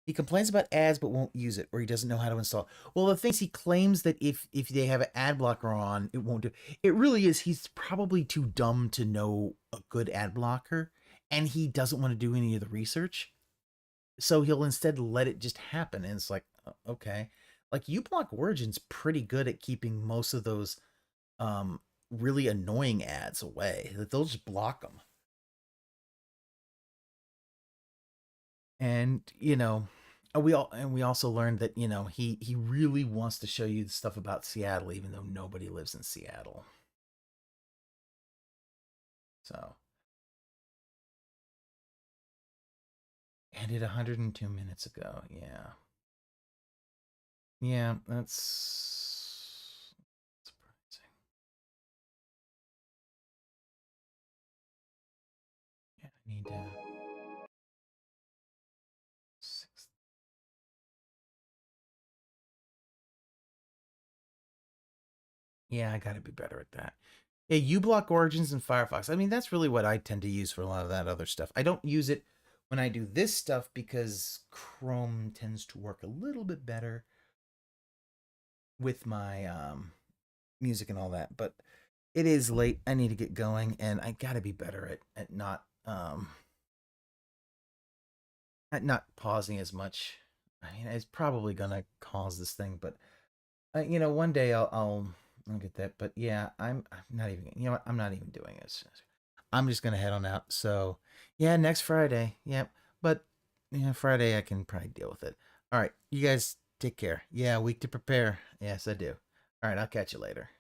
He complains about ads but won't use it, or he doesn't know how to install. Well, the things he claims that if they have an ad blocker on, it won't do. It really is, he's probably too dumb to know a good ad blocker, and he doesn't want to do any of the research. So he'll instead let it just happen, and it's like, okay. Like, uBlock Origin's pretty good at keeping most of those really annoying ads away. That they'll just block them. And, we also learned that, he really wants to show you the stuff about Seattle, even though nobody lives in Seattle. So. Ended 102 minutes ago, yeah. Yeah, that's surprising. Yeah, I need to... Yeah, I gotta be better at that. Yeah, uBlock Origins and Firefox. I mean, that's really what I tend to use for a lot of that other stuff. I don't use it when I do this stuff because Chrome tends to work a little bit better with my music and all that. But it is late. I need to get going, and I got to be better at not pausing as much. I mean, it's probably gonna cause this thing, but you know, one day I'll get that. But yeah, I'm not even. You know what? I'm not even doing this. I'm just gonna head on out. So yeah, next Friday. Yep. But yeah, Friday I can probably deal with it. All right, you guys take care. Yeah, week to prepare. Yes, I do. All right, I'll catch you later.